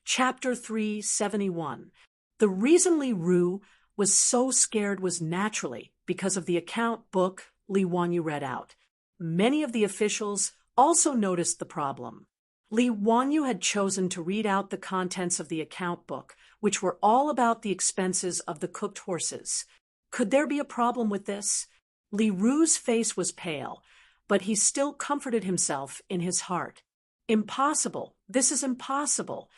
Chapter 371. The reason Li Ru was so scared was naturally because of the account book Li Wanyu read out. Many of the officials also noticed the problem. Li Wanyu had chosen to read out the contents of the account book, which were all about the expenses of the cooked horses. Could there be a problem with this? Li Ru's face was pale, but he still comforted himself in his heart. Impossible. This is impossible.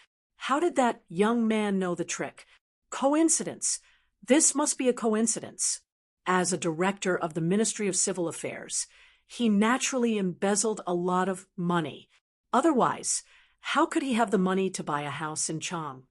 How did that young man know the trick? Coincidence. This must be a coincidence. As a director of the Ministry of Civil Affairs, he naturally embezzled a lot of money. Otherwise, how could he have the money to buy a house in Chang?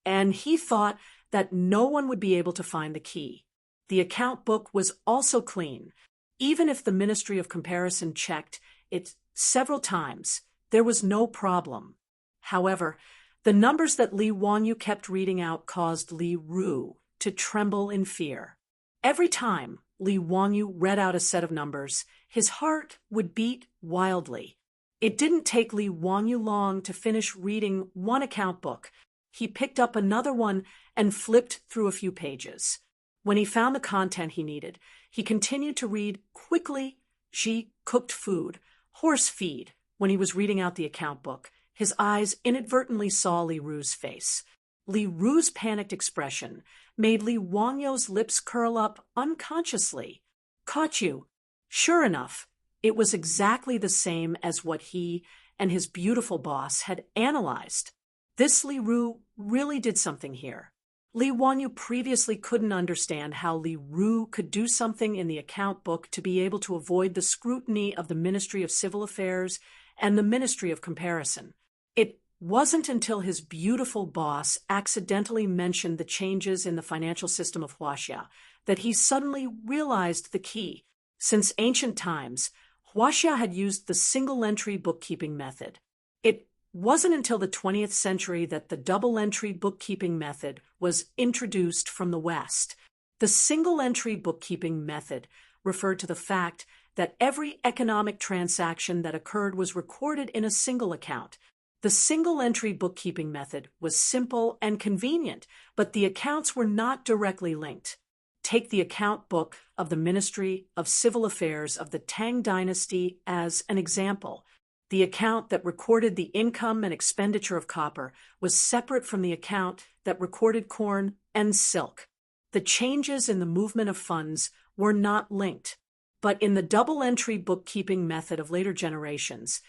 And he thought that no one would be able to find the key. The account book was also clean. Even if the Ministry of Comparison checked it several times, there was no problem. However, the numbers that Li Wanyu kept reading out caused Li Ru to tremble in fear. Every time Li Wanyu read out a set of numbers, his heart would beat wildly. It didn't take Li Wanyu long to finish reading one account book. He picked up another one and flipped through a few pages. When he found the content he needed, he continued to read quickly. She cooked food, horse feed. When he was reading out the account book, his eyes inadvertently saw Li Ru's face. Li Ru's panicked expression made Li Wanyu's lips curl up unconsciously. Caught you. Sure enough, it was exactly the same as what he and his beautiful boss had analyzed. This Li Ru really did something here. Li Wanyu previously couldn't understand how Li Ru could do something in the account book to be able to avoid the scrutiny of the Ministry of Civil Affairs and the Ministry of Comparison. It wasn't until his beautiful boss accidentally mentioned the changes in the financial system of Huaxia that he suddenly realized the key. Since ancient times, Huaxia had used the single-entry bookkeeping method. It wasn't until the 20th century that the double-entry bookkeeping method was introduced from the West. The single-entry bookkeeping method referred to the fact that every economic transaction that occurred was recorded in a single account. The single-entry bookkeeping method was simple and convenient, but the accounts were not directly linked. Take the account book of the Ministry of Civil Affairs of the Tang Dynasty as an example. The account that recorded the income and expenditure of copper was separate from the account that recorded corn and silk. The changes in the movement of funds were not linked. But in the double-entry bookkeeping method of later generations,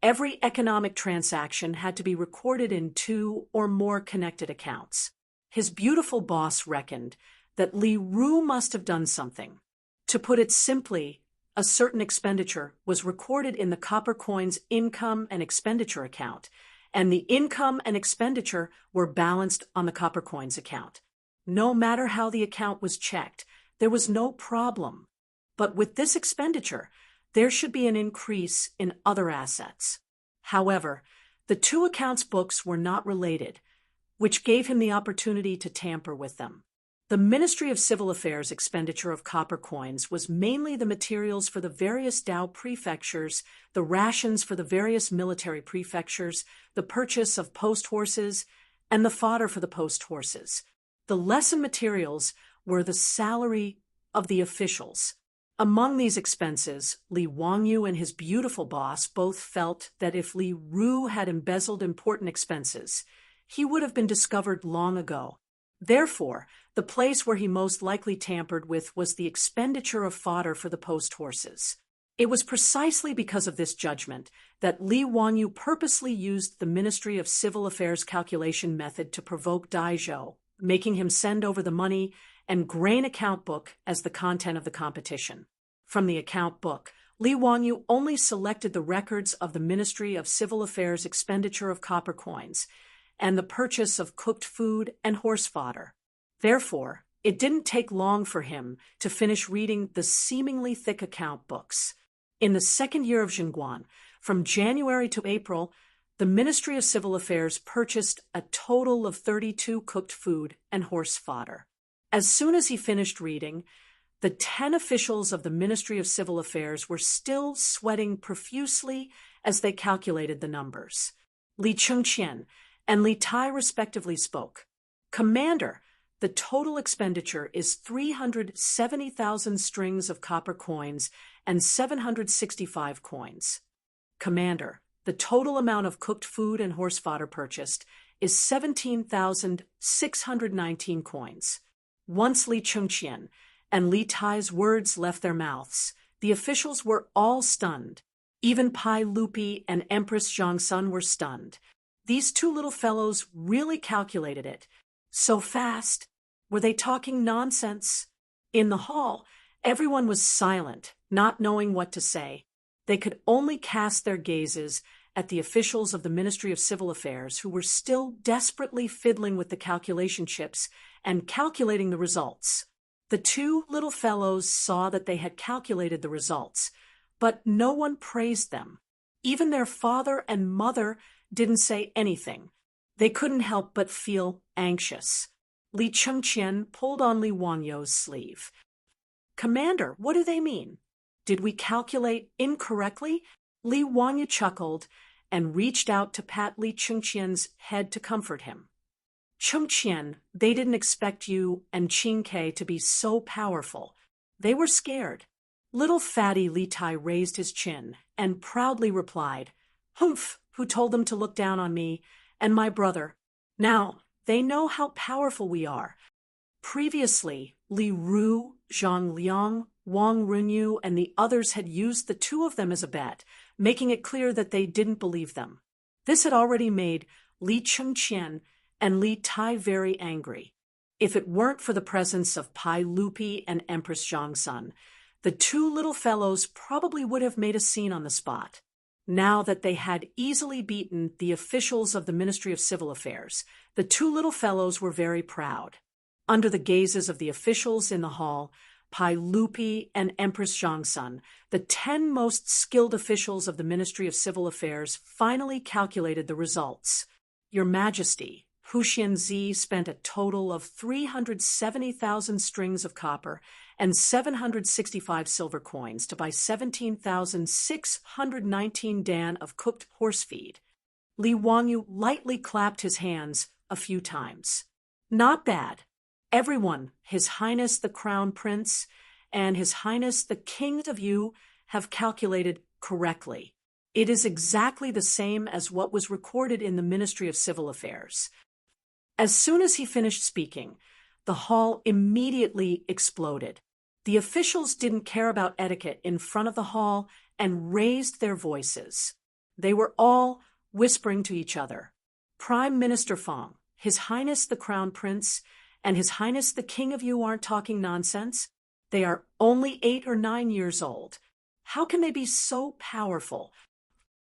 every economic transaction had to be recorded in two or more connected accounts. His beautiful boss reckoned that Li Ru must have done something. To put it simply, a certain expenditure was recorded in the copper coin's income and expenditure account, and the income and expenditure were balanced on the copper coin's account. No matter how the account was checked, there was no problem. But with this expenditure, there should be an increase in other assets. However, the two accounts books were not related, which gave him the opportunity to tamper with them. The Ministry of Civil Affairs expenditure of copper coins was mainly the materials for the various Dao prefectures, the rations for the various military prefectures, the purchase of post horses, and the fodder for the post horses. The lesson materials were the salary of the officials. Among these expenses, Li Wanyu and his beautiful boss both felt that if Li Ru had embezzled important expenses, he would have been discovered long ago. Therefore, the place where he most likely tampered with was the expenditure of fodder for the post horses. It was precisely because of this judgment that Li Wanyu purposely used the Ministry of Civil Affairs calculation method to provoke Daizhou, making him send over the money and grain account book as the content of the competition. From the account book, Li Wanyu only selected the records of the Ministry of Civil Affairs expenditure of copper coins and the purchase of cooked food and horse fodder. Therefore, it didn't take long for him to finish reading the seemingly thick account books. In the second year of Jingguan, from January to April, the Ministry of Civil Affairs purchased a total of 32 cooked food and horse fodder. As soon as he finished reading, the 10 officials of the Ministry of Civil Affairs were still sweating profusely as they calculated the numbers. Li Chengqian and Li Tai respectively spoke. Commander, the total expenditure is 370,000 strings of copper coins and 765 coins. Commander, the total amount of cooked food and horse fodder purchased is 17,619 coins. Once Li Chengqian and Li Tai's words left their mouths, the officials were all stunned. Even Pai Lupi and Empress Zhongsun were stunned. These two little fellows really calculated it. So fast. Were they talking nonsense? In the hall, everyone was silent, not knowing what to say. They could only cast their gazes at the officials of the Ministry of Civil Affairs who were still desperately fiddling with the calculation chips and calculating the results. The two little fellows saw that they had calculated the results, but no one praised them. Even their father and mother didn't say anything. They couldn't help but feel anxious. Li Chengqian pulled on Li Wangyou's sleeve. Commander, what do they mean? Did we calculate incorrectly? Li Wangyou chuckled and reached out to pat Li Chengqian's head to comfort him. Chengqian, they didn't expect you and Qing Ke to be so powerful. They were scared. Little fatty Li Tai raised his chin and proudly replied, Humph, who told them to look down on me and my brother. Now, they know how powerful we are. Previously, Li Ru, Zhang Liang, Wang Runyu, and the others had used the two of them as a bet, making it clear that they didn't believe them. This had already made Li Chengqian and Li Tai very angry. If it weren't for the presence of Pai Lupi and Empress Zhongsun, the two little fellows probably would have made a scene on the spot. Now that they had easily beaten the officials of the Ministry of Civil Affairs, the two little fellows were very proud. Under the gazes of the officials in the hall, Pai Lupi and Empress Zhongsun, the 10 most skilled officials of the Ministry of Civil Affairs, finally calculated the results. Your Majesty, Hu Xianzi spent a total of 370,000 strings of copper and 765 silver coins to buy 17,619 dan of cooked horse feed. Li Wangyou lightly clapped his hands a few times. Not bad. Everyone, His Highness the Crown Prince and His Highness the King of Yu, have calculated correctly. It is exactly the same as what was recorded in the Ministry of Civil Affairs. As soon as he finished speaking, the hall immediately exploded. The officials didn't care about etiquette in front of the hall and raised their voices. They were all whispering to each other. Prime Minister Fang, His Highness the Crown Prince, and His Highness the King of Yu aren't talking nonsense. They are only 8 or 9 years old. How can they be so powerful?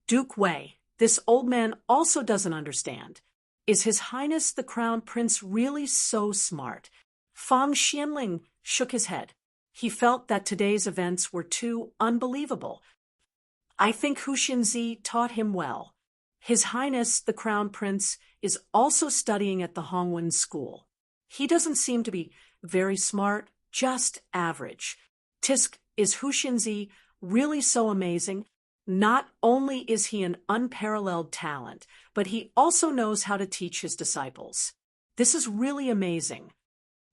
Duke Wei, this old man also doesn't understand. Is His Highness the Crown Prince really so smart? Fang Xianling shook his head. He felt that today's events were too unbelievable. I think Hu Xinzi taught him well. His Highness the Crown Prince is also studying at the Hongwen School. He doesn't seem to be very smart, just average. Tisk, is Hu Xinzi really so amazing? Not only is he an unparalleled talent, but he also knows how to teach his disciples. This is really amazing.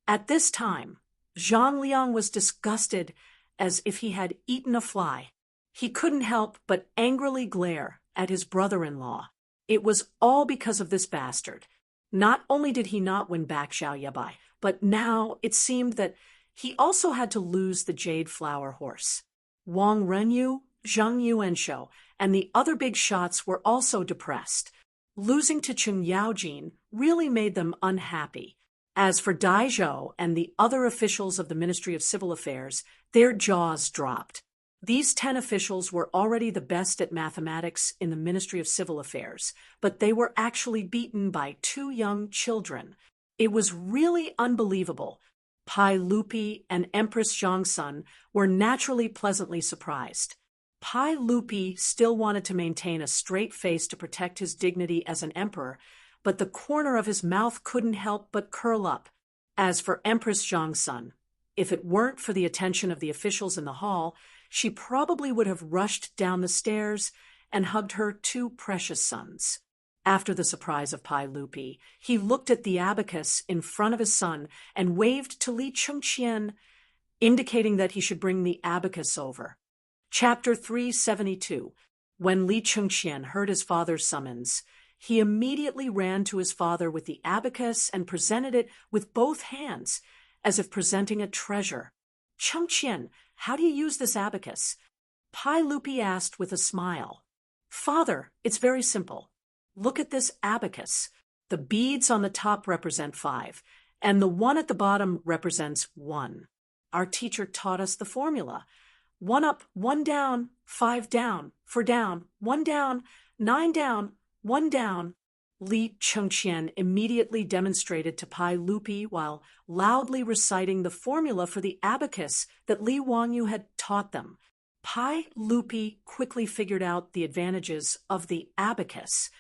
At this time, Zhang Liang was disgusted as if he had eaten a fly. He couldn't help but angrily glare at his brother-in-law. It was all because of this bastard. Not only did he not win back Xiao Yabai, but now it seemed that he also had to lose the Jade Flower horse. Wang Renyu, Zhang Yuanshou, and the other big shots were also depressed. Losing to Cheng Yaojin really made them unhappy. As for Dai Zhou and the other officials of the Ministry of Civil Affairs, their jaws dropped. These 10 officials were already the best at mathematics in the Ministry of Civil Affairs, but they were actually beaten by 2 young children. It was really unbelievable. Pai Lupi and Empress Zhongsun were naturally pleasantly surprised. Pai Lupi still wanted to maintain a straight face to protect his dignity as an emperor, but the corner of his mouth couldn't help but curl up. As for Empress Zhongsun, if it weren't for the attention of the officials in the hall, she probably would have rushed down the stairs and hugged her 2 precious sons. After the surprise of Pai Lupi, he looked at the abacus in front of his son and waved to Li Chengqian, indicating that he should bring the abacus over. Chapter 372. When Li Chengqian heard his father's summons, he immediately ran to his father with the abacus and presented it with both hands, as if presenting a treasure. "Chengqian, how do you use this abacus?" Pai Lupi asked with a smile. "Father, it's very simple. Look at this abacus. The beads on the top represent 5, and the one at the bottom represents 1. Our teacher taught us the formula. 1 up, 1 down, 5 down, 4 down, 1 down, 9 down, 1 down." Li Chengqian immediately demonstrated to Pai Lupi while loudly reciting the formula for the abacus that Li Wanyu had taught them. Pai Lupi quickly figured out the advantages of the abacus.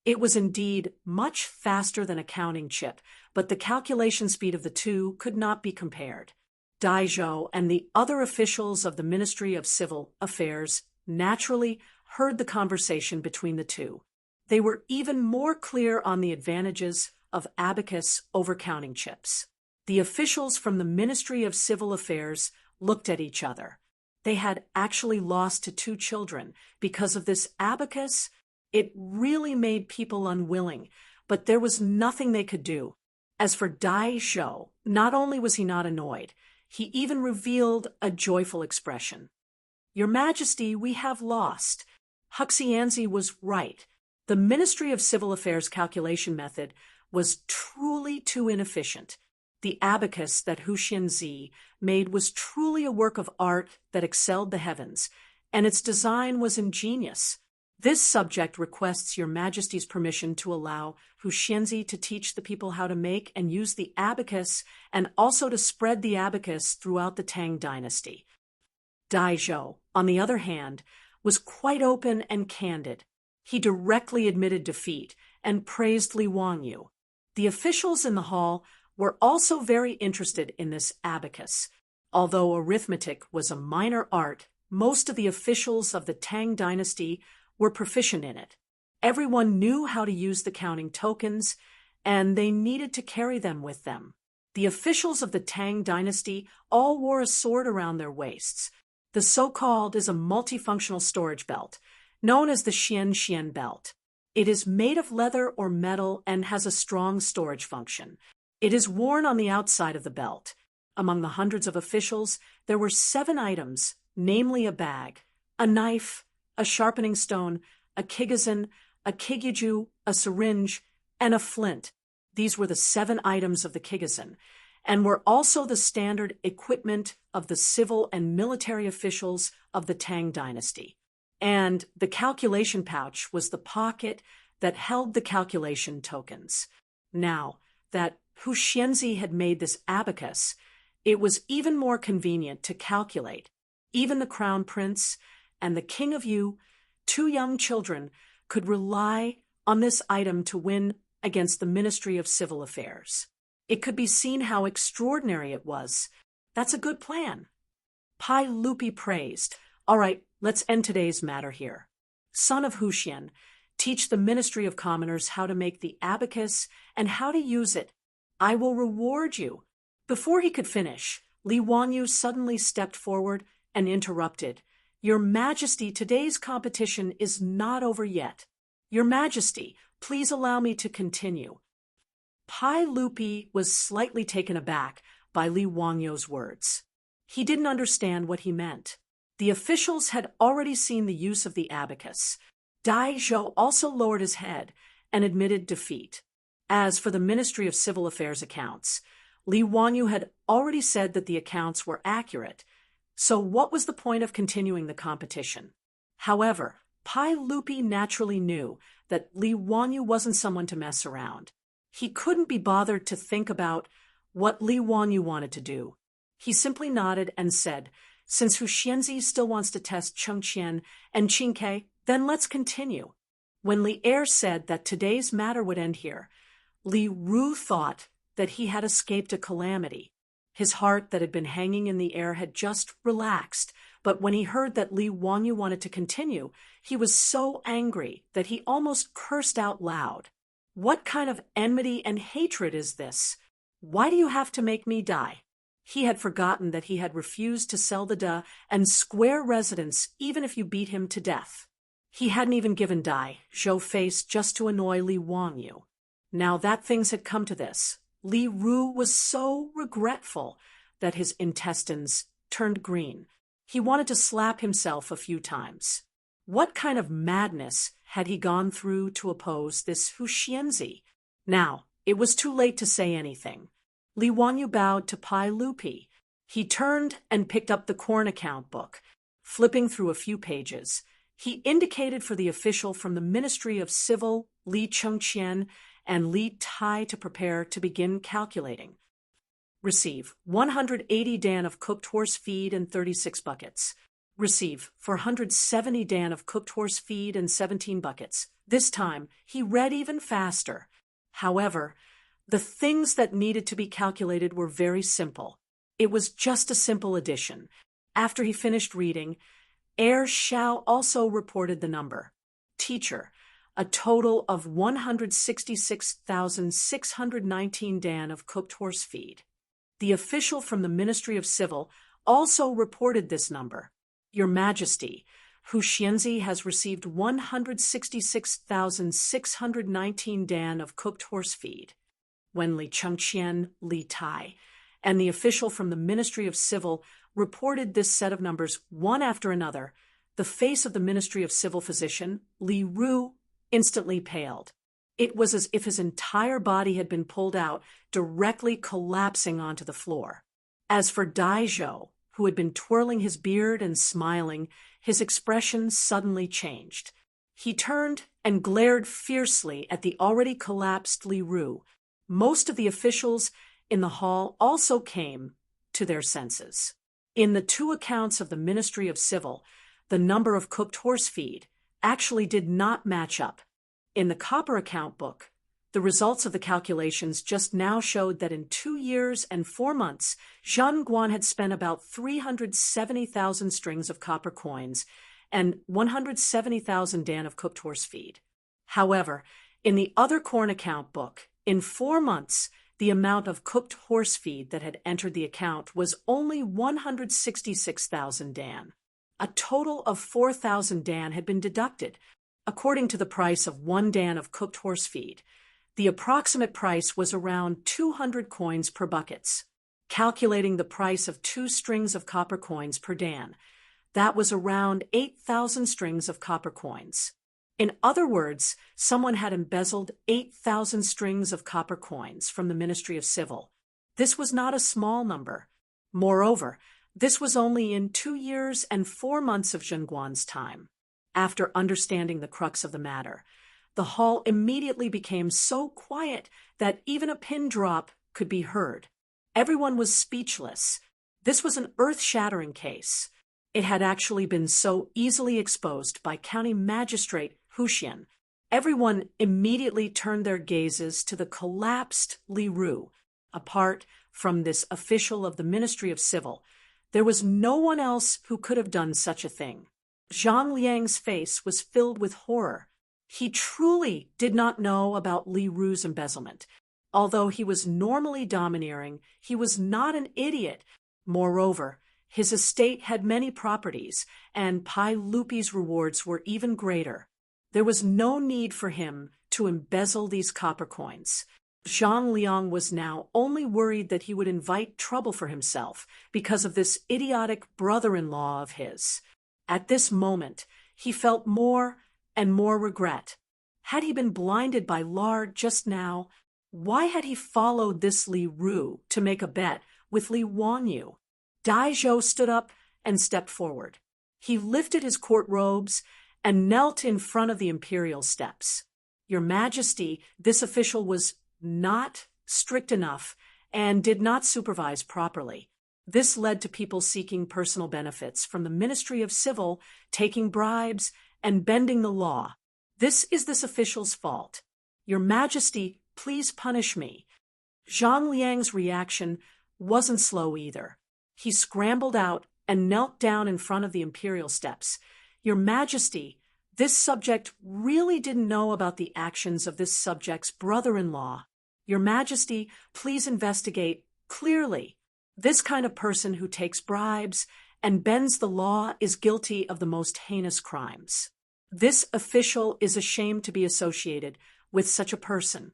It was indeed much faster than a counting chip, but the calculation speed of the two could not be compared. Dai Zhou and the other officials of the Ministry of Civil Affairs naturally heard the conversation between the two. They were even more clear on the advantages of abacus over counting chips. The officials from the Ministry of Civil Affairs looked at each other. They had actually lost to 2 children because of this abacus. It really made people unwilling, but there was nothing they could do. As for Dai Zhou, not only was he not annoyed, he even revealed a joyful expression. "Your Majesty, we have lost. Huxianzi was right. The Ministry of Civil Affairs calculation method was truly too inefficient. The abacus that Huxianzi made was truly a work of art that excelled the heavens, and its design was ingenious. This subject requests Your Majesty's permission to allow Huxianzi to teach the people how to make and use the abacus and also to spread the abacus throughout the Tang dynasty." Dai Zhou, on the other hand, was quite open and candid. He directly admitted defeat and praised Li Wanyu. The officials in the hall were also very interested in this abacus. Although arithmetic was a minor art, most of the officials of the Tang dynasty were proficient in it. Everyone knew how to use the counting tokens, and they needed to carry them with them. The officials of the Tang dynasty all wore a sword around their waists. The so-called is a multifunctional storage belt, known as the Xian belt. It is made of leather or metal and has a strong storage function. It is worn on the outside of the belt. Among the hundreds of officials, there were 7 items, namely a bag, a knife, a sharpening stone, a kigazan, a kigyuju, a syringe, and a flint. These were the 7 items of the kigazan, and were also the standard equipment of the civil and military officials of the Tang dynasty. And the calculation pouch was the pocket that held the calculation tokens. Now that Huxianzi had made this abacus, it was even more convenient to calculate. Even the crown prince and the king of Yu, 2 young children, could rely on this item to win against the Ministry of Civil Affairs. It could be seen how extraordinary it was. That's a good plan. Pai Lupi praised. "All right, let's end today's matter here. Son of Huxian, teach the Ministry of Commoners how to make the abacus and how to use it. I will reward you." Before he could finish, Li Wanyu suddenly stepped forward and interrupted. "Your Majesty, today's competition is not over yet. Your Majesty, please allow me to continue." Pai Lupi was slightly taken aback by Li Wanyu's words. He didn't understand what he meant. The officials had already seen the use of the abacus. Dai Zhou also lowered his head and admitted defeat. As for the Ministry of Civil Affairs accounts, Li Wanyu had already said that the accounts were accurate. So what was the point of continuing the competition? However, Pai Lupi naturally knew that Li Wanyu wasn't someone to mess around. He couldn't be bothered to think about what Li Wanyu wanted to do. He simply nodded and said, "Since Huxianzi still wants to test Chengqian and Qingke, then let's continue." When Li Er said that today's matter would end here, Li Ru thought that he had escaped a calamity. His heart that had been hanging in the air had just relaxed, but when he heard that Li Wanyu wanted to continue, he was so angry that he almost cursed out loud. What kind of enmity and hatred is this? Why do you have to make me die? He had forgotten that he had refused to sell the Da and square residence even if you beat him to death. He hadn't even given Dai Zhou face just to annoy Li Wanyu. Now that things had come to this, Li Ru was so regretful that his intestines turned green. He wanted to slap himself a few times. What kind of madness had he gone through to oppose this Huxianzi? Now, it was too late to say anything. Li Wanyu bowed to Pai Lupi. He turned and picked up the corn account book. Flipping through a few pages, he indicated for the official from the Ministry of Civil, Li Chengqian, and Li Tai to prepare to begin calculating. Receive 180 dan of cooked horse feed and 36 buckets. Receive 470 dan of cooked horse feed and 17 buckets. This time, he read even faster. However, the things that needed to be calculated were very simple. It was just a simple addition. After he finished reading, Xiao also reported the number. Teacher, a total of 166,619 dan of cooked horse feed. The official from the Ministry of Civil also reported this number. Your Majesty, Huxianzi has received 166,619 dan of cooked horse feed. When Li Chengqian, Li Tai, and the official from the Ministry of Civil reported this set of numbers one after another, the face of the Ministry of Civil physician, Li Ru, instantly paled. It was as if his entire body had been pulled out, directly collapsing onto the floor. As for Dai Zhou, who had been twirling his beard and smiling, his expression suddenly changed. He turned and glared fiercely at the already collapsed Li Ru. Most of the officials in the hall also came to their senses. In the two accounts of the Ministry of Civil, the number of cooked horse feed actually did not match up. In the copper account book, the results of the calculations just now showed that in 2 years and 4 months, Zhang Guan had spent about 370,000 strings of copper coins and 170,000 dan of cooked horse feed. However, in the other corn account book, in 4 months, the amount of cooked horse feed that had entered the account was only 166,000 dan. A total of 4,000 dan had been deducted, according to the price of 1 dan of cooked horse feed. The approximate price was around 200 coins per buckets. Calculating the price of 2 strings of copper coins per dan, that was around 8,000 strings of copper coins. In other words, someone had embezzled 8,000 strings of copper coins from the Ministry of Civil. This was not a small number. Moreover, this was only in 2 years and 4 months of Zhang Guan's time. After understanding the crux of the matter, the hall immediately became so quiet that even a pin drop could be heard. Everyone was speechless. This was an earth-shattering case. It had actually been so easily exposed by County Magistrate Huxian. Everyone immediately turned their gazes to the collapsed Li Ru. Apart from this official of the Ministry of Civil, there was no one else who could have done such a thing. Zhang Liang's face was filled with horror. He truly did not know about Li Ru's embezzlement. Although he was normally domineering, he was not an idiot. Moreover, his estate had many properties, and Pai Lupi's rewards were even greater. There was no need for him to embezzle these copper coins. Zhang Liang was now only worried that he would invite trouble for himself because of this idiotic brother-in-law of his. At this moment, he felt more and more regret. Had he been blinded by lard just now? Why had he followed this Li Ru to make a bet with Li Wanyu? Dai Zhou stood up and stepped forward. He lifted his court robes and knelt in front of the imperial steps. Your Majesty, this official was not strict enough and did not supervise properly. This led to people seeking personal benefits from the Ministry of Civil, taking bribes, and bending the law. This is this official's fault. Your Majesty, please punish me. Zhang Liang's reaction wasn't slow either. He scrambled out and knelt down in front of the imperial steps. "Your Majesty, this subject really didn't know about the actions of this subject's brother-in-law. Your Majesty, please investigate clearly. This kind of person who takes bribes and bends the law is guilty of the most heinous crimes. This official is ashamed to be associated with such a person."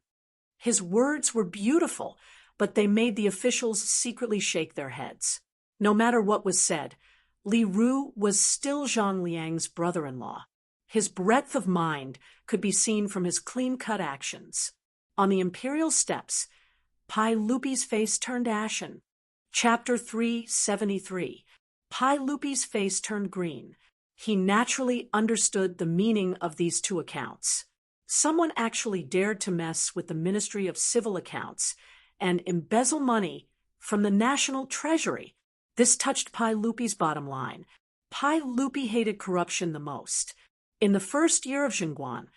His words were beautiful, but they made the officials secretly shake their heads. No matter what was said, Li Ru was still Zhang Liang's brother-in-law. His breadth of mind could be seen from his clean-cut actions. On the imperial steps, Pai Lupi's face turned ashen. Chapter 373. Pai Lupi's face turned green. He naturally understood the meaning of these two accounts. Someone actually dared to mess with the Ministry of Civil Accounts and embezzle money from the National Treasury. This touched Pai Lupi's bottom line. Pai Lupi hated corruption the most. In the first year of Zhengguan,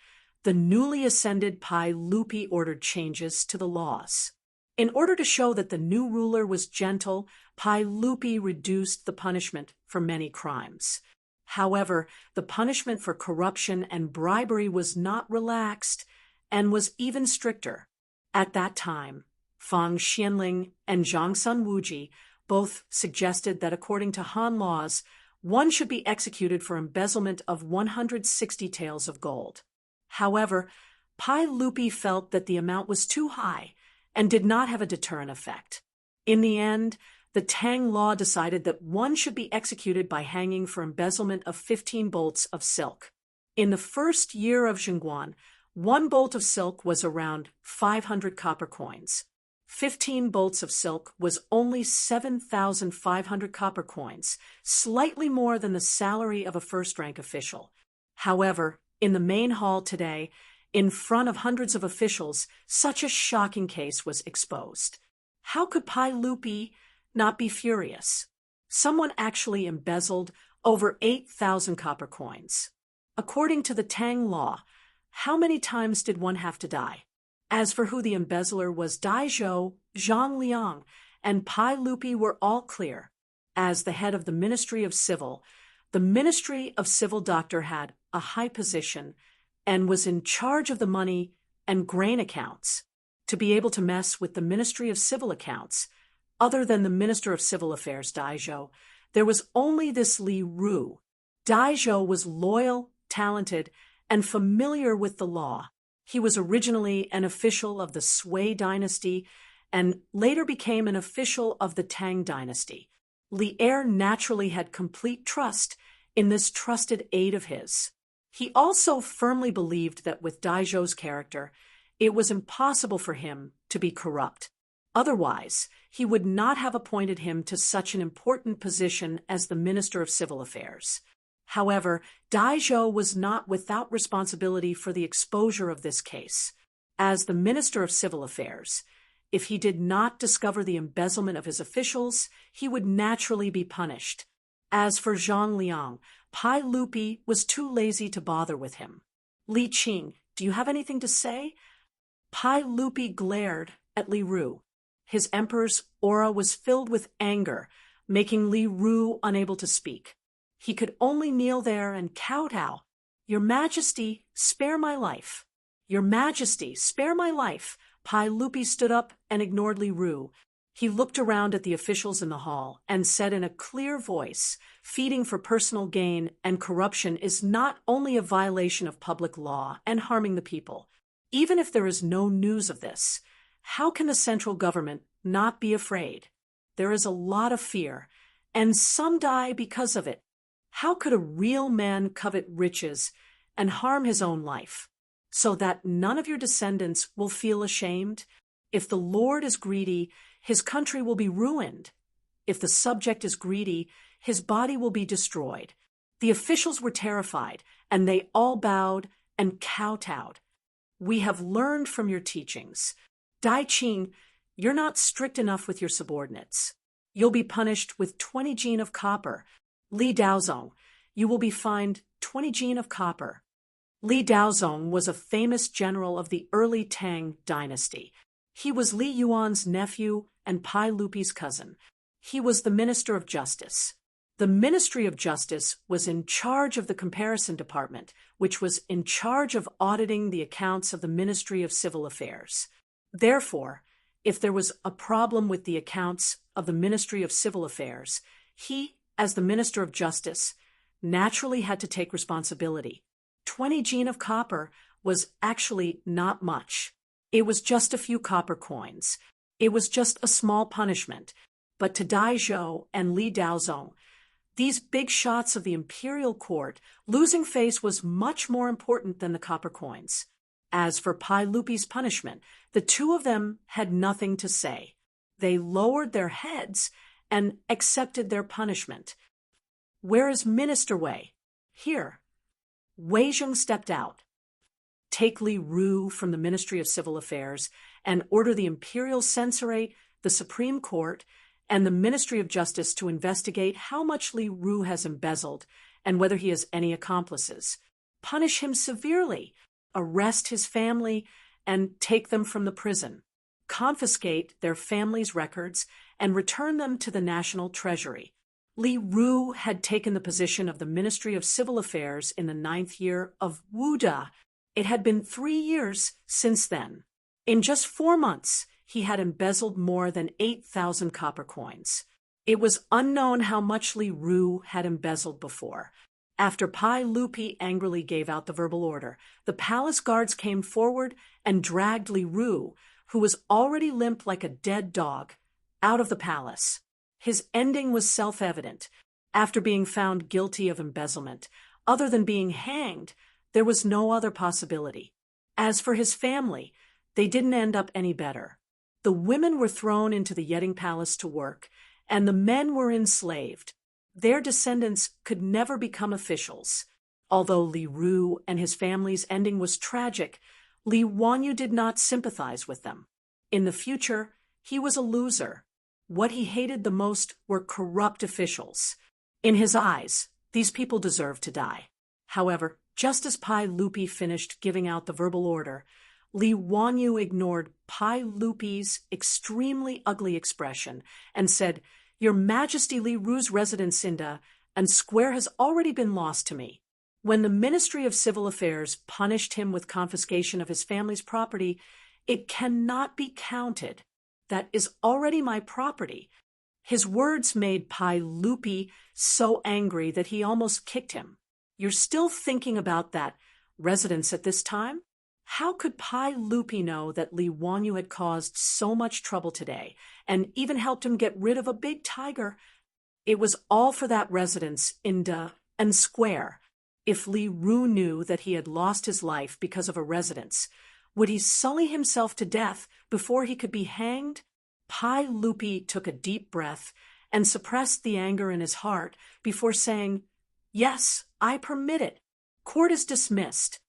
the newly ascended Pai Lupi ordered changes to the laws. In order to show that the new ruler was gentle, Pai Lupi reduced the punishment for many crimes. However, the punishment for corruption and bribery was not relaxed and was even stricter. At that time, Fang Xianling and Zhang Sun Wuji both suggested that according to Han laws, one should be executed for embezzlement of 160 taels of gold. However, Pai Lupi felt that the amount was too high and did not have a deterrent effect. In the end, the Tang law decided that one should be executed by hanging for embezzlement of 15 bolts of silk. In the first year of Zhengguan, one bolt of silk was around 500 copper coins. 15 bolts of silk was only 7,500 copper coins, slightly more than the salary of a first-rank official. However, in the main hall today, in front of hundreds of officials, such a shocking case was exposed. How could Pai Lupi not be furious? Someone actually embezzled over 8,000 copper coins. According to the Tang law, how many times did one have to die? As for who the embezzler was, Dai Zhou, Zhang Liang, and Pai Lupi were all clear. As the head of the Ministry of Civil, the Ministry of Civil doctor had a high position and was in charge of the money and grain accounts. To be able to mess with the Ministry of Civil Accounts, other than the Minister of Civil Affairs, Dai Zhou, there was only this Li Ru. Dai Zhou was loyal, talented, and familiar with the law. He was originally an official of the Sui dynasty and later became an official of the Tang dynasty. Li Er naturally had complete trust in this trusted aide of his. He also firmly believed that with Dai Zhou's character, it was impossible for him to be corrupt. Otherwise, he would not have appointed him to such an important position as the Minister of Civil Affairs. However, Dai Zhou was not without responsibility for the exposure of this case. As the Minister of Civil Affairs, if he did not discover the embezzlement of his officials, he would naturally be punished. As for Zhang Liang, Pai Lupi was too lazy to bother with him. "Li Qing, do you have anything to say?" Pai Lupi glared at Li Ru. His emperor's aura was filled with anger, making Li Ru unable to speak. He could only kneel there and kowtow. "Your Majesty, spare my life. Your Majesty, spare my life." Pai Lupi stood up and ignored Li Ru. He looked around at the officials in the hall and said in a clear voice, "Feeding for personal gain and corruption is not only a violation of public law and harming the people. Even if there is no news of this, how can the central government not be afraid? There is a lot of fear, and some die because of it. How could a real man covet riches and harm his own life, so that none of your descendants will feel ashamed? If the Lord is greedy, his country will be ruined. If the subject is greedy, his body will be destroyed." The officials were terrified, and they all bowed and kowtowed. "We have learned from your teachings. Dai Qing, you're not strict enough with your subordinates. You'll be punished with 20 jin of copper. Li Daozong, you will be fined 20 jin of copper." Li Daozong was a famous general of the early Tang dynasty. He was Li Yuan's nephew and Pai Lupi's cousin. He was the Minister of Justice. The Ministry of Justice was in charge of the comparison department, which was in charge of auditing the accounts of the Ministry of Civil Affairs. Therefore, if there was a problem with the accounts of the Ministry of Civil Affairs, he, as the Minister of Justice, naturally had to take responsibility. 20 gene of copper was actually not much. It was just a few copper coins. It was just a small punishment. But to Dai Zhou and Li Daozong, these big shots of the imperial court, losing face was much more important than the copper coins. As for Pai Lupi's punishment, the two of them had nothing to say. They lowered their heads and accepted their punishment. Where is Minister Wei? Here. Wei Zheng stepped out. Take Li Ru from the Ministry of Civil Affairs and order the Imperial Censorate, the Supreme Court, and the Ministry of Justice to investigate how much Li Ru has embezzled and whether he has any accomplices. Punish him severely, arrest his family, and take them from the prison. Confiscate their family's records and return them to the National Treasury. Li Ru had taken the position of the Ministry of Civil Affairs in the 9th year of Wu De. It had been 3 years since then. In just 4 months, he had embezzled more than 8,000 copper coins. It was unknown how much Li Ru had embezzled before. After Pai Lupi angrily gave out the verbal order, the palace guards came forward and dragged Li Ru, who was already limp like a dead dog, out of the palace. His ending was self-evident. After being found guilty of embezzlement, other than being hanged, there was no other possibility. As for his family, they didn't end up any better. The women were thrown into the Yetting Palace to work, and the men were enslaved. Their descendants could never become officials. Although Li Ru and his family's ending was tragic, Li Wanyu did not sympathize with them. In the future, he was a loser. What he hated the most were corrupt officials. In his eyes, these people deserved to die. However, just as Pai Lupi finished giving out the verbal order, Li Wanyu ignored Pai Lupi's extremely ugly expression and said, "Your Majesty, Li Ru's residence in Da and square has already been lost to me. When the Ministry of Civil Affairs punished him with confiscation of his family's property, it cannot be counted. That is already my property." His words made Pai Lupi so angry that he almost kicked him. "You're still thinking about that residence at this time?" How could Pai Lupi know that Li Wanyu had caused so much trouble today and even helped him get rid of a big tiger? It was all for that residence in Da and Square. If Li Ru knew that he had lost his life because of a residence, would he sully himself to death before he could be hanged? Pai Lupi took a deep breath and suppressed the anger in his heart before saying, "Yes, I permit it. Court is dismissed."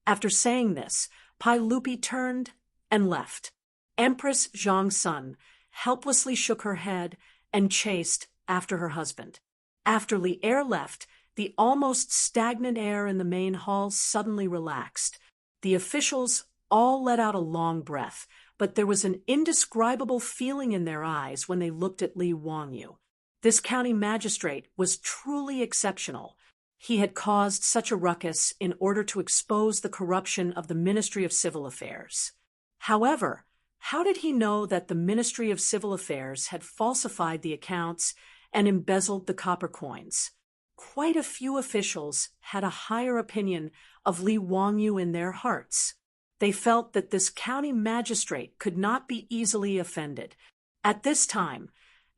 After saying this, Pai Lupi turned and left. Empress Zhang Sun helplessly shook her head and chased after her husband. After Li Er left, the almost stagnant air in the main hall suddenly relaxed. The officials all let out a long breath, but there was an indescribable feeling in their eyes when they looked at Li Wanyu. This county magistrate was truly exceptional. He had caused such a ruckus in order to expose the corruption of the Ministry of Civil Affairs. However, how did he know that the Ministry of Civil Affairs had falsified the accounts and embezzled the copper coins? Quite a few officials had a higher opinion of Li Wanyu in their hearts. They felt that this county magistrate could not be easily offended. At this time,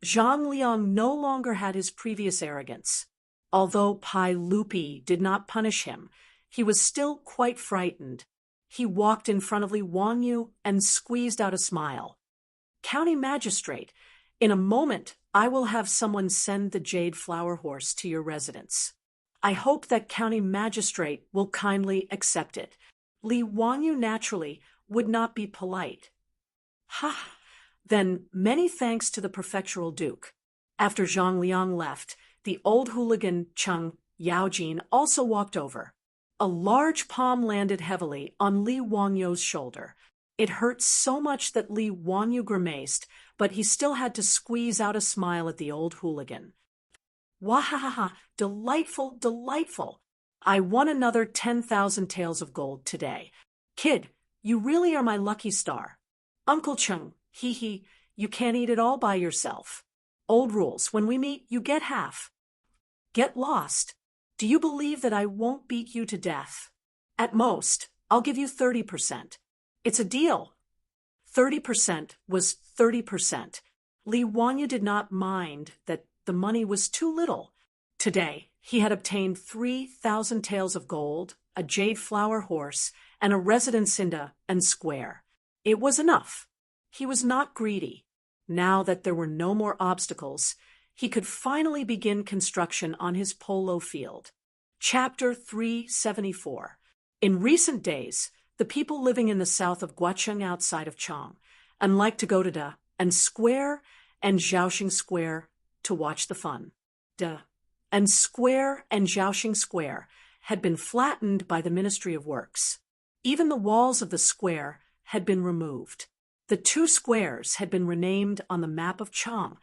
Zhang Liang no longer had his previous arrogance. Although Pai Lupi did not punish him, he was still quite frightened. He walked in front of Li Wanyu and squeezed out a smile. "County magistrate, in a moment I will have someone send the jade flower horse to your residence. I hope that county magistrate will kindly accept it." Li Wanyu naturally would not be polite. "Ha! Then many thanks to the prefectural duke." After Zhang Liang left, the old hooligan Cheng Yaojin also walked over. A large palm landed heavily on Li Wanyu's shoulder. It hurt so much that Li Wanyu grimaced, but he still had to squeeze out a smile at the old hooligan. Wahahaha, delightful, delightful. I won another 10,000 taels of gold today. Kid, you really are my lucky star. Uncle Chung, hee hee, you can't eat it all by yourself. Old rules, when we meet, you get half. Get lost. Do you believe that I won't beat you to death? At most, I'll give you 30%. It's a deal. 30% was 30%. Li Wanyu did not mind that the money was too little. Today, he had obtained 3,000 taels of gold, a jade flower horse, and a residence in and square. It was enough. He was not greedy. Now that there were no more obstacles, he could finally begin construction on his polo field. Chapter 374. In recent days, the people living in the south of Guacheng outside of Chang and like to go to Da and Square and Zhaoxing Square to watch the fun. Da and Square and Zhaoxing Square had been flattened by the Ministry of Works. Even the walls of the square had been removed. The two squares had been renamed on the map of Chang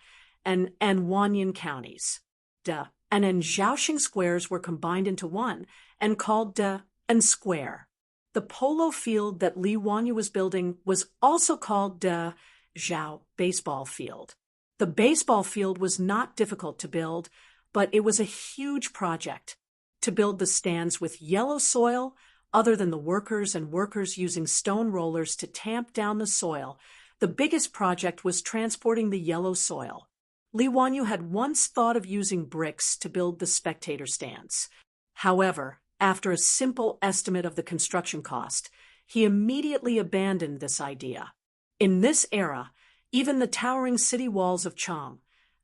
and Wanyan counties. Da and Zhaoxing squares were combined into one and called Da and Square. The polo field that Li Wanyu was building was also called Da Zhao Baseball Field. The baseball field was not difficult to build, but it was a huge project. To build the stands with yellow soil, other than the workers using stone rollers to tamp down the soil, the biggest project was transporting the yellow soil. Li Wanyu had once thought of using bricks to build the spectator stands. However, after a simple estimate of the construction cost, he immediately abandoned this idea. In this era, even the towering city walls of Chang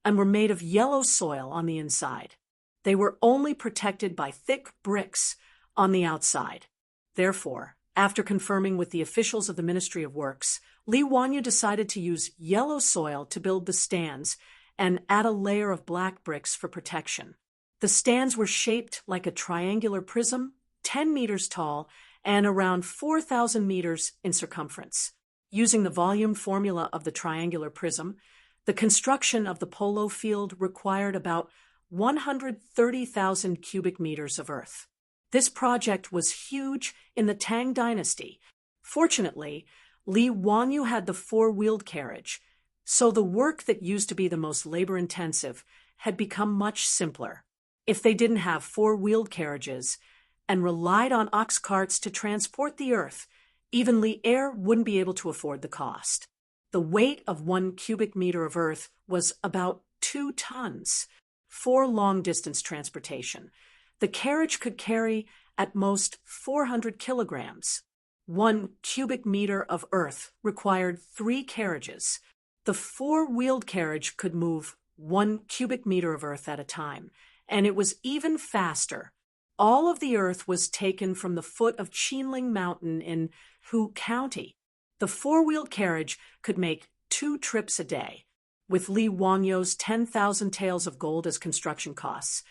were made of yellow soil on the inside. They were only protected by thick bricks on the outside. Therefore, after confirming with the officials of the Ministry of Works, Li Wanyu decided to use yellow soil to build the stands and add a layer of black bricks for protection. The stands were shaped like a triangular prism, 10 meters tall and around 4,000 meters in circumference. Using the volume formula of the triangular prism, the construction of the polo field required about 130,000 cubic meters of earth. This project was huge in the Tang dynasty. Fortunately, Li Wanyu had the four-wheeled carriage, so the work that used to be the most labor-intensive had become much simpler. If they didn't have four-wheeled carriages and relied on ox carts to transport the earth, even Li Air wouldn't be able to afford the cost. The weight of 1 cubic meter of earth was about 2 tons. For long-distance transportation, the carriage could carry at most 400 kilograms. 1 cubic meter of earth required 3 carriages. The four-wheeled carriage could move 1 cubic meter of earth at a time, and it was even faster. All of the earth was taken from the foot of Qinling Mountain in Hu County. The four-wheeled carriage could make 2 trips a day. With Li Wanyu's 10,000 taels of gold as construction costs,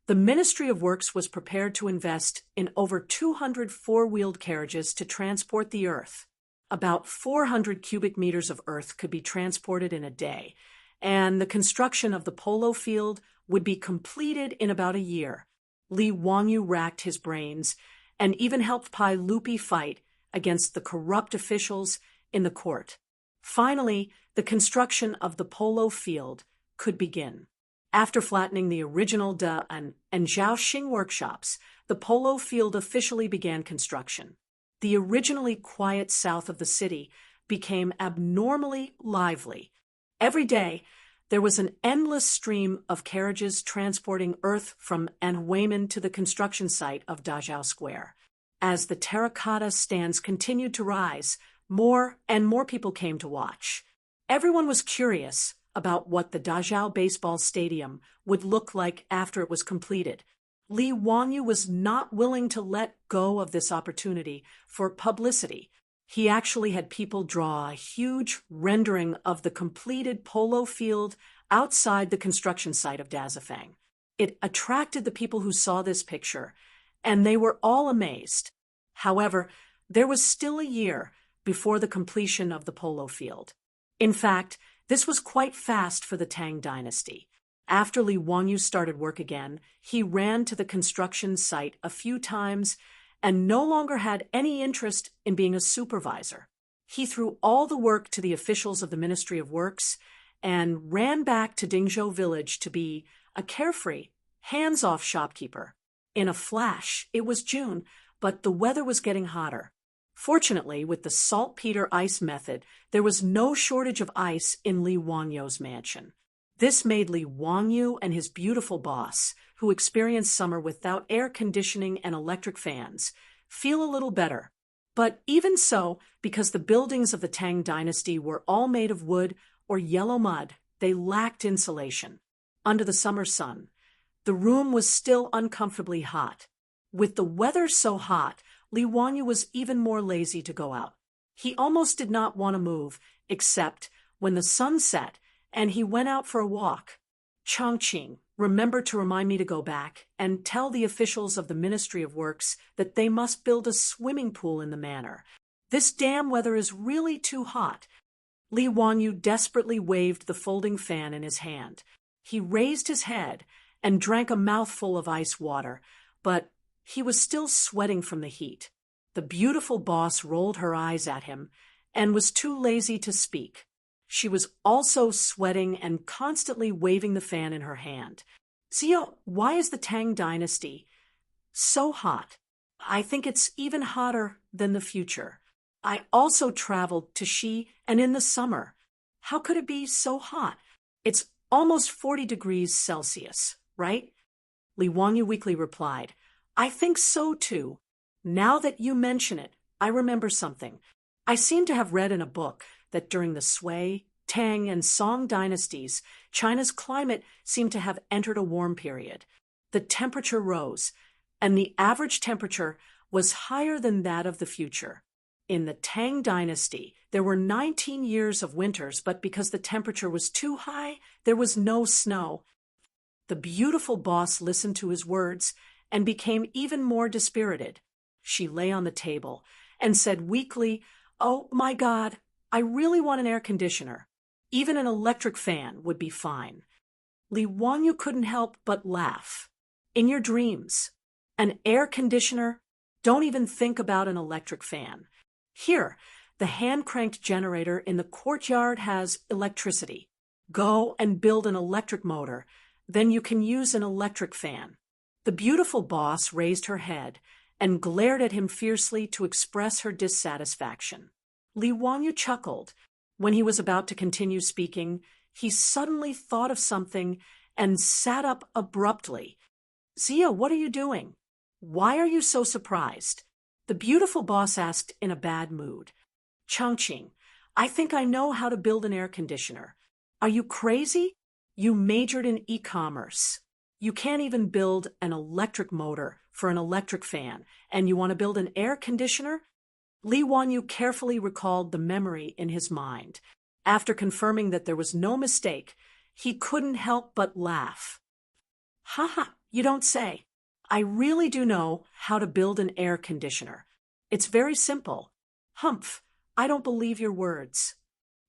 the Ministry of Works was prepared to invest in over 200 four-wheeled carriages to transport the earth. About 400 cubic meters of earth could be transported in a day, and the construction of the polo field would be completed in about a year. Li Wanyu racked his brains and even helped Pai Lupi fight against the corrupt officials in the court. Finally, the construction of the polo field could begin. After flattening the original Da and Zhaoxing workshops, the polo field officially began construction. The originally quiet south of the city became abnormally lively. Every day, there was an endless stream of carriages transporting earth from Anhuimen to the construction site of Dazhao Square. As the terracotta stands continued to rise, more and more people came to watch. Everyone was curious about what the Dazhao Baseball Stadium would look like after it was completed. Li Wanyu was not willing to let go of this opportunity for publicity. He actually had people draw a huge rendering of the completed polo field outside the construction site of Dazafang. It attracted the people who saw this picture, and they were all amazed. However, there was still a year before the completion of the polo field. In fact, this was quite fast for the Tang dynasty. After Li Wanyu started work again, he ran to the construction site a few times and no longer had any interest in being a supervisor. He threw all the work to the officials of the Ministry of Works and ran back to Dingzhou village to be a carefree, hands-off shopkeeper. In a flash, it was June, but the weather was getting hotter. Fortunately, with the saltpeter ice method, there was no shortage of ice in Li Wanyu's mansion. This made Li Wanyu and his beautiful boss, who experienced summer without air conditioning and electric fans, feel a little better. But even so, because the buildings of the Tang dynasty were all made of wood or yellow mud, they lacked insulation. Under the summer sun, the room was still uncomfortably hot. With the weather so hot, Li Wanyu was even more lazy to go out. He almost did not want to move, except when the sun set and he went out for a walk. Chongqing, remember to remind me to go back and tell the officials of the Ministry of Works that they must build a swimming pool in the manor. This damn weather is really too hot. Li Wanyu desperately waved the folding fan in his hand. He raised his head and drank a mouthful of ice water, but he was still sweating from the heat. The beautiful boss rolled her eyes at him and was too lazy to speak. She was also sweating and constantly waving the fan in her hand. Zio, why is the Tang dynasty so hot? I think it's even hotter than the future. I also traveled to Xi and in the summer. How could it be so hot? It's almost 40 degrees Celsius, right? Li Wanyu weakly replied, I think so too. Now that you mention it, I remember something. I seem to have read in a book that during the Sui, Tang, and Song dynasties, China's climate seemed to have entered a warm period. The temperature rose, and the average temperature was higher than that of the future. In the Tang dynasty, there were 19 years of winters, but because the temperature was too high, there was no snow. The beautiful boss listened to his words and became even more dispirited. She lay on the table and said weakly, Oh my God, I really want an air conditioner. Even an electric fan would be fine. Li Wanyu couldn't help but laugh. In your dreams, an air conditioner? Don't even think about an electric fan. Here, the hand-cranked generator in the courtyard has electricity. Go and build an electric motor, then you can use an electric fan. The beautiful boss raised her head and glared at him fiercely to express her dissatisfaction. Li Wanyu chuckled. When he was about to continue speaking, he suddenly thought of something and sat up abruptly. Zia, what are you doing? Why are you so surprised? The beautiful boss asked in a bad mood. Chongqing, I think I know how to build an air conditioner. Are you crazy? You majored in e-commerce. You can't even build an electric motor for an electric fan, and you want to build an air conditioner? Li Wanyu carefully recalled the memory in his mind. After confirming that there was no mistake, he couldn't help but laugh. Ha, you don't say. I really do know how to build an air conditioner. It's very simple. Humph, I don't believe your words.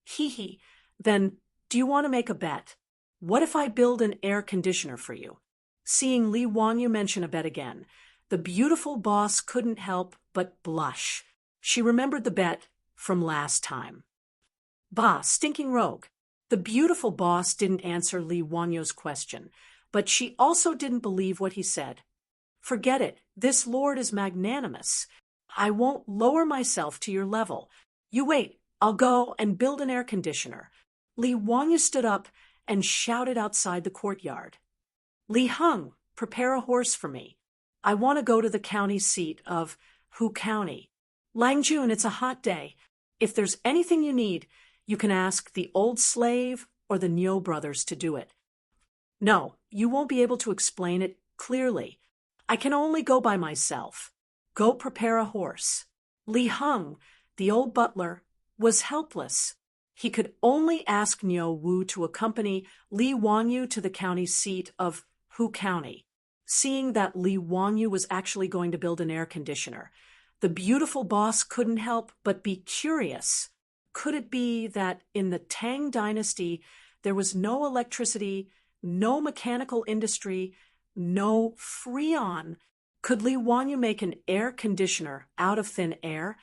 Hee. Then, do you want to make a bet? What if I build an air conditioner for you? Seeing Li Wanyu mention a bet again, the beautiful boss couldn't help but blush. She remembered the bet from last time. Bah, stinking rogue. The beautiful boss didn't answer Li Wanyu's question, but she also didn't believe what he said. Forget it. This lord is magnanimous. I won't lower myself to your level. You wait. I'll go and build an air conditioner. Li Wanyu stood up and shouted outside the courtyard. Li Heng, prepare a horse for me. I want to go to the county seat of Hu County. Langjun, it's a hot day. If there's anything you need, you can ask the old slave or the Niu brothers to do it. No, you won't be able to explain it clearly. I can only go by myself. Go prepare a horse. Li Heng, the old butler, was helpless. He could only ask Niu Wu to accompany Li Wanyu to the county seat of Hu County. Seeing that Li Wanyu was actually going to build an air conditioner, the beautiful boss couldn't help but be curious. Could it be that in the Tang dynasty there was no electricity no mechanical industry, no freon. Could Li Wanyu make an air conditioner out of thin air?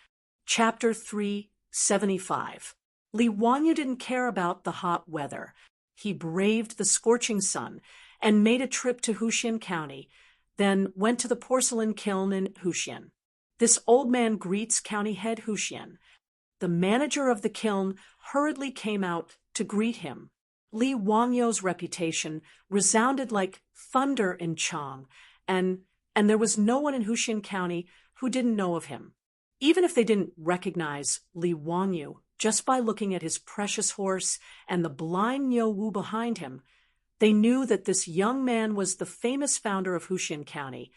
Chapter 375. Li Wanyu didn't care about the hot weather. He braved the scorching sun and made a trip to Huxian County, then went to the porcelain kiln in Huxian. This old man greets County Head Huxian. The manager of the kiln hurriedly came out to greet him. Li Wanyu's reputation resounded like thunder in Chang, and there was no one in Huxian County who didn't know of him. Even if they didn't recognize Li Wanyu just by looking at his precious horse and the blind Niu Wu behind him, they knew that this young man was the famous founder of Huxian County,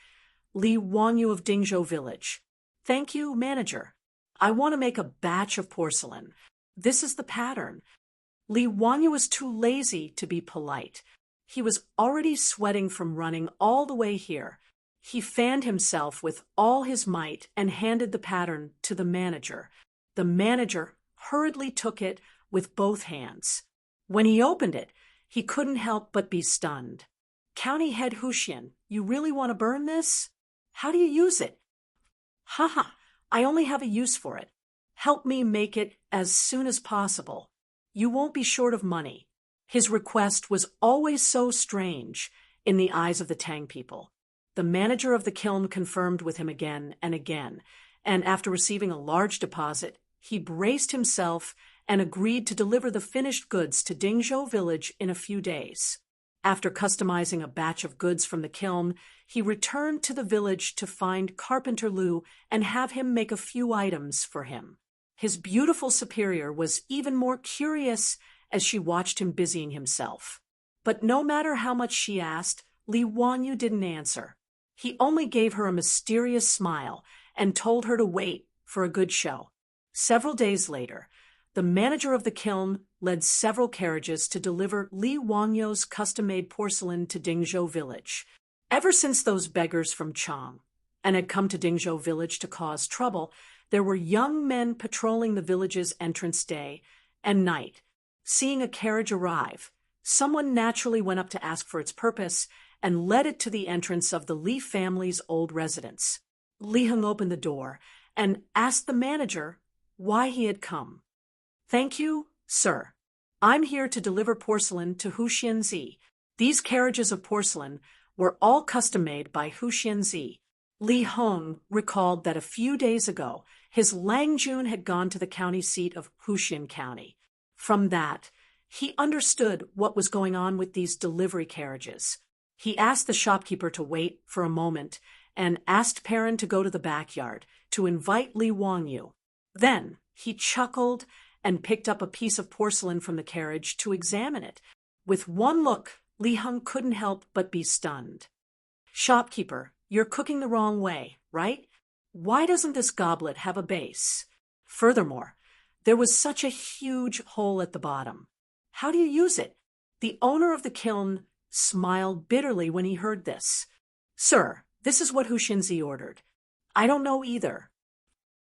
Li Wanyu of Dingzhou Village. Thank you, manager. I want to make a batch of porcelain. This is the pattern. Li Wanyu was too lazy to be polite. He was already sweating from running all the way here. He fanned himself with all his might and handed the pattern to the manager. The manager hurriedly took it with both hands. When he opened it, he couldn't help but be stunned. County Head Huxian, you really want to burn this? How do you use it? Haha, I only have a use for it. Help me make it as soon as possible. You won't be short of money. His request was always so strange in the eyes of the Tang people. The manager of the kiln confirmed with him again and again, and after receiving a large deposit, he braced himself and agreed to deliver the finished goods to Dingzhou Village in a few days. After customizing a batch of goods from the kiln, he returned to the village to find Carpenter Lu and have him make a few items for him. His beautiful superior was even more curious as she watched him busying himself. But no matter how much she asked, Li Wanyu didn't answer. He only gave her a mysterious smile and told her to wait for a good show. Several days later, the manager of the kiln led several carriages to deliver Li Wanyu's custom-made porcelain to Dingzhou Village. Ever since those beggars from Chang and had come to Dingzhou Village to cause trouble, there were young men patrolling the village's entrance day and night. Seeing a carriage arrive, someone naturally went up to ask for its purpose and led it to the entrance of the Li family's old residence. Li Heng opened the door and asked the manager why he had come. Thank you, sir. I'm here to deliver porcelain to Huxianzi. These carriages of porcelain were all custom-made by Huxianzi. Li Heng recalled that a few days ago, his Langjun had gone to the county seat of Huxian County. From that, he understood what was going on with these delivery carriages. He asked the shopkeeper to wait for a moment and asked Perrin to go to the backyard to invite Li Wanyu. Then he chuckled and picked up a piece of porcelain from the carriage to examine it. With one look, Li Heng couldn't help but be stunned. Shopkeeper, you're cooking the wrong way, right? Why doesn't this goblet have a base? Furthermore, there was such a huge hole at the bottom. How do you use it? The owner of the kiln smiled bitterly when he heard this. Sir, this is what Huxianzi ordered. I don't know either.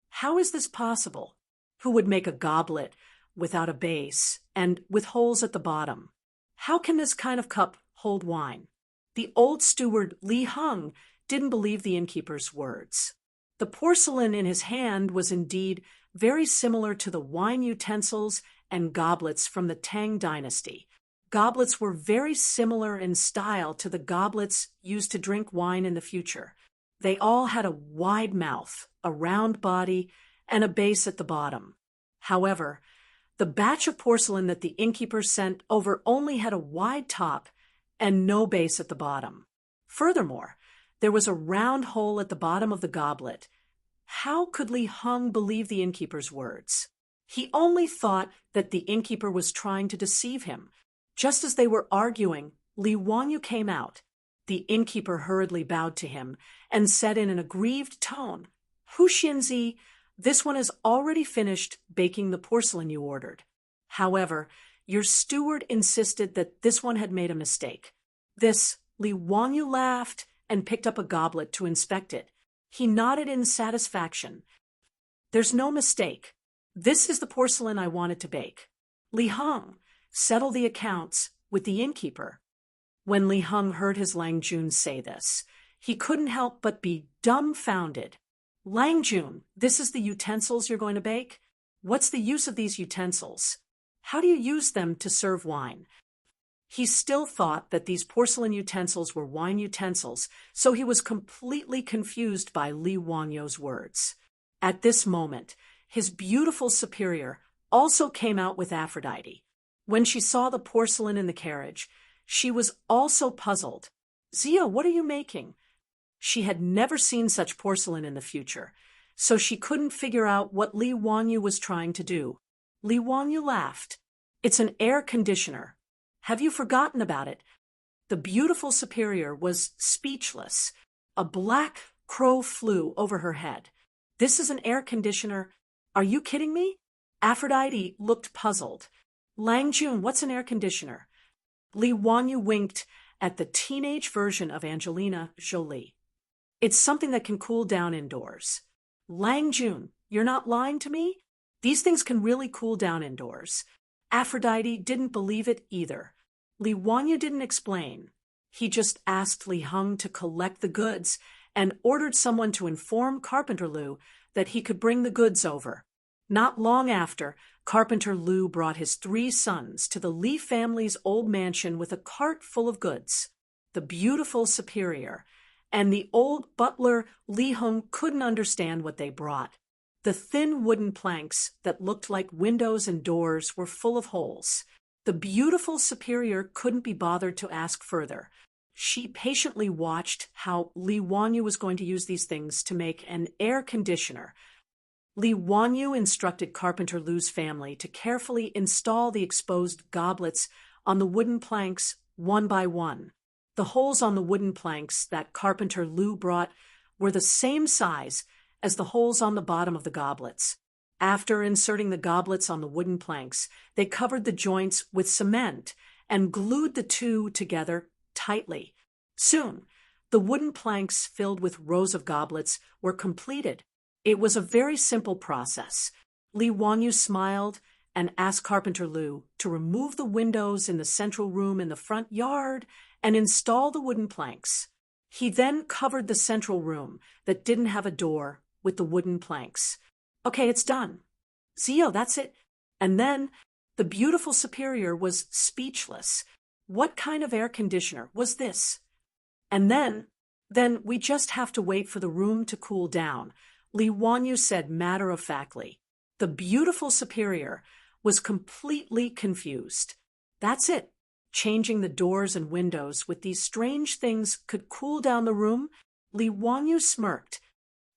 How is this possible? Who would make a goblet without a base and with holes at the bottom? How can this kind of cup hold wine? The old steward Li Heng didn't believe the innkeeper's words. The porcelain in his hand was indeed very similar to the wine utensils and goblets from the Tang dynasty. Goblets were very similar in style to the goblets used to drink wine in the future. They all had a wide mouth, a round body, and a base at the bottom. However, the batch of porcelain that the innkeeper sent over only had a wide top and no base at the bottom. Furthermore, there was a round hole at the bottom of the goblet. How could Li Heng believe the innkeeper's words? He only thought that the innkeeper was trying to deceive him. Just as they were arguing, Li Wanyu came out. The innkeeper hurriedly bowed to him and said in an aggrieved tone, Huxianzi, this one has already finished baking the porcelain you ordered. However, your steward insisted that this one had made a mistake. This, Li Wanyu laughed and picked up a goblet to inspect it. He nodded in satisfaction. There's no mistake. This is the porcelain I wanted to bake. Li Heng, settle the accounts with the innkeeper. When Li Heng heard his Lang Jun say this, he couldn't help but be dumbfounded. Lang Jun, this is the utensils you're going to bake? What's the use of these utensils? How do you use them to serve wine? He still thought that these porcelain utensils were wine utensils, so he was completely confused by Li Wanyo's words. At this moment, his beautiful superior also came out with Aphrodite. When she saw the porcelain in the carriage, she was also puzzled. "Zia, what are you making?" She had never seen such porcelain in the future, so she couldn't figure out what Li Wanyu was trying to do. Li Wanyu laughed. "It's an air conditioner. Have you forgotten about it?" The beautiful superior was speechless. A black crow flew over her head. "This is an air conditioner? Are you kidding me?" Aphrodite looked puzzled. "Lang Jun, what's an air conditioner?" Li Wanyu winked at the teenage version of Angelina Jolie. "It's something that can cool down indoors." "Lang Jun, you're not lying to me? These things can really cool down indoors." Aphrodite didn't believe it either. Li Wanyu didn't explain. He just asked Li Heng to collect the goods and ordered someone to inform Carpenter Lu that he could bring the goods over. Not long after, Carpenter Lu brought his 3 sons to the Li family's old mansion with a cart full of goods. The beautiful superior and the old butler Li Heng couldn't understand what they brought. The thin wooden planks that looked like windows and doors were full of holes. The beautiful superior couldn't be bothered to ask further. She patiently watched how Li Wanyu was going to use these things to make an air conditioner. Li Wanyu instructed Carpenter Lu's family to carefully install the exposed goblets on the wooden planks one by one. The holes on the wooden planks that Carpenter Lu brought were the same size as the holes on the bottom of the goblets. After inserting the goblets on the wooden planks, they covered the joints with cement and glued the two together tightly. Soon, the wooden planks filled with rows of goblets were completed. It was a very simple process. Li Wanyu smiled and asked Carpenter Lu to remove the windows in the central room in the front yard and install the wooden planks. He then covered the central room that didn't have a door with the wooden planks. "Okay, it's done." "Zio, that's it." And then the beautiful superior was speechless. What kind of air conditioner was this? "And then we just have to wait for the room to cool down," Li Wanyu said matter-of-factly. The beautiful superior was completely confused. "That's it. Changing the doors and windows with these strange things could cool down the room?" Li Wanyu smirked.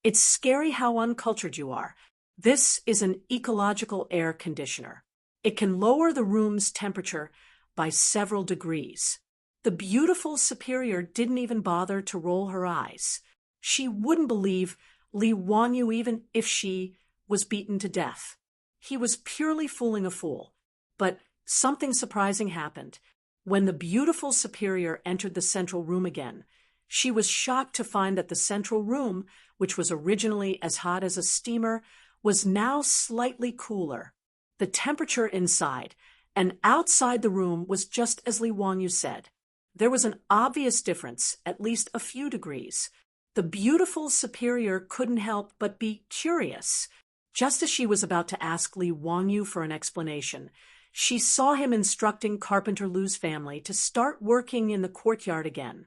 "It's scary how uncultured you are. This is an ecological air conditioner. It can lower the room's temperature by several degrees." The beautiful superior didn't even bother to roll her eyes. She wouldn't believe Li Wanyu even if she was beaten to death. He was purely fooling a fool. But something surprising happened. When the beautiful superior entered the central room again, she was shocked to find that the central room, which was originally as hot as a steamer, was now slightly cooler. The temperature inside and outside the room was just as Li Wanyu said. There was an obvious difference, at least a few degrees. The beautiful superior couldn't help but be curious. Just as she was about to ask Li Wanyu for an explanation, she saw him instructing Carpenter Lu's family to start working in the courtyard again.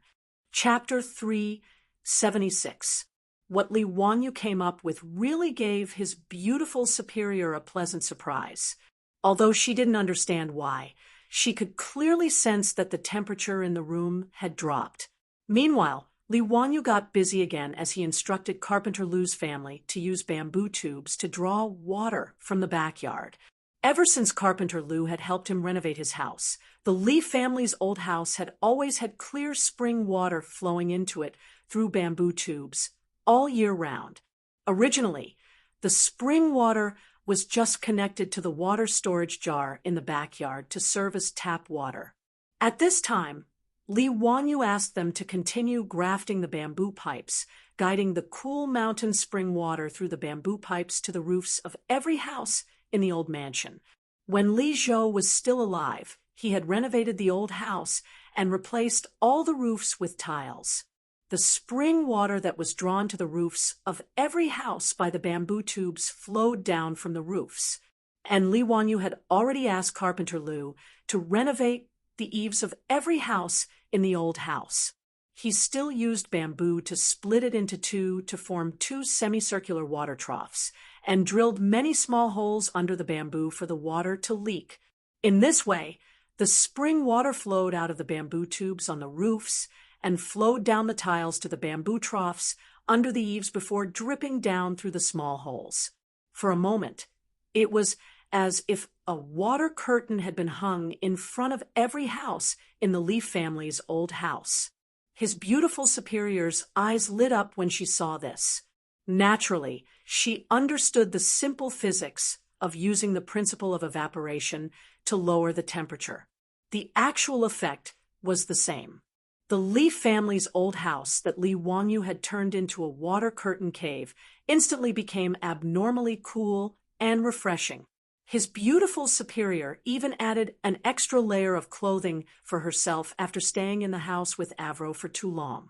Chapter 376. What Li Wanyu came up with really gave his beautiful superior a pleasant surprise. Although she didn't understand why, she could clearly sense that the temperature in the room had dropped. Meanwhile, Li Wanyu got busy again as he instructed Carpenter Lu's family to use bamboo tubes to draw water from the backyard. Ever since Carpenter Lu had helped him renovate his house, the Li family's old house had always had clear spring water flowing into it through bamboo tubes all year round. Originally, the spring water was just connected to the water storage jar in the backyard to serve as tap water. At this time, Li Wanyu asked them to continue grafting the bamboo pipes, guiding the cool mountain spring water through the bamboo pipes to the roofs of every house in the old mansion. When Li Zhou was still alive, he had renovated the old house and replaced all the roofs with tiles. The spring water that was drawn to the roofs of every house by the bamboo tubes flowed down from the roofs, and Li Wanyu had already asked Carpenter Lu to renovate the eaves of every house in the old house. He still used bamboo to split it into two to form two semicircular water troughs, and drilled many small holes under the bamboo for the water to leak. In this way, the spring water flowed out of the bamboo tubes on the roofs and flowed down the tiles to the bamboo troughs under the eaves before dripping down through the small holes. For a moment, it was as if a water curtain had been hung in front of every house in the Li family's old house. His beautiful superior's eyes lit up when she saw this. Naturally, she understood the simple physics of using the principle of evaporation to lower the temperature. The actual effect was the same. The Li family's old house that Li Wanyu had turned into a water curtain cave instantly became abnormally cool and refreshing. His beautiful superior even added an extra layer of clothing for herself after staying in the house with Avro for too long.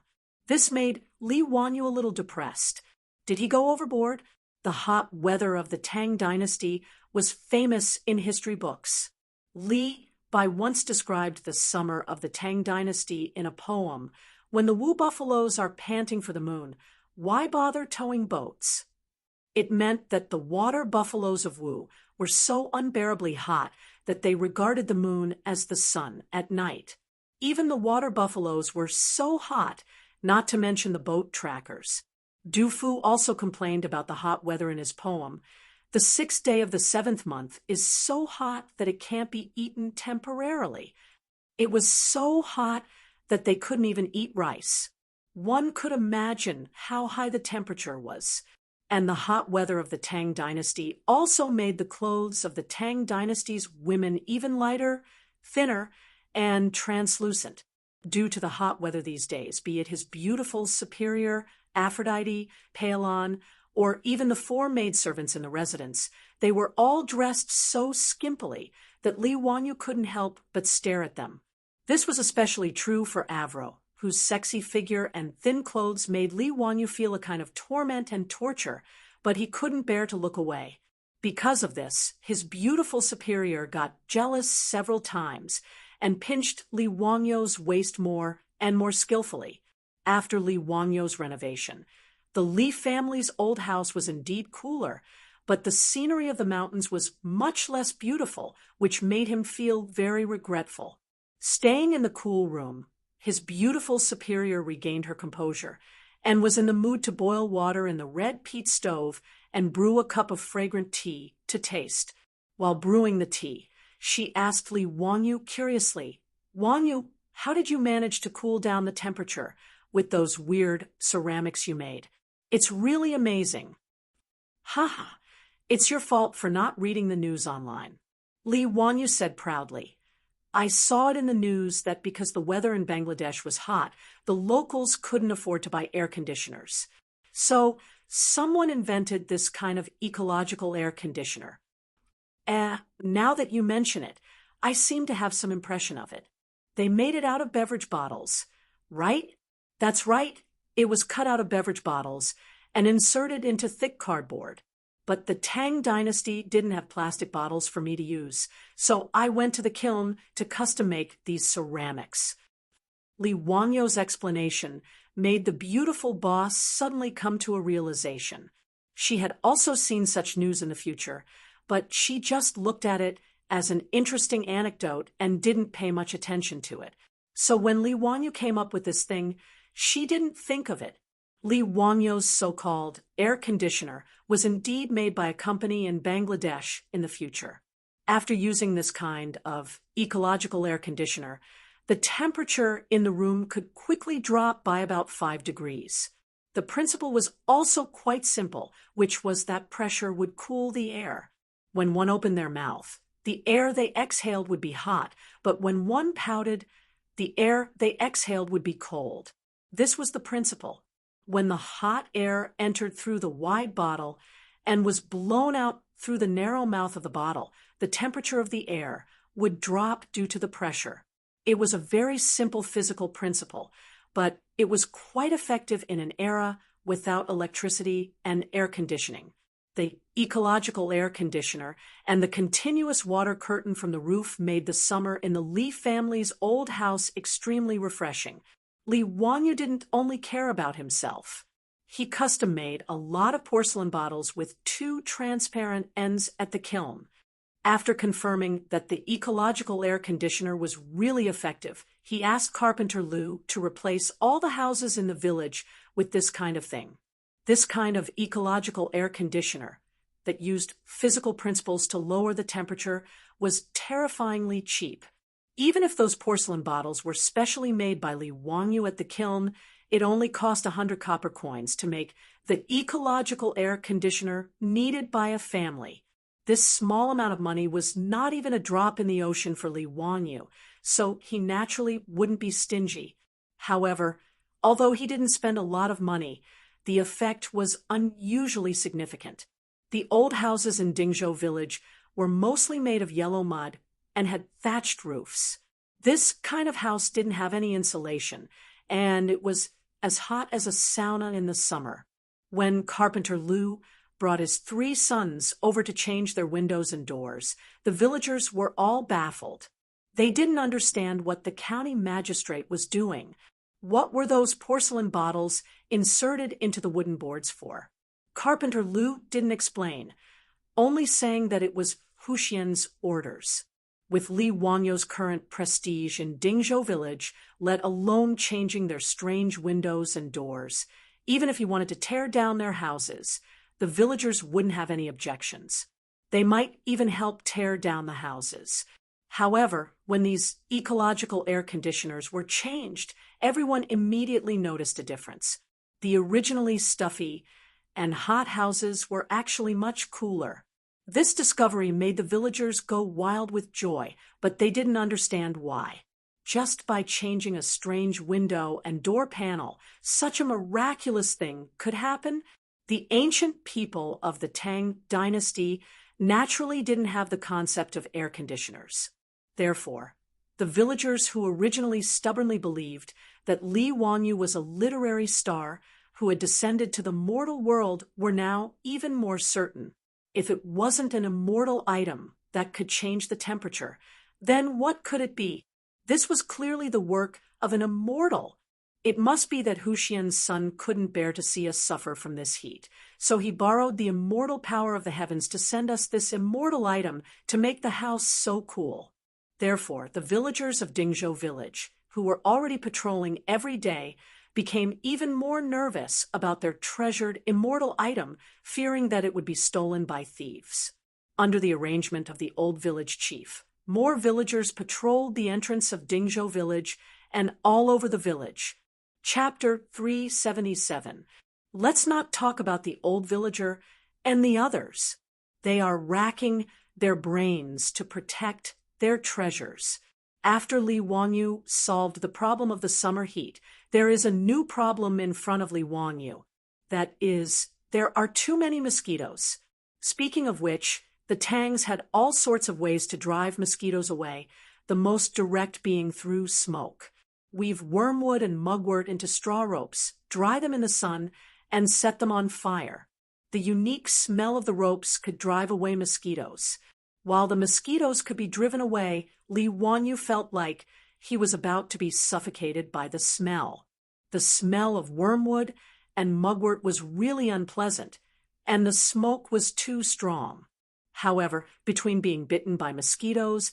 This made Li Wanyu a little depressed. Did he go overboard? The hot weather of the Tang dynasty was famous in history books. Li Bai once described the summer of the Tang dynasty in a poem. When the Wu buffaloes are panting for the moon, why bother towing boats? It meant that the water buffaloes of Wu were so unbearably hot that they regarded the moon as the sun at night. Even the water buffaloes were so hot, not to mention the boat trackers. Du Fu also complained about the hot weather in his poem. The 6th day of the 7th month is so hot that it can't be eaten temporarily. It was so hot that they couldn't even eat rice. One could imagine how high the temperature was. And the hot weather of the Tang dynasty also made the clothes of the Tang dynasty's women even lighter, thinner, and translucent. Due to the hot weather these days, be it his beautiful superior, Aphrodite, Paelon, or even the 4 maidservants in the residence, they were all dressed so skimpily that Li Wanyu couldn't help but stare at them. This was especially true for Avro, whose sexy figure and thin clothes made Li Wanyu feel a kind of torment and torture, but he couldn't bear to look away. Because of this, his beautiful superior got jealous several times and pinched Li Wanyu's waist more and more skillfully. After Li Wanyu's renovation, the Li family's old house was indeed cooler, but the scenery of the mountains was much less beautiful, which made him feel very regretful. Staying in the cool room, his beautiful superior regained her composure and was in the mood to boil water in the red peat stove and brew a cup of fragrant tea to taste. While brewing the tea, she asked Li Wanyu curiously, "Wanyu, how did you manage to cool down the temperature with those weird ceramics you made? It's really amazing." "Haha, it's your fault for not reading the news online," Li Wanyu said proudly. "I saw it in the news that because the weather in Bangladesh was hot, the locals couldn't afford to buy air conditioners. So someone invented this kind of ecological air conditioner. Now that you mention it, I seem to have some impression of it. They made it out of beverage bottles, right?" "That's right. It was cut out of beverage bottles and inserted into thick cardboard. But the Tang dynasty didn't have plastic bottles for me to use, so I went to the kiln to custom-make these ceramics." Li Wanyu's explanation made the beautiful boss suddenly come to a realization. She had also seen such news in the future, but she just looked at it as an interesting anecdote and didn't pay much attention to it. So when Li Wanyu came up with this thing, she didn't think of it. Li Wanyu's so-called air conditioner was indeed made by a company in Bangladesh in the future. After using this kind of ecological air conditioner, the temperature in the room could quickly drop by about 5 degrees. The principle was also quite simple, which was that pressure would cool the air. When one opened their mouth, the air they exhaled would be hot, but when one pouted, the air they exhaled would be cold. This was the principle. When the hot air entered through the wide bottle and was blown out through the narrow mouth of the bottle, the temperature of the air would drop due to the pressure. It was a very simple physical principle, but it was quite effective in an era without electricity and air conditioning. The ecological air conditioner and the continuous water curtain from the roof made the summer in the Lee family's old house extremely refreshing. Lee Wanyu didn't only care about himself. He custom-made a lot of porcelain bottles with 2 transparent ends at the kiln. After confirming that the ecological air conditioner was really effective, he asked Carpenter Lou to replace all the houses in the village with this kind of thing. This kind of ecological air conditioner that used physical principles to lower the temperature was terrifyingly cheap. Even if those porcelain bottles were specially made by Lee Wanyu at the kiln, it only cost 100 copper coins to make the ecological air conditioner needed by a family. This small amount of money was not even a drop in the ocean for Lee Wanyu, so he naturally wouldn't be stingy. However, although he didn't spend a lot of money, the effect was unusually significant. The old houses in Dingzhou village were mostly made of yellow mud and had thatched roofs. This kind of house didn't have any insulation, and it was as hot as a sauna in the summer. When Carpenter Lou brought his 3 sons over to change their windows and doors, the villagers were all baffled. They didn't understand what the county magistrate was doing. What were those porcelain bottles inserted into the wooden boards for? Carpenter Lou didn't explain, only saying that it was Huxian's orders. With Lee Wanyu's current prestige in Dingzhou village, let alone changing their strange windows and doors, even if he wanted to tear down their houses, the villagers wouldn't have any objections. They might even help tear down the houses. However, when these ecological air conditioners were changed, everyone immediately noticed a difference. The originally stuffy and hot houses were actually much cooler. This discovery made the villagers go wild with joy, but they didn't understand why. Just by changing a strange window and door panel, such a miraculous thing could happen. The ancient people of the Tang dynasty naturally didn't have the concept of air conditioners. Therefore, the villagers who originally stubbornly believed that Lee Wanyu was a literary star who had descended to the mortal world were now even more certain. If it wasn't an immortal item that could change the temperature, then what could it be? This was clearly the work of an immortal. It must be that Huxian's son couldn't bear to see us suffer from this heat, so he borrowed the immortal power of the heavens to send us this immortal item to make the house so cool. Therefore, the villagers of Dingzhou village, who were already patrolling every day, became even more nervous about their treasured immortal item, fearing that it would be stolen by thieves. Under the arrangement of the old village chief, more villagers patrolled the entrance of Dingzhou village and all over the village. Chapter 377. Let's not talk about the old villager and the others. They are racking their brains to protect their treasures. After Lee Wanyu solved the problem of the summer heat, there is a new problem in front of Lee Wanyu. That is, there are too many mosquitoes. Speaking of which, the Tangs had all sorts of ways to drive mosquitoes away, the most direct being through smoke. Weave wormwood and mugwort into straw ropes, dry them in the sun, and set them on fire. The unique smell of the ropes could drive away mosquitoes. While the mosquitoes could be driven away, Lee Wanyu felt like he was about to be suffocated by the smell. The smell of wormwood and mugwort was really unpleasant, and the smoke was too strong. However, between being bitten by mosquitoes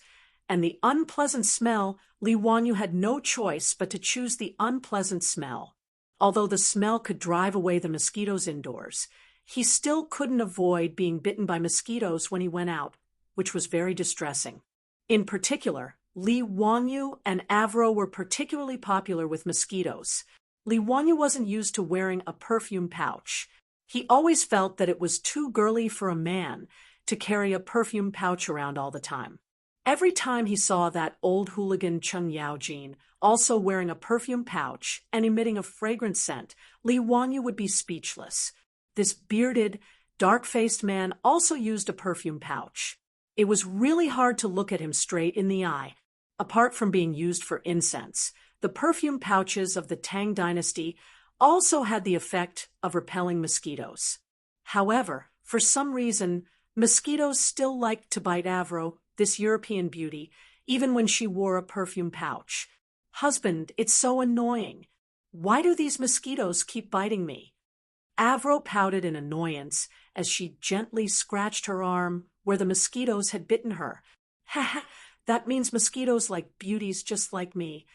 and the unpleasant smell, Lee Wanyu had no choice but to choose the unpleasant smell. Although the smell could drive away the mosquitoes indoors, he still couldn't avoid being bitten by mosquitoes when he went out, which was very distressing. In particular, Lee Wanyu and Avro were particularly popular with mosquitoes. Lee Wanyu wasn't used to wearing a perfume pouch. He always felt that it was too girly for a man to carry a perfume pouch around all the time. Every time he saw that old hooligan Cheng Yaojin also wearing a perfume pouch and emitting a fragrant scent, Lee Wanyu would be speechless. This bearded, dark-faced man also used a perfume pouch. It was really hard to look at him straight in the eye. Apart from being used for incense, the perfume pouches of the Tang dynasty also had the effect of repelling mosquitoes. However, for some reason, mosquitoes still liked to bite Avro, this European beauty, even when she wore a perfume pouch. "Husband, it's so annoying. Why do these mosquitoes keep biting me?" Avro pouted in annoyance as she gently scratched her arm where the mosquitoes had bitten her. "Ha ha, that means mosquitoes like beauties just like me."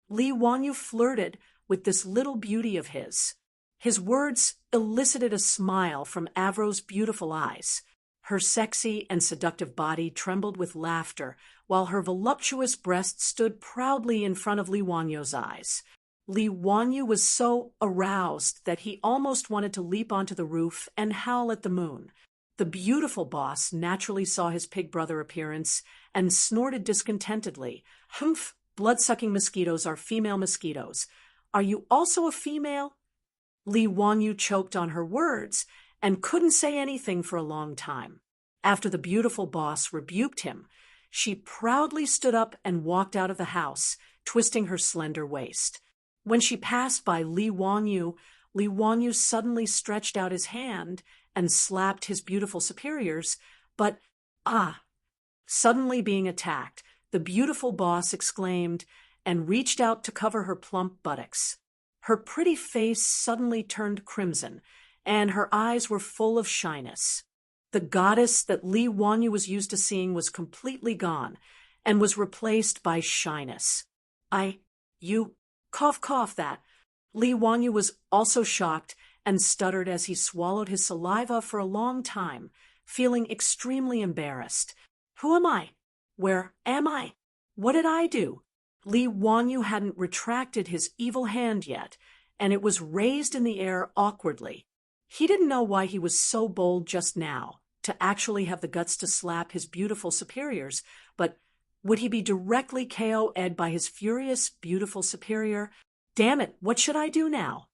Li Wanyu flirted with this little beauty of his. His words elicited a smile from Avro's beautiful eyes. Her sexy and seductive body trembled with laughter, while her voluptuous breast stood proudly in front of Li Wanyu's eyes. Li Wanyu was so aroused that he almost wanted to leap onto the roof and howl at the moon. The beautiful boss naturally saw his pig brother appearance and snorted discontentedly. "Humph, blood-sucking mosquitoes are female mosquitoes. Are you also a female?" Li Wanyu choked on her words and couldn't say anything for a long time. After the beautiful boss rebuked him, she proudly stood up and walked out of the house, twisting her slender waist. When she passed by Li Wanyu suddenly stretched out his hand and slapped his beautiful superiors, but, suddenly being attacked, the beautiful boss exclaimed and reached out to cover her plump buttocks. Her pretty face suddenly turned crimson, and her eyes were full of shyness. The goddess that Li Wanyu was used to seeing was completely gone, and was replaced by shyness. You, cough that." Li Wanyu was also shocked and stuttered as he swallowed his saliva for a long time, feeling extremely embarrassed. "Who am I? Where am I? What did I do?" Li Wanyu hadn't retracted his evil hand yet, and it was raised in the air awkwardly. He didn't know why he was so bold just now, to actually have the guts to slap his beautiful superiors, but would he be directly KO'd by his furious, beautiful superior? "Damn it, what should I do now?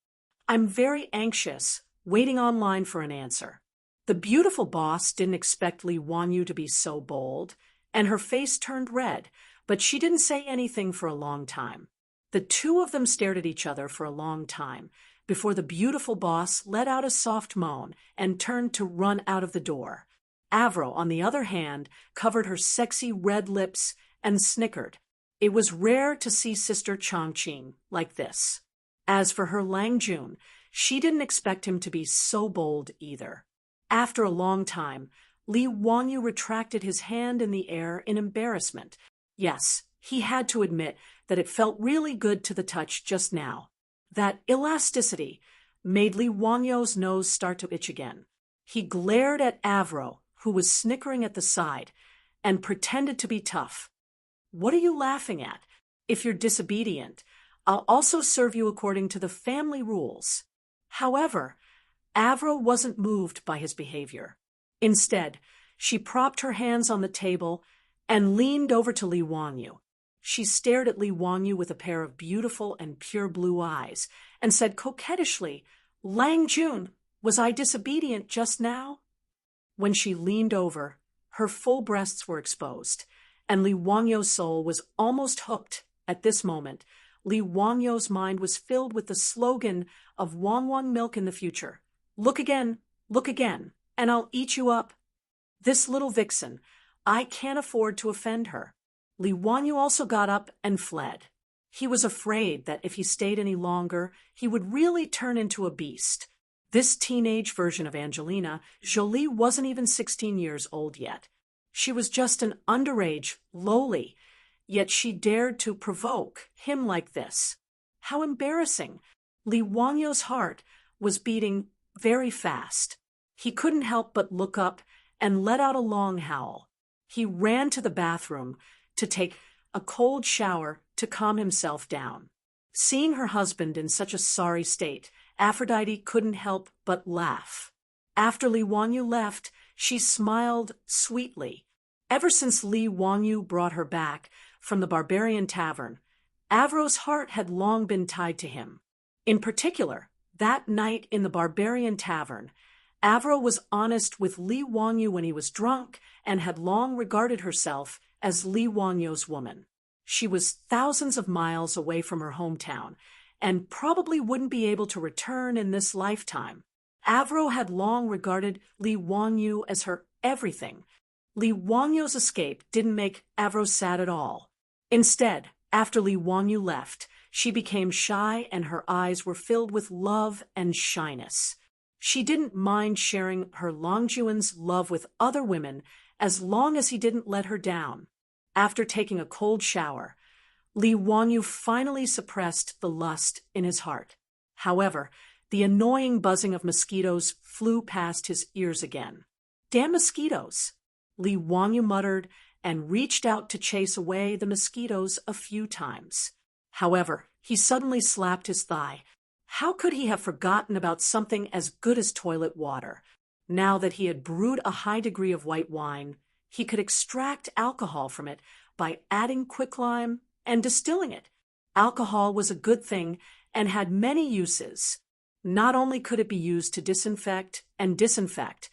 I'm very anxious, waiting online for an answer." The beautiful boss didn't expect Li Wanyu to be so bold, and her face turned red, but she didn't say anything for a long time. The two of them stared at each other for a long time, before the beautiful boss let out a soft moan and turned to run out of the door. Avro, on the other hand, covered her sexy red lips and snickered. It was rare to see Sister Chongqing like this. As for her Lang Jun, she didn't expect him to be so bold either. After a long time, Li Wanyu retracted his hand in the air in embarrassment. Yes, he had to admit that it felt really good to the touch just now. That elasticity made Li Wanyu's nose start to itch again. He glared at Avro, who was snickering at the side, and pretended to be tough. "What are you laughing at? If you're disobedient, I'll also serve you according to the family rules." However, Avro wasn't moved by his behavior. Instead, she propped her hands on the table and leaned over to Li Wanyu. She stared at Li Wanyu with a pair of beautiful and pure blue eyes and said coquettishly, "Lang Jun, was I disobedient just now?" When she leaned over, her full breasts were exposed, and Li Wanyu's soul was almost hooked at this moment. Li Wanyu's mind was filled with the slogan of Wang milk in the future. Look again, and I'll eat you up. This little vixen, I can't afford to offend her." Li Wanyu also got up and fled. He was afraid that if he stayed any longer, he would really turn into a beast. This teenage version of Angelina Jolie wasn't even 16 years old yet. She was just an underage, lowly, yet she dared to provoke him like this. How embarrassing! Li Wanyu's heart was beating very fast. He couldn't help but look up and let out a long howl. He ran to the bathroom to take a cold shower to calm himself down. Seeing her husband in such a sorry state, Aphrodite couldn't help but laugh. After Li Wanyu left, she smiled sweetly. Ever since Li Wanyu brought her back from the barbarian tavern, Avro's heart had long been tied to him. In particular, that night in the barbarian tavern, Avro was honest with Li Wangyu when he was drunk and had long regarded herself as Li Wangyu's woman. She was thousands of miles away from her hometown and probably wouldn't be able to return in this lifetime. Avro had long regarded Li Wangyu as her everything. Li Wangyu's escape didn't make Avro sad at all. Instead, after Li Wangyu left, she became shy and her eyes were filled with love and shyness. She didn't mind sharing her Longjuan's love with other women as long as he didn't let her down. After taking a cold shower, Li Wangyu finally suppressed the lust in his heart. However, the annoying buzzing of mosquitoes flew past his ears again. "Damn mosquitoes!" Li Wangyu muttered and reached out to chase away the mosquitoes a few times. However, he suddenly slapped his thigh. How could he have forgotten about something as good as toilet water? Now that he had brewed a high degree of white wine, he could extract alcohol from it by adding quicklime and distilling it. Alcohol was a good thing and had many uses. Not only could it be used to disinfect and disinfect,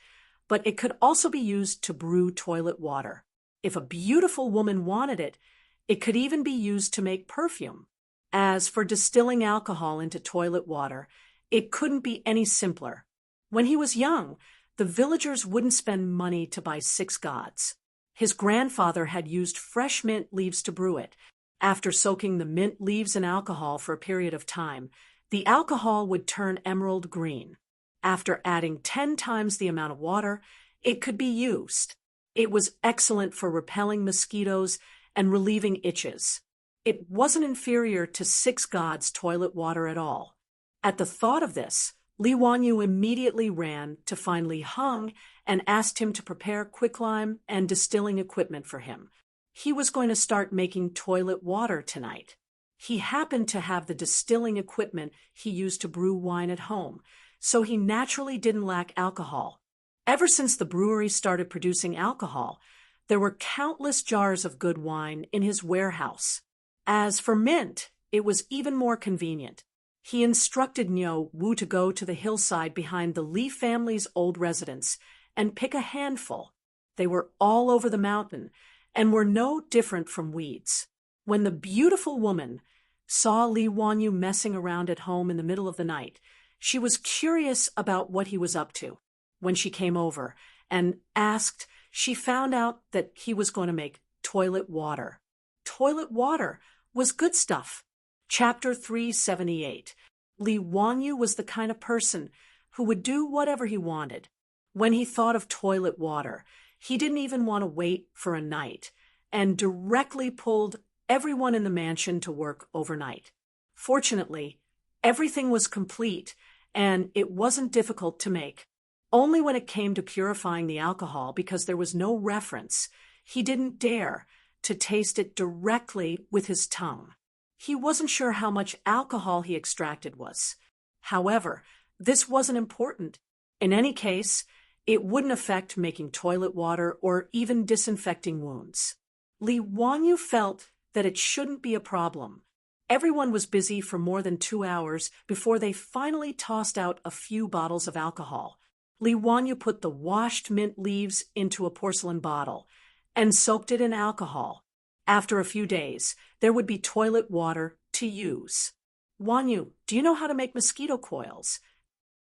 but it could also be used to brew toilet water. If a beautiful woman wanted it, it could even be used to make perfume. As for distilling alcohol into toilet water, it couldn't be any simpler. When he was young, the villagers wouldn't spend money to buy 6 gods. His grandfather had used fresh mint leaves to brew it. After soaking the mint leaves in alcohol for a period of time, the alcohol would turn emerald green. After adding 10 times the amount of water, it could be used. It was excellent for repelling mosquitoes and relieving itches. It wasn't inferior to 6 gods' toilet water at all. At the thought of this, Li Wangyu immediately ran to find Li Heng and asked him to prepare quicklime and distilling equipment for him. He was going to start making toilet water tonight. He happened to have the distilling equipment he used to brew wine at home, so he naturally didn't lack alcohol. Ever since the brewery started producing alcohol, there were countless jars of good wine in his warehouse. As for mint, it was even more convenient. He instructed Niu Wu to go to the hillside behind the Li family's old residence and pick a handful. They were all over the mountain and were no different from weeds. When the beautiful woman saw Li Wangyu messing around at home in the middle of the night, she was curious about what he was up to. When she came over and asked, she found out that he was going to make toilet water. Toilet water was good stuff. Chapter 378. Li Wangyu was the kind of person who would do whatever he wanted. When he thought of toilet water, he didn't even want to wait for a night and directly pulled everyone in the mansion to work overnight. Fortunately, everything was complete and it wasn't difficult to make. Only when it came to purifying the alcohol, because there was no reference, he didn't dare to taste it directly with his tongue. He wasn't sure how much alcohol he extracted was. However, this wasn't important. In any case, it wouldn't affect making toilet water or even disinfecting wounds. Li Wangyu felt that it shouldn't be a problem. Everyone was busy for more than 2 hours before they finally tossed out a few bottles of alcohol. Li Wangyu put the washed mint leaves into a porcelain bottle and soaked it in alcohol. After a few days, there would be toilet water to use. "Wangyu, do you know how to make mosquito coils?"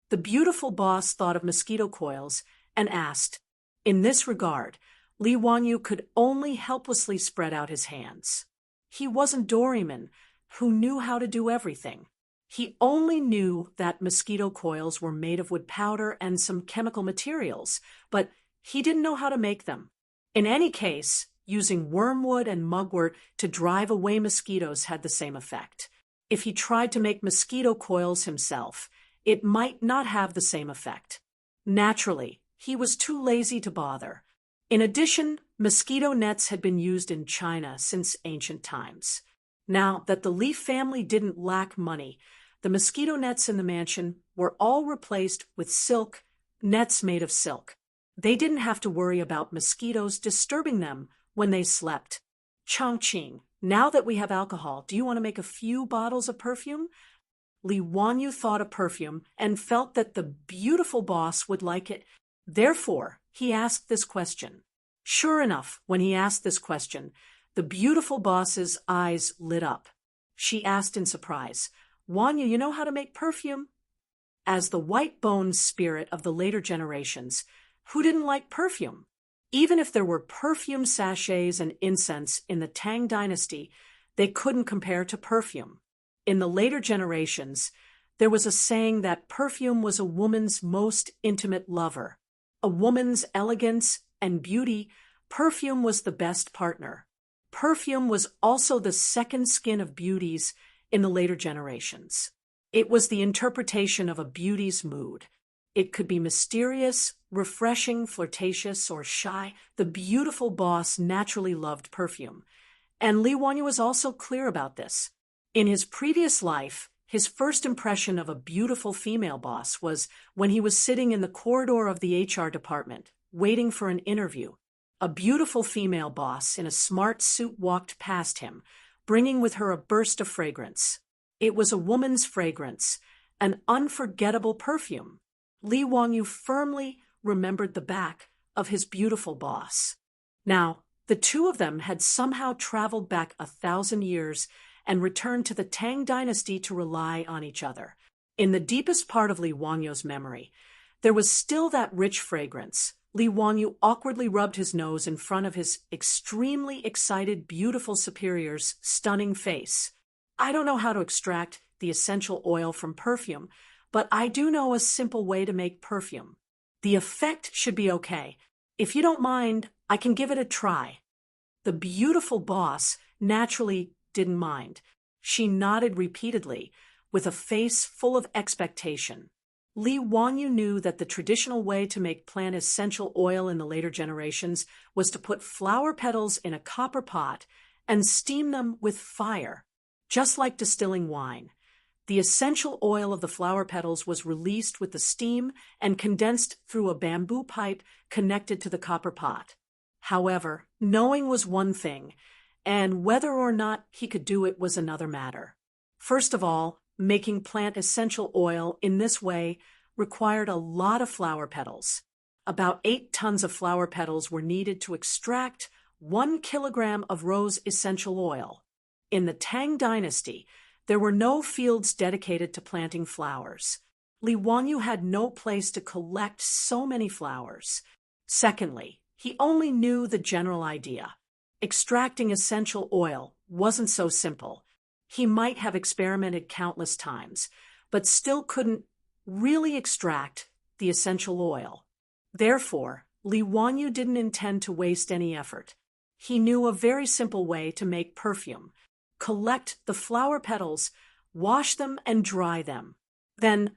The beautiful boss thought of mosquito coils and asked. In this regard, Li Wangyu could only helplessly spread out his hands. He wasn't Doraemon, who knew how to do everything. He only knew that mosquito coils were made of wood powder and some chemical materials, but he didn't know how to make them. In any case, using wormwood and mugwort to drive away mosquitoes had the same effect. If he tried to make mosquito coils himself, it might not have the same effect. Naturally, he was too lazy to bother. In addition, mosquito nets had been used in China since ancient times. Now that the Li family didn't lack money, the mosquito nets in the mansion were all replaced with silk, nets made of silk. They didn't have to worry about mosquitoes disturbing them when they slept. "Chongqing, now that we have alcohol, do you want to make a few bottles of perfume?" Li Wanyu thought of perfume and felt that the beautiful boss would like it. Therefore, he asked this question. Sure enough, when he asked this question, the beautiful boss's eyes lit up. She asked in surprise, Wanyu, you know how to make perfume? As the white-boned spirit of the later generations, who didn't like perfume? Even if there were perfume sachets and incense in the Tang dynasty, they couldn't compare to perfume. In the later generations, there was a saying that perfume was a woman's most intimate lover. A woman's elegance and beauty, perfume was the best partner. Perfume was also the second skin of beauties in the later generations. It was the interpretation of a beauty's mood. It could be mysterious, refreshing, flirtatious, or shy. The beautiful boss naturally loved perfume. And Li Wanyu was also clear about this. In his previous life, his first impression of a beautiful female boss was when he was sitting in the corridor of the HR department, waiting for an interview. A beautiful female boss in a smart suit walked past him, bringing with her a burst of fragrance. It was a woman's fragrance, an unforgettable perfume. Li Wanyu firmly remembered the back of his beautiful boss. Now, the two of them had somehow traveled back 1,000 years and returned to the Tang dynasty to rely on each other. In the deepest part of Li Wanyu's memory, there was still that rich fragrance. Li Wanyu awkwardly rubbed his nose in front of his extremely excited, beautiful superior's stunning face. I don't know how to extract the essential oil from perfume, but I do know a simple way to make perfume. The effect should be okay. If you don't mind, I can give it a try. The beautiful boss naturally didn't mind. She nodded repeatedly, with a face full of expectation. Li Wanyu knew that the traditional way to make plant essential oil in the later generations was to put flower petals in a copper pot and steam them with fire, just like distilling wine. The essential oil of the flower petals was released with the steam and condensed through a bamboo pipe connected to the copper pot. However, knowing was one thing, and whether or not he could do it was another matter. First of all, making plant essential oil in this way required a lot of flower petals. About 8 tons of flower petals were needed to extract 1 kilogram of rose essential oil. In the Tang dynasty, there were no fields dedicated to planting flowers. Li Wanyu had no place to collect so many flowers. Secondly, he only knew the general idea. Extracting essential oil wasn't so simple. He might have experimented countless times, but still couldn't really extract the essential oil. Therefore, Li Wanyu didn't intend to waste any effort. He knew a very simple way to make perfume. Collect the flower petals, wash them and dry them. Then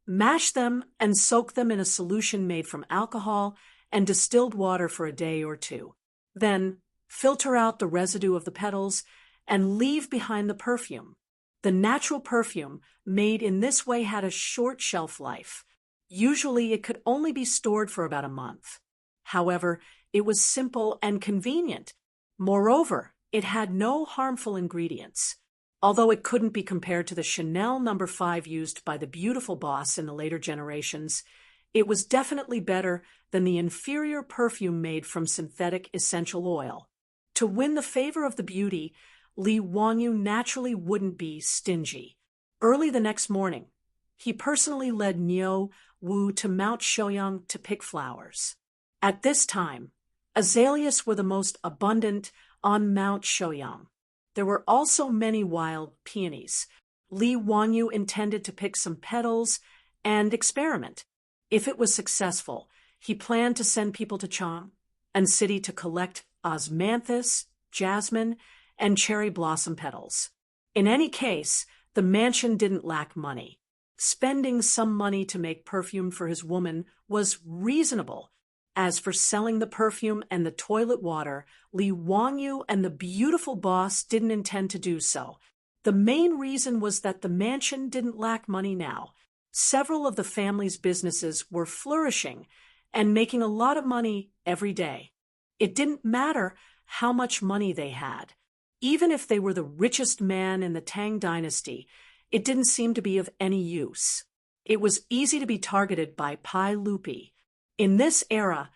mash them and soak them in a solution made from alcohol and distilled water for a day or two. Then filter out the residue of the petals and leave behind the perfume. The natural perfume made in this way had a short shelf life. Usually it could only be stored for about a month. However, it was simple and convenient. Moreover, it had no harmful ingredients. Although it couldn't be compared to the Chanel No. 5 used by the beautiful boss in the later generations, it was definitely better than the inferior perfume made from synthetic essential oil. To win the favor of the beauty, Li Wanyu naturally wouldn't be stingy. Early the next morning, he personally led Niu Wu to Mount Shouyang to pick flowers. At this time, azaleas were the most abundant on Mount Shouyang. There were also many wild peonies. Li Wanyu intended to pick some petals and experiment. If it was successful, he planned to send people to Chang and city to collect osmanthus, jasmine, and cherry blossom petals. In any case, the mansion didn't lack money. Spending some money to make perfume for his woman was reasonable. As for selling the perfume and the toilet water, Li Wanyu and the beautiful boss didn't intend to do so. The main reason was that the mansion didn't lack money now. Several of the family's businesses were flourishing and making a lot of money every day. It didn't matter how much money they had. Even if they were the richest man in the Tang dynasty, it didn't seem to be of any use. It was easy to be targeted by Pai Lupi. In this era,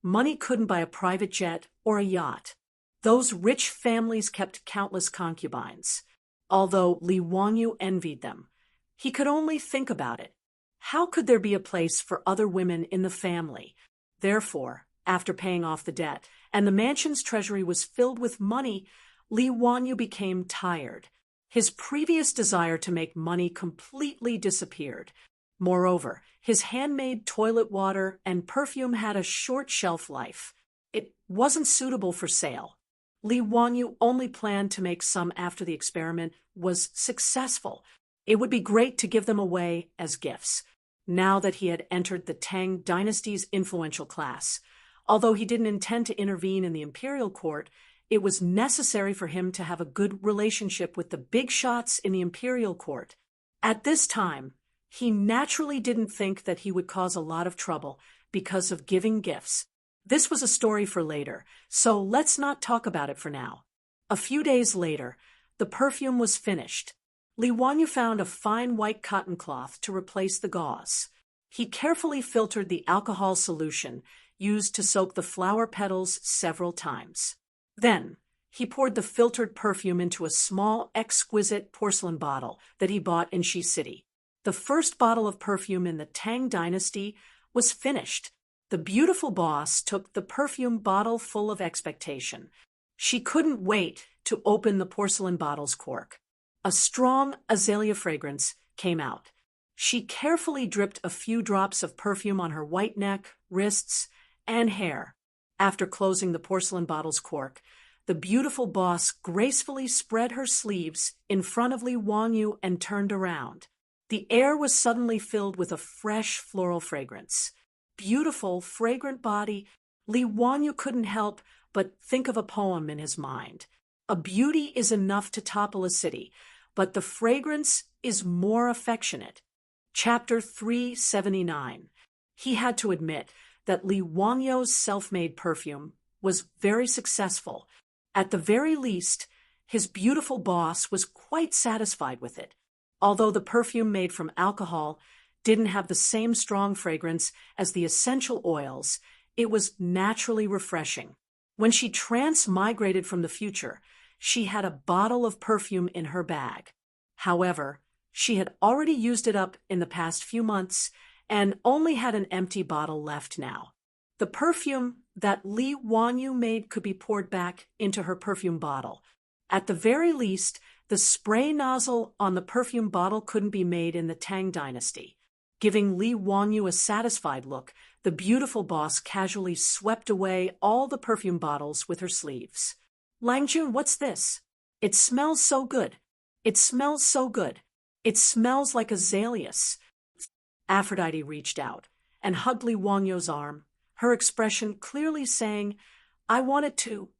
money couldn't buy a private jet or a yacht. Those rich families kept countless concubines. Although Li Wangyu envied them, he could only think about it. How could there be a place for other women in the family? Therefore, after paying off the debt, and the mansion's treasury was filled with money, Li Wangyu became tired. His previous desire to make money completely disappeared. Moreover, his handmade toilet water and perfume had a short shelf life. It wasn't suitable for sale. Li Wangyu only planned to make some after the experiment was successful. It would be great to give them away as gifts, now that he had entered the Tang dynasty's influential class. Although he didn't intend to intervene in the imperial court, it was necessary for him to have a good relationship with the big shots in the imperial court. At this time, he naturally didn't think that he would cause a lot of trouble because of giving gifts. This was a story for later, so let's not talk about it for now. A few days later, the perfume was finished. Li Wangyu found a fine white cotton cloth to replace the gauze. He carefully filtered the alcohol solution used to soak the flower petals several times. Then, he poured the filtered perfume into a small, exquisite porcelain bottle that he bought in Shi City. The first bottle of perfume in the Tang dynasty was finished. The beautiful boss took the perfume bottle full of expectation. She couldn't wait to open the porcelain bottle's cork. A strong azalea fragrance came out. She carefully dripped a few drops of perfume on her white neck, wrists, and hair. After closing the porcelain bottle's cork, the beautiful boss gracefully spread her sleeves in front of Li Wangyu and turned around. The air was suddenly filled with a fresh floral fragrance. Beautiful, fragrant body, Li Wangyu couldn't help but think of a poem in his mind. A beauty is enough to topple a city, but the fragrance is more affectionate. Chapter 379. He had to admit that Li Wangyu's self-made perfume was very successful. At the very least, his beautiful boss was quite satisfied with it. Although the perfume made from alcohol didn't have the same strong fragrance as the essential oils, it was naturally refreshing. When she transmigrated from the future, she had a bottle of perfume in her bag. However, she had already used it up in the past few months and only had an empty bottle left now. The perfume that Li Wangyu made could be poured back into her perfume bottle. At the very least, the spray nozzle on the perfume bottle couldn't be made in the Tang dynasty. Giving Li Wangyu a satisfied look, the beautiful boss casually swept away all the perfume bottles with her sleeves. "Langjun, what's this? It smells so good. It smells so good. It smells like azaleas." Aphrodite reached out and hugged Li Wangyu's arm, her expression clearly saying, "I want it too."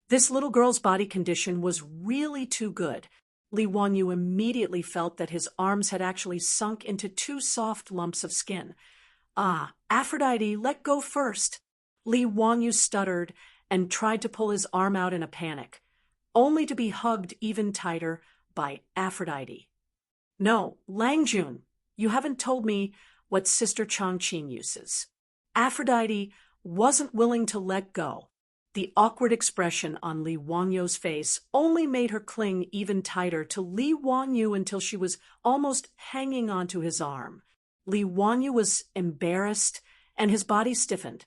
This little girl's body condition was really too good. Li Wangyu immediately felt that his arms had actually sunk into two soft lumps of skin. "Ah, Aphrodite, let go first." Li Wangyu stuttered and tried to pull his arm out in a panic, only to be hugged even tighter by Aphrodite. "No, Langjun, you haven't told me what Sister Chongqing uses." Aphrodite wasn't willing to let go. The awkward expression on Li Wangyu's face only made her cling even tighter to Li Wangyu until she was almost hanging onto his arm. Li Wangyu was embarrassed, and his body stiffened.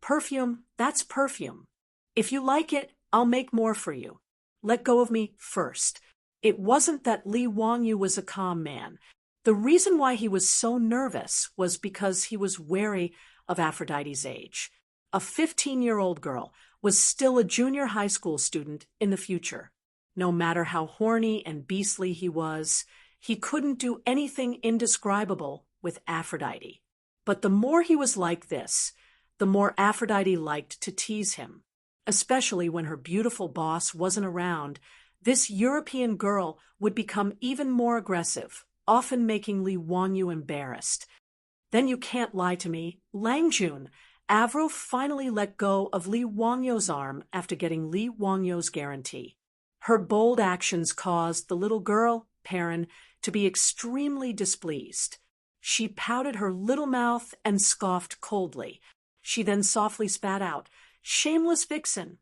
"Perfume, that's perfume. If you like it, I'll make more for you. Let go of me first." It wasn't that Li Wangyu was a calm man. The reason why he was so nervous was because he was wary of Aphrodite's age. A 15-year-old girl was still a junior high school student in the future. No matter how horny and beastly he was, he couldn't do anything indescribable with Aphrodite. But the more he was like this, the more Aphrodite liked to tease him. Especially when her beautiful boss wasn't around, this European girl would become even more aggressive, often making Li Wangyu embarrassed. "Then you can't lie to me, Langjun." Avril finally let go of Li Wangyu's arm after getting Li Wangyu's guarantee. Her bold actions caused the little girl Perrin to be extremely displeased. She pouted her little mouth and scoffed coldly. She then softly spat out, "Shameless vixen!"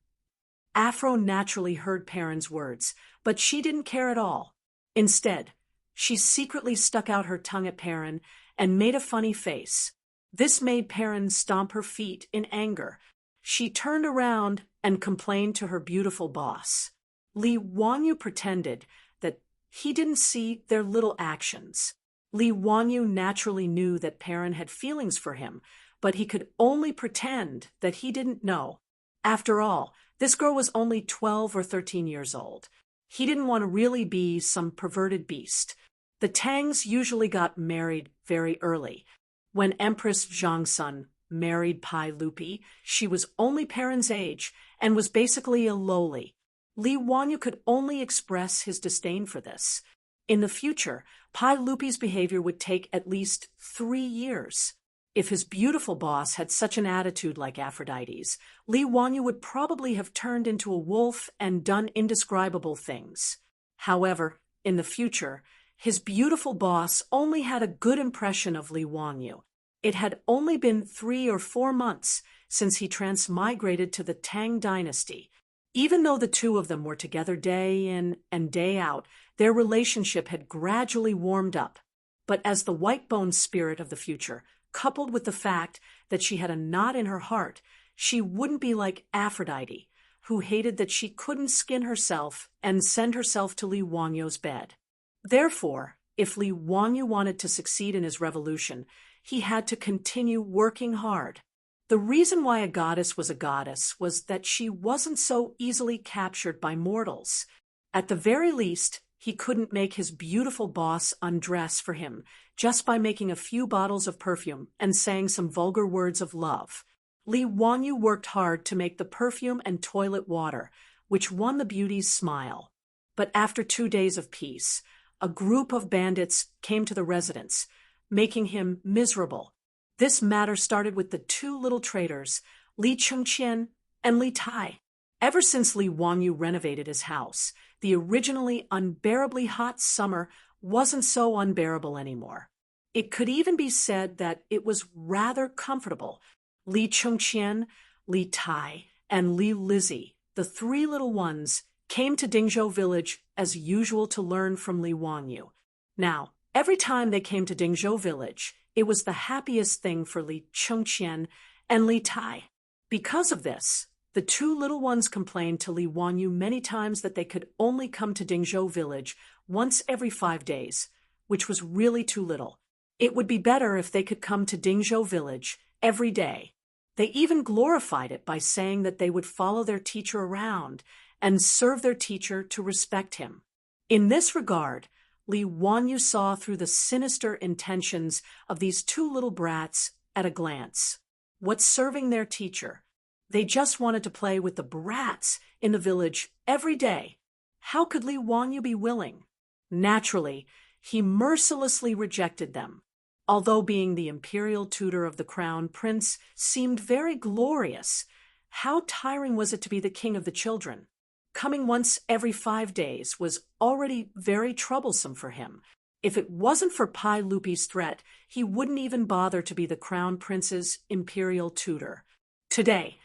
Afro naturally heard Perrin's words, but she didn't care at all. Instead, she secretly stuck out her tongue at Perrin and made a funny face. This made Perrin stomp her feet in anger. She turned around and complained to her beautiful boss. Li Wanyu pretended that he didn't see their little actions. Li Wanyu naturally knew that Perrin had feelings for him, but he could only pretend that he didn't know. After all, this girl was only 12 or 13 years old. He didn't want to really be some perverted beast. The Tangs usually got married very early. When Empress Zhangsun married Pai Lupi, she was only Perrin's age and was basically a lowly. Li Wanyu could only express his disdain for this. In the future, Pai Lupi's behavior would take at least 3 years. If his beautiful boss had such an attitude like Aphrodite's, Li Wanyu would probably have turned into a wolf and done indescribable things. However, in the future, his beautiful boss only had a good impression of Li Wanyu. It had only been 3 or 4 months since he transmigrated to the Tang dynasty. Even though the two of them were together day in and day out, their relationship had gradually warmed up. But as the white-boned spirit of the future, coupled with the fact that she had a knot in her heart, she wouldn't be like Aphrodite, who hated that she couldn't skin herself and send herself to Li Wanyu's bed. Therefore, if Li Wanyu wanted to succeed in his revolution, he had to continue working hard. The reason why a goddess was that she wasn't so easily captured by mortals. At the very least, he couldn't make his beautiful boss undress for him just by making a few bottles of perfume and saying some vulgar words of love. Li Wanyu worked hard to make the perfume and toilet water, which won the beauty's smile. But after 2 days of peace, a group of bandits came to the residence, making him miserable. This matter started with the 2 little traitors, Li Chengqian and Li Tai. Ever since Li Wanyu renovated his house, the originally unbearably hot summer wasn't so unbearable anymore. It could even be said that it was rather comfortable. Li Chengqian, Li Tai, and Li Lizzie, the 3 little ones, came to Dingzhou village as usual to learn from Li Wanyu. Now, every time they came to Dingzhou village, it was the happiest thing for Li Chengqian and Li Tai. Because of this, the 2 little ones complained to Li Wanyu many times that they could only come to Dingzhou village once every 5 days, which was really too little. It would be better if they could come to Dingzhou village every day. They even glorified it by saying that they would follow their teacher around and serve their teacher to respect him. In this regard, Li Wanyu saw through the sinister intentions of these 2 little brats at a glance. What's serving their teacher? They just wanted to play with the brats in the village every day. How could Li Wanyu be willing? Naturally, he mercilessly rejected them. Although being the imperial tutor of the crown prince seemed very glorious, how tiring was it to be the king of the children? Coming once every 5 days was already very troublesome for him. If it wasn't for Pai Lupi's threat, he wouldn't even bother to be the crown prince's imperial tutor. Today,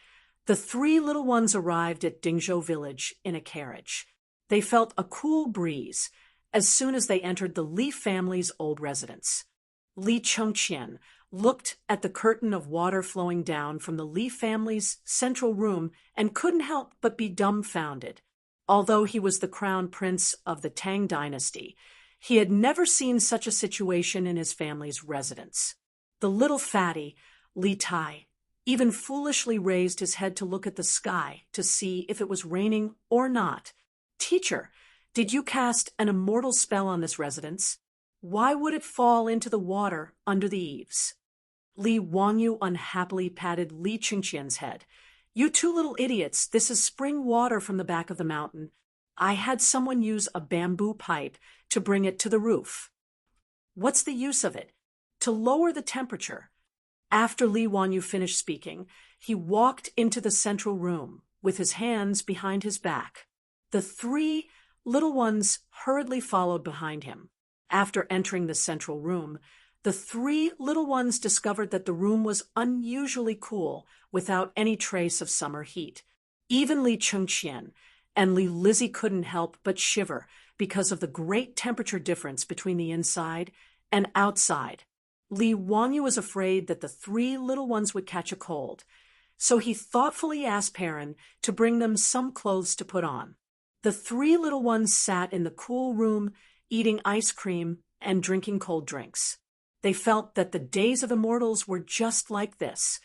the 3 little ones arrived at Dingzhou village in a carriage. They felt a cool breeze as soon as they entered the Li family's old residence. Li Chengqian looked at the curtain of water flowing down from the Li family's central room and couldn't help but be dumbfounded. Although he was the crown prince of the Tang dynasty, he had never seen such a situation in his family's residence. The little fatty, Li Tai, even foolishly raised his head to look at the sky to see if it was raining or not. "Teacher, did you cast an immortal spell on this residence? Why would it fall into the water under the eaves?" Li Wanyu unhappily patted Li Chengqian's head. "You 2 little idiots, this is spring water from the back of the mountain. I had someone use a bamboo pipe to bring it to the roof." "What's the use of it?" "To lower the temperature." After Li Wanyu finished speaking, he walked into the central room with his hands behind his back. The 3 little ones hurriedly followed behind him. After entering the central room, the three little ones discovered that the room was unusually cool, without any trace of summer heat. Even Li Chengqian and Li Lizzie couldn't help but shiver because of the great temperature difference between the inside and outside. Li Wanyu was afraid that the three little ones would catch a cold, so he thoughtfully asked Perrin to bring them some clothes to put on. The three little ones sat in the cool room, eating ice cream and drinking cold drinks. They felt that the days of immortals were just like this.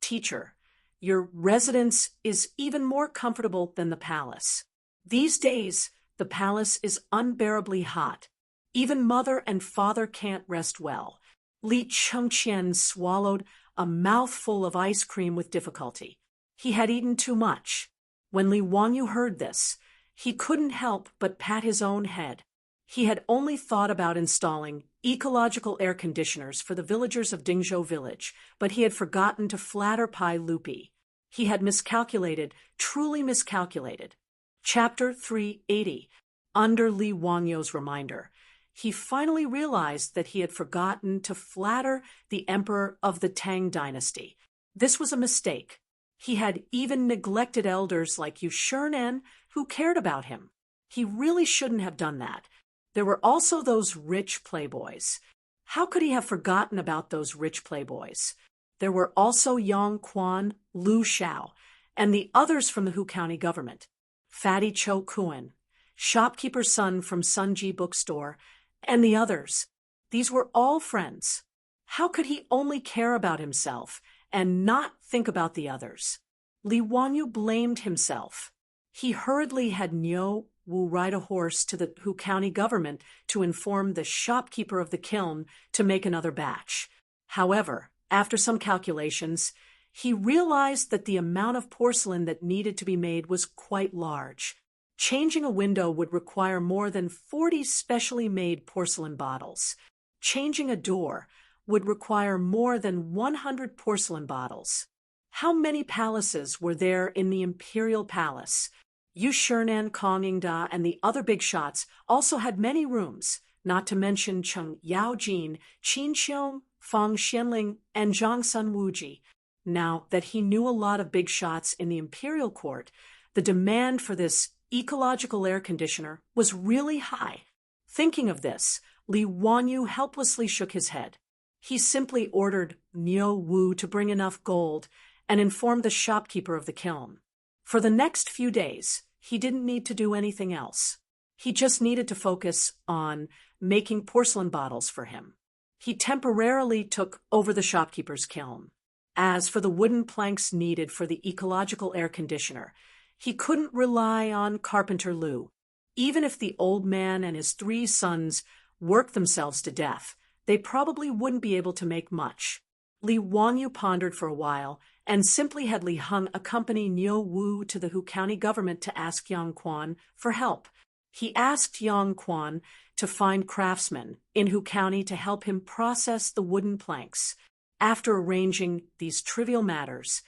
Teacher, your residence is even more comfortable than the palace. These days, the palace is unbearably hot. Even mother and father can't rest well. Li Chengqian swallowed a mouthful of ice cream with difficulty. He had eaten too much. When Li Wanyu heard this, he couldn't help but pat his own head. He had only thought about installing ecological air conditioners for the villagers of Dingzhou village, but he had forgotten to flatter Pai Lupi. He had miscalculated, truly miscalculated. Chapter 380. Under Li Wangyu's reminder, he finally realized that he had forgotten to flatter the emperor of the Tang dynasty. This was a mistake. He had even neglected elders like Yu Shurnan, who cared about him. He really shouldn't have done that. There were also those rich playboys. How could he have forgotten about those rich playboys? There were also Yang Quan, Lu Shao, and the others from the Hu County government. Fatty Cho Kuan, shopkeeper's son from Sunji bookstore, and the others. These were all friends. How could he only care about himself and not think about the others? Li Wanyu blamed himself. He hurriedly had Niu Wu ride a horse to the Hu County government to inform the shopkeeper of the kiln to make another batch. However, after some calculations, he realized that the amount of porcelain that needed to be made was quite large. Changing a window would require more than 40 specially made porcelain bottles. Changing a door would require more than 100 porcelain bottles. How many palaces were there in the Imperial Palace? Yu Shurnan, Kong Yingda, and the other big shots also had many rooms, not to mention Cheng Yaojin, Qin Xiong, Fang Xianling, and Zhang Sun Wuji. Now that he knew a lot of big shots in the imperial court, the demand for this ecological air conditioner was really high. Thinking of this, Li Wanyu helplessly shook his head. He simply ordered Niu Wu to bring enough gold and informed the shopkeeper of the kiln. For the next few days, he didn't need to do anything else. He just needed to focus on making porcelain bottles for him. He temporarily took over the shopkeeper's kiln. As for the wooden planks needed for the ecological air conditioner, he couldn't rely on Carpenter Lu. Even if the old man and his three sons worked themselves to death, they probably wouldn't be able to make much. Li Wanyu pondered for a while and simply had Li Heng accompany Niu Wu to the Hu County government to ask Yang Quan for help. He asked Yang Quan to find craftsmen in Hu County to help him process the wooden planks. After arranging these trivial matters,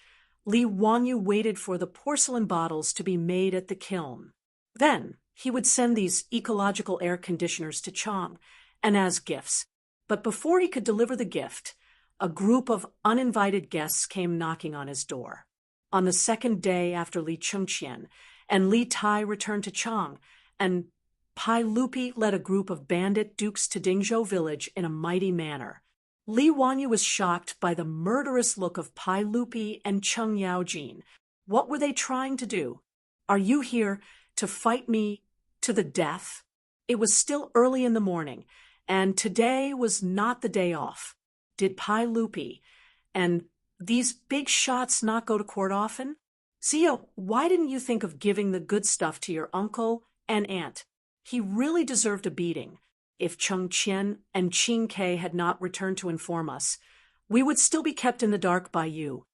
Li Wanyu waited for the porcelain bottles to be made at the kiln. Then he would send these ecological air conditioners to Chang and as gifts. But before he could deliver the gift, a group of uninvited guests came knocking on his door. On the second day after Li Chengqian and Li Tai returned to Chang, and Pai Lupi led a group of bandit dukes to Dingzhou village in a mighty manner. Li Wanyu was shocked by the murderous look of Pai Lupi and Cheng Yaojin. What were they trying to do? Are you here to fight me to the death? It was still early in the morning, and today was not the day off. Did Pai Lupi and these big shots not go to court often? Zio, why didn't you think of giving the good stuff to your uncle and aunt? He really deserved a beating. If Cheng Qian and Qin Ke had not returned to inform us, we would still be kept in the dark by you.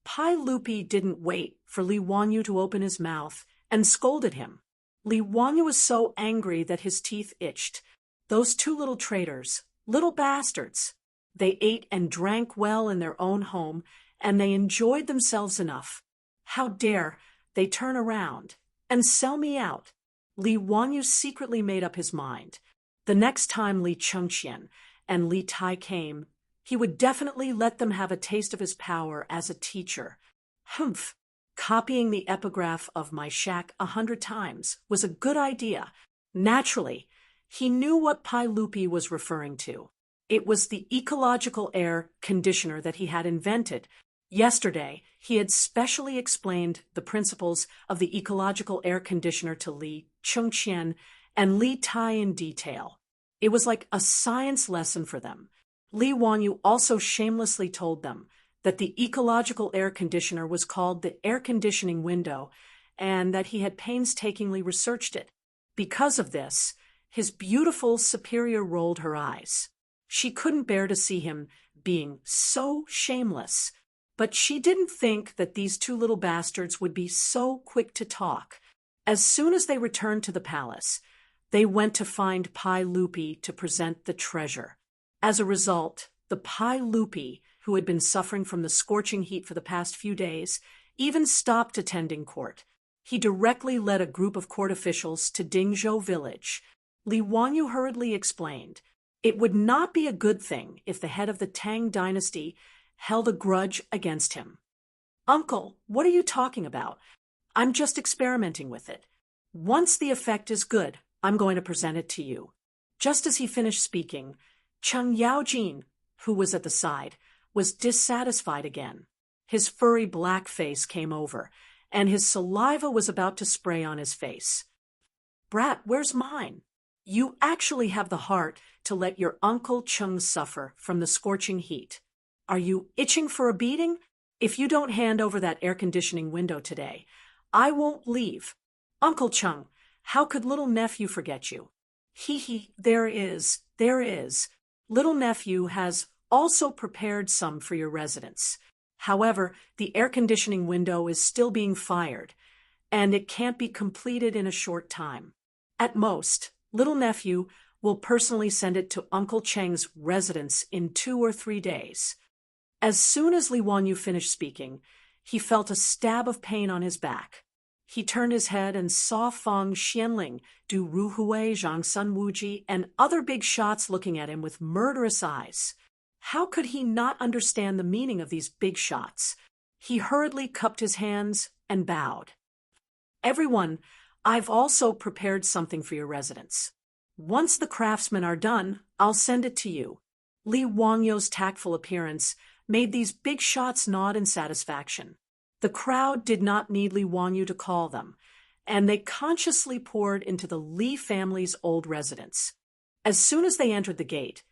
Pai Lupi didn't wait for Li Wanyu to open his mouth and scolded him. Li Wanyu was so angry that his teeth itched. Those two little traitors, little bastards. They ate and drank well in their own home, and they enjoyed themselves enough. How dare they turn around and sell me out? Li Wanyu secretly made up his mind. The next time Li Chengqian and Li Tai came, he would definitely let them have a taste of his power as a teacher. Humph! Copying the epigraph of my shack 100 times was a good idea. Naturally, he knew what Pai Lupi was referring to. It was the ecological air conditioner that he had invented. Yesterday, he had specially explained the principles of the ecological air conditioner to Li Chengqian and Li Tai in detail. It was like a science lesson for them. Li Wanyu also shamelessly told them that the ecological air conditioner was called the air conditioning window and that he had painstakingly researched it. Because of this, his beautiful superior rolled her eyes. She couldn't bear to see him being so shameless, but she didn't think that these two little bastards would be so quick to talk. As soon as they returned to the palace, they went to find Pai Lupi to present the treasure. As a result, the Pai Lupi, who had been suffering from the scorching heat for the past few days, even stopped attending court. He directly led a group of court officials to Dingzhou village. Li Wanyu hurriedly explained, it would not be a good thing if the head of the Tang dynasty held a grudge against him. Uncle, what are you talking about? I'm just experimenting with it. Once the effect is good, I'm going to present it to you. Just as he finished speaking, Cheng Yaojin, who was at the side, was dissatisfied again. His furry black face came over, and his saliva was about to spray on his face. Brat, where's mine? You actually have the heart to let your Uncle Cheng suffer from the scorching heat. Are you itching for a beating? If you don't hand over that air conditioning window today, I won't leave. Uncle Cheng, how could little nephew forget you? Hee, there is. Little nephew has also prepared some for your residence. However, the air conditioning window is still being fired, and it can't be completed in a short time. At most, little nephew will personally send it to Uncle Cheng's residence in 2 or 3 days. As soon as Li Wanyu finished speaking, he felt a stab of pain on his back. He turned his head and saw Feng Xianling, Du Ruhui, Zhang Sun Wuji, and other big shots looking at him with murderous eyes. How could he not understand the meaning of these big shots? He hurriedly cupped his hands and bowed. Everyone, I've also prepared something for your residence. Once the craftsmen are done, I'll send it to you. Li Wangyu's tactful appearance made these big shots nod in satisfaction. The crowd did not need Li Wanyu to call them, and they consciously poured into the Li family's old residence. As soon as they entered the gate,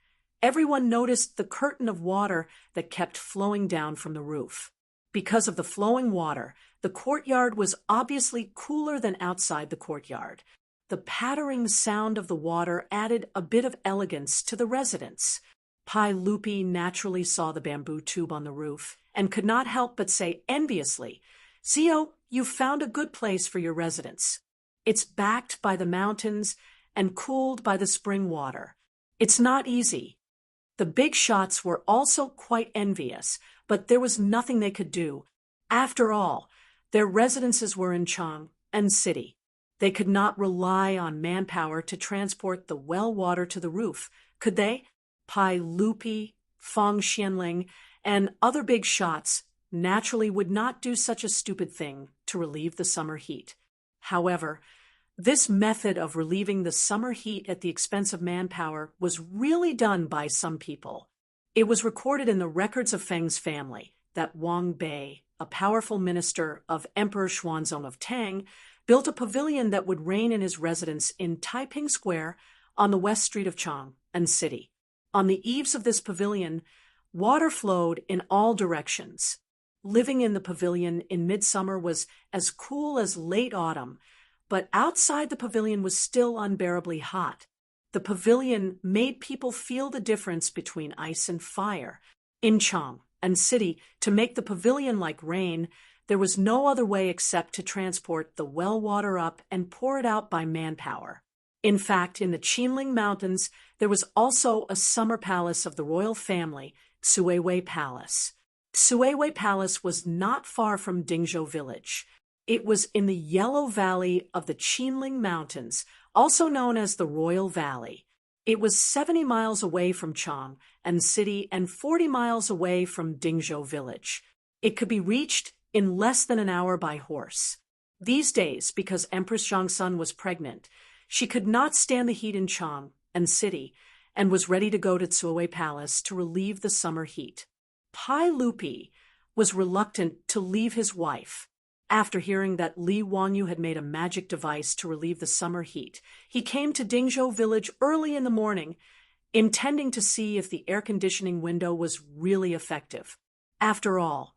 everyone noticed the curtain of water that kept flowing down from the roof. Because of the flowing water, the courtyard was obviously cooler than outside the courtyard. The pattering sound of the water added a bit of elegance to the residence. Pai Lupi naturally saw the bamboo tube on the roof and could not help but say enviously, Zio, you've found a good place for your residence. It's backed by the mountains and cooled by the spring water. It's not easy. The big shots were also quite envious, but there was nothing they could do. After all, their residences were in Chang and city. They could not rely on manpower to transport the well water to the roof, could they? Pai Lupi, Feng Xianling, and other big shots naturally would not do such a stupid thing to relieve the summer heat. However, this method of relieving the summer heat at the expense of manpower was really done by some people. It was recorded in the records of Feng's family that Wang Bei, a powerful minister of Emperor Xuanzong of Tang, built a pavilion that would reign in his residence in Taiping Square on the west street of Chang and city. On the eaves of this pavilion, water flowed in all directions. Living in the pavilion in midsummer was as cool as late autumn, but outside the pavilion was still unbearably hot. The pavilion made people feel the difference between ice and fire. In Chang and city, to make the pavilion like rain, there was no other way except to transport the well water up and pour it out by manpower. In fact, in the Qinling Mountains, there was also a summer palace of the royal family, Xuewei Palace. Xuewei Palace was not far from Dingzhou village. It was in the Yellow Valley of the Qinling Mountains, also known as the Royal Valley. It was 70 miles away from Chang and City and 40 miles away from Dingzhou Village. It could be reached in less than an hour by horse. These days, because Empress Zhongsun was pregnant, she could not stand the heat in Chang and City and was ready to go to Zuowei Palace to relieve the summer heat. Pai Lupi was reluctant to leave his wife. After hearing that Li Wanyu had made a magic device to relieve the summer heat, he came to Dingzhou Village early in the morning, intending to see if the air conditioning window was really effective. After all,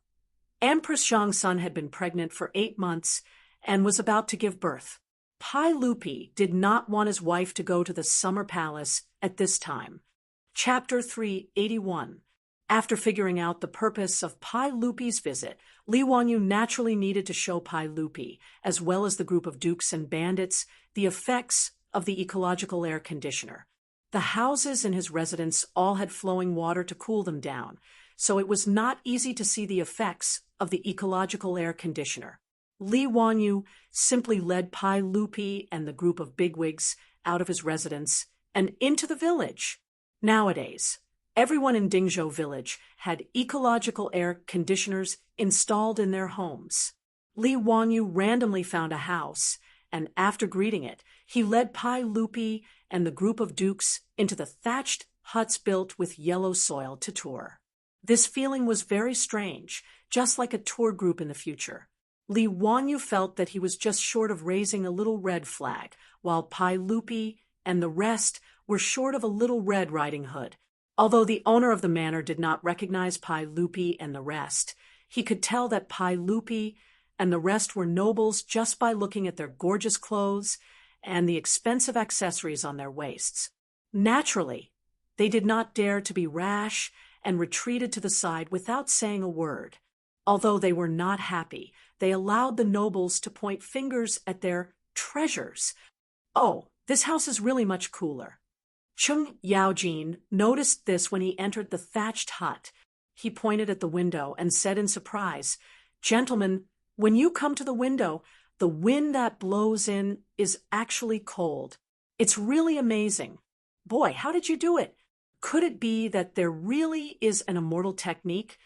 Empress Zhongsun had been pregnant for 8 months and was about to give birth. Pai Lupi did not want his wife to go to the summer palace at this time. Chapter 381. After figuring out the purpose of Pai Lupi's visit, Li Wanyu naturally needed to show Pai Lupi, as well as the group of dukes and bandits, the effects of the ecological air conditioner. The houses in his residence all had flowing water to cool them down, so it was not easy to see the effects of the ecological air conditioner. Li Wanyu simply led Pai Lupi and the group of bigwigs out of his residence and into the village. Nowadays, everyone in Dingzhou Village had ecological air conditioners installed in their homes. Li Wanyu randomly found a house, and after greeting it, he led Pai Lupi and the group of dukes into the thatched huts built with yellow soil to tour. This feeling was very strange, just like a tour group in the future. Li Wanyu felt that he was just short of raising a little red flag, while Pai Lupi and the rest were short of a little Red Riding Hood. Although the owner of the manor did not recognize Pai Lupi and the rest, he could tell that Pai Lupi and the rest were nobles just by looking at their gorgeous clothes and the expensive accessories on their waists. Naturally, they did not dare to be rash and retreated to the side without saying a word. Although they were not happy, they allowed the nobles to point fingers at their treasures. "Oh, this house is really much cooler." Chung Yaojin noticed this when he entered the thatched hut. He pointed at the window and said in surprise, "Gentlemen, when you come to the window, the wind that blows in is actually cold. It's really amazing. Boy, how did you do it? Could it be that there really is an immortal technique?"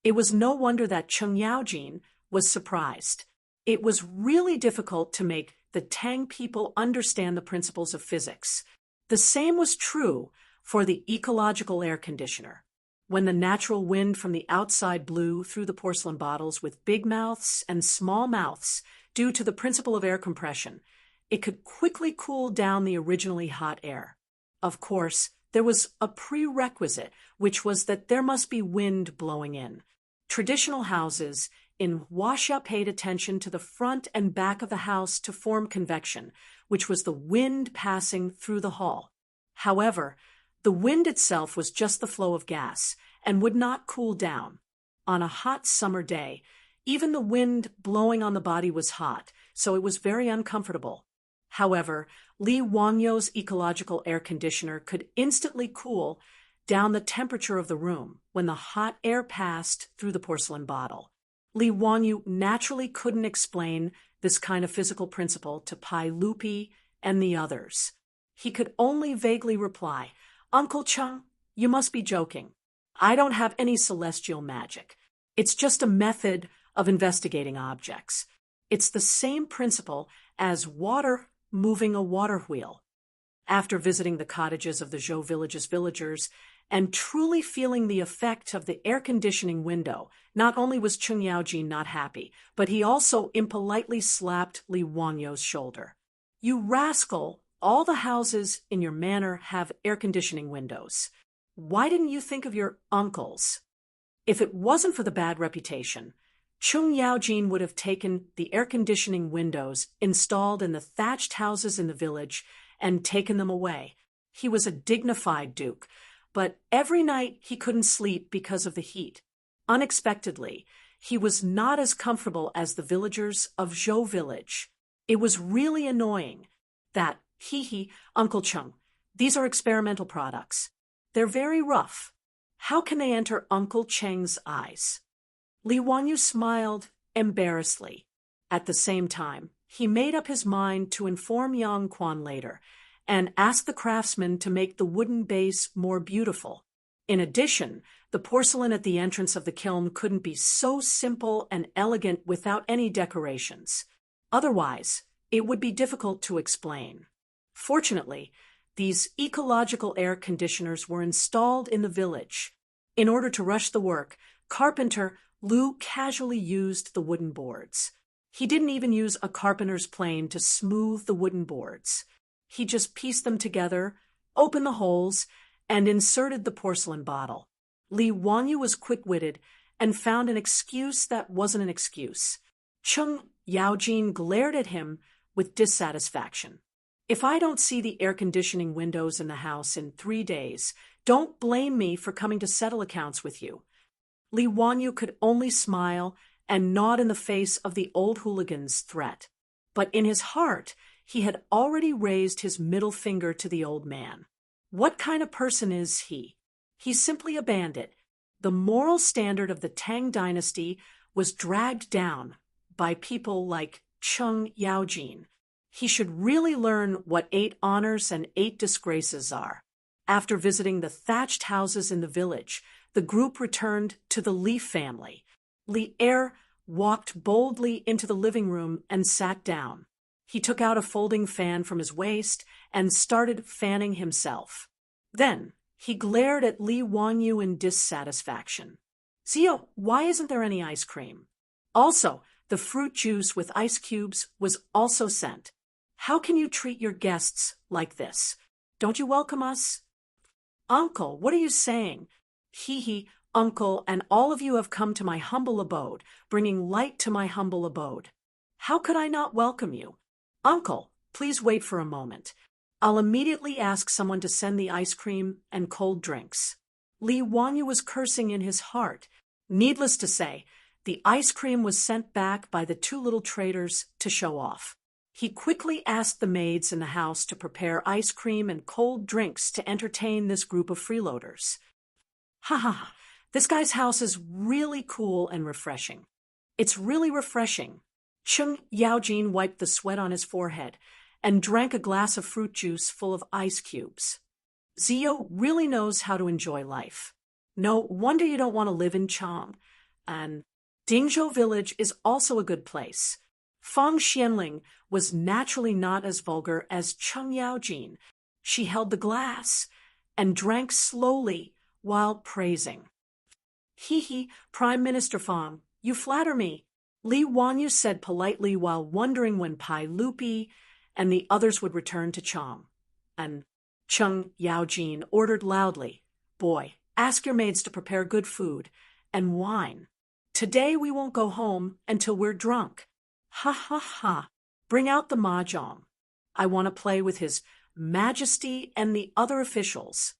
It was no wonder that Chung Yaojin was surprised. It was really difficult to make the Tang people understand the principles of physics. The same was true for the ecological air conditioner. When the natural wind from the outside blew through the porcelain bottles with big mouths and small mouths due to the principle of air compression, it could quickly cool down the originally hot air. Of course, there was a prerequisite, which was that there must be wind blowing in. Traditional houses in Huaxia paid attention to the front and back of the house to form convection, which was the wind passing through the hall. However, the wind itself was just the flow of gas and would not cool down. On a hot summer day, even the wind blowing on the body was hot, so it was very uncomfortable. However, Li Wangyou's ecological air conditioner could instantly cool down the temperature of the room when the hot air passed through the porcelain bottle. Li Wanyu naturally couldn't explain this kind of physical principle to Pai Lupi and the others. He could only vaguely reply, "Uncle Chung, you must be joking. I don't have any celestial magic. It's just a method of investigating objects. It's the same principle as water moving a water wheel." After visiting the cottages of the Zhou Village's villagers and truly feeling the effect of the air conditioning window, not only was Chung Yaojin not happy, but he also impolitely slapped Li Wangyou's shoulder. "You rascal, all the houses in your manor have air conditioning windows. Why didn't you think of your uncles?" If it wasn't for the bad reputation, Chung Yaojin would have taken the air conditioning windows installed in the thatched houses in the village and taken them away. He was a dignified duke, but every night he couldn't sleep because of the heat. Unexpectedly, he was not as comfortable as the villagers of Zhou Village. It was really annoying that, Uncle Chung, these are experimental products. They're very rough. How can they enter Uncle Cheng's eyes?" Li Wanyu smiled embarrassedly. At the same time, he made up his mind to inform Yang Quan later and asked the craftsman to make the wooden base more beautiful. In addition, the porcelain at the entrance of the kiln couldn't be so simple and elegant without any decorations. Otherwise, it would be difficult to explain. Fortunately, these ecological air conditioners were installed in the village. In order to rush the work, carpenter Lu casually used the wooden boards. He didn't even use a carpenter's plane to smooth the wooden boards. He just pieced them together, opened the holes, and inserted the porcelain bottle. Li Wanyu was quick-witted and found an excuse that wasn't an excuse. Cheng Yaojin glared at him with dissatisfaction. If I don't see the air conditioning windows in the house in 3 days, don't blame me for coming to settle accounts with you. Li Wanyu could only smile and nod in the face of the old hooligan's threat. But in his heart, he had already raised his middle finger to the old man. What kind of person is he? He's simply a bandit. The moral standard of the Tang dynasty was dragged down by people like Cheng Yaojin. He should really learn what 8 honors and 8 disgraces are. After visiting the thatched houses in the village, the group returned to the Li family. Li Er walked boldly into the living room and sat down. He took out a folding fan from his waist and started fanning himself. Then he glared at Li Wanyu in dissatisfaction. Zio, why isn't there any ice cream? Also, the fruit juice with ice cubes was also sent. How can you treat your guests like this? Don't you welcome us? Uncle, what are you saying? Hee, uncle, and all of you have come to my humble abode, bringing light to my humble abode. How could I not welcome you? Uncle, please wait for a moment. I'll immediately ask someone to send the ice cream and cold drinks. Li Wanyu was cursing in his heart. Needless to say, the ice cream was sent back by the 2 little traders to show off. He quickly asked the maids in the house to prepare ice cream and cold drinks to entertain this group of freeloaders. Ha ha, this guy's house is really cool and refreshing. It's really refreshing. Cheng Yaojin wiped the sweat on his forehead and drank a glass of fruit juice full of ice cubes. Zio really knows how to enjoy life. No wonder you don't want to live in Chang. And Dingzhou village is also a good place. Fang Xianling was naturally not as vulgar as Cheng Yaojin. She held the glass and drank slowly while praising. Hee, Prime Minister Fang, you flatter me. Li Wanyu said politely while wondering when Pai Lupi and the others would return to Chang. And Cheng Yaojin ordered loudly, Boy, ask your maids to prepare good food and wine. Today we won't go home until we're drunk. Ha ha ha. Bring out the mahjong. I want to play with His Majesty and the other officials.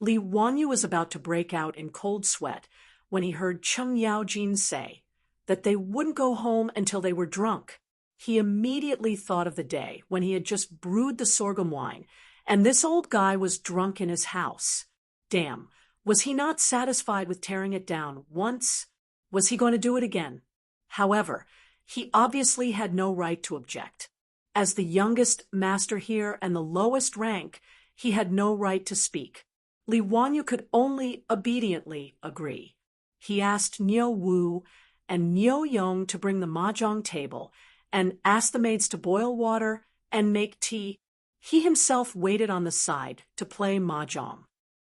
Li Wanyu was about to break out in cold sweat when he heard Cheng Yaojin say that they wouldn't go home until they were drunk. He immediately thought of the day when he had just brewed the sorghum wine, and this old guy was drunk in his house. Damn, was he not satisfied with tearing it down once? Was he going to do it again? However, he obviously had no right to object. As the youngest master here and the lowest rank, he had no right to speak. Li Wanyu could only obediently agree. He asked Niu Wu and Niu Yong to bring the mahjong table and asked the maids to boil water and make tea. He himself waited on the side to play mahjong.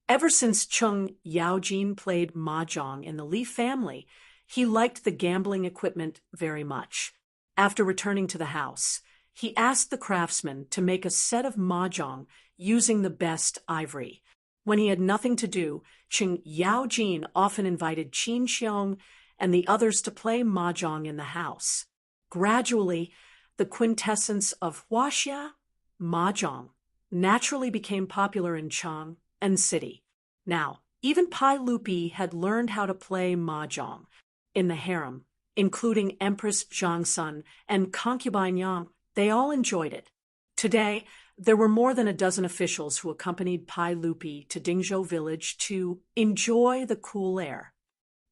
Ever since Cheng Yaojin played mahjong in the Li family, he liked the gambling equipment very much. After returning to the house, he asked the craftsman to make a set of mahjong using the best ivory. When he had nothing to do, Cheng Yaojin often invited Qin Xiong and the others to play mahjong in the house. Gradually, the quintessence of huaxia, mahjong, naturally became popular in Chang and city. Now, even Pai Lupi had learned how to play mahjong. In the harem, including Empress Zhangsun and concubine Yang, they all enjoyed it. Today, there were more than a dozen officials who accompanied Pai Lupi to Dingzhou village to enjoy the cool air.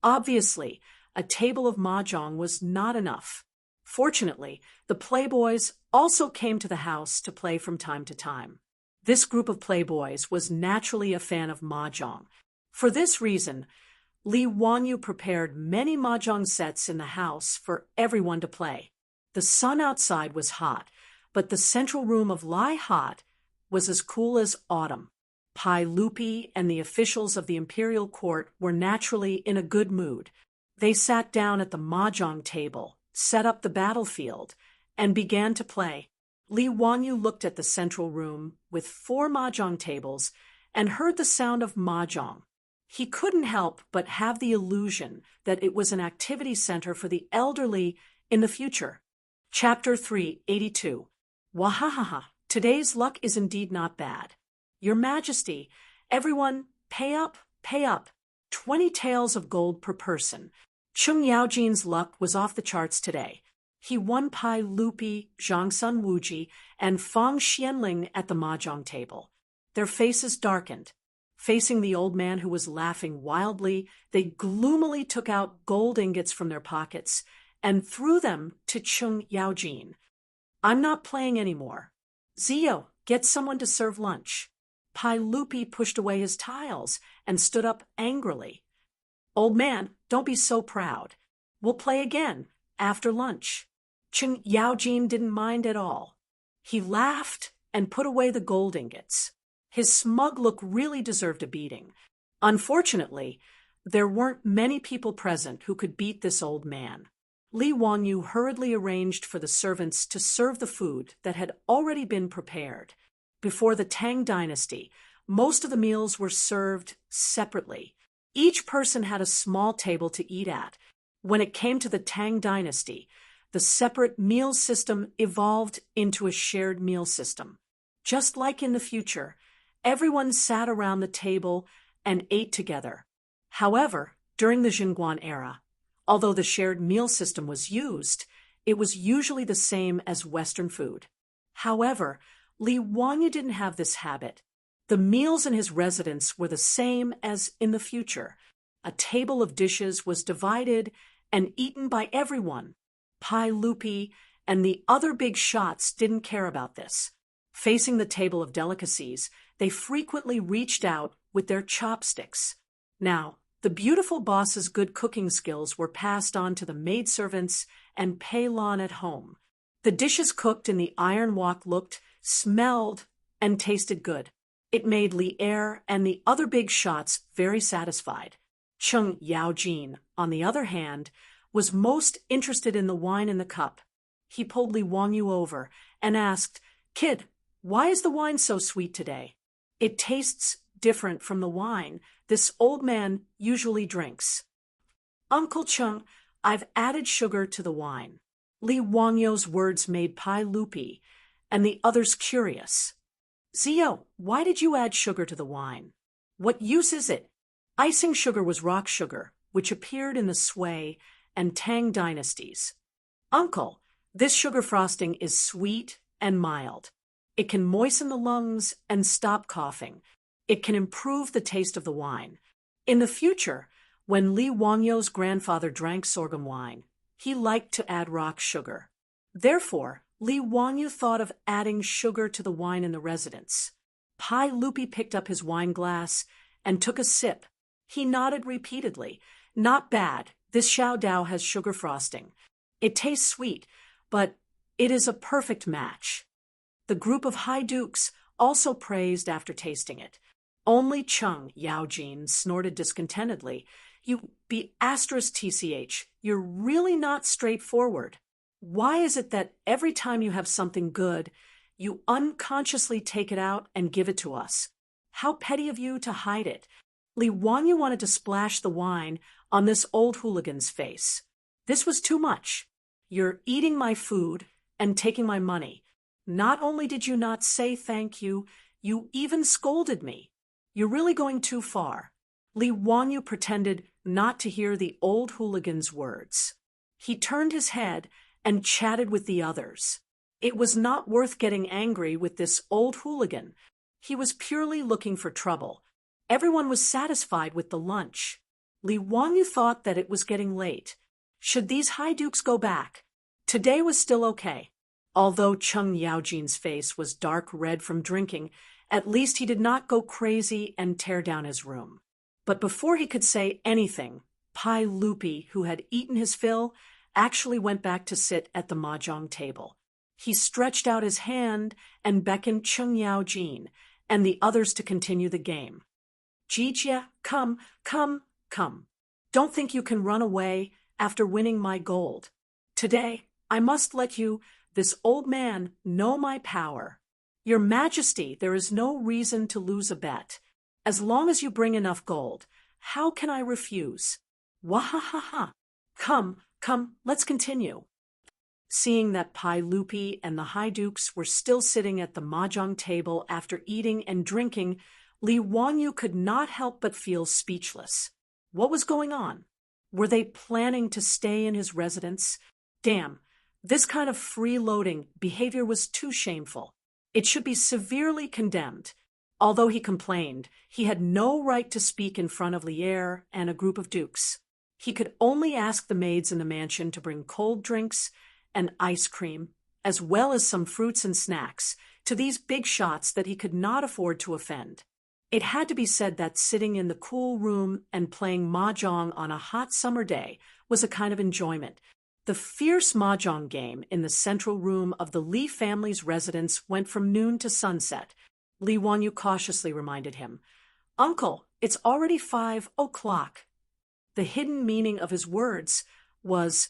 Obviously, a table of mahjong was not enough. Fortunately, the playboys also came to the house to play from time to time. This group of playboys was naturally a fan of mahjong. For this reason, Li Wanyu prepared many mahjong sets in the house for everyone to play. The sun outside was hot, but the central room of Lai Hot was as cool as autumn. Pai Lupi and the officials of the imperial court were naturally in a good mood. They sat down at the mahjong table, set up the battlefield, and began to play. Li Wanyu looked at the central room with 4 mahjong tables and heard the sound of mahjong. He couldn't help but have the illusion that it was an activity center for the elderly in the future. Chapter 382. Wahahaha, today's luck is indeed not bad. Your Majesty, everyone, pay up, pay up. 20 taels of gold per person. Chung Yaojin's luck was off the charts today. He won Pai Lupi, Zhang Sun Wuji, and Fang Xianling at the mahjong table. Their faces darkened. Facing the old man who was laughing wildly, they gloomily took out gold ingots from their pockets and threw them to Chung Yaojin. I'm not playing anymore. Zio, get someone to serve lunch. Pai Lupi pushed away his tiles and stood up angrily. Old man, don't be so proud. We'll play again, after lunch. Chung Yaojin didn't mind at all. He laughed and put away the gold ingots. His smug look really deserved a beating. Unfortunately, there weren't many people present who could beat this old man. Li Wanyu hurriedly arranged for the servants to serve the food that had already been prepared. Before the Tang dynasty, most of the meals were served separately. Each person had a small table to eat at. When it came to the Tang dynasty, the separate meal system evolved into a shared meal system. Just like in the future, everyone sat around the table and ate together. However, during the Jingguan era, although the shared meal system was used, it was usually the same as Western food. However, Li Wanyu didn't have this habit. The meals in his residence were the same as in the future. A table of dishes was divided and eaten by everyone. Pai Lupi and the other big shots didn't care about this. Facing the table of delicacies, they frequently reached out with their chopsticks. Now, the beautiful boss's good cooking skills were passed on to the maidservants and Pei Lan at home. The dishes cooked in the iron wok looked, smelled, and tasted good. It made Li Er and the other big shots very satisfied. Chung Yaojin, on the other hand, was most interested in the wine in the cup. He pulled Li Wanyu over and asked, "Kid, why is the wine so sweet today? It tastes different from the wine this old man usually drinks." "Uncle Chung, I've added sugar to the wine." Li Wanyu's words made Pai Lupi and the others curious. "Zio, why did you add sugar to the wine? What use is it?" Icing sugar was rock sugar, which appeared in the Sui and Tang dynasties. "Uncle, this sugar frosting is sweet and mild. It can moisten the lungs and stop coughing. It can improve the taste of the wine." In the future, when Li Wangyu's grandfather drank sorghum wine, he liked to add rock sugar. Therefore, Li Wanyu thought of adding sugar to the wine in the residence. Pai Lupi picked up his wine glass and took a sip. He nodded repeatedly. "Not bad. This Xiao Dao has sugar frosting. It tastes sweet, but it is a perfect match." The group of high dukes also praised after tasting it. Only Chung Yaojin snorted discontentedly. "You be *TCH. You're really not straightforward. Why is it that every time you have something good, you unconsciously take it out and give it to us? How petty of you to hide it." Li Wanyu wanted to splash the wine on this old hooligan's face. This was too much. "You're eating my food and taking my money. Not only did you not say thank you, you even scolded me. You're really going too far." Li Wanyu pretended not to hear the old hooligan's words. He turned his head and chatted with the others. It was not worth getting angry with this old hooligan. He was purely looking for trouble. Everyone was satisfied with the lunch. Li Wanyu thought that it was getting late. Should these high dukes go back? Today was still okay. Although Cheng Yaojin's face was dark red from drinking, at least he did not go crazy and tear down his room. But before he could say anything, Pai Lupi, who had eaten his fill, actually went back to sit at the mahjong table. He stretched out his hand and beckoned Cheng Yaojin and the others to continue the game. Jijia, come, come, come. Don't think you can run away after winning my gold. Today, I must let you, this old man, know my power. Your Majesty, there is no reason to lose a bet. As long as you bring enough gold, how can I refuse? Wahahaha. Come, come, let's continue. Seeing that Pai Lupi and the High Dukes were still sitting at the mahjong table after eating and drinking, Li Wanyu could not help but feel speechless. What was going on? Were they planning to stay in his residence? Damn, this kind of freeloading behavior was too shameful. It should be severely condemned. Although he complained, he had no right to speak in front of Lier and a group of dukes. He could only ask the maids in the mansion to bring cold drinks and ice cream, as well as some fruits and snacks, to these big shots that he could not afford to offend. It had to be said that sitting in the cool room and playing mahjong on a hot summer day was a kind of enjoyment. The fierce mahjong game in the central room of the Li family's residence went from noon to sunset. Li Wanyu cautiously reminded him, "Uncle, it's already 5 o'clock." The hidden meaning of his words was,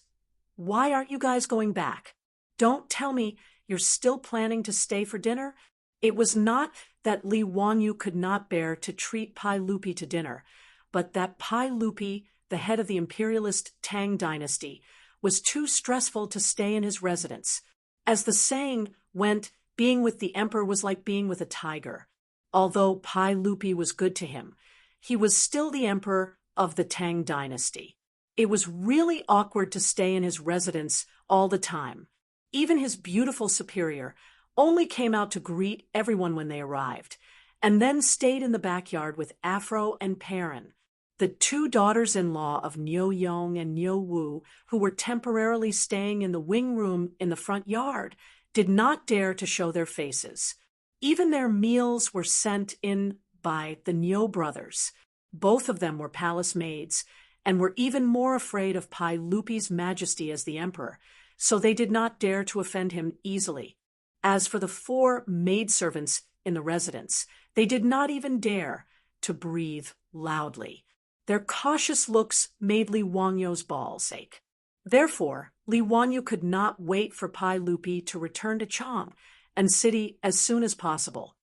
"Why aren't you guys going back? Don't tell me you're still planning to stay for dinner?" It was not that Li Wanyu could not bear to treat Pai Lupi to dinner, but that Pai Lupi, the head of the imperialist Tang dynasty, was too stressful to stay in his residence. As the saying went, being with the emperor was like being with a tiger. Although Pai Lupi was good to him, he was still the emperor of the Tang dynasty. It was really awkward to stay in his residence all the time. Even his beautiful superior only came out to greet everyone when they arrived, and then stayed in the backyard with Afro and Perrin, the two daughters-in-law of Niu Yong and Niu Wu, who were temporarily staying in the wing room in the front yard, did not dare to show their faces. Even their meals were sent in by the Niu brothers. Both of them were palace maids, and were even more afraid of Pai Lupi's majesty as the emperor, so they did not dare to offend him easily. As for the 4 maidservants in the residence, they did not even dare to breathe loudly. Their cautious looks made Li Wanyu's balls ache. Therefore, Li Wanyu could not wait for Pai Lupi to return to Chang and city as soon as possible.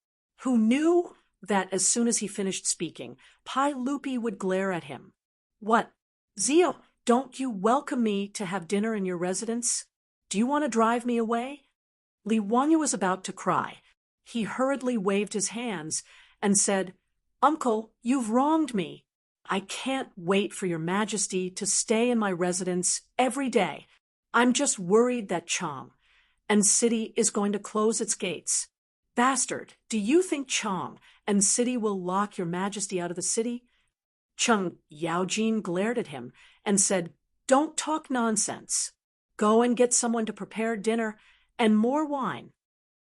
Who knew that as soon as he finished speaking, Pai Lupi would glare at him. "What? Zio, don't you welcome me to have dinner in your residence? Do you want to drive me away?" Li Wanyu was about to cry. He hurriedly waved his hands and said, "Uncle, you've wronged me. I can't wait for your majesty to stay in my residence every day. I'm just worried that Chang and city is going to close its gates. Bastard, do you think Chang and city will lock your majesty out of the city?" Cheng Yaojin glared at him and said, "Don't talk nonsense. Go and get someone to prepare dinner and more wine."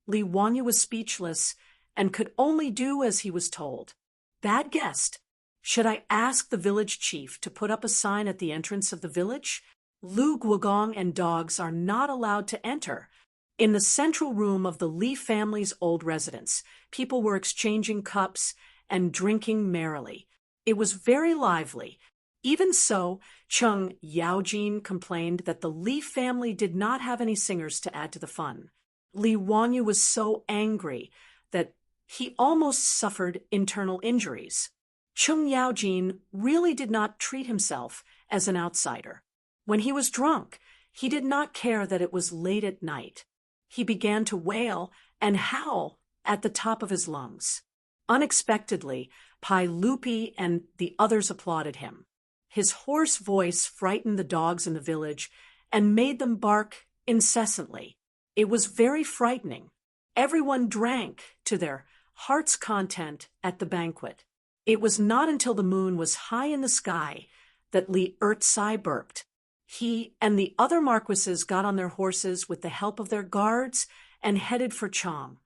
Li Wanyu was speechless and could only do as he was told. Bad guest. Should I ask the village chief to put up a sign at the entrance of the village? Lu Guogong and dogs are not allowed to enter. In the central room of the Li family's old residence, people were exchanging cups and drinking merrily. It was very lively. Even so, Cheng Yaojin complained that the Li family did not have any singers to add to the fun. Li Wanyu was so angry that he almost suffered internal injuries. Cheng Yaojin really did not treat himself as an outsider. When he was drunk, he did not care that it was late at night. He began to wail and howl at the top of his lungs. Unexpectedly, Pai Lupi and the others applauded him. His hoarse voice frightened the dogs in the village and made them bark incessantly. It was very frightening. Everyone drank to their heart's content at the banquet. It was not until the moon was high in the sky that Li Ertsai burped. He and the other marquises got on their horses with the help of their guards and headed for Chang.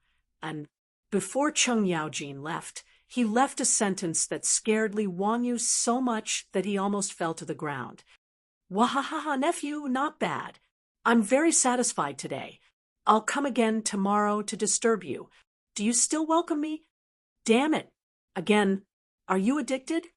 And before Cheng Yaojin left, he left a sentence that scared Li Wanyu so much that he almost fell to the ground. Wahahaha, nephew, not bad. I'm very satisfied today. I'll come again tomorrow to disturb you. Do you still welcome me? Damn it. Again, are you addicted?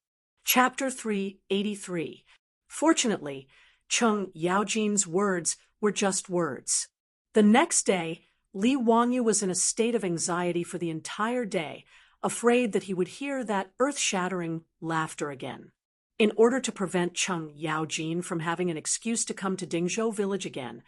Chapter 383. Fortunately, Cheng Yaojin's words were just words. The next day, Li Wanyu was in a state of anxiety for the entire day, afraid that he would hear that earth-shattering laughter again. In order to prevent Cheng Yaojin from having an excuse to come to Dingzhou village again,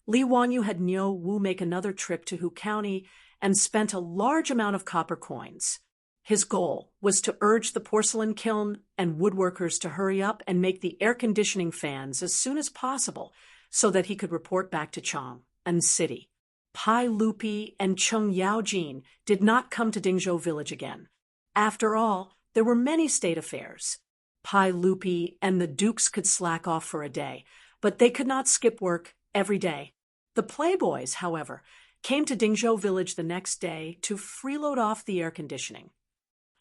Li Wanyu had Niu Wu make another trip to Hu County and spent a large amount of copper coins. His goal was to urge the porcelain kiln and woodworkers to hurry up and make the air conditioning fans as soon as possible so that he could report back to Chang and city. Pai Lupi and Cheng Yaojin did not come to Dingzhou village again. After all, there were many state affairs. Pai Lupi and the dukes could slack off for a day, but they could not skip work every day. The playboys, however, came to Dingzhou village the next day to freeload off the air conditioning.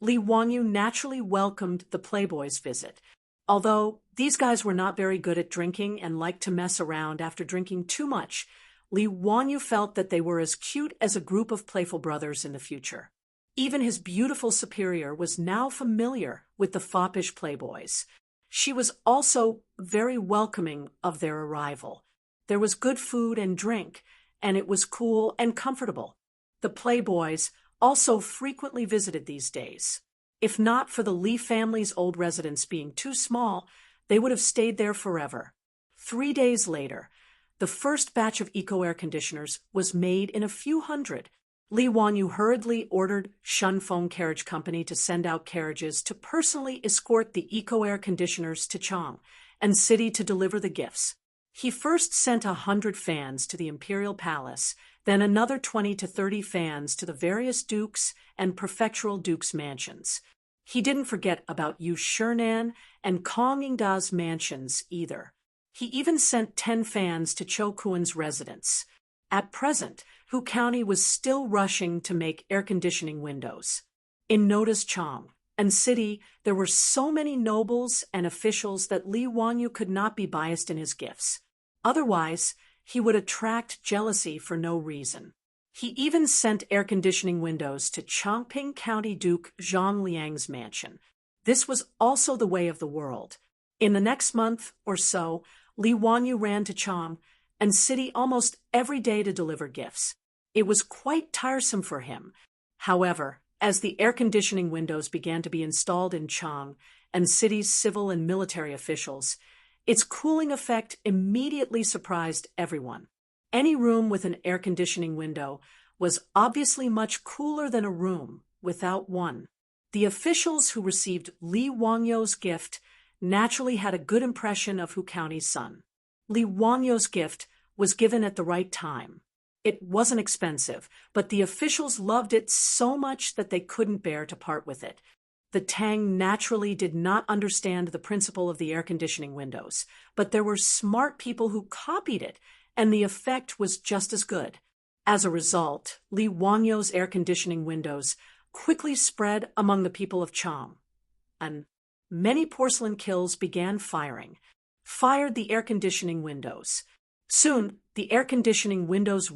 Li Wanyu naturally welcomed the playboys' visit. Although these guys were not very good at drinking and liked to mess around after drinking too much, Li Wanyu felt that they were as cute as a group of playful brothers in the future. Even his beautiful superior was now familiar with the foppish playboys. She was also very welcoming of their arrival. There was good food and drink, and it was cool and comfortable. The playboys also frequently visited these days. If not for the Li family's old residence being too small, they would have stayed there forever. 3 days later, the first batch of eco-air conditioners was made in a few hundred. Li Wanyu hurriedly ordered Shunfeng Carriage Company to send out carriages to personally escort the eco-air conditioners to Chang and city to deliver the gifts. He first sent 100 fans to the Imperial Palace, then another 20 to 30 fans to the various dukes and prefectural dukes' mansions. He didn't forget about Yu Shinan and Kong Yingda's mansions either. He even sent 10 fans to Cho Kuan's residence. At present, Hu County was still rushing to make air conditioning windows. In Notice Chang and city, there were so many nobles and officials that Li Wanyu could not be biased in his gifts. Otherwise, he would attract jealousy for no reason. He even sent air conditioning windows to Chongping County Duke Zhang Liang's mansion. This was also the way of the world. In the next month or so, Li Wanyu ran to Chang and city almost every day to deliver gifts. It was quite tiresome for him. However, as the air conditioning windows began to be installed in Chang and city's civil and military officials, its cooling effect immediately surprised everyone. Any room with an air conditioning window was obviously much cooler than a room without one. The officials who received Li Wangyu's gift naturally had a good impression of Hu County's son. Li Wangyu's gift was given at the right time. It wasn't expensive, but the officials loved it so much that they couldn't bear to part with it. The Tang naturally did not understand the principle of the air conditioning windows, but there were smart people who copied it, and the effect was just as good. As a result, Li Wangyu's air conditioning windows quickly spread among the people of Chang, and many porcelain kilns began fired the air conditioning windows. Soon, the air conditioning windows,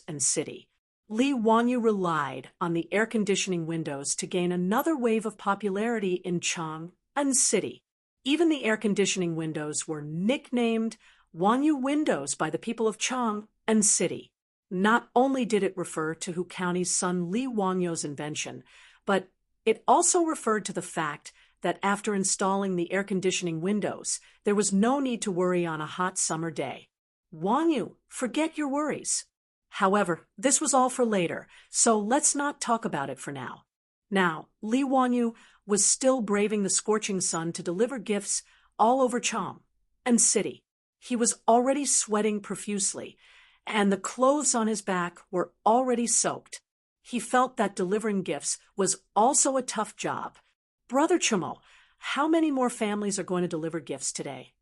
and city. Li Wanyu relied on the air conditioning windows to gain another wave of popularity in Chang and city. Even the air conditioning windows were nicknamed Wanyu windows by the people of Chang and city. Not only did it refer to Hu County's son Li Wangyu's invention, but it also referred to the fact that after installing the air conditioning windows, there was no need to worry on a hot summer day. Wanyu, forget your worries. However, this was all for later, so let's not talk about it for now. Now, Li Wanyu was still braving the scorching sun to deliver gifts all over Chang and city. He was already sweating profusely, and the clothes on his back were already soaked. He felt that delivering gifts was also a tough job. Brother Chumo, how many more families are going to deliver gifts today?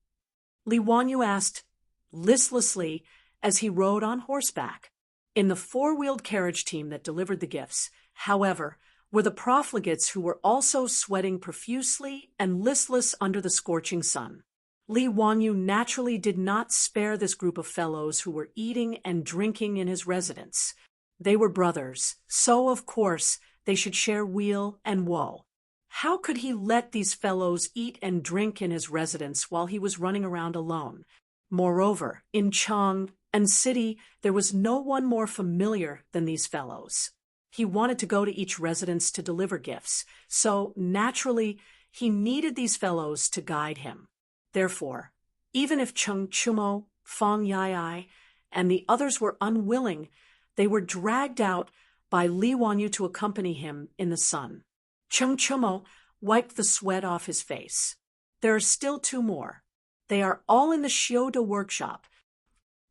Li Wanyu asked listlessly as he rode on horseback. In the four-wheeled carriage team that delivered the gifts, however, were the profligates who were also sweating profusely and listless under the scorching sun. Li Wanyu naturally did not spare this group of fellows who were eating and drinking in his residence. They were brothers, so of course they should share weal and woe. How could he let these fellows eat and drink in his residence while he was running around alone? Moreover, in Chang and City there was no one more familiar than these fellows. He wanted to go to each residence to deliver gifts, so naturally he needed these fellows to guide him. Therefore, even if Cheng Chumo, Fang Yai, and the others were unwilling, they were dragged out by Li Wanyu to accompany him in the sun. Cheng Chumo wiped the sweat off his face. There are still two more. They are all in the Shioda workshop.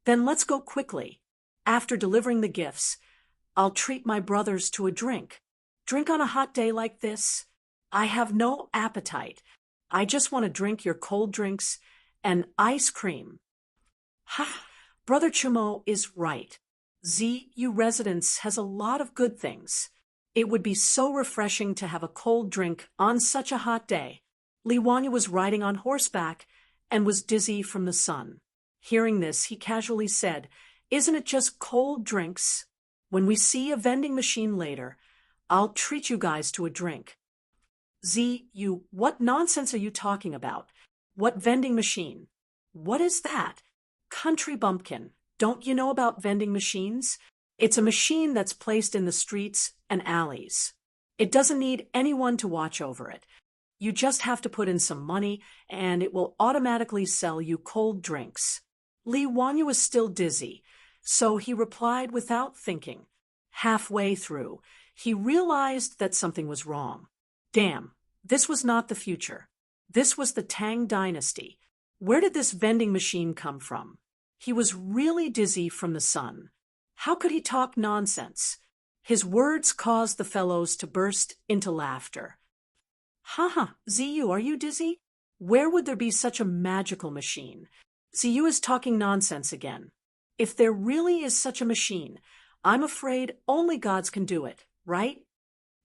Then let's go quickly. After delivering the gifts, I'll treat my brothers to a drink. Drink on a hot day like this? I have no appetite. I just want to drink your cold drinks and ice cream. Ha! Brother Chumo is right. ZU residence has a lot of good things. It would be so refreshing to have a cold drink on such a hot day. Li Wanyu was riding on horseback and was dizzy from the sun. Hearing this, he casually said, "Isn't it just cold drinks? When we see a vending machine later, I'll treat you guys to a drink." ZU, what nonsense are you talking about? What vending machine? What is that? Country bumpkin, don't you know about vending machines? It's a machine that's placed in the streets and alleys. It doesn't need anyone to watch over it. You just have to put in some money and it will automatically sell you cold drinks. Li Wanyu was still dizzy, so he replied without thinking. Halfway through, he realized that something was wrong. Damn, this was not the future. This was the Tang dynasty. Where did this vending machine come from? He was really dizzy from the sun. How could he talk nonsense? His words caused the fellows to burst into laughter. "Haha, ZU, are you dizzy? Where would there be such a magical machine? ZU is talking nonsense again. If there really is such a machine, I'm afraid only gods can do it, right?"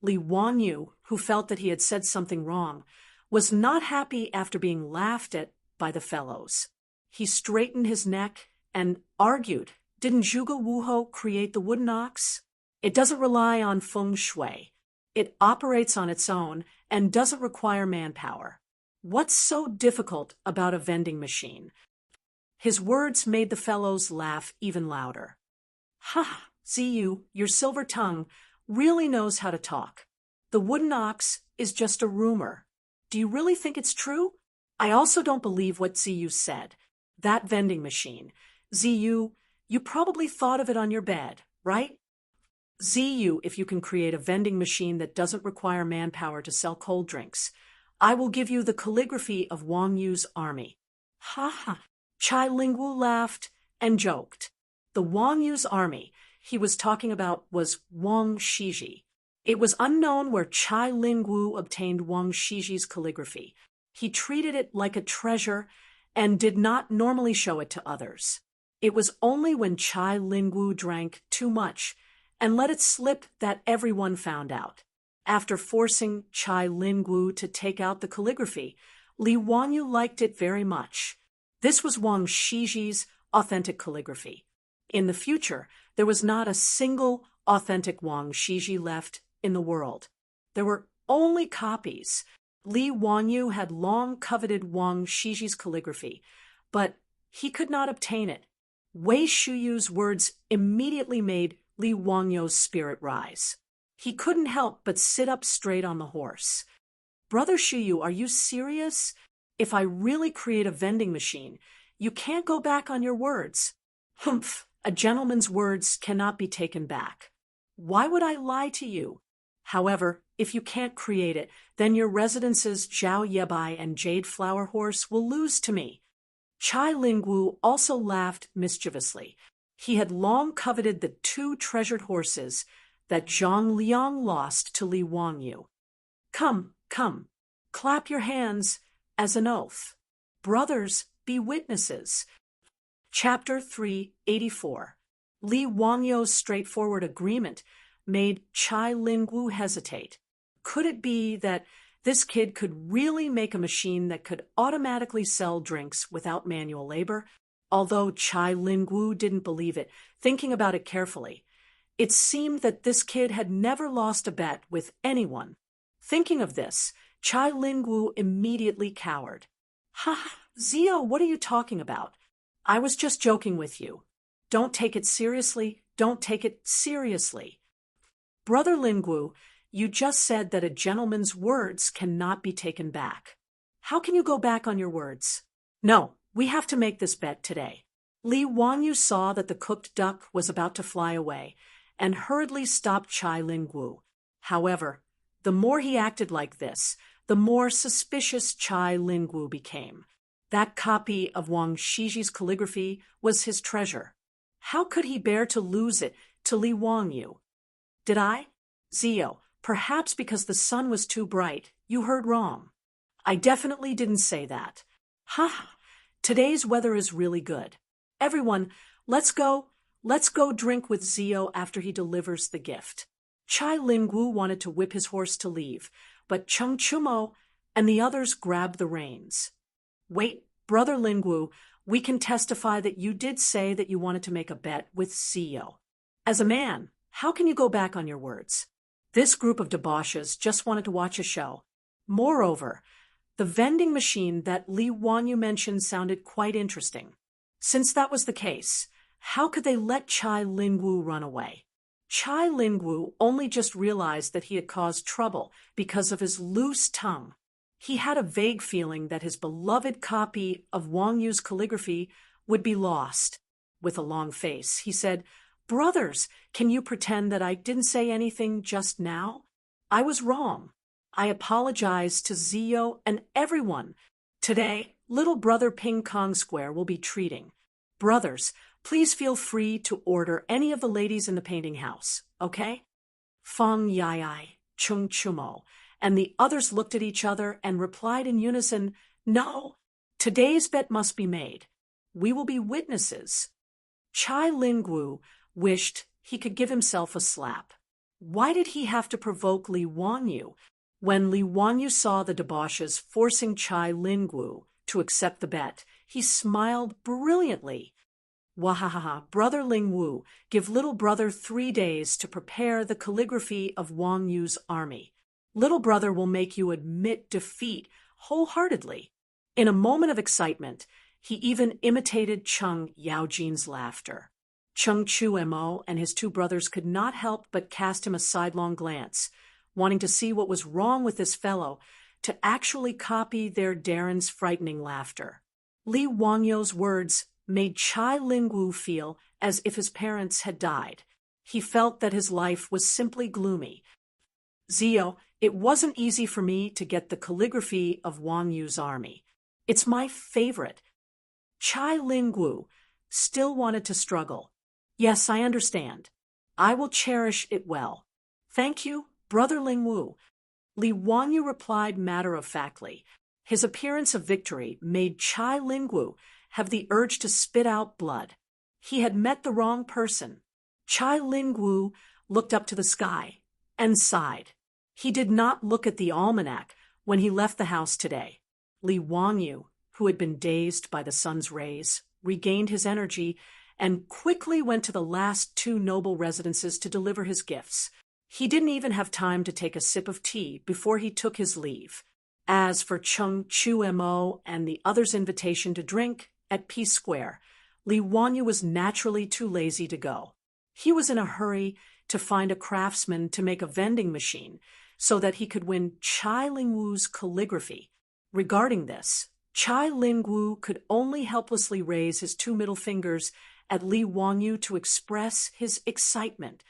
Li Wanyu, who felt that he had said something wrong, was not happy after being laughed at by the fellows. He straightened his neck and argued, "Didn't Zhuge Wuho create the wooden ox? It doesn't rely on feng shui. It operates on its own and doesn't require manpower. What's so difficult about a vending machine?" His words made the fellows laugh even louder. "Ha, ZU, your silver tongue really knows how to talk. The wooden ox is just a rumor. Do you really think it's true? I also don't believe what ZU said. That vending machine. ZU, you probably thought of it on your bed, right? ZU, if you can create a vending machine that doesn't require manpower to sell cold drinks, I will give you the calligraphy of Wang Yu's army." Ha ha! Chai Lingwu laughed and joked. The Wang Yu's army he was talking about was Wang Shiji. It was unknown where Chai Lingwu obtained Wang Shiji's calligraphy. He treated it like a treasure and did not normally show it to others. It was only when Chai Lingwu drank too much and let it slip that everyone found out. After forcing Chai Lingwu to take out the calligraphy, Li Wanyu liked it very much. This was Wang Shiji's authentic calligraphy. In the future, there was not a single authentic Wang Shiji left in the world. There were only copies. Li Wanyu had long coveted Wang Shiji's calligraphy, but he could not obtain it. Wei Shuyu's words immediately made Li Wangyu's spirit rise. He couldn't help but sit up straight on the horse. "Brother Shuyu, are you serious? If I really create a vending machine, you can't go back on your words." "Humph, a gentleman's words cannot be taken back. Why would I lie to you? However, if you can't create it, then your residence's Zhao Yebai and Jade Flower Horse will lose to me." Chai Lingwu also laughed mischievously. He had long coveted the two treasured horses that Zhang Liang lost to Li Wanyu. "Come, come, clap your hands as an oath. Brothers, be witnesses. Chapter 384. Li Wangyou's straightforward agreement made Chai Lingwu hesitate. Could it be that this kid could really make a machine that could automatically sell drinks without manual labor? Although Chai Lingwu didn't believe it, thinking about it carefully, it seemed that this kid had never lost a bet with anyone. Thinking of this, Chai Lingwu immediately cowered. Ha, Zio, what are you talking about? I was just joking with you. Don't take it seriously. Don't take it seriously. Brother Lingwu, you just said that a gentleman's words cannot be taken back. How can you go back on your words? No, we have to make this bet today. Li Wanyu saw that the cooked duck was about to fly away and hurriedly stopped Chai Lingwu. However, the more he acted like this, the more suspicious Chai Lingwu became. That copy of Wang Shiji's calligraphy was his treasure. How could he bear to lose it to Li Wanyu? Did I? Zio, perhaps because the sun was too bright. You heard wrong. I definitely didn't say that. Ha! Today's weather is really good. Everyone, let's go drink with Zio after he delivers the gift. Chai Lingwu wanted to whip his horse to leave, but Cheng Chumo and the others grabbed the reins. Wait, Brother Lingwu, we can testify that you did say that you wanted to make a bet with Zio. As a man, how can you go back on your words? This group of debauches just wanted to watch a show. Moreover, the vending machine that Li Wanyu mentioned sounded quite interesting. Since that was the case, how could they let Chai Lingwu run away? Chai Lingwu only just realized that he had caused trouble because of his loose tongue. He had a vague feeling that his beloved copy of Wang Yu's calligraphy would be lost. With a long face, he said, "Brothers, can you pretend that I didn't say anything just now? I was wrong. I apologize to Zio and everyone. Today, little brother Ping Kong Square will be treating. Brothers, please feel free to order any of the ladies in the painting house, okay?" Feng Yai, Chung Chumo, and the others looked at each other and replied in unison, "No, today's bet must be made. We will be witnesses." Chai Lingwu wished he could give himself a slap. Why did he have to provoke Li Wanyu? When Li Wanyu saw the debauches forcing Chai Lingwu to accept the bet, he smiled brilliantly. "Wahahaha, Brother Lingwu, give little brother 3 days to prepare the calligraphy of Wang Yu's army. Little brother will make you admit defeat wholeheartedly." In a moment of excitement, he even imitated Cheng Yaojin's laughter. Cheng Chuemo and his 2 brothers could not help but cast him a sidelong glance, wanting to see what was wrong with this fellow to actually copy their Darren's frightening laughter. Li Wangyou's words made Chai Lingwu feel as if his parents had died. He felt that his life was simply gloomy. "Zio, it wasn't easy for me to get the calligraphy of Wang Yu's army. It's my favorite." Chai Lingwu still wanted to struggle. "Yes, I understand. I will cherish it well. Thank you, Brother Lingwu." Li Wanyu replied matter-of-factly. His appearance of victory made Chai Lingwu have the urge to spit out blood. He had met the wrong person. Chai Lingwu looked up to the sky and sighed. He did not look at the almanac when he left the house today. Li Wanyu, who had been dazed by the sun's rays, regained his energy and quickly went to the last 2 noble residences to deliver his gifts. He didn't even have time to take a sip of tea before he took his leave. As for Cheng Chuemo and the others' invitation to drink at Peace Square, Li Wanyu was naturally too lazy to go. He was in a hurry to find a craftsman to make a vending machine so that he could win Chai Lingwu's calligraphy. Regarding this, Chai Lingwu could only helplessly raise his 2 middle fingers at Li Wanyu to express his excitement.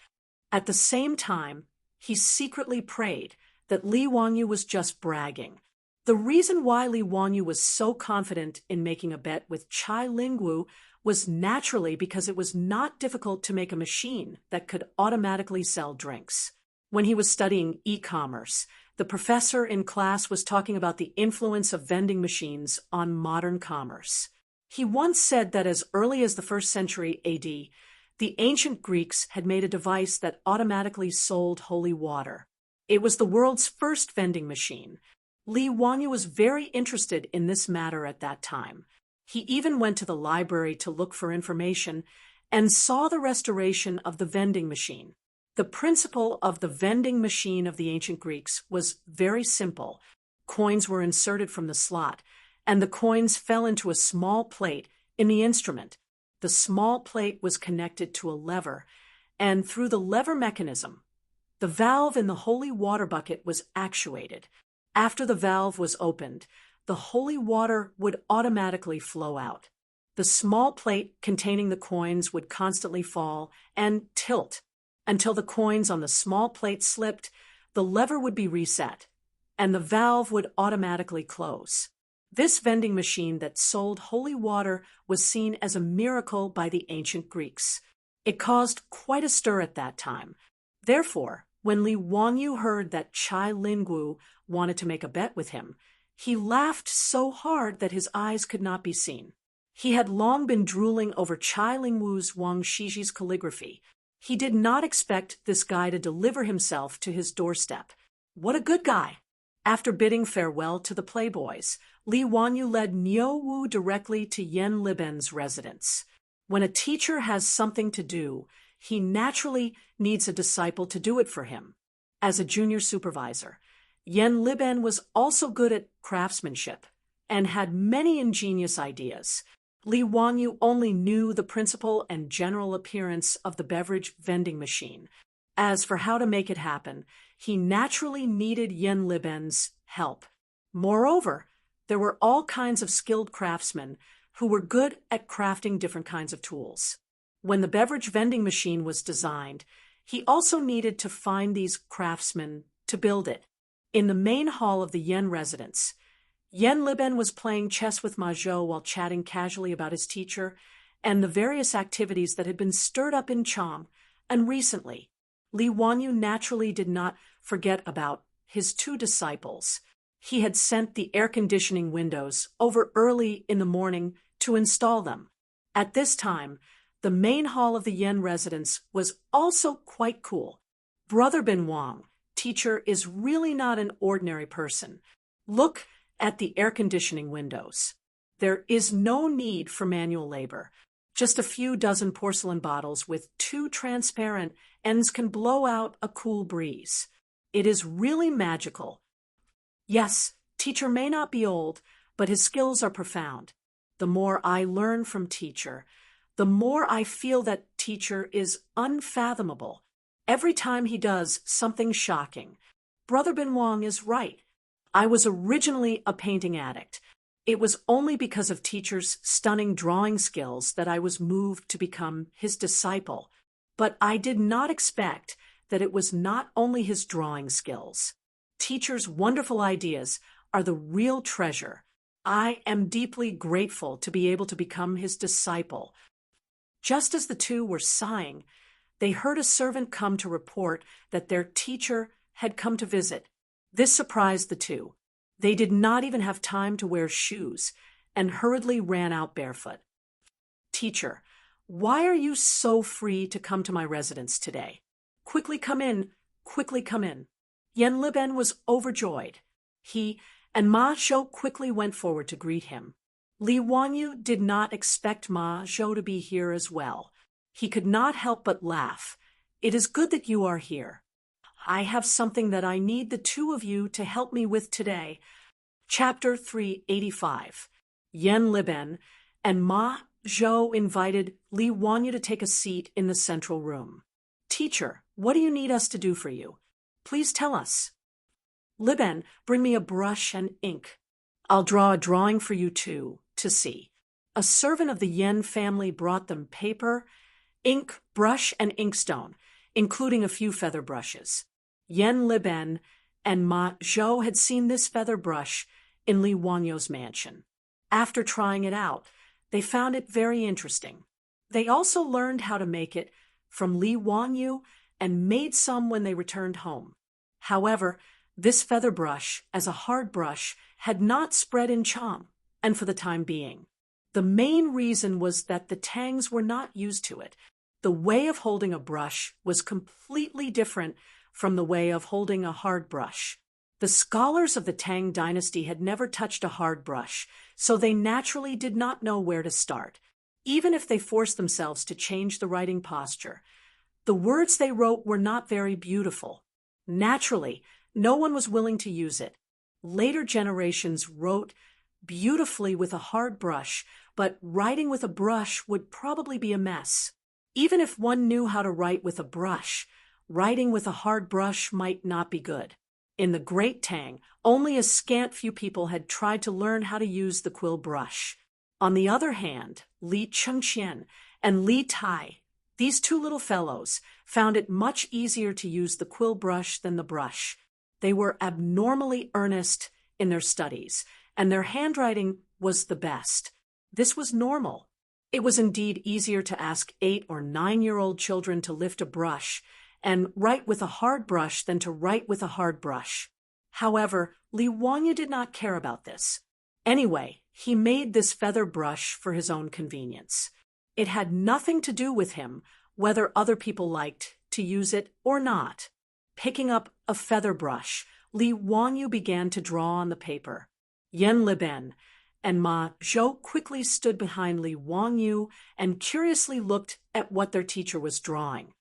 At the same time, he secretly prayed that Li Wanyu was just bragging. The reason why Li Wanyu was so confident in making a bet with Chai Lingwu was naturally because it was not difficult to make a machine that could automatically sell drinks. When he was studying e-commerce, the professor in class was talking about the influence of vending machines on modern commerce. He once said that as early as the 1st century AD, the ancient Greeks had made a device that automatically sold holy water. It was the world's first vending machine. Li Wanyu was very interested in this matter at that time. He even went to the library to look for information and saw the restoration of the vending machine. The principle of the vending machine of the ancient Greeks was very simple. Coins were inserted from the slot, and the coins fell into a small plate in the instrument. The small plate was connected to a lever, and through the lever mechanism, the valve in the holy water bucket was actuated. After the valve was opened, the holy water would automatically flow out. The small plate containing the coins would constantly fall and tilt until the coins on the small plate slipped. The lever would be reset, and the valve would automatically close. This vending machine that sold holy water was seen as a miracle by the ancient Greeks. It caused quite a stir at that time. Therefore, when Li Wanyu heard that Chai Lingwu wanted to make a bet with him, he laughed so hard that his eyes could not be seen. He had long been drooling over Chai Lingwu's Wang Shiji's calligraphy. He did not expect this guy to deliver himself to his doorstep. What a good guy! After bidding farewell to the playboys, Li Wanyu led Niu Wu directly to Yen Liben's residence. When a teacher has something to do, he naturally needs a disciple to do it for him. As a junior supervisor, Yen Liben was also good at craftsmanship and had many ingenious ideas. Li Wanyu only knew the principle and general appearance of the beverage vending machine. As for how to make it happen, he naturally needed Yen Liben's help. Moreover, there were all kinds of skilled craftsmen who were good at crafting different kinds of tools. When the beverage vending machine was designed, he also needed to find these craftsmen to build it. In the main hall of the Yen residence, Yen Liben was playing chess with Ma Zhou while chatting casually about his teacher and the various activities that had been stirred up in Chang, and recently, Li Wanyu naturally did not forget about his two disciples. He had sent the air conditioning windows over early in the morning to install them. At this time, the main hall of the Yen residence was also quite cool. Brother Bin Wang, teacher, is really not an ordinary person. Look at the air conditioning windows. There is no need for manual labor. Just a few dozen porcelain bottles with two transparent ends can blow out a cool breeze. It is really magical. Yes, teacher may not be old, but his skills are profound. The more I learn from teacher, the more I feel that teacher is unfathomable. Every time he does something shocking. Brother Bin Wang is right. I was originally a painting addict. It was only because of teacher's stunning drawing skills that I was moved to become his disciple. But I did not expect that it was not only his drawing skills. Teacher's wonderful ideas are the real treasure. I am deeply grateful to be able to become his disciple. Just as the two were sighing, they heard a servant come to report that their teacher had come to visit. This surprised the two. They did not even have time to wear shoes and hurriedly ran out barefoot. Teacher, why are you so free to come to my residence today? Quickly come in, quickly come in. Yen Liben was overjoyed. He and Ma Zhou quickly went forward to greet him. Li Wanyu did not expect Ma Zhou to be here as well. He could not help but laugh. It is good that you are here. I have something that I need the two of you to help me with today. Chapter 385. Yen Liben and Ma Zhou invited Li Wanyu to take a seat in the central room. Teacher, what do you need us to do for you? Please tell us. Liben, bring me a brush and ink. I'll draw a drawing for you two to see. A servant of the Yen family brought them paper, ink, brush, and inkstone, including a few feather brushes. Yen Liben and Ma Zhou had seen this feather brush in Li Wanyu's mansion. After trying it out, they found it very interesting. They also learned how to make it from Li Wanyu and made some when they returned home. However, this feather brush, as a hard brush, had not spread in Chang, and for the time being. The main reason was that the Tangs were not used to it. The way of holding a brush was completely different from the way of holding a hard brush. The scholars of the Tang dynasty had never touched a hard brush, so they naturally did not know where to start, even if they forced themselves to change the writing posture. The words they wrote were not very beautiful. Naturally, no one was willing to use it. Later generations wrote beautifully with a hard brush, but writing with a brush would probably be a mess. Even if one knew how to write with a brush, writing with a hard brush might not be good. In the Great Tang, only a scant few people had tried to learn how to use the quill brush. On the other hand, Li Chengqian and Li Tai, these two little fellows, found it much easier to use the quill brush than the brush. They were abnormally earnest in their studies, and their handwriting was the best. This was normal. It was indeed easier to ask 8- or 9-year-old children to lift a brush and write with a hard brush than to write with a hard brush. However, Li Wangyu did not care about this. Anyway, he made this feather brush for his own convenience. It had nothing to do with him whether other people liked to use it or not. Picking up a feather brush, Li Wangyu began to draw on the paper. Yan Liben and Ma Zhou quickly stood behind Li Wangyu and curiously looked at what their teacher was drawing.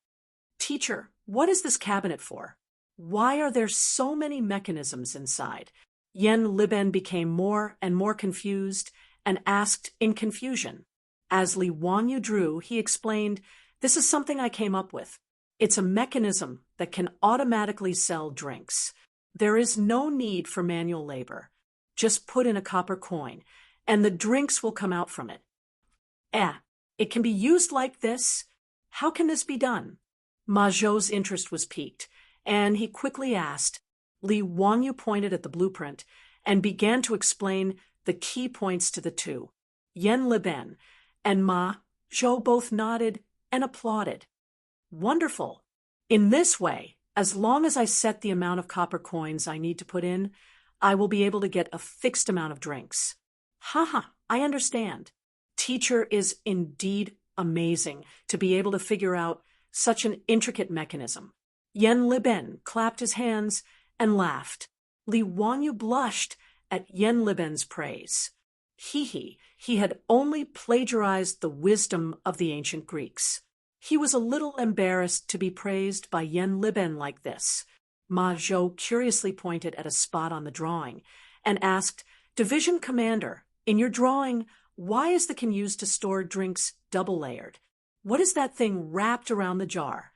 "Teacher, what is this cabinet for? Why are there so many mechanisms inside?" Yan Liben became more and more confused and asked in confusion. As Li Wangyu drew, he explained, "This is something I came up with. It's a mechanism that can automatically sell drinks. There is no need for manual labor. Just put in a copper coin, and the drinks will come out from it." It can be used like this? How can this be done?" Ma Zhou's interest was piqued, and he quickly asked. Li Wangyu pointed at the blueprint and began to explain the key points to the two. Yan Liben and Ma Zhou both nodded and applauded. "Wonderful. In this way, as long as I set the amount of copper coins I need to put in, I will be able to get a fixed amount of drinks." "Haha, I understand. Teacher is indeed amazing to be able to figure out such an intricate mechanism." Yan Liben clapped his hands and laughed. Li Wangyu blushed at Yan Liben's praise. He had only plagiarized the wisdom of the ancient Greeks. He was a little embarrassed to be praised by Yan Liben like this. Ma Zhou curiously pointed at a spot on the drawing and asked, "Division Commander, in your drawing, why is the can used to store drinks double-layered? What is that thing wrapped around the jar?"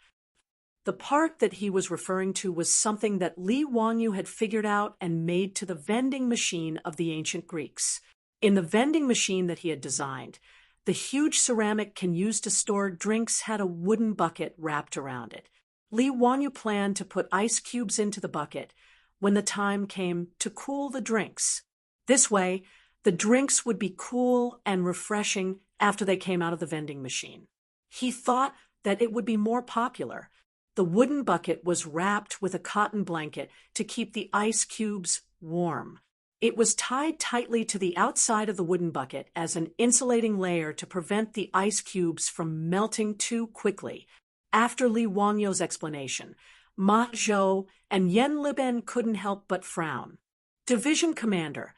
The part that he was referring to was something that Li Wangyu had figured out and made to the vending machine of the ancient Greeks. In the vending machine that he had designed, the huge ceramic can used to store drinks had a wooden bucket wrapped around it. Li Wangyu planned to put ice cubes into the bucket when the time came to cool the drinks. This way, the drinks would be cool and refreshing after they came out of the vending machine. He thought that it would be more popular. The wooden bucket was wrapped with a cotton blanket to keep the ice cubes warm. It was tied tightly to the outside of the wooden bucket as an insulating layer to prevent the ice cubes from melting too quickly. After Li Wangyu's explanation, Ma Zhou and Yan Liben couldn't help but frown. "Division Commander,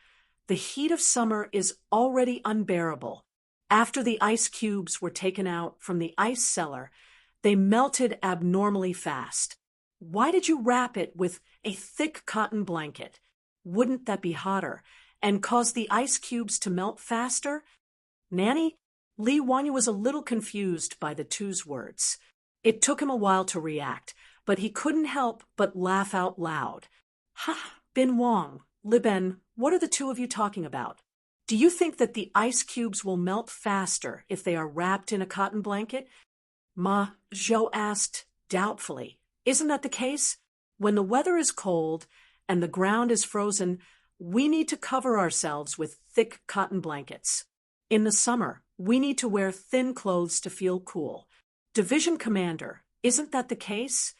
the heat of summer is already unbearable. After the ice cubes were taken out from the ice cellar, they melted abnormally fast. Why did you wrap it with a thick cotton blanket? Wouldn't that be hotter and cause the ice cubes to melt faster?" "Nanny?" Li Wangyu was a little confused by the two's words. It took him a while to react, but he couldn't help but laugh out loud. "Ha, Bin Wang, Liben, what are the two of you talking about? Do you think that the ice cubes will melt faster if they are wrapped in a cotton blanket?" Ma Zhou asked doubtfully. "Isn't that the case? When the weather is cold and the ground is frozen, we need to cover ourselves with thick cotton blankets. In the summer, we need to wear thin clothes to feel cool. Division Commander, isn't that the case?"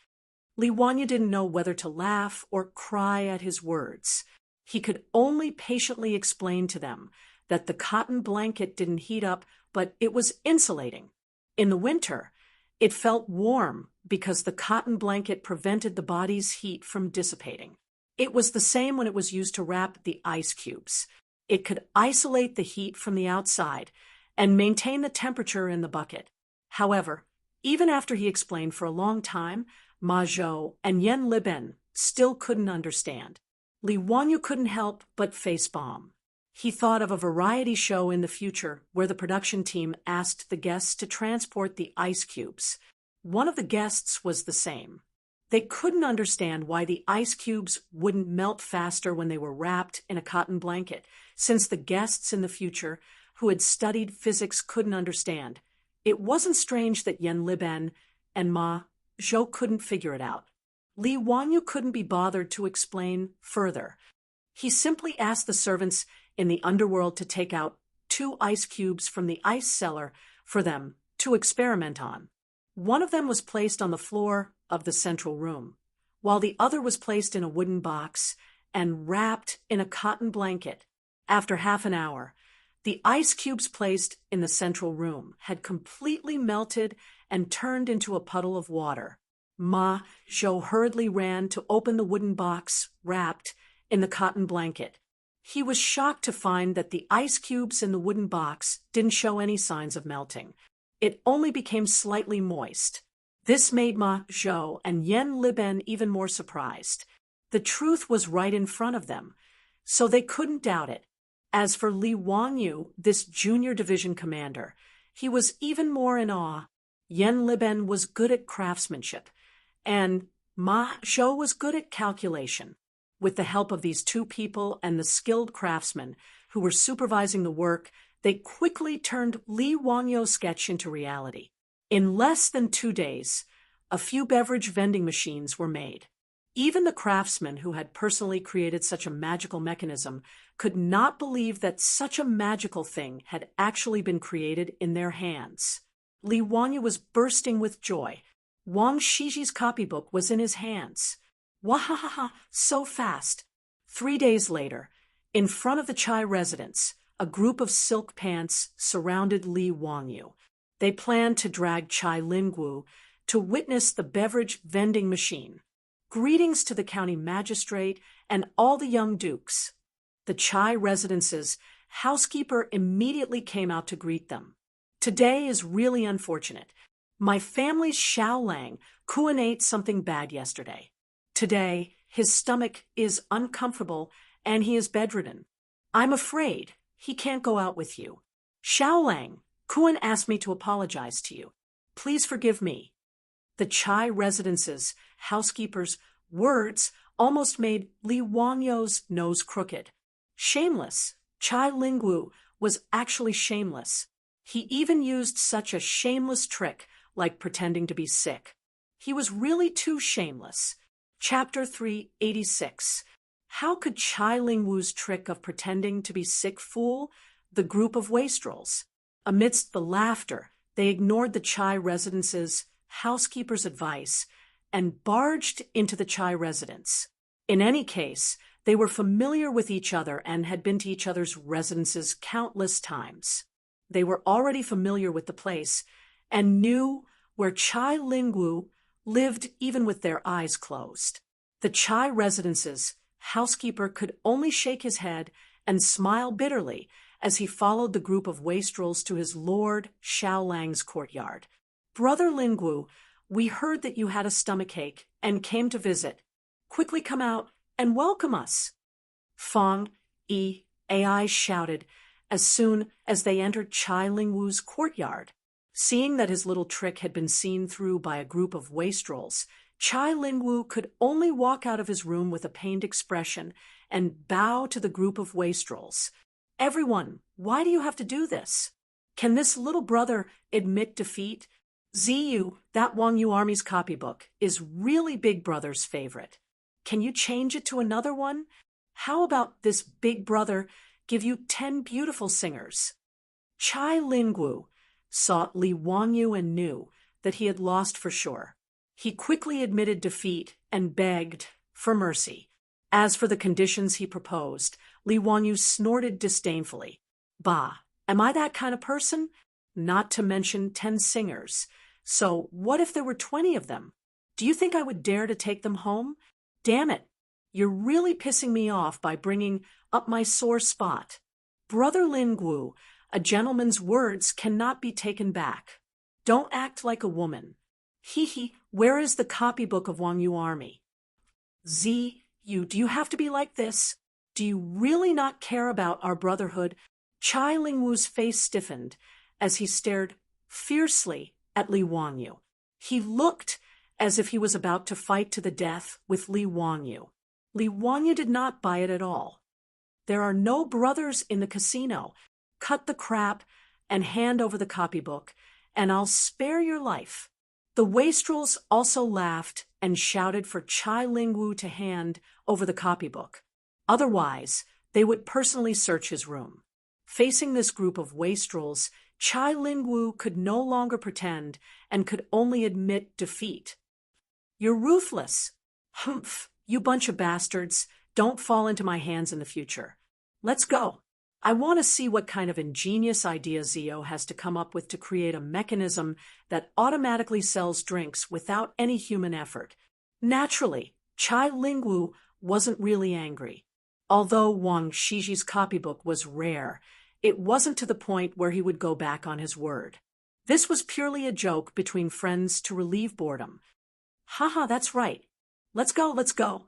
Li Wangyu didn't know whether to laugh or cry at his words. He could only patiently explain to them that the cotton blanket didn't heat up, but it was insulating. In the winter, it felt warm because the cotton blanket prevented the body's heat from dissipating. It was the same when it was used to wrap the ice cubes. It could isolate the heat from the outside and maintain the temperature in the bucket. However, even after he explained for a long time, Ma Zhou and Yen Liben still couldn't understand. Li Wanyu couldn't help but facepalm. He thought of a variety show in the future where the production team asked the guests to transport the ice cubes. One of the guests was the same. They couldn't understand why the ice cubes wouldn't melt faster when they were wrapped in a cotton blanket, since the guests in the future who had studied physics couldn't understand. It wasn't strange that Yen Liben and Ma Zhou couldn't figure it out. Li Wanyu couldn't be bothered to explain further. He simply asked the servants in the underworld to take out 2 ice cubes from the ice cellar for them to experiment on. One of them was placed on the floor of the central room, while the other was placed in a wooden box and wrapped in a cotton blanket. After half an hour, the ice cubes placed in the central room had completely melted and turned into a puddle of water. Ma Zhou hurriedly ran to open the wooden box wrapped in the cotton blanket. He was shocked to find that the ice cubes in the wooden box didn't show any signs of melting. It only became slightly moist. This made Ma Zhou and Yen Liben even more surprised. The truth was right in front of them, so they couldn't doubt it. As for Li Wanyu, this junior division commander, he was even more in awe. Yen Liben was good at craftsmanship, and Ma Zhou was good at calculation. With the help of these 2 people and the skilled craftsmen who were supervising the work, they quickly turned Li Wanyu's sketch into reality. In less than 2 days, a few beverage vending machines were made. Even the craftsmen who had personally created such a magical mechanism could not believe that such a magical thing had actually been created in their hands. Li Wanyu was bursting with joy. Wang Shiji's copybook was in his hands. Wahahaha, so fast. 3 days later, in front of the Chai residence, a group of silk pants surrounded Li Wanyu. They planned to drag Chai Lingwu to witness the beverage vending machine. Greetings to the county magistrate and all the young dukes. The Chai residence's housekeeper immediately came out to greet them. Today is really unfortunate. My family's Xiaolang Kuan ate something bad yesterday. Today, his stomach is uncomfortable and he is bedridden. I'm afraid he can't go out with you. Xiaolang, Kuan asked me to apologize to you. Please forgive me. The Chai residence's housekeeper's words almost made Li Wanyu's nose crooked. Shameless. Chai Lingwu was actually shameless. He even used such a shameless trick like pretending to be sick. He was really too shameless. Chapter 386. How could Chai Lingwu's trick of pretending to be sick fool the group of wastrels? Amidst the laughter, they ignored the Chai residence's housekeeper's advice and barged into the Chai residence. In any case, they were familiar with each other and had been to each other's residences countless times. They were already familiar with the place and knew where Chai Lingwu lived even with their eyes closed. The Chai residence's housekeeper could only shake his head and smile bitterly as he followed the group of wastrels to his lord Xiaolang's courtyard. Brother Lingwu, we heard that you had a stomachache and came to visit. Quickly come out and welcome us. Fang Ai shouted as soon as they entered Chai Lingwu's courtyard. Seeing that his little trick had been seen through by a group of wastrels, Chai Lingwu could only walk out of his room with a pained expression and bow to the group of wastrels. Everyone, why do you have to do this? Can this little brother admit defeat? Ziyu, that Wang Yu Army's copybook, is really Big Brother's favorite. Can you change it to another one? How about this Big Brother give you 10 beautiful singers? Chai Lingwu sought Li Wanyu and knew that he had lost for sure. He quickly admitted defeat and begged for mercy. As for the conditions he proposed, Li Wanyu snorted disdainfully. Bah, am I that kind of person? Not to mention 10 singers. So what if there were 20 of them? Do you think I would dare to take them home? Damn it, you're really pissing me off by bringing up my sore spot. Brother Lin Guo, a gentleman's words cannot be taken back. Don't act like a woman. Hee, where is the copybook of Wang Yu army? Do you have to be like this? Do you really not care about our brotherhood? Chai Lingwu's face stiffened as he stared fiercely at Li Wangyu. He looked as if he was about to fight to the death with Li Wangyu. Li Wangyu did not buy it at all. There are no brothers in the casino. Cut the crap and hand over the copybook, and I'll spare your life. The wastrels also laughed and shouted for Chai Lingwu to hand over the copybook. Otherwise, they would personally search his room. Facing this group of wastrels, Chai Lingwu could no longer pretend and could only admit defeat. You're ruthless. Humph, you bunch of bastards. Don't fall into my hands in the future. Let's go. I want to see what kind of ingenious idea Zio has to come up with to create a mechanism that automatically sells drinks without any human effort. Naturally, Chai Lingwu wasn't really angry. Although Wang Shiji's copybook was rare, it wasn't to the point where he would go back on his word. This was purely a joke between friends to relieve boredom. Haha, that's right. Let's go.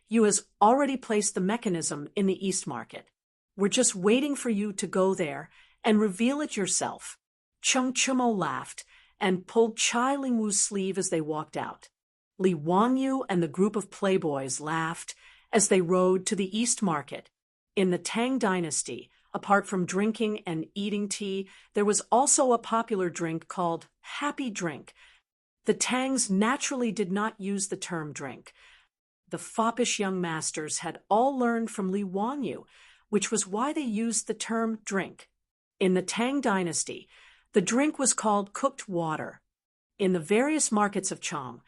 You has already placed the mechanism in the East Market. We're just waiting for you to go there and reveal it yourself. Chung Chumo laughed and pulled Chai Lingwu's sleeve as they walked out. Li Wangyu and the group of playboys laughed as they rode to the East Market. In the Tang Dynasty, apart from drinking and eating tea, there was also a popular drink called Happy Drink. The Tangs naturally did not use the term drink. The foppish young masters had all learned from Li Wangyu, which was why they used the term drink. In the Tang Dynasty, the drink was called cooked water. In the various markets of Chang,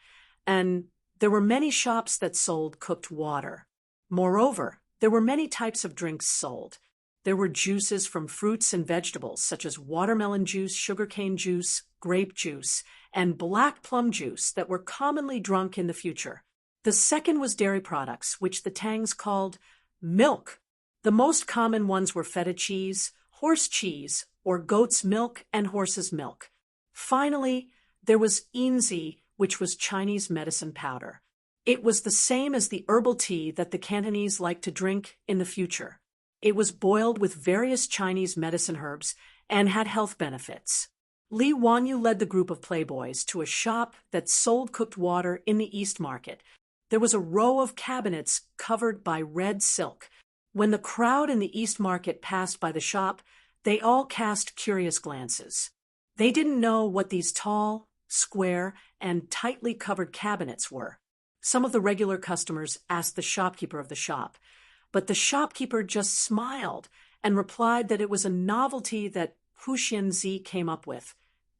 and there were many shops that sold cooked water. Moreover, there were many types of drinks sold. There were juices from fruits and vegetables such as watermelon juice, sugarcane juice, grape juice, and black plum juice that were commonly drunk in the future. The second was dairy products, which the Tangs called milk. The most common ones were feta cheese, horse cheese, or goat's milk and horse's milk. Finally, there was Yinzi, which was Chinese medicine powder. It was the same as the herbal tea that the Cantonese liked to drink in the future. It was boiled with various Chinese medicine herbs and had health benefits. Li Wangyu led the group of playboys to a shop that sold cooked water in the East Market. There was a row of cabinets covered by red silk. When the crowd in the East Market passed by the shop, they all cast curious glances. They didn't know what these tall, square, and tightly covered cabinets were. Some of the regular customers asked the shopkeeper of the shop, but the shopkeeper just smiled and replied that it was a novelty that Hu Xianzi came up with,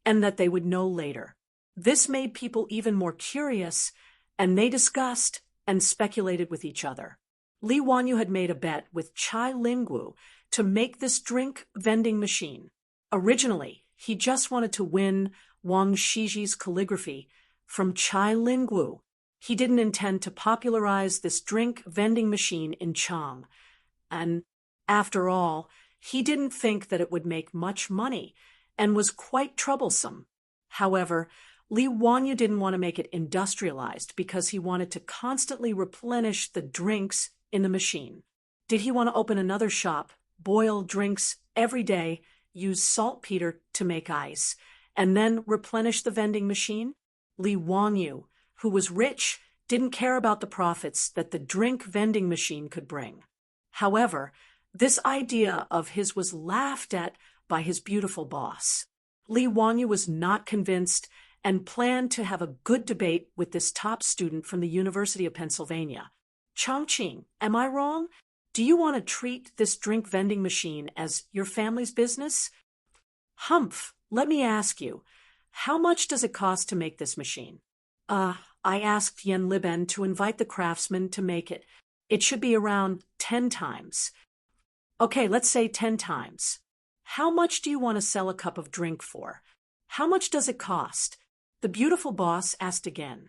and that they would know later. This made people even more curious, and they discussed and speculated with each other. Li Wangyu had made a bet with Chai Lingwu to make this drink vending machine. Originally, he just wanted to win Wang Shiji's calligraphy from Chai Lingwu. He didn't intend to popularize this drink vending machine in Chang. And after all, he didn't think that it would make much money and was quite troublesome. However, Li Wangyu didn't want to make it industrialized because he wanted to constantly replenish the drinks in the machine. Did he want to open another shop, boil drinks every day, use saltpeter to make ice, and then replenish the vending machine? Li Wangyu, who was rich, didn't care about the profits that the drink vending machine could bring. However, this idea of his was laughed at by his beautiful boss. Li Wangyu was not convinced and planned to have a good debate with this top student from the University of Pennsylvania. Chongqing, am I wrong? Do you want to treat this drink vending machine as your family's business? Humph, let me ask you, how much does it cost to make this machine? I asked Yen Liben to invite the craftsman to make it. It should be around 10 times. Okay, let's say 10 times. How much do you want to sell a cup of drink for? How much does it cost? The beautiful boss asked again.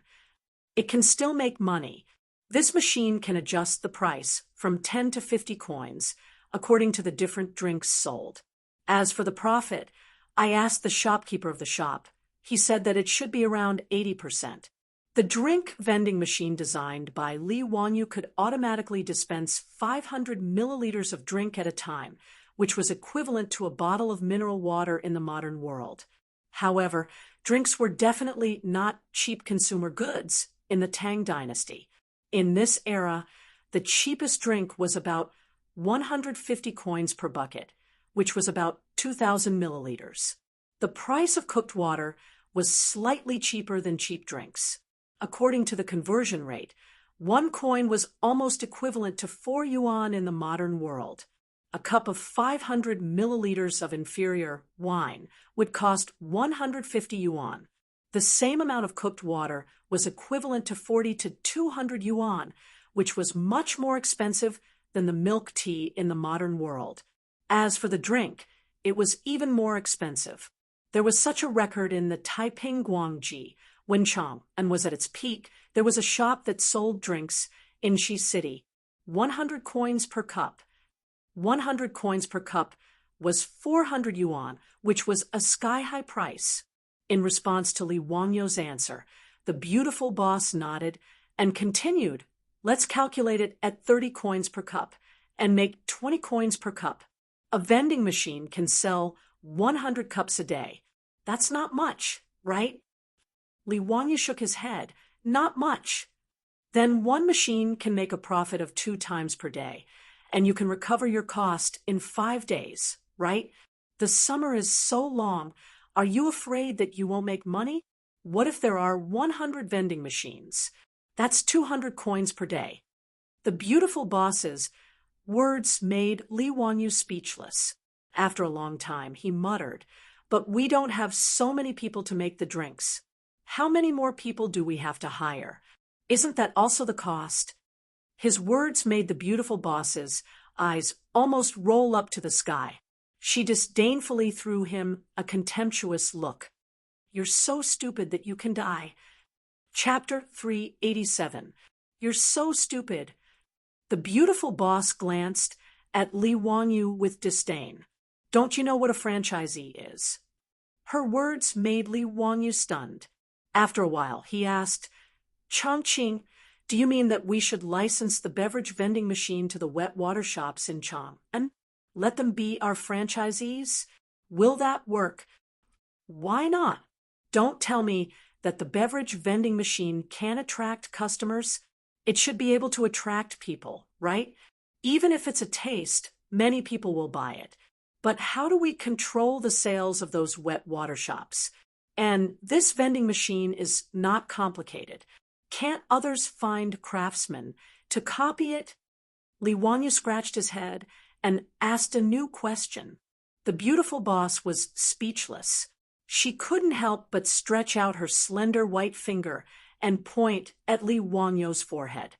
It can still make money. This machine can adjust the price from 10 to 50 coins according to the different drinks sold. As for the profit, I asked the shopkeeper of the shop. He said that it should be around 80%. The drink vending machine designed by Li Wanyu could automatically dispense 500 milliliters of drink at a time, which was equivalent to a bottle of mineral water in the modern world. However, drinks were definitely not cheap consumer goods in the Tang Dynasty. In this era, the cheapest drink was about 150 coins per bucket, which was about 2,000 milliliters. The price of cooked water was slightly cheaper than cheap drinks. According to the conversion rate, 1 coin was almost equivalent to 4 yuan in the modern world. A cup of 500 milliliters of inferior wine would cost 150 yuan. The same amount of cooked water was equivalent to 40 to 200 yuan, which was much more expensive than the milk tea in the modern world. As for the drink, it was even more expensive. There was such a record in the Taiping Guangji, Wenchang, and was at its peak. There was a shop that sold drinks in Shi City. 100 coins per cup. 100 coins per cup was 400 yuan, which was a sky-high price. In response to Li Wangyu's answer, the beautiful boss nodded and continued, let's calculate it at 30 coins per cup and make 20 coins per cup. A vending machine can sell 100 cups a day. That's not much, right? Li Wangyu shook his head. Not much. Then one machine can make a profit of 2 times per day, and you can recover your cost in 5 days, right? The summer is so long. Are you afraid that you won't make money? What if there are 100 vending machines? That's 200 coins per day. The beautiful boss's words made Li Wanyu speechless. After a long time, he muttered, but we don't have so many people to make the drinks. How many more people do we have to hire? Isn't that also the cost? His words made the beautiful boss's eyes almost roll up to the sky. She disdainfully threw him a contemptuous look. You're so stupid that you can die. Chapter 387. You're so stupid. The beautiful boss glanced at Li Wanyu with disdain. Don't you know what a franchisee is? Her words made Li Wanyu stunned. After a while, he asked, Chongqing, do you mean that we should license the beverage vending machine to the wet water shops in Chang and let them be our franchisees? Will that work? Why not? Don't tell me that the beverage vending machine can attract customers. It should be able to attract people, right? Even if it's a taste, many people will buy it. But how do we control the sales of those wet water shops? And this vending machine is not complicated. Can't others find craftsmen to copy it? Li Wanyu scratched his head and asked a new question. The beautiful boss was speechless. She couldn't help but stretch out her slender white finger and point at Li Wangyu's forehead.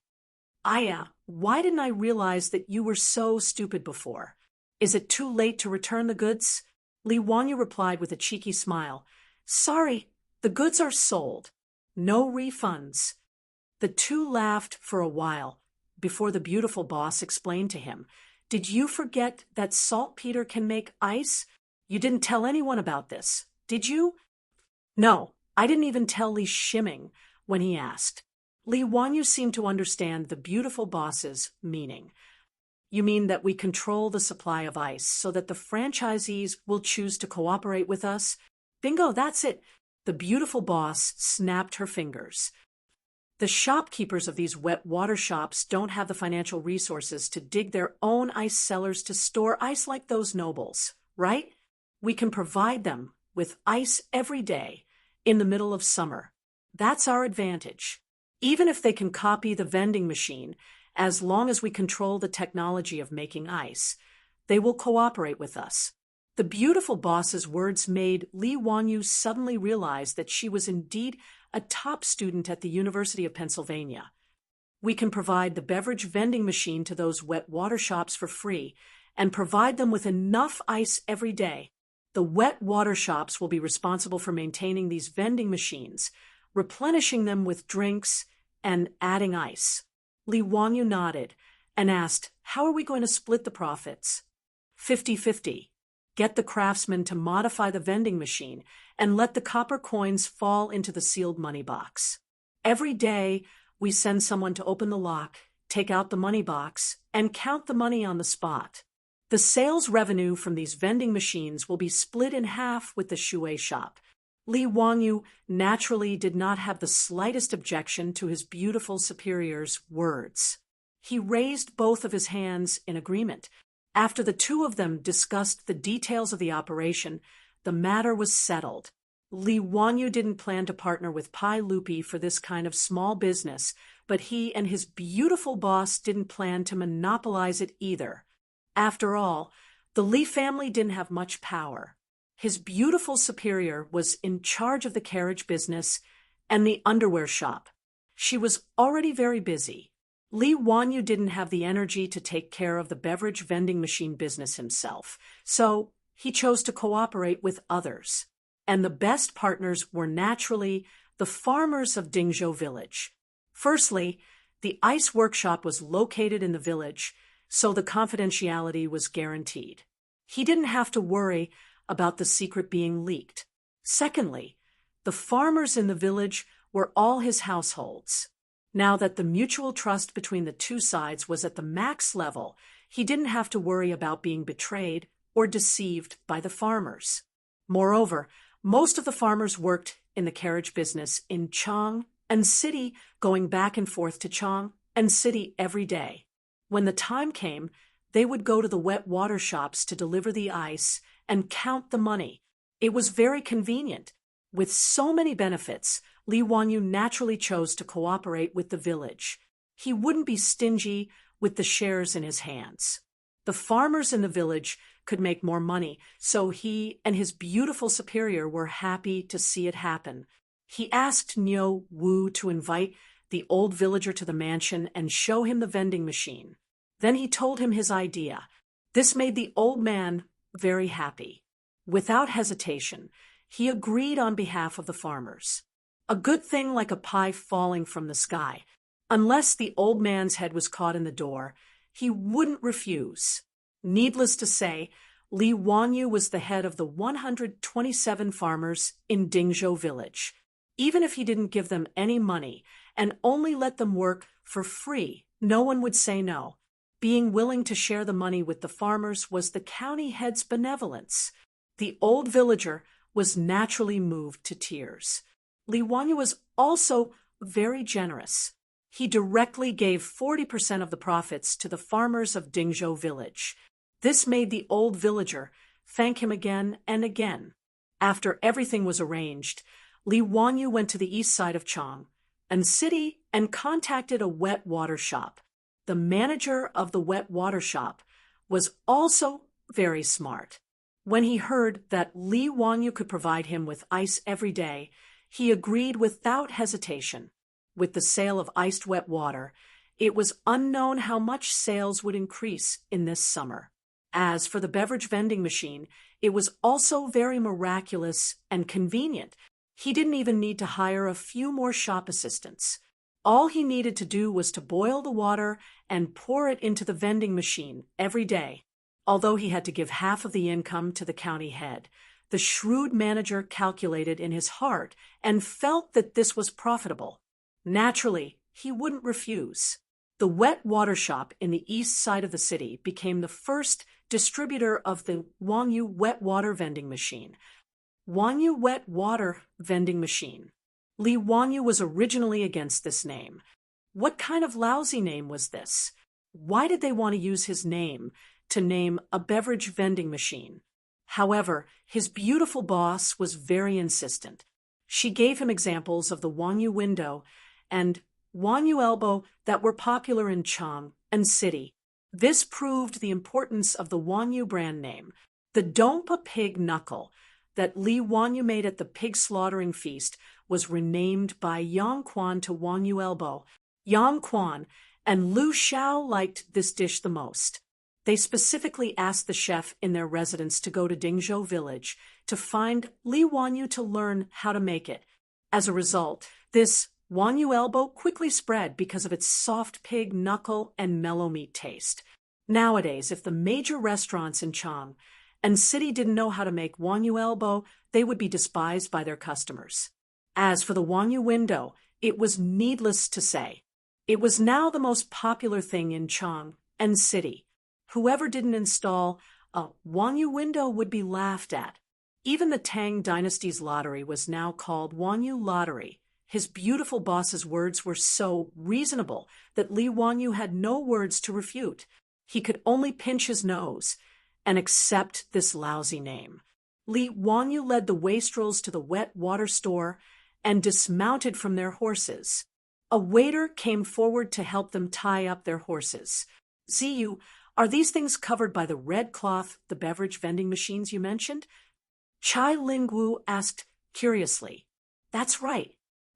Aya, why didn't I realize that you were so stupid before? Is it too late to return the goods? Li Wanyu replied with a cheeky smile. Sorry, the goods are sold. No refunds. The two laughed for a while before the beautiful boss explained to him, Did you forget that saltpeter can make ice? You didn't tell anyone about this, did you? No, I didn't even tell Li Shiming when he asked. Li Wanyu seemed to understand the beautiful boss's meaning. You mean that we control the supply of ice so that the franchisees will choose to cooperate with us? Bingo, that's it. The beautiful boss snapped her fingers. The shopkeepers of these wet water shops don't have the financial resources to dig their own ice cellars to store ice like those nobles, right? We can provide them with ice every day in the middle of summer. That's our advantage. Even if they can copy the vending machine, as long as we control the technology of making ice, they will cooperate with us. The beautiful boss's words made Li Wanyu suddenly realize that she was indeed a top student at the University of Pennsylvania. We can provide the beverage vending machine to those wet water shops for free, and provide them with enough ice every day. The wet water shops will be responsible for maintaining these vending machines, replenishing them with drinks, and adding ice. Li Wanyu nodded and asked, "How are we going to split the profits?" 50-50. Get the craftsman to modify the vending machine and let the copper coins fall into the sealed money box. Every day, we send someone to open the lock, take out the money box, and count the money on the spot. The sales revenue from these vending machines will be split in half with the Shui shop. Li Wanyu naturally did not have the slightest objection to his beautiful superior's words. He raised both of his hands in agreement. After the two of them discussed the details of the operation, the matter was settled. Li Wanyu didn't plan to partner with Pai Lupi for this kind of small business, but he and his beautiful boss didn't plan to monopolize it either. After all, the Li family didn't have much power. His beautiful superior was in charge of the carriage business and the underwear shop. She was already very busy. Li Wanyu didn't have the energy to take care of the beverage vending machine business himself, so he chose to cooperate with others. And the best partners were naturally the farmers of Dingzhou village. Firstly, the ice workshop was located in the village, so the confidentiality was guaranteed. He didn't have to worry about the secret being leaked. Secondly, the farmers in the village were all his households. Now that the mutual trust between the two sides was at the max level, he didn't have to worry about being betrayed or deceived by the farmers. Moreover, most of the farmers worked in the carriage business in Chang and City, going back and forth to Chang and City every day. When the time came, they would go to the wet water shops to deliver the ice and count the money. It was very convenient. With so many benefits, Li Wanyu naturally chose to cooperate with the village. He wouldn't be stingy with the shares in his hands. The farmers in the village could make more money, so he and his beautiful superior were happy to see it happen. He asked Niu Wu to invite the old villager to the mansion and show him the vending machine. Then he told him his idea. This made the old man very happy. Without hesitation, he agreed on behalf of the farmers. A good thing like a pie falling from the sky. Unless the old man's head was caught in the door, he wouldn't refuse. Needless to say, Li Wanyu was the head of the 127 farmers in Dingzhou village. Even if he didn't give them any money and only let them work for free, no one would say no. Being willing to share the money with the farmers was the county head's benevolence. The old villager was naturally moved to tears. Li Wanyu was also very generous. He directly gave 40% of the profits to the farmers of Dingzhou village. This made the old villager thank him again and again. After everything was arranged, Li Wanyu went to the east side of Chang and City and contacted a wet water shop. The manager of the wet water shop was also very smart. When he heard that Li Wanyu could provide him with ice every day, he agreed without hesitation. With the sale of iced wet water, it was unknown how much sales would increase in this summer. As for the beverage vending machine, it was also very miraculous and convenient. He didn't even need to hire a few more shop assistants. All he needed to do was to boil the water and pour it into the vending machine every day. Although he had to give half of the income to the county head, the shrewd manager calculated in his heart and felt that this was profitable. Naturally, he wouldn't refuse. The wet water shop in the east side of the city became the first distributor of the Wanyu wet water vending machine. Wanyu wet water vending machine. Li Wanyu was originally against this name. What kind of lousy name was this? Why did they want to use his name to name a beverage vending machine? However, his beautiful boss was very insistent. She gave him examples of the Wanyu window and Wanyu elbow that were popular in Chang and City. This proved the importance of the Wanyu brand name. The Dompa pig knuckle that Li Wanyu made at the pig slaughtering feast was renamed by Yang Quan to Wanyu elbow. Yang Quan and Lu Xiao liked this dish the most. They specifically asked the chef in their residence to go to Dingzhou village to find Li Wanyu to learn how to make it. As a result, this Wanyu elbow quickly spread because of its soft pig knuckle and mellow meat taste. Nowadays, if the major restaurants in Chang and city didn't know how to make Wanyu elbow, they would be despised by their customers. As for the Wanyu window, it was needless to say. It was now the most popular thing in Chang and city. Whoever didn't install a Wanyu window would be laughed at. Even the Tang dynasty's lottery was now called Wanyu Lottery. His beautiful boss's words were so reasonable that Li Wanyu had no words to refute. He could only pinch his nose and accept this lousy name. Li Wanyu led the wastrels to the wet water store and dismounted from their horses. A waiter came forward to help them tie up their horses. Ziyu, are these things covered by the red cloth, the beverage vending machines you mentioned? Chai Lingwu asked curiously. That's right.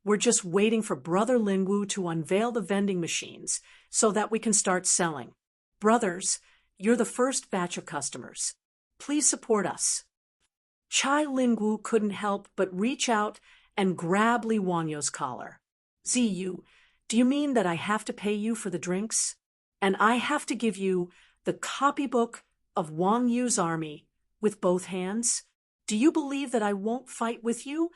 We're just waiting for Brother Lingwu to unveil the vending machines so that we can start selling. Brothers, you're the first batch of customers. Please support us. Chai Lingwu couldn't help but reach out and grab Li Wanyu's collar. Ziyu, do you mean that I have to pay you for the drinks? And I have to give you the copybook of Wang Yu's army with both hands? Do you believe that I won't fight with you?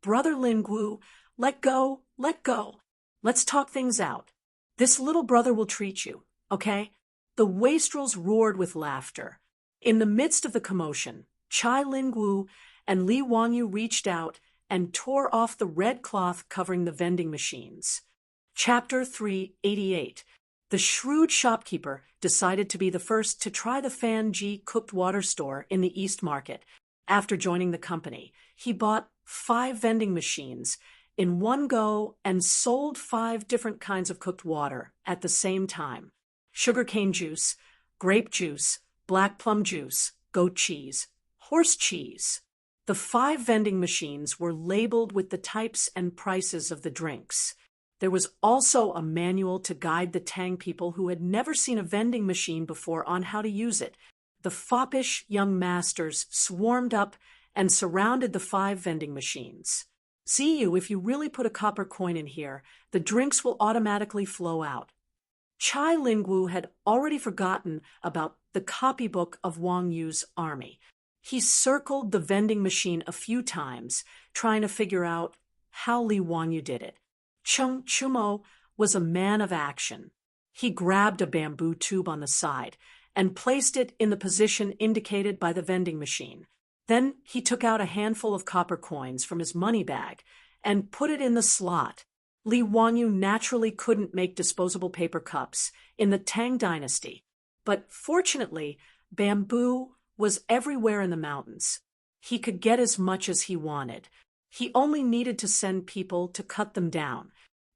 Brother Lingwu, let go, let go. Let's talk things out. This little brother will treat you, okay? The wastrels roared with laughter. In the midst of the commotion, Chai Lingwu and Li Wanyu reached out and tore off the red cloth covering the vending machines. Chapter 388. The shrewd shopkeeper decided to be the first to try the Fan Ji cooked water store in the East Market. After joining the company, he bought 5 vending machines in one go and sold 5 different kinds of cooked water at the same time. Sugarcane juice, grape juice, black plum juice, goat cheese, horse cheese. The 5 vending machines were labeled with the types and prices of the drinks. There was also a manual to guide the Tang people who had never seen a vending machine before on how to use it. The foppish young masters swarmed up and surrounded the 5 vending machines. Ziyu, if you really put a copper coin in here, the drinks will automatically flow out. Chai Lingwu had already forgotten about the copybook of Wang Yu's army. He circled the vending machine a few times, trying to figure out how Li Wanyu did it. Cheng Chumo was a man of action. He grabbed a bamboo tube on the side and placed it in the position indicated by the vending machine. Then he took out a handful of copper coins from his money bag and put it in the slot. Li Wanyu naturally couldn't make disposable paper cups in the Tang dynasty, but fortunately, bamboo was everywhere in the mountains. He could get as much as he wanted. He only needed to send people to cut them down.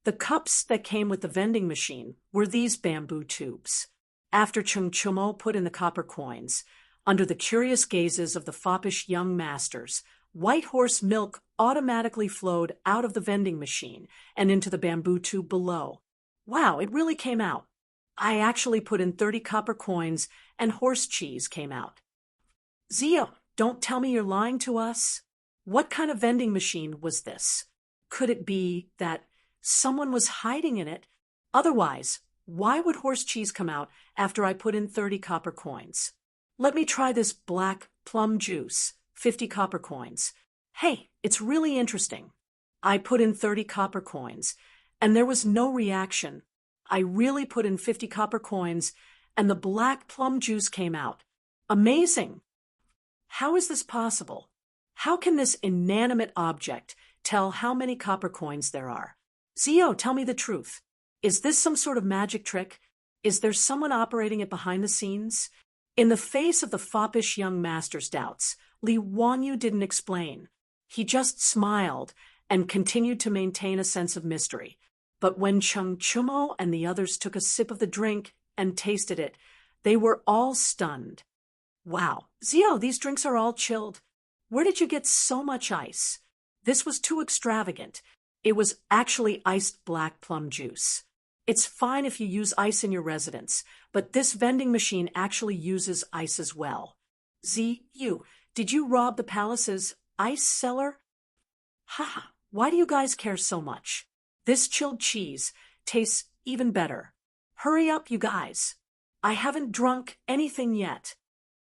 The cups that came with the vending machine were these bamboo tubes. After Cheng Chumo put in the copper coins, under the curious gazes of the foppish young masters, white horse milk automatically flowed out of the vending machine and into the bamboo tube below. Wow, it really came out. I actually put in 30 copper coins and horse cheese came out. Zio, don't tell me you're lying to us. What kind of vending machine was this? Could it be that someone was hiding in it? Otherwise, why would horse cheese come out after I put in 30 copper coins? Let me try this black plum juice, 50 copper coins. Hey, it's really interesting. I put in 30 copper coins, and there was no reaction. I really put in 50 copper coins, and the black plum juice came out. Amazing! How is this possible? How can this inanimate object tell how many copper coins there are? Zio, tell me the truth. Is this some sort of magic trick? Is there someone operating it behind the scenes? In the face of the foppish young master's doubts, Li Wanyu didn't explain. He just smiled and continued to maintain a sense of mystery. But when Cheng Chumo and the others took a sip of the drink and tasted it, they were all stunned. Wow, Zio, these drinks are all chilled. Where did you get so much ice? This was too extravagant. It was actually iced black plum juice. It's fine if you use ice in your residence, but this vending machine actually uses ice as well. Did you rob the palace's ice cellar? Ha! Why do you guys care so much? This chilled cheese tastes even better. Hurry up, you guys. I haven't drunk anything yet.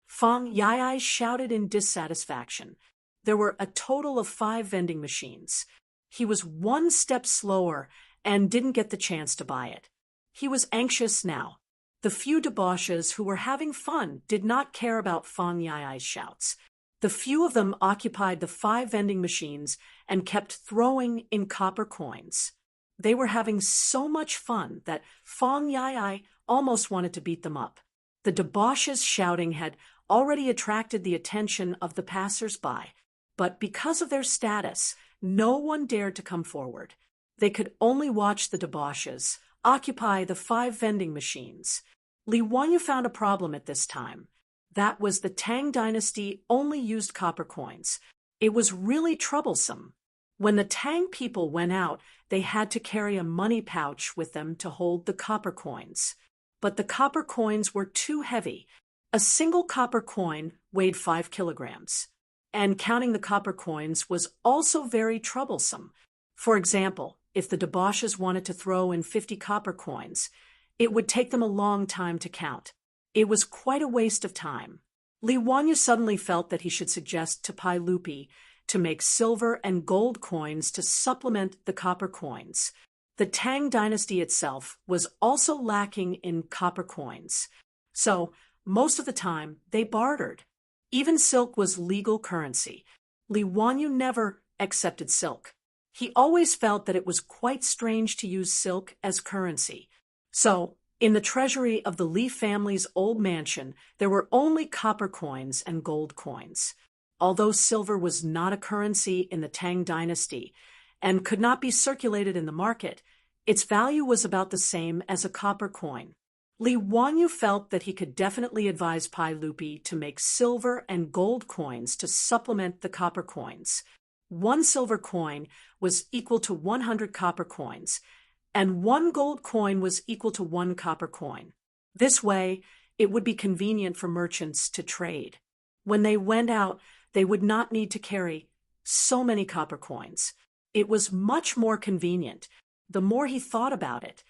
Fang Yai shouted in dissatisfaction. There were a total of 5 vending machines. He was one step slower and didn't get the chance to buy it. He was anxious now. The few debauches who were having fun did not care about Fang Yai's shouts. The few of them occupied the 5 vending machines and kept throwing in copper coins. They were having so much fun that Fang Yai almost wanted to beat them up. The debauches' shouting had already attracted the attention of the passers-by, but because of their status, no one dared to come forward. They could only watch the debauches occupy the 5 vending machines. Li Wanyu found a problem at this time. That was the Tang dynasty only used copper coins. It was really troublesome. When the Tang people went out, they had to carry a money pouch with them to hold the copper coins. But the copper coins were too heavy. A single copper coin weighed 5 kilograms. And counting the copper coins was also very troublesome. For example, if the debauches wanted to throw in 50 copper coins, it would take them a long time to count. It was quite a waste of time. Li Wanyu suddenly felt that he should suggest to Pai Lupi to make silver and gold coins to supplement the copper coins. The Tang dynasty itself was also lacking in copper coins. So, most of the time, they bartered. Even silk was legal currency. Li Wanyu never accepted silk. He always felt that it was quite strange to use silk as currency. So, in the treasury of the Li family's old mansion, there were only copper coins and gold coins. Although silver was not a currency in the Tang dynasty and could not be circulated in the market, its value was about the same as a copper coin. Li Wanyu felt that he could definitely advise Pai Lupi to make silver and gold coins to supplement the copper coins. 1 silver coin was equal to 100 copper coins, and 1 gold coin was equal to 1 copper coin. This way, it would be convenient for merchants to trade. When they went out, they would not need to carry so many copper coins. It was much more convenient. The more he thought about it,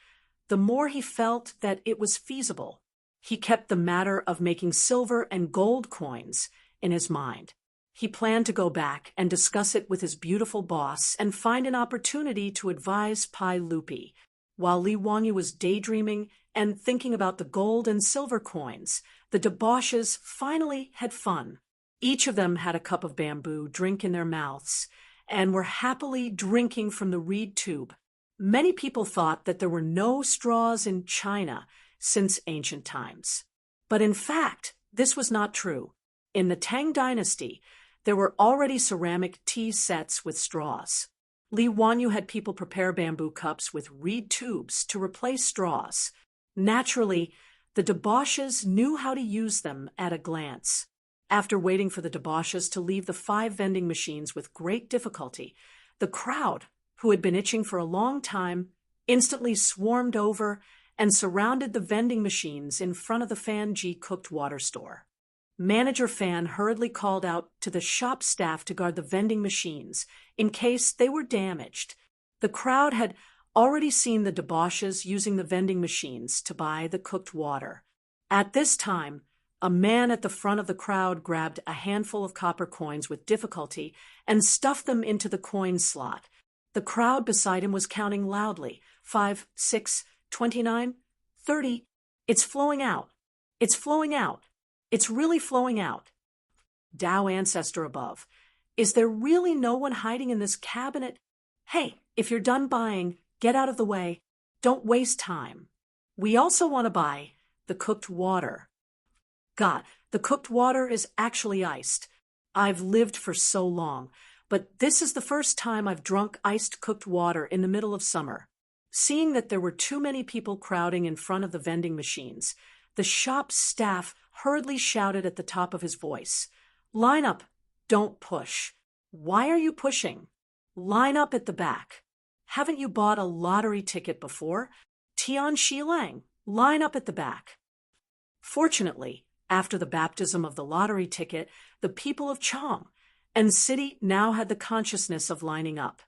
the more he felt that it was feasible. He kept the matter of making silver and gold coins in his mind. He planned to go back and discuss it with his beautiful boss and find an opportunity to advise Pai Lupi. While Li Wanyu was daydreaming and thinking about the gold and silver coins, the debauches finally had fun. Each of them had a cup of bamboo drink in their mouths and were happily drinking from the reed tube. Many people thought that there were no straws in China since ancient times. But in fact, this was not true. In the Tang dynasty, there were already ceramic tea sets with straws. Li Wanyu had people prepare bamboo cups with reed tubes to replace straws. Naturally, the debauches knew how to use them at a glance. After waiting for the debauches to leave the 5 vending machines with great difficulty, the crowd, who had been itching for a long time, instantly swarmed over and surrounded the vending machines in front of the Fan Ji cooked water store. Manager Fan hurriedly called out to the shop staff to guard the vending machines in case they were damaged. The crowd had already seen the debauches using the vending machines to buy the cooked water. At this time, a man at the front of the crowd grabbed a handful of copper coins with difficulty and stuffed them into the coin slot. The crowd beside him was counting loudly. 5, 6, 29, 30. It's flowing out. It's flowing out. It's really flowing out. Tao ancestor above. Is there really no one hiding in this cabinet? Hey, if you're done buying, get out of the way. Don't waste time. We also want to buy the cooked water. God, the cooked water is actually iced. I've lived for so long, but this is the first time I've drunk iced cooked water in the middle of summer. Seeing that there were too many people crowding in front of the vending machines, the shop staff hurriedly shouted at the top of his voice, "Line up, don't push. Why are you pushing? Line up at the back. Haven't you bought a lottery ticket before? Tian Shilang, line up at the back." Fortunately, after the baptism of the lottery ticket, the people of Chang and city now had the consciousness of lining up.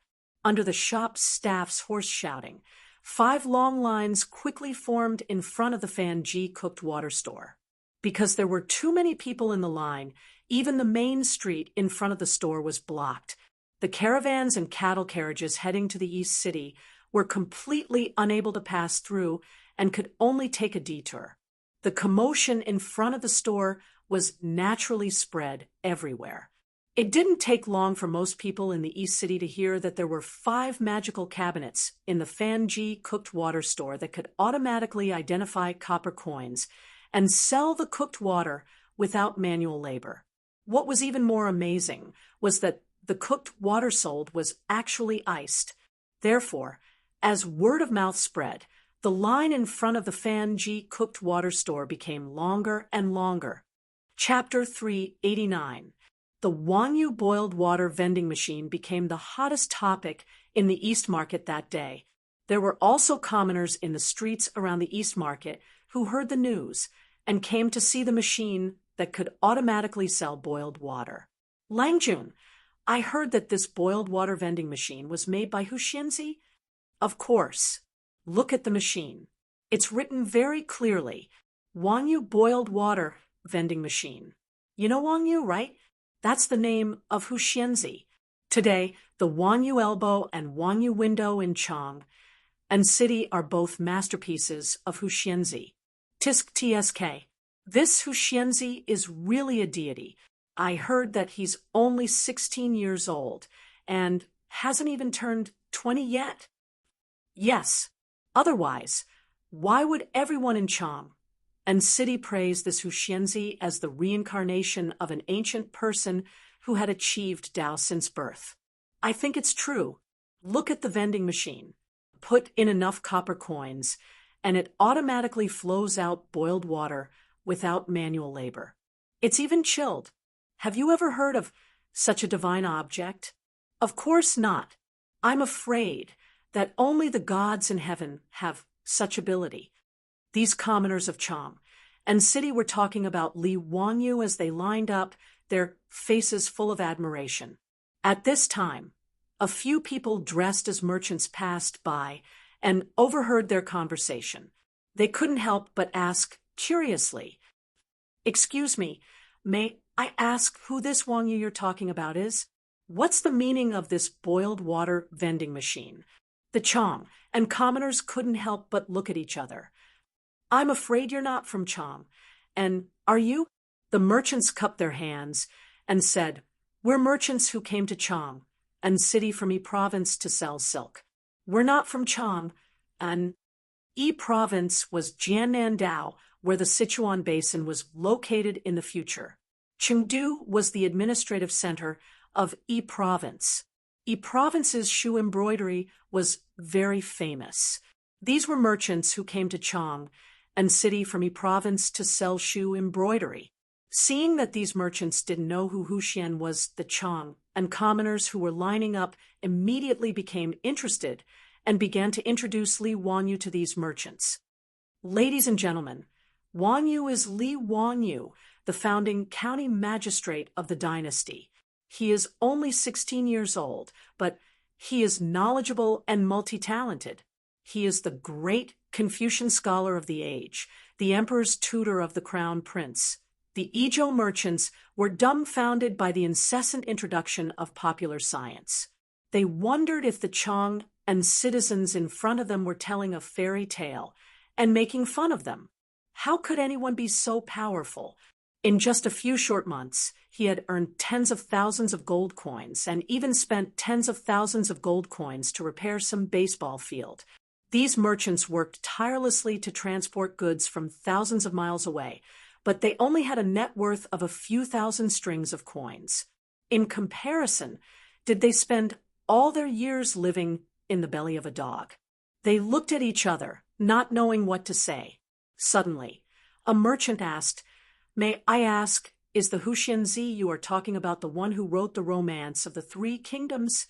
Under the shop staff's hoarse shouting, 5 long lines quickly formed in front of the Fan Ji cooked water store. Because there were too many people in the line, even the main street in front of the store was blocked. The caravans and cattle carriages heading to the East City were completely unable to pass through and could only take a detour. The commotion in front of the store was naturally spread everywhere. It didn't take long for most people in the East City to hear that there were 5 magical cabinets in the Fan Ji cooked water store that could automatically identify copper coins and sell the cooked water without manual labor. What was even more amazing was that the cooked water sold was actually iced. Therefore, as word of mouth spread, the line in front of the Fan Ji cooked water store became longer and longer. Chapter 389. The Wanyu boiled water vending machine became the hottest topic in the East Market that day. There were also commoners in the streets around the East Market who heard the news and came to see the machine that could automatically sell boiled water. "Langjun, I heard that this boiled water vending machine was made by Huxianzi?" "Of course. Look at the machine. It's written very clearly, Wanyu boiled water vending machine. You know Wanyu, right? That's the name of Huxianzi. Today, the Wanyu elbow and Wanyu window in Chang and city are both masterpieces of Huxianzi. Tisk tsk. This Huxianzi is really a deity. I heard that he's only 16 years old and hasn't even turned 20 yet." "Yes. Otherwise, why would everyone in Chang and city praise this Huxianzi as the reincarnation of an ancient person who had achieved Tao since birth? I think it's true. Look at the vending machine. Put in enough copper coins, and it automatically flows out boiled water without manual labor. It's even chilled. Have you ever heard of such a divine object?" "Of course not. I'm afraid that only the gods in heaven have such ability." These commoners of Chang and city were talking about Li Wanyu as they lined up, their faces full of admiration. At this time, a few people dressed as merchants passed by and overheard their conversation. They couldn't help but ask curiously, "Excuse me, may I ask who this Wanyu you're talking about is? What's the meaning of this boiled water vending machine?" The Chang and commoners couldn't help but look at each other. "I'm afraid you're not from Chang. And are you?" The merchants cupped their hands and said, "We're merchants who came to Chang and city from Yi province to sell silk. We're not from Chang." And Yi province was Jiannandao, where the Sichuan Basin was located in the future. Chengdu was the administrative center of Yi province. Yi province's shoe embroidery was very famous. These were merchants who came to Chang and city from Yi province to sell shoe embroidery. Seeing that these merchants didn't know who Huxian was, the Chang and commoners who were lining up immediately became interested and began to introduce Li Wanyu to these merchants. "Ladies and gentlemen, Wanyu is Li Wanyu, the founding county magistrate of the dynasty. He is only 16 years old, but he is knowledgeable and multi-talented. He is the great Confucian scholar of the age, the emperor's tutor of the crown prince." The Izhou merchants were dumbfounded by the incessant introduction of popular science. They wondered if the Chang and citizens in front of them were telling a fairy tale and making fun of them. How could anyone be so powerful? In just a few short months, he had earned tens of thousands of gold coins and even spent tens of thousands of gold coins to repair some baseball field. These merchants worked tirelessly to transport goods from thousands of miles away, but they only had a net worth of a few thousand strings of coins. In comparison, did they spend all their years living in the belly of a dog? They looked at each other, not knowing what to say. Suddenly, a merchant asked, "May I ask, is the Huxianzi you are talking about the one who wrote the Romance of the Three Kingdoms?"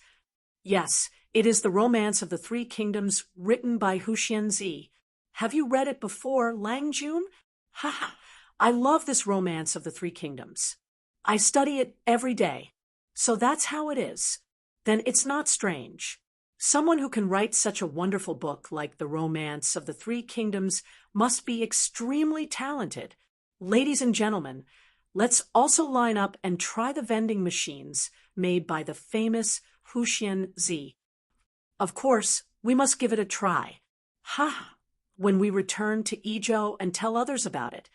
"Yes, it is the Romance of the Three Kingdoms written by Huxianzi." Have you read it before, Lang Jun? Ha ha! I love this romance of the Three Kingdoms. I study it every day. So that's how it is. Then it's not strange. Someone who can write such a wonderful book like The Romance of the Three Kingdoms must be extremely talented. Ladies and gentlemen, let's also line up and try the vending machines made by the famous Huxian Zi. Of course, we must give it a try. Ha! When we return to Izhou and tell others about it,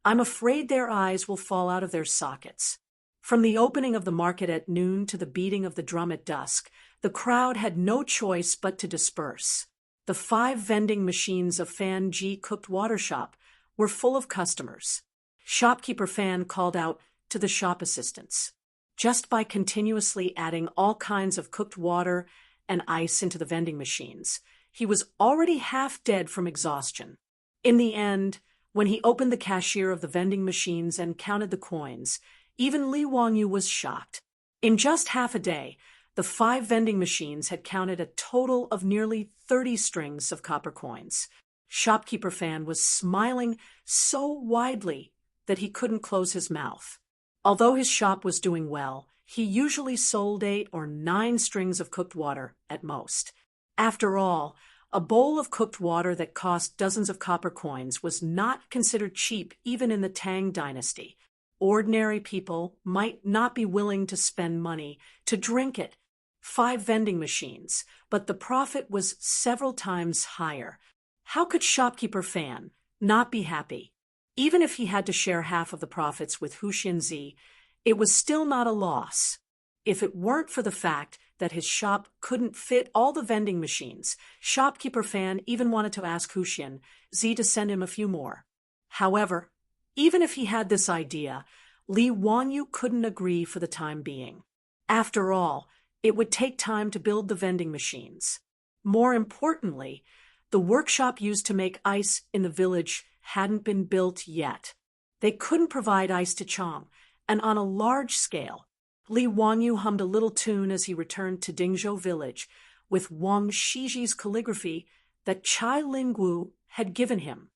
I'm afraid their eyes will fall out of their sockets. From the opening of the market at noon to the beating of the drum at dusk, the crowd had no choice but to disperse. The 5 vending machines of Fan Ji Cooked Water Shop were full of customers. Shopkeeper Fan called out to the shop assistants. Just by continuously adding all kinds of cooked water and ice into the vending machines, he was already half dead from exhaustion. In the end, when he opened the cashier of the vending machines and counted the coins, even Li Wangyu was shocked. In just half a day, the 5 vending machines had counted a total of nearly 30 strings of copper coins. Shopkeeper Fan was smiling so widely that he couldn't close his mouth. Although his shop was doing well, he usually sold 8 or 9 strings of cooked water at most. After all, a bowl of cooked water that cost dozens of copper coins was not considered cheap even in the Tang dynasty. Ordinary people might not be willing to spend money to drink it. 5 vending machines, but the profit was several times higher. How could Shopkeeper Fan not be happy? Even if he had to share half of the profits with Hu Xinzi, it was still not a loss. If it weren't for the fact that his shop couldn't fit all the vending machines, Shopkeeper Fan even wanted to ask Hu Xinzi to send him a few more. However, even if he had this idea, Li Wangyu couldn't agree for the time being. After all, it would take time to build the vending machines. More importantly, the workshop used to make ice in the village hadn't been built yet. They couldn't provide ice to Chang, and on a large scale. Li Wangyu hummed a little tune as he returned to Dingzhou village with Wang Shiji's calligraphy that Chai Lingwu had given him.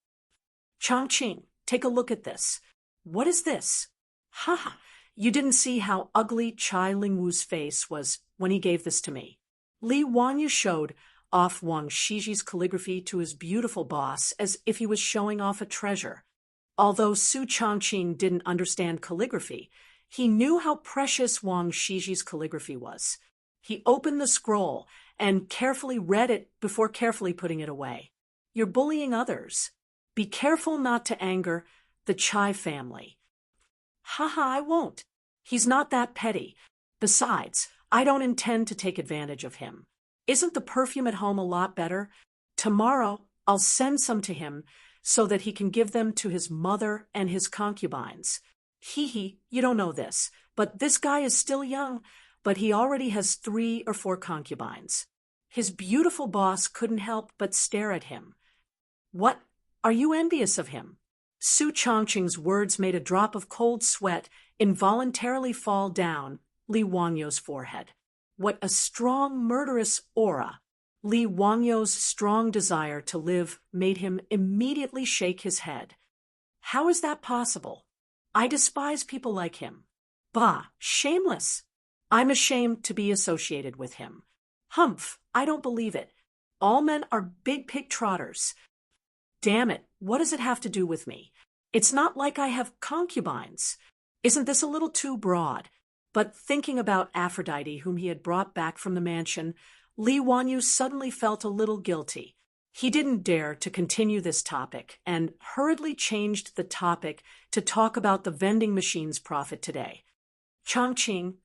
Changqing, take a look at this. What is this? Ha ha! You didn't see how ugly Chai Lingwu's face was when he gave this to me. Li Wangyu showed off Wang Shiji's calligraphy to his beautiful boss as if he was showing off a treasure. Although Su Changqing didn't understand calligraphy, he knew how precious Wang Shiji's calligraphy was. He opened the scroll and carefully read it before carefully putting it away. You're bullying others. Be careful not to anger the Chai family. Haha, I won't. He's not that petty. Besides, I don't intend to take advantage of him. Isn't the perfume at home a lot better? Tomorrow, I'll send some to him so that he can give them to his mother and his concubines. Hee, you don't know this, but this guy is still young, but he already has 3 or 4 concubines. His beautiful boss couldn't help but stare at him. What? Are you envious of him? Su Changqing's words made a drop of cold sweat involuntarily fall down Li Wangyu's forehead. What a strong, murderous aura! Li Wangyu's strong desire to live made him immediately shake his head. How is that possible? I despise people like him. Bah, shameless! I'm ashamed to be associated with him. Humph, I don't believe it. All men are big pig trotters. Damn it, what does it have to do with me? It's not like I have concubines. Isn't this a little too broad? But thinking about Aphrodite, whom he had brought back from the mansion, Li Wangyu suddenly felt a little guilty. He didn't dare to continue this topic and hurriedly changed the topic to talk about the vending machine's profit today. Changqing,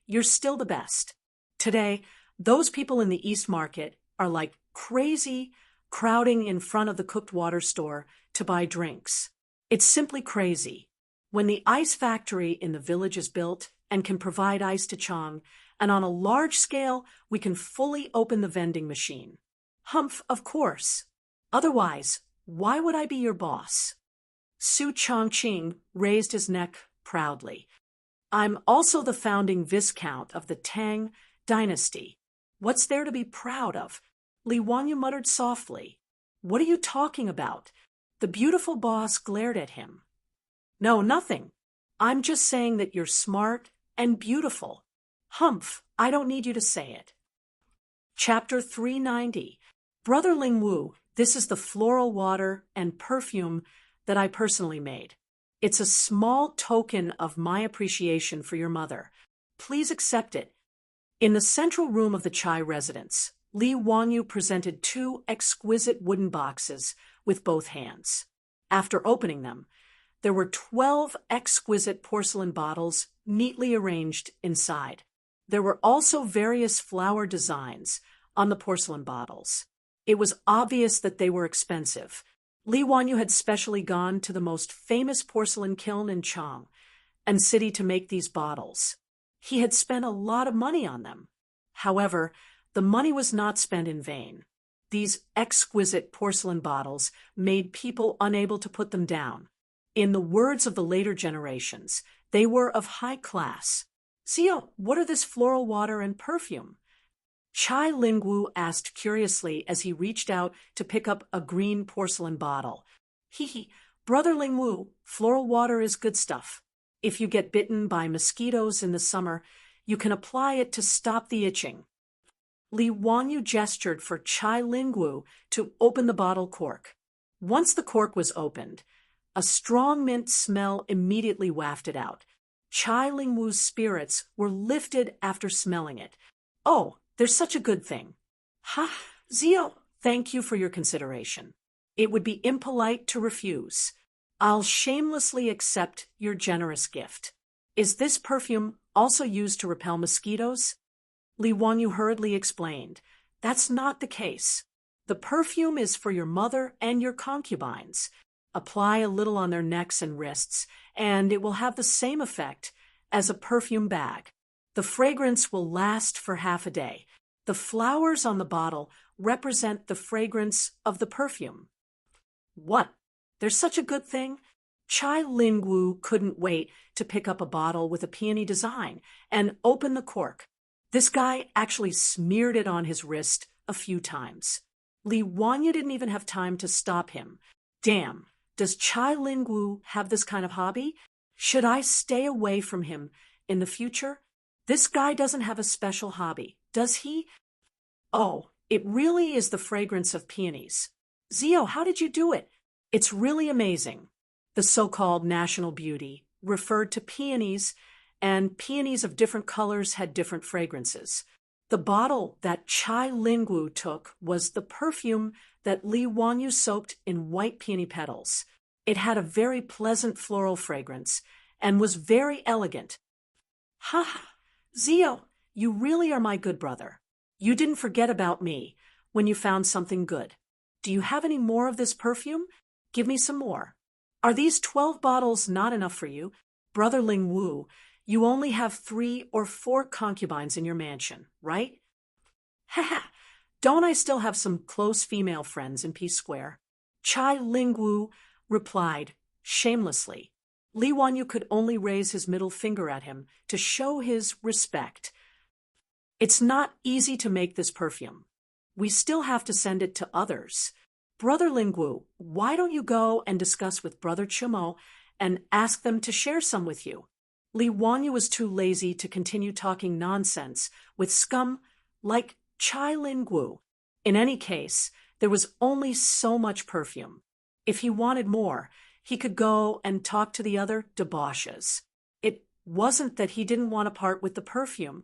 you're still the best. Today, those people in the East Market are like crazy, crowding in front of the cooked water store to buy drinks. It's simply crazy. When the ice factory in the village is built and can provide ice to Chang, and on a large scale, we can fully open the vending machine. Humph, of course. Otherwise, why would I be your boss? Su Changqing raised his neck proudly. I'm also the founding Viscount of the Tang dynasty. What's there to be proud of? Li Wangyu muttered softly. What are you talking about? The beautiful boss glared at him. No, nothing. I'm just saying that you're smart and beautiful. Humph, I don't need you to say it. Chapter 390. Brother Lingwu, this is the floral water and perfume that I personally made. It's a small token of my appreciation for your mother. Please accept it. In the central room of the Chai residence, Li Wanyu presented 2 exquisite wooden boxes with both hands. After opening them, there were 12 exquisite porcelain bottles neatly arranged inside. There were also various flower designs on the porcelain bottles. It was obvious that they were expensive. Li Wanyu had specially gone to the most famous porcelain kiln in Chang and city to make these bottles. He had spent a lot of money on them. However, the money was not spent in vain. These exquisite porcelain bottles made people unable to put them down. In the words of the later generations, they were of high class. Zio, what are this floral water and perfume? Chai Lingwu asked curiously as he reached out to pick up a green porcelain bottle. Hee, Brother Lingwu, floral water is good stuff. If you get bitten by mosquitoes in the summer, you can apply it to stop the itching. Li Wanyu gestured for Chai Lingwu to open the bottle cork. Once the cork was opened, a strong mint smell immediately wafted out. Chai Lingwu's spirits were lifted after smelling it. Oh, there's such a good thing. Ha, Zio, thank you for your consideration. It would be impolite to refuse. I'll shamelessly accept your generous gift. Is this perfume also used to repel mosquitoes? Li Wanyu hurriedly explained. That's not the case. The perfume is for your mother and your concubines. Apply a little on their necks and wrists, and it will have the same effect as a perfume bag. The fragrance will last for half a day. The flowers on the bottle represent the fragrance of the perfume. What? There's such a good thing? Chai Lingwu couldn't wait to pick up a bottle with a peony design and open the cork. This guy actually smeared it on his wrist a few times. Li Wanyu didn't even have time to stop him. Damn, does Chai Lingwu have this kind of hobby? Should I stay away from him in the future? This guy doesn't have a special hobby, does he? Oh, it really is the fragrance of peonies. Zio, how did you do it? It's really amazing. The so-called national beauty referred to peonies, and peonies of different colors had different fragrances. The bottle that Chai Lingwu took was the perfume that Li Wanyu soaked in white peony petals. It had a very pleasant floral fragrance and was very elegant. Ha! Zio, you really are my good brother. You didn't forget about me when you found something good. Do you have any more of this perfume? Give me some more. Are these 12 bottles not enough for you? Brother Lingwu, you only have 3 or 4 concubines in your mansion, right? Ha! Don't I still have some close female friends in Peace Square? Chai Lingwu replied shamelessly. Li Wanyu could only raise his middle finger at him to show his respect. It's not easy to make this perfume. We still have to send it to others. Brother Lingwu, why don't you go and discuss with Brother Chumo and ask them to share some with you? Li Wanyu was too lazy to continue talking nonsense with scum like Chai Lingwu. In any case, there was only so much perfume. If he wanted more, he could go and talk to the other debauches. It wasn't that he didn't want to part with the perfume,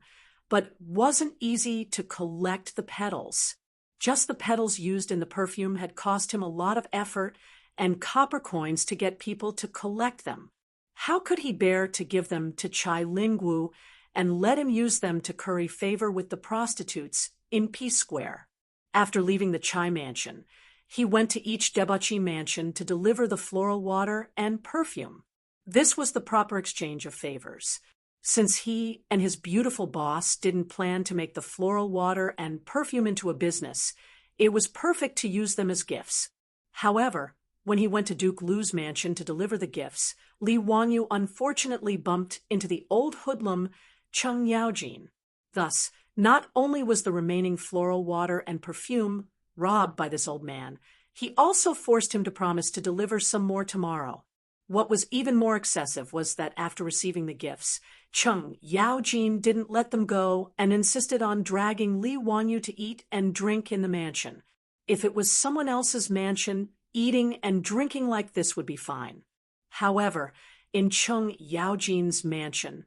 but wasn't easy to collect the petals. Just the petals used in the perfume had cost him a lot of effort and copper coins to get people to collect them. How could he bear to give them to Chai Lingwu and let him use them to curry favor with the prostitutes in Peace Square? After leaving the Chai mansion, he went to each debauchee mansion to deliver the floral water and perfume. This was the proper exchange of favors. Since he and his beautiful boss didn't plan to make the floral water and perfume into a business, it was perfect to use them as gifts. However, when he went to Duke Lu's mansion to deliver the gifts, Li Wanyu unfortunately bumped into the old hoodlum Cheng Yaojin. Thus, not only was the remaining floral water and perfume robbed by this old man, He also forced him to promise to deliver some more tomorrow. What was even more excessive was that after receiving the gifts, Cheng Yaojin didn't let them go and insisted on dragging Li Wanyu to eat and drink in the mansion. If it was someone else's mansion, eating and drinking like this would be fine. However, in Cheng Yaojin's mansion,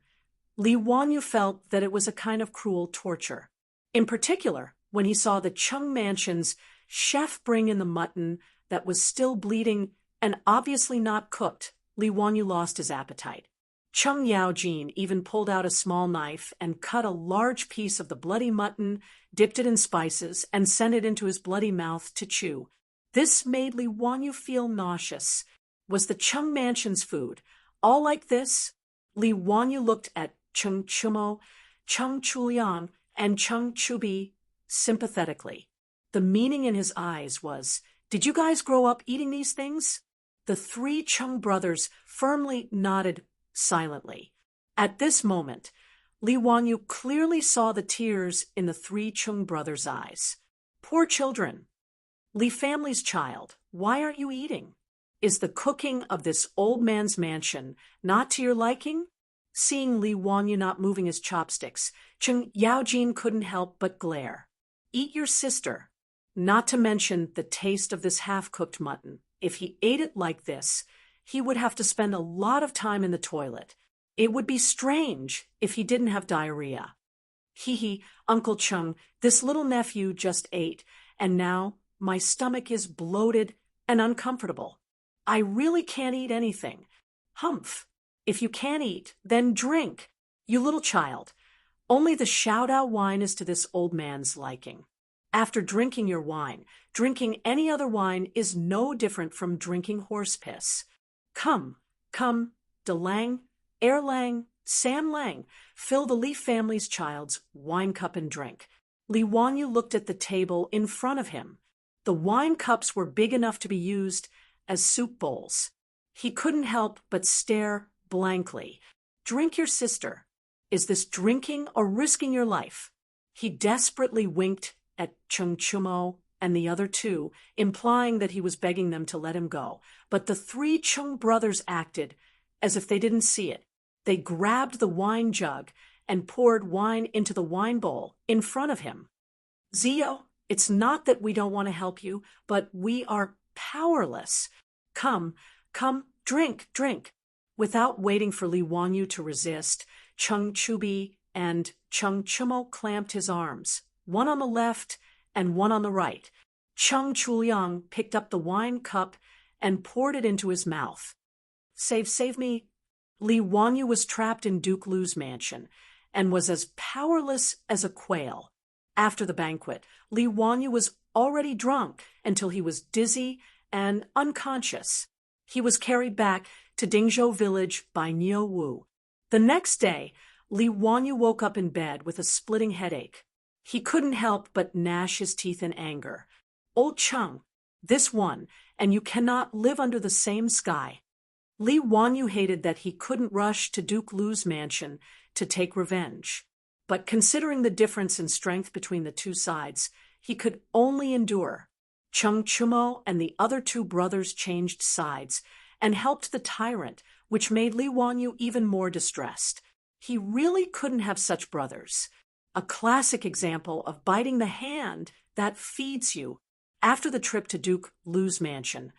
Li Wanyu felt that it was a kind of cruel torture. In particular, when he saw the Cheng mansion's chef bring in the mutton that was still bleeding and obviously not cooked, Li Wanyu lost his appetite. Cheng Yaojin even pulled out a small knife and cut a large piece of the bloody mutton, dipped it in spices, and sent it into his bloody mouth to chew. This made Li Wanyu feel nauseous. Was the Cheng mansion's food all like this? Li Wanyu looked at Cheng Chumo, Cheng Chuliang, and Cheng Chubi sympathetically. The meaning in his eyes was, "Did you guys grow up eating these things?" The three Cheng brothers firmly nodded silently. At this moment, Li Wanyu clearly saw the tears in the three Cheng brothers' eyes. Poor children. Li family's child, why aren't you eating? Is the cooking of this old man's mansion not to your liking? Seeing Li Wanyu not moving his chopsticks, Cheng Yaojin couldn't help but glare. Eat your sister. Not to mention the taste of this half-cooked mutton. If he ate it like this, he would have to spend a lot of time in the toilet. It would be strange if he didn't have diarrhea. Hee, Uncle Cheng, this little nephew just ate, and now my stomach is bloated and uncomfortable. I really can't eat anything. Humph. If you can't eat, then drink. You little child. Only the Shoudao wine is to this old man's liking. After drinking your wine, drinking any other wine is no different from drinking horse piss. Come, Delang, Erlang, Sam Lang, fill the Li family's child's wine cup and drink. Li Wanyu looked at the table in front of him. The wine cups were big enough to be used as soup bowls. He couldn't help but stare blankly. Drink your sister. Is this drinking or risking your life? He desperately winked at Cheng Chumo and the other two, implying that he was begging them to let him go. But the three Cheng brothers acted as if they didn't see it. They grabbed the wine jug and poured wine into the wine bowl in front of him. Zio, it's not that we don't want to help you, but we are powerless. Come, drink. Without waiting for Li Wanyu to resist, Cheng Chubi and Cheng Chumo clamped his arms, one on the left and one on the right. Cheng Chuliang picked up the wine cup and poured it into his mouth. Save me. Li Wanyu was trapped in Duke Lu's mansion and was as powerless as a quail. After the banquet, Li Wanyu was already drunk until he was dizzy and unconscious. He was carried back to Dingzhou village by Niu Wu. The next day, Li Wanyu woke up in bed with a splitting headache. He couldn't help but gnash his teeth in anger. Old Cheng, this one, and you cannot live under the same sky. Li Wanyu hated that he couldn't rush to Duke Lu's mansion to take revenge. But considering the difference in strength between the two sides, he could only endure. Cheng Chumo and the other two brothers changed sides and helped the tyrant, which made Li Wanyu even more distressed. He really couldn't have such brothers. A classic example of biting the hand that feeds you. After the trip to Duke Lu's mansion,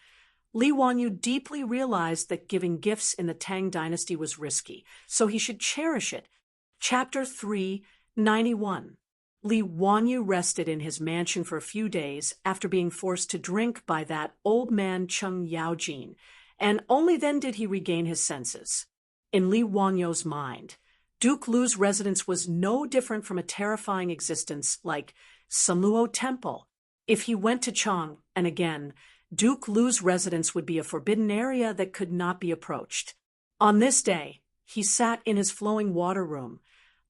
Li Wanyu deeply realized that giving gifts in the Tang dynasty was risky, so he should cherish it. Chapter 391. Li Wanyu rested in his mansion for a few days after being forced to drink by that old man Cheng Yaojin, and only then did he regain his senses. In Li Wanyu's mind, Duke Lu's residence was no different from a terrifying existence like Sanluo Temple. If he went to Chang, and again, Duke Lu's residence would be a forbidden area that could not be approached. On this day, he sat in his flowing water room,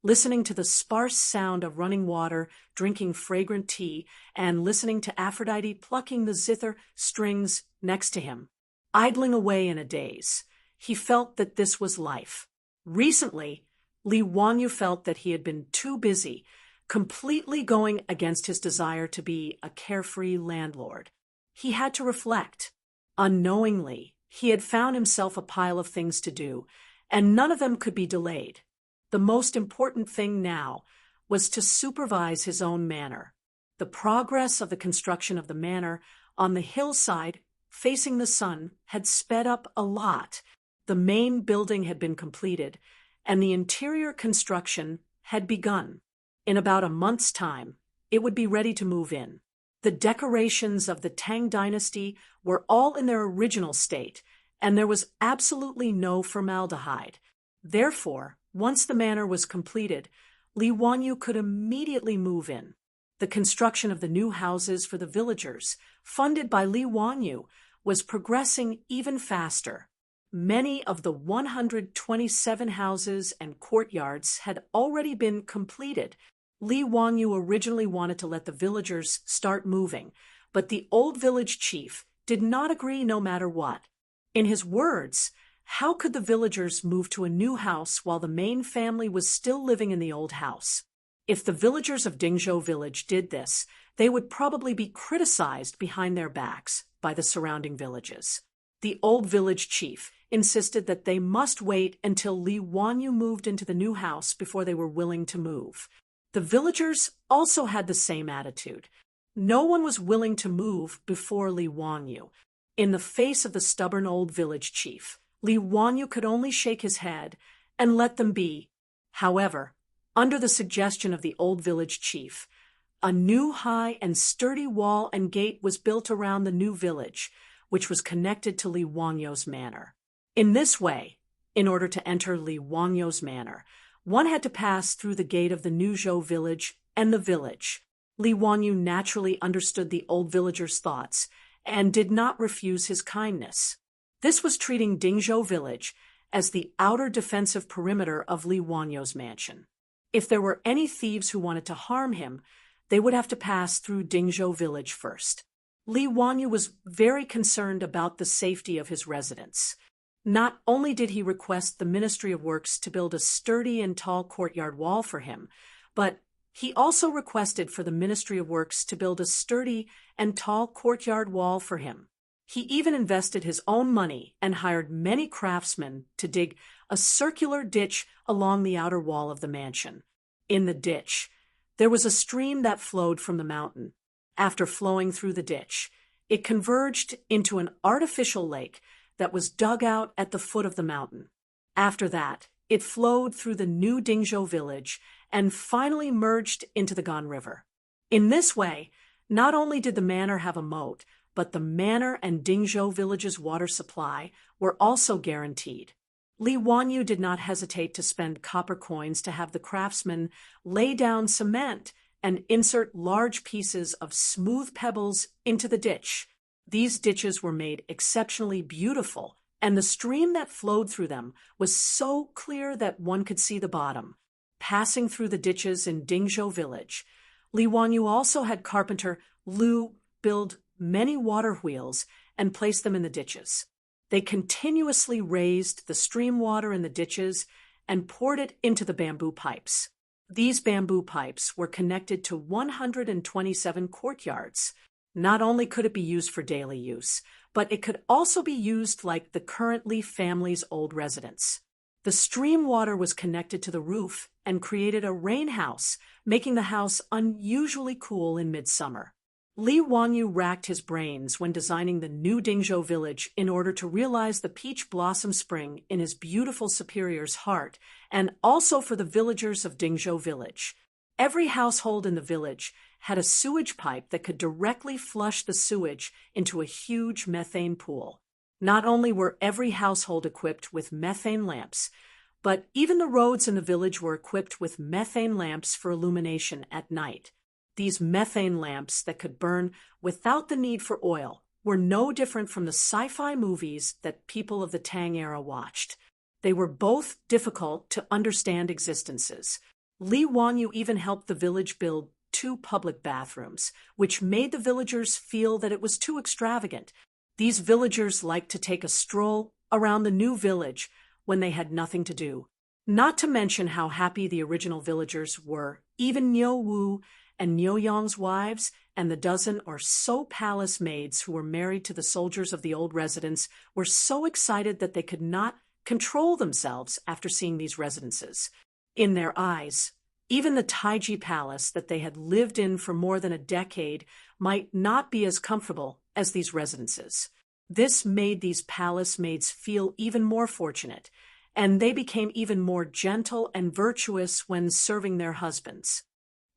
listening to the sparse sound of running water, drinking fragrant tea, and listening to Aphrodite plucking the zither strings next to him. Idling away in a daze, he felt that this was life. Recently, Li Wanyu felt that he had been too busy, completely going against his desire to be a carefree landlord. he had to reflect. Unknowingly, he had found himself a pile of things to do, and none of them could be delayed. The most important thing now was to supervise his own manor. The progress of the construction of the manor on the hillside facing the sun had sped up a lot. The main building had been completed, and the interior construction had begun. In about a month's time, it would be ready to move in. The decorations of the Tang dynasty were all in their original state, and there was absolutely no formaldehyde. Therefore, once the manor was completed, Li Wanyu could immediately move in. The construction of the new houses for the villagers, funded by Li Wanyu, was progressing even faster. Many of the 127 houses and courtyards had already been completed. Li Wanyu originally wanted to let the villagers start moving, but the old village chief did not agree no matter what. In his words, how could the villagers move to a new house while the main family was still living in the old house? If the villagers of Dingzhou village did this, they would probably be criticized behind their backs by the surrounding villages. The old village chief insisted that they must wait until Li Wanyu moved into the new house before they were willing to move. The villagers also had the same attitude. No one was willing to move before Li Wanyu. In the face of the stubborn old village chief, Li Wanyu could only shake his head and let them be. However, under the suggestion of the old village chief, a new high and sturdy wall and gate was built around the new village, which was connected to Li Wanyu's manor. In this way, in order to enter Li Wanyu's manor, one had to pass through the gate of the new Zhou village and the village. Li Wanyu naturally understood the old villager's thoughts and did not refuse his kindness. This was treating Dingzhou village as the outer defensive perimeter of Li Wanyu's mansion. If there were any thieves who wanted to harm him, they would have to pass through Dingzhou village first. Li Wanyu was very concerned about the safety of his residents. Not only did he request the Ministry of Works to build a sturdy and tall courtyard wall for him, but he also requested for the Ministry of Works to build a sturdy and tall courtyard wall for him. He even invested his own money and hired many craftsmen to dig a circular ditch along the outer wall of the mansion. In the ditch, there was a stream that flowed from the mountain. After flowing through the ditch, it converged into an artificial lake that was dug out at the foot of the mountain. After that, it flowed through the new Dingzhou village and finally merged into the Gan River. In this way, not only did the manor have a moat, but the manor and Dingzhou village's water supply were also guaranteed. Li Wanyu did not hesitate to spend copper coins to have the craftsmen lay down cement and insert large pieces of smooth pebbles into the ditch. These ditches were made exceptionally beautiful, and the stream that flowed through them was so clear that one could see the bottom. Passing through the ditches in Dingzhou village, Li Wanyu also had carpenter Lu build many water wheels and place them in the ditches. They continuously raised the stream water in the ditches and poured it into the bamboo pipes. These bamboo pipes were connected to 127 courtyards. Not only could it be used for daily use, but it could also be used like the current Li family's old residence. The stream water was connected to the roof and created a rain house, making the house unusually cool in midsummer. Li Wanyu racked his brains when designing the new Dingzhou village in order to realize the peach blossom spring in his beautiful superior's heart, and also for the villagers of Dingzhou village. Every household in the village had a sewage pipe that could directly flush the sewage into a huge methane pool. Not only were every household equipped with methane lamps, but even the roads in the village were equipped with methane lamps for illumination at night. These methane lamps that could burn without the need for oil were no different from the sci-fi movies that people of the Tang era watched. They were both difficult to understand existences. Li Wanyu even helped the village build 2 public bathrooms, which made the villagers feel that it was too extravagant. These villagers liked to take a stroll around the new village when they had nothing to do. Not to mention how happy the original villagers were. Even Niu Wu and Nyoyong's wives and the dozen or so palace maids who were married to the soldiers of the old residence were so excited that they could not control themselves after seeing these residences. In their eyes, even the Taiji palace that they had lived in for more than a decade might not be as comfortable as these residences. This made these palace maids feel even more fortunate, and they became even more gentle and virtuous when serving their husbands.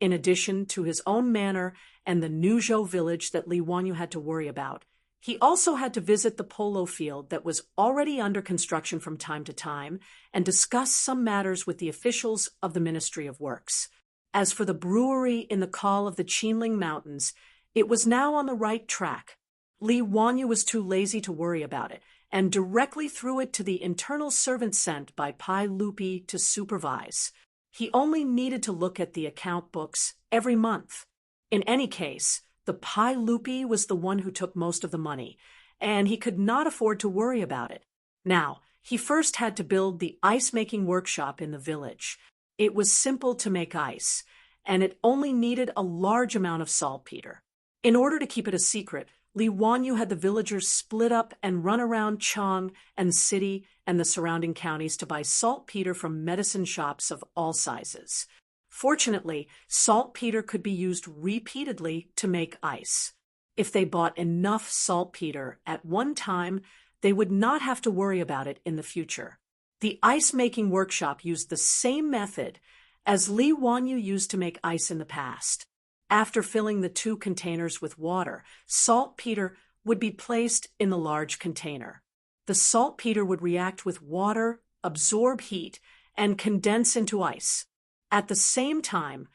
In addition to his own manor and the Nuzhou village that Li Wanyu had to worry about, he also had to visit the polo field that was already under construction from time to time and discuss some matters with the officials of the Ministry of Works. As for the brewery in the call of the Qinling Mountains, it was now on the right track. Li Wanyu was too lazy to worry about it, and directly threw it to the internal servant sent by Pai Lupi to supervise. He only needed to look at the account books every month. In any case, the Pai Lupi was the one who took most of the money, and he could not afford to worry about it. Now, he first had to build the ice-making workshop in the village. It was simple to make ice, and it only needed a large amount of saltpeter. In order to keep it a secret, Li Wanyu had the villagers split up and run around Chang and city and the surrounding counties to buy saltpeter from medicine shops of all sizes. Fortunately, saltpeter could be used repeatedly to make ice. If they bought enough saltpeter at one time, they would not have to worry about it in the future. The ice-making workshop used the same method as Li Wanyu used to make ice in the past. After filling the 2 containers with water, saltpeter would be placed in the large container. The saltpeter would react with water, absorb heat, and condense into ice. At the same time,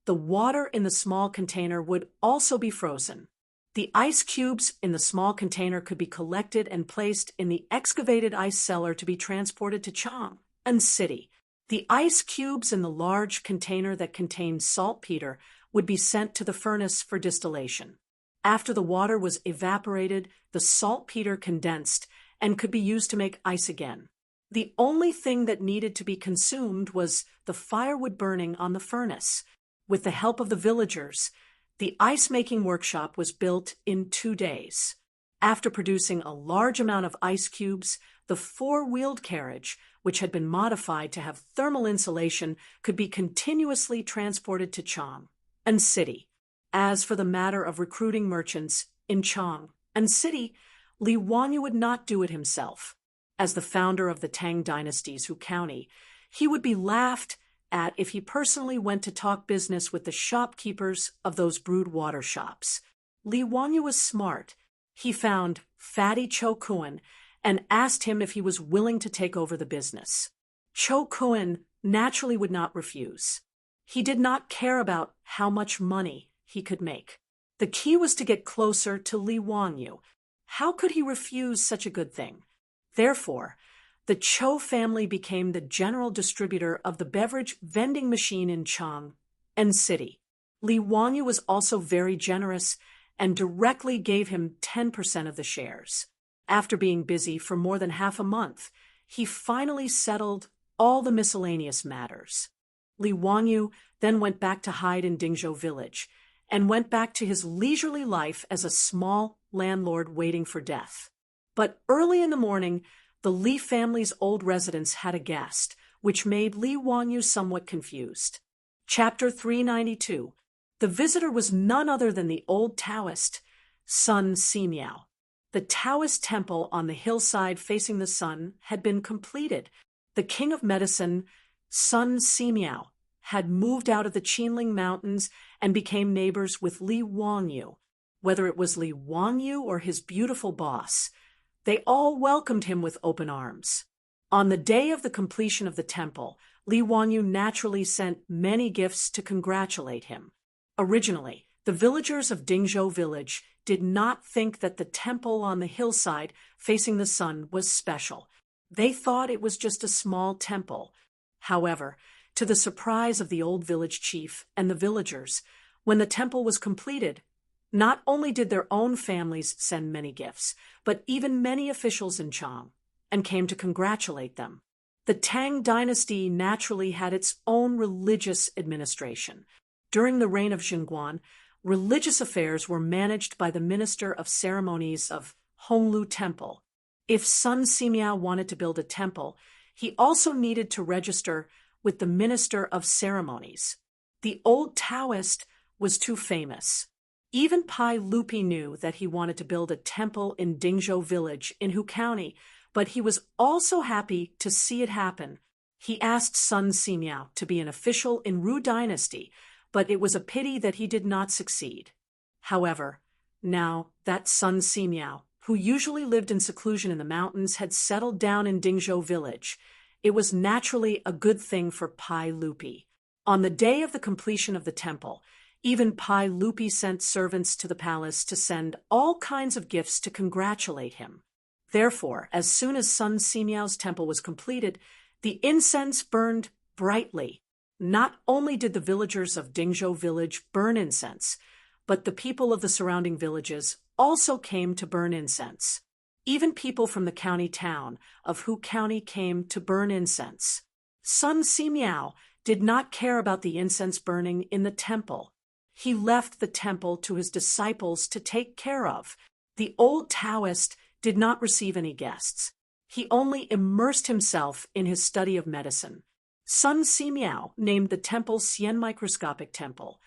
the water in the small container would also be frozen. The ice cubes in the small container could be collected and placed in the excavated ice cellar to be transported to Chang and city. The ice cubes in the large container that contained saltpeter would be sent to the furnace for distillation. After the water was evaporated, the saltpeter condensed and could be used to make ice again. The only thing that needed to be consumed was the firewood burning on the furnace. With the help of the villagers, the ice-making workshop was built in 2 days. After producing a large amount of ice cubes, the 4-wheeled carriage, which had been modified to have thermal insulation, could be continuously transported to Chang and city. As for the matter of recruiting merchants in Chang and city, Li Wanyu would not do it himself. As the founder of the Tang dynasty's Hu County, he would be laughed at if he personally went to talk business with the shopkeepers of those brewed water shops. Li Wanyu was smart. He found Fatty Cho Kuan and asked him if he was willing to take over the business. Cho Kuan naturally would not refuse. He did not care about how much money he could make. The key was to get closer to Li Wanyu. How could he refuse such a good thing? Therefore, the Cho family became the general distributor of the beverage vending machine in Chang and city. Li Wanyu was also very generous and directly gave him 10% of the shares. After being busy for more than half a month, he finally settled all the miscellaneous matters. Li Wanyu then went back to hide in Dingzhou village and went back to his leisurely life as a small landlord waiting for death. But early in the morning, the Li family's old residence had a guest, which made Li Wanyu somewhat confused. Chapter 392. The visitor was none other than the old Taoist, Sun Simiao. The Taoist temple on the hillside facing the sun had been completed. The king of medicine, Sun Simiao, had moved out of the Qinling Mountains and became neighbors with Li Wanyu. Whether it was Li Wanyu or his beautiful boss, they all welcomed him with open arms. On the day of the completion of the temple, Li Wanyu naturally sent many gifts to congratulate him. Originally, the villagers of Dingzhou village did not think that the temple on the hillside facing the sun was special. They thought it was just a small temple. However, to the surprise of the old village chief and the villagers, when the temple was completed, not only did their own families send many gifts, but even many officials in Chang, and came to congratulate them. The Tang dynasty naturally had its own religious administration. During the reign of Xinguan, religious affairs were managed by the Minister of Ceremonies of Honglu Temple. If Sun Simiao wanted to build a temple, he also needed to register with the Minister of Ceremonies. The old Taoist was too famous. Even Pai Lupi knew that he wanted to build a temple in Dingzhou village in Hu County, but he was also happy to see it happen. He asked Sun Simiao to be an official in Ru Dynasty, but it was a pity that he did not succeed. However, now that Sun Simiao, who usually lived in seclusion in the mountains, had settled down in Dingzhou village, it was naturally a good thing for Pai Lupi. On the day of the completion of the temple, even Pai Lupi sent servants to the palace to send all kinds of gifts to congratulate him. Therefore, as soon as Sun Simiao's temple was completed, the incense burned brightly. Not only did the villagers of Dingzhou village burn incense, but the people of the surrounding villages also came to burn incense. Even people from the county town of Hu County came to burn incense. Sun Simiao did not care about the incense burning in the temple. He left the temple to his disciples to take care of. The old Taoist did not receive any guests. He only immersed himself in his study of medicine. Sun Simiao named the temple Xian Microscopic Temple.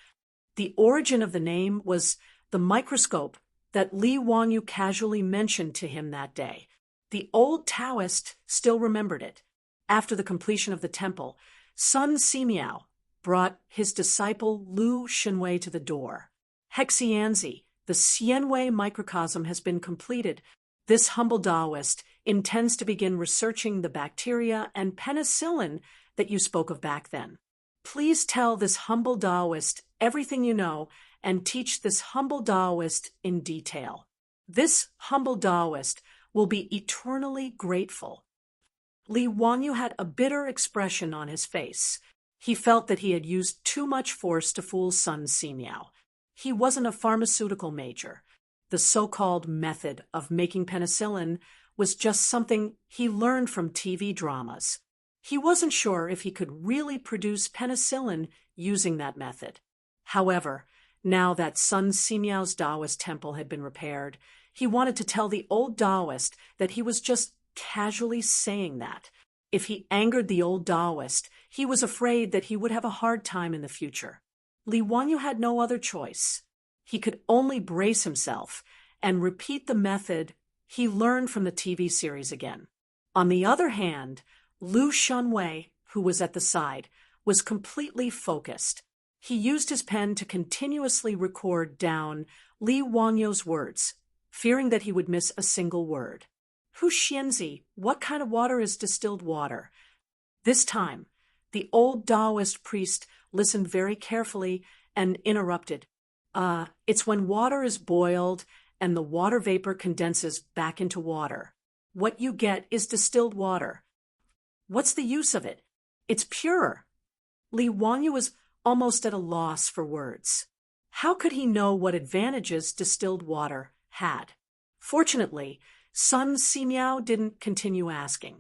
The origin of the name was the microscope that Li Wangyu casually mentioned to him that day. The old Taoist still remembered it. After the completion of the temple, Sun Simiao brought his disciple Lu Xinwei to the door. Hexianzi, the Xianwei microcosm has been completed. This humble Taoist intends to begin researching the bacteria and penicillin that you spoke of back then. Please tell this humble Taoist everything you know and teach this humble Taoist in detail. This humble Taoist will be eternally grateful. Li Wangyu had a bitter expression on his face. He felt that he had used too much force to fool Sun Simiao. He wasn't a pharmaceutical major. The so-called method of making penicillin was just something he learned from TV dramas. He wasn't sure if he could really produce penicillin using that method. However, now that Sun Simiao's Taoist temple had been repaired, he wanted to tell the old Taoist that he was just casually saying that. If he angered the old Taoist, he was afraid that he would have a hard time in the future. Li Wangyu had no other choice. He could only brace himself and repeat the method he learned from the TV series again. On the other hand, Lu Xinwei, who was at the side, was completely focused. He used his pen to continuously record down Li Wangyu's words, fearing that he would miss a single word. Hu Xianzi, what kind of water is distilled water? This time, the old Taoist priest listened very carefully and interrupted. It's when water is boiled and the water vapor condenses back into water. What you get is distilled water. What's the use of it? It's pure. Li Wangyu was almost at a loss for words. How could he know what advantages distilled water had? Fortunately, Sun Simiao didn't continue asking.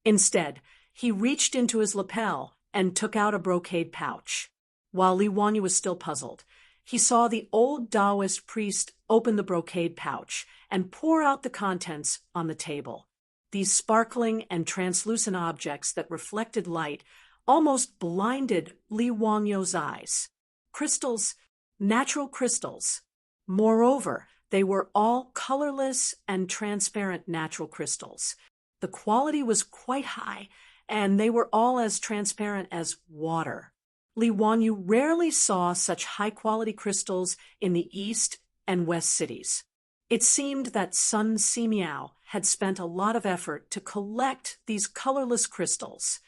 Instead, he reached into his lapel and took out a brocade pouch. While Li Wangyu was still puzzled, he saw the old Taoist priest open the brocade pouch and pour out the contents on the table. These sparkling and translucent objects that reflected light almost blinded Li Wangyu's eyes. Crystals, natural crystals. Moreover, they were all colorless and transparent natural crystals. The quality was quite high, and they were all as transparent as water. Li Wangyu rarely saw such high-quality crystals in the east and west cities. It seemed that Sun Simiao had spent a lot of effort to collect these colorless crystals.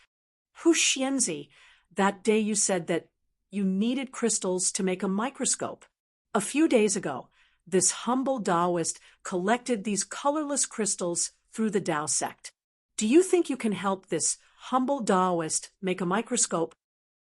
Hu Xianzi, that day you said that you needed crystals to make a microscope. A few days ago, this humble Taoist collected these colorless crystals through the Tao sect. Do you think you can help this humble Taoist make a microscope?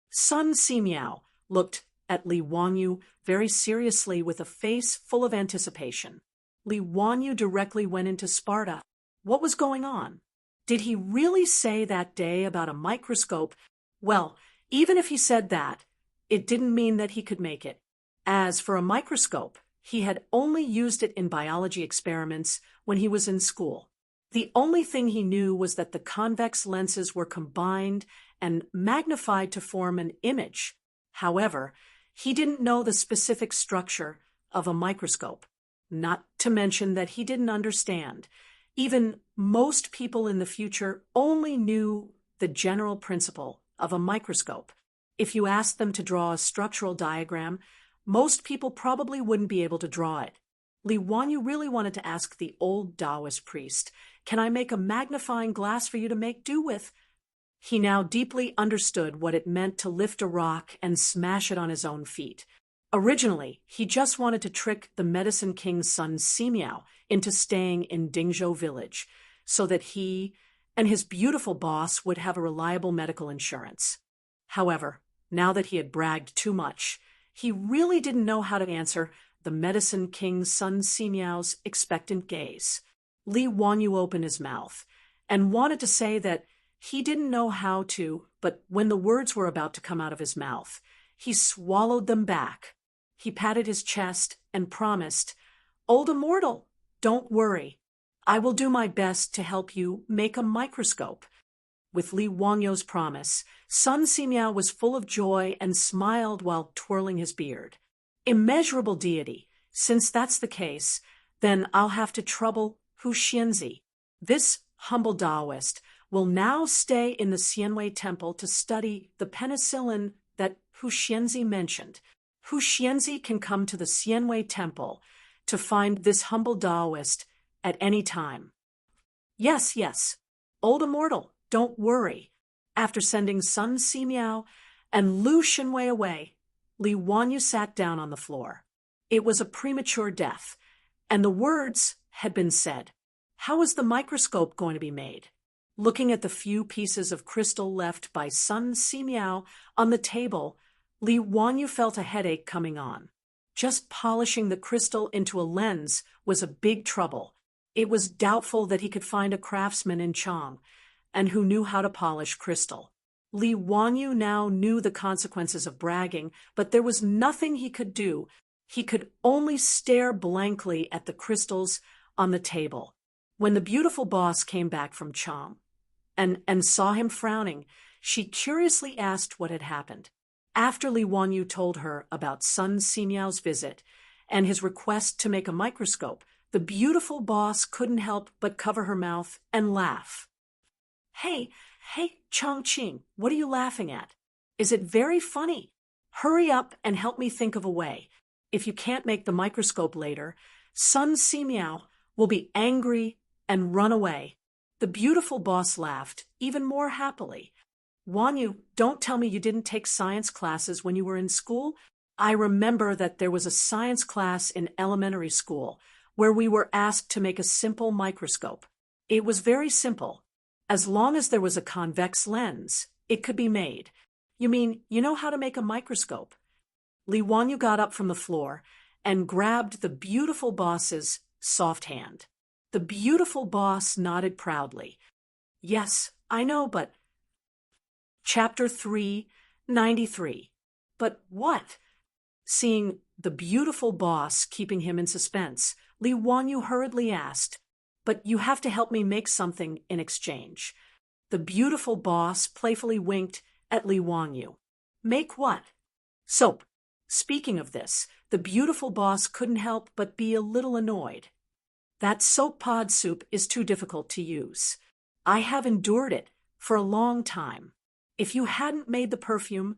Sun Simiao looked at Li Wangyu very seriously with a face full of anticipation. Li Wangyu directly went into Sparta. What was going on? Did he really say that day about a microscope? Well, even if he said that, it didn't mean that he could make it. As for a microscope, he had only used it in biology experiments when he was in school. The only thing he knew was that the convex lenses were combined and magnified to form an image. However, he didn't know the specific structure of a microscope, not to mention that he didn't understand. Even most people in the future only knew the general principle of a microscope. If you asked them to draw a structural diagram, most people probably wouldn't be able to draw it. Li Wanyu really wanted to ask the old Taoist priest, "Can I make a magnifying glass for you to make do with?" He now deeply understood what it meant to lift a rock and smash it on his own feet. Originally, he just wanted to trick the Medicine King's son Simiao into staying in Dingzhou village, so that he and his beautiful boss would have a reliable medical insurance. However, now that he had bragged too much, he really didn't know how to answer the Medicine King's son Simiao's expectant gaze. Li Wanyu opened his mouth and wanted to say that he didn't know how to, but when the words were about to come out of his mouth, he swallowed them back. He patted his chest and promised, "Old immortal, don't worry. I will do my best to help you make a microscope." With Li Wanyu's promise, Sun Simiao was full of joy and smiled while twirling his beard. "Immeasurable deity, since that's the case, then I'll have to trouble Hu Xianzi. This humble Taoist will now stay in the Xianwei temple to study the penicillin that Hu Xianzi mentioned. Hu Xianzi can come to the Xianwei temple to find this humble Taoist at any time." "Yes, yes, old immortal, don't worry." After sending Sun Simiao and Lu Shenwei away, Li Wanyu sat down on the floor. It was a premature death, and the words had been said. How was the microscope going to be made? Looking at the few pieces of crystal left by Sun Simiao on the table, Li Wanyu felt a headache coming on. Just polishing the crystal into a lens was a big trouble. It was doubtful that he could find a craftsman in Chang, and who knew how to polish crystal. Li Wanyu now knew the consequences of bragging, but there was nothing he could do. He could only stare blankly at the crystals on the table. When the beautiful boss came back from Chang and saw him frowning, she curiously asked what had happened. After Li Wanyu told her about Sun Simiao's visit and his request to make a microscope, the beautiful boss couldn't help but cover her mouth and laugh. Hey, Chongqing, what are you laughing at? Is it very funny? Hurry up and help me think of a way. If you can't make the microscope later, Sun Simiao will be angry and run away." The beautiful boss laughed even more happily. "Wanyu, don't tell me you didn't take science classes when you were in school. I remember that there was a science class in elementary school where we were asked to make a simple microscope. It was very simple. As long as there was a convex lens, it could be made." "You mean you know how to make a microscope?" Li Wanyu got up from the floor and grabbed the beautiful boss's soft hand. The beautiful boss nodded proudly. "Yes, I know, but—" Chapter 393. But what? Seeing the beautiful boss keeping him in suspense, Li Wanyu hurriedly asked, "But you have to help me make something in exchange." The beautiful boss playfully winked at Li Wanyu. "Make what?" "Soap." Speaking of this, the beautiful boss couldn't help but be a little annoyed. "That soap pod soup is too difficult to use. I have endured it for a long time. If you hadn't made the perfume,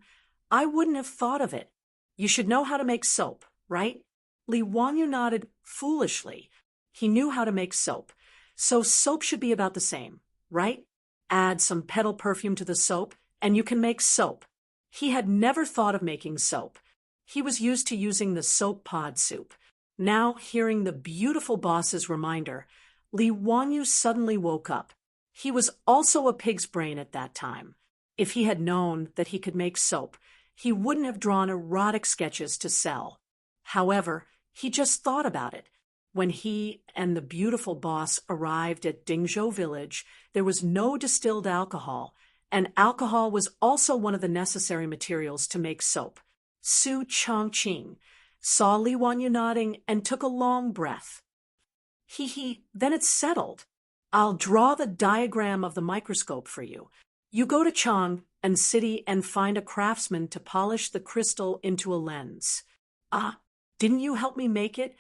I wouldn't have thought of it. You should know how to make soap, right?" Li Wanyu nodded foolishly. He knew how to make soap, so soap should be about the same, right? Add some petal perfume to the soap, and you can make soap. He had never thought of making soap. He was used to using the soap pod soup. Now, hearing the beautiful boss's reminder, Li Wanyu suddenly woke up. He was also a pig's brain at that time. If he had known that he could make soap, he wouldn't have drawn erotic sketches to sell. However, he just thought about it. When he and the beautiful boss arrived at Dingzhou village, there was no distilled alcohol, and alcohol was also one of the necessary materials to make soap. Su Chongqing, saw Li Wanyu nodding and took a long breath. Then it's settled. I'll draw the diagram of the microscope for you. You go to Chang and City and find a craftsman to polish the crystal into a lens. Ah, didn't you help me make it?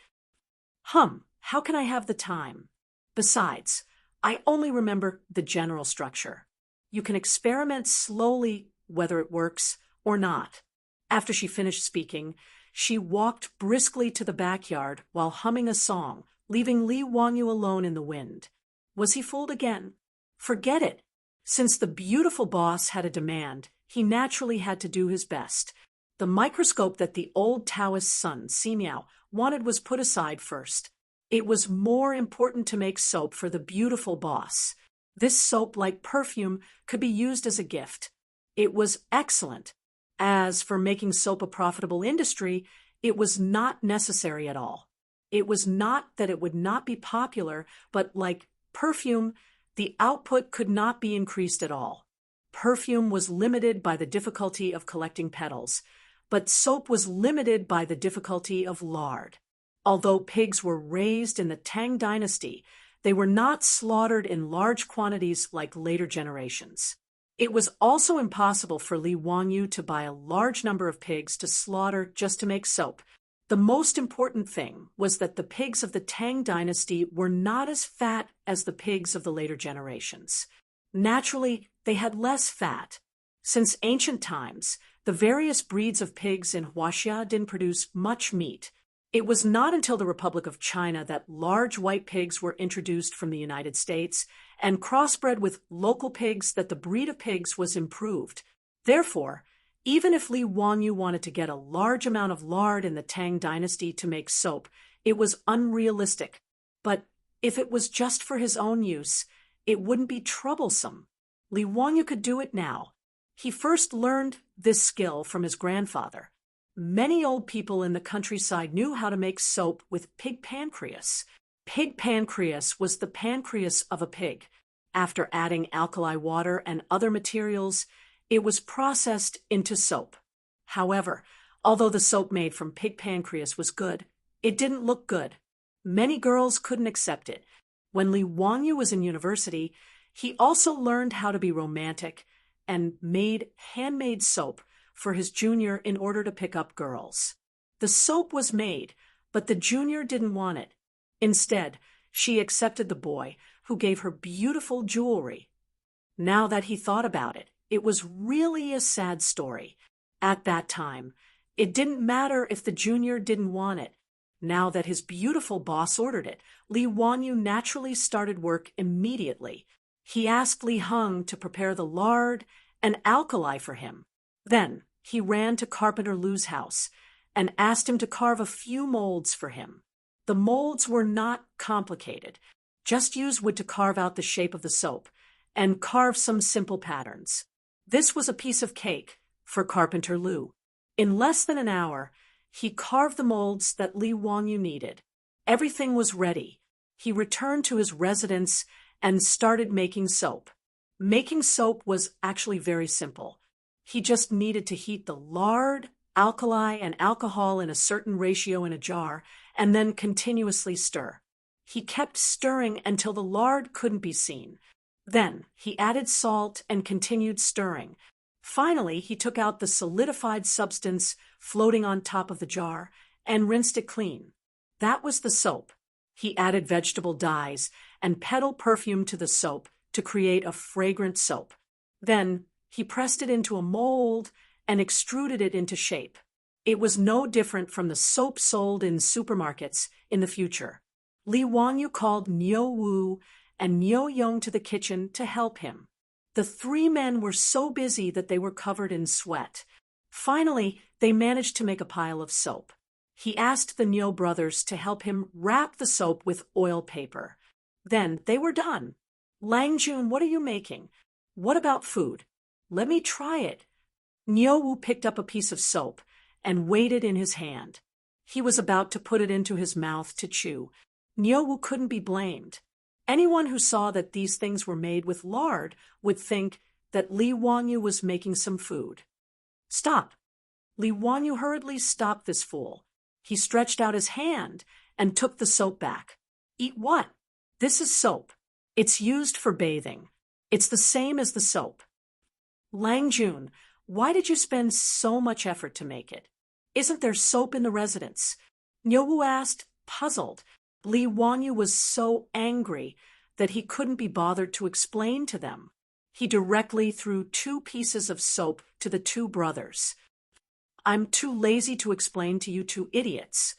How can I have the time? Besides, I only remember the general structure. You can experiment slowly whether it works or not. After she finished speaking, she walked briskly to the backyard while humming a song, leaving Li Wanyu alone in the wind. Was he fooled again? Forget it. Since the beautiful boss had a demand, he naturally had to do his best. The microscope that the old Taoist son, Simiao, wanted was put aside first. It was more important to make soap for the beautiful boss. This soap, like perfume, could be used as a gift. It was excellent. As for making soap a profitable industry, it was not necessary at all. It was not that it would not be popular, but like perfume, the output could not be increased at all. Perfume was limited by the difficulty of collecting petals, but soap was limited by the difficulty of lard. Although pigs were raised in the Tang dynasty, they were not slaughtered in large quantities like later generations. It was also impossible for Li Wanyu to buy a large number of pigs to slaughter just to make soap. The most important thing was that the pigs of the Tang dynasty were not as fat as the pigs of the later generations. Naturally, they had less fat. Since ancient times, the various breeds of pigs in Huaxia didn't produce much meat. It was not until the Republic of China that large white pigs were introduced from the United States and crossbred with local pigs that the breed of pigs was improved. Therefore, even if Li Wanyu wanted to get a large amount of lard in the Tang dynasty to make soap, it was unrealistic. But if it was just for his own use, it wouldn't be troublesome. Li Wanyu could do it now. He first learned this skill from his grandfather. Many old people in the countryside knew how to make soap with pig pancreas. Pig pancreas was the pancreas of a pig. After adding alkali water and other materials, it was processed into soap. However, although the soap made from pig pancreas was good, it didn't look good. Many girls couldn't accept it. When Li Wanyu was in university, he also learned how to be romantic and made handmade soap for his junior in order to pick up girls. The soap was made, but the junior didn't want it. Instead, she accepted the boy, who gave her beautiful jewelry. Now that he thought about it, it was really a sad story. At that time, it didn't matter if the junior didn't want it. Now that his beautiful boss ordered it, Li Wanyu naturally started work immediately. He asked Li Heng to prepare the lard and alkali for him. Then, he ran to Carpenter Lu's house and asked him to carve a few molds for him. The molds were not complicated. Just use wood to carve out the shape of the soap and carve some simple patterns. This was a piece of cake for Carpenter Lu. In less than an hour, he carved the molds that Li Wanyu needed. Everything was ready. He returned to his residence and started making soap. Making soap was actually very simple. He just needed to heat the lard, alkali, and alcohol in a certain ratio in a jar, and then continuously stir. He kept stirring until the lard couldn't be seen. Then he added salt and continued stirring. Finally, he took out the solidified substance floating on top of the jar and rinsed it clean. That was the soap. He added vegetable dyes and petal perfume to the soap to create a fragrant soap. Then he pressed it into a mold and extruded it into shape. It was no different from the soap sold in supermarkets in the future. Li Wanyu called Niu Wu and Niu Yong to the kitchen to help him. The three men were so busy that they were covered in sweat. Finally, they managed to make a pile of soap. He asked the Niu brothers to help him wrap the soap with oil paper. Then they were done. Lang Jun, what are you making? What about food? Let me try it. Niu Wu picked up a piece of soap and weighed it in his hand. He was about to put it into his mouth to chew. Niu Wu couldn't be blamed. Anyone who saw that these things were made with lard would think that Li Wanyu was making some food. Stop. Li Wanyu hurriedly stopped this fool. He stretched out his hand and took the soap back. Eat what? This is soap. It's used for bathing. It's the same as the soap. Lang Jun, why did you spend so much effort to make it? Isn't there soap in the residence? Nyowu asked, puzzled. Li Wanyu was so angry that he couldn't be bothered to explain to them. He directly threw 2 pieces of soap to the 2 brothers. I'm too lazy to explain to you 2 idiots.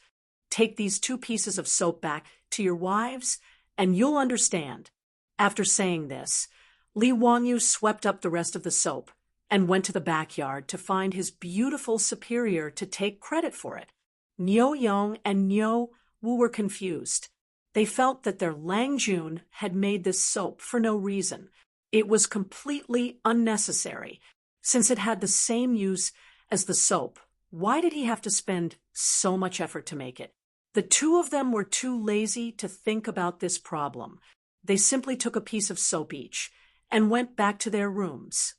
Take these 2 pieces of soap back to your wives, and you'll understand. After saying this, Li Wanyu swept up the rest of the soap and went to the backyard to find his beautiful superior to take credit for it. Nyo Yong and Nyo Wu were confused. They felt that their Lang Jun had made this soap for no reason. It was completely unnecessary. Since it had the same use as the soap, why did he have to spend so much effort to make it? The 2 of them were too lazy to think about this problem. They simply took a piece of soap each and went back to their rooms.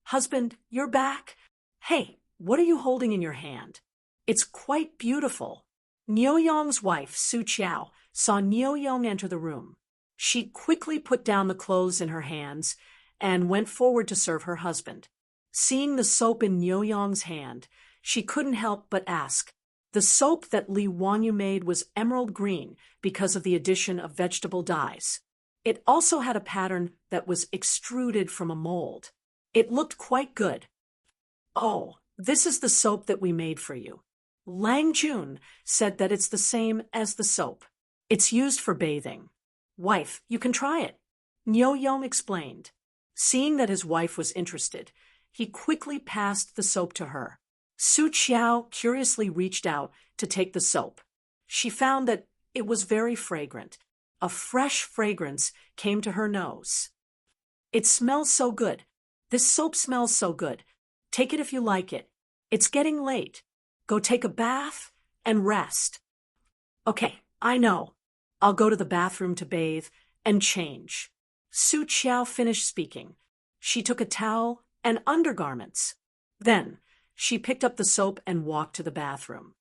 Husband, you're back? Hey, what are you holding in your hand? It's quite beautiful. Nyo Yong's wife, Su Chiao, saw Nyo Yong enter the room. She quickly put down the clothes in her hands and went forward to serve her husband. Seeing the soap in Nyo Yong's hand, she couldn't help but ask. The soap that Li Wanyu made was emerald green because of the addition of vegetable dyes. It also had a pattern that was extruded from a mold. It looked quite good. Oh, this is the soap that we made for you. Lang Jun said that it's the same as the soap. It's used for bathing. Wife, you can try it. Nyo Yong explained. Seeing that his wife was interested, he quickly passed the soap to her. Su Chiao curiously reached out to take the soap. She found that it was very fragrant. A fresh fragrance came to her nose. It smells so good. This soap smells so good. Take it if you like it. It's getting late. Go take a bath and rest. Okay, I know. I'll go to the bathroom to bathe and change. Su Chiao finished speaking. She took a towel and undergarments. Then, she picked up the soap and walked to the bathroom.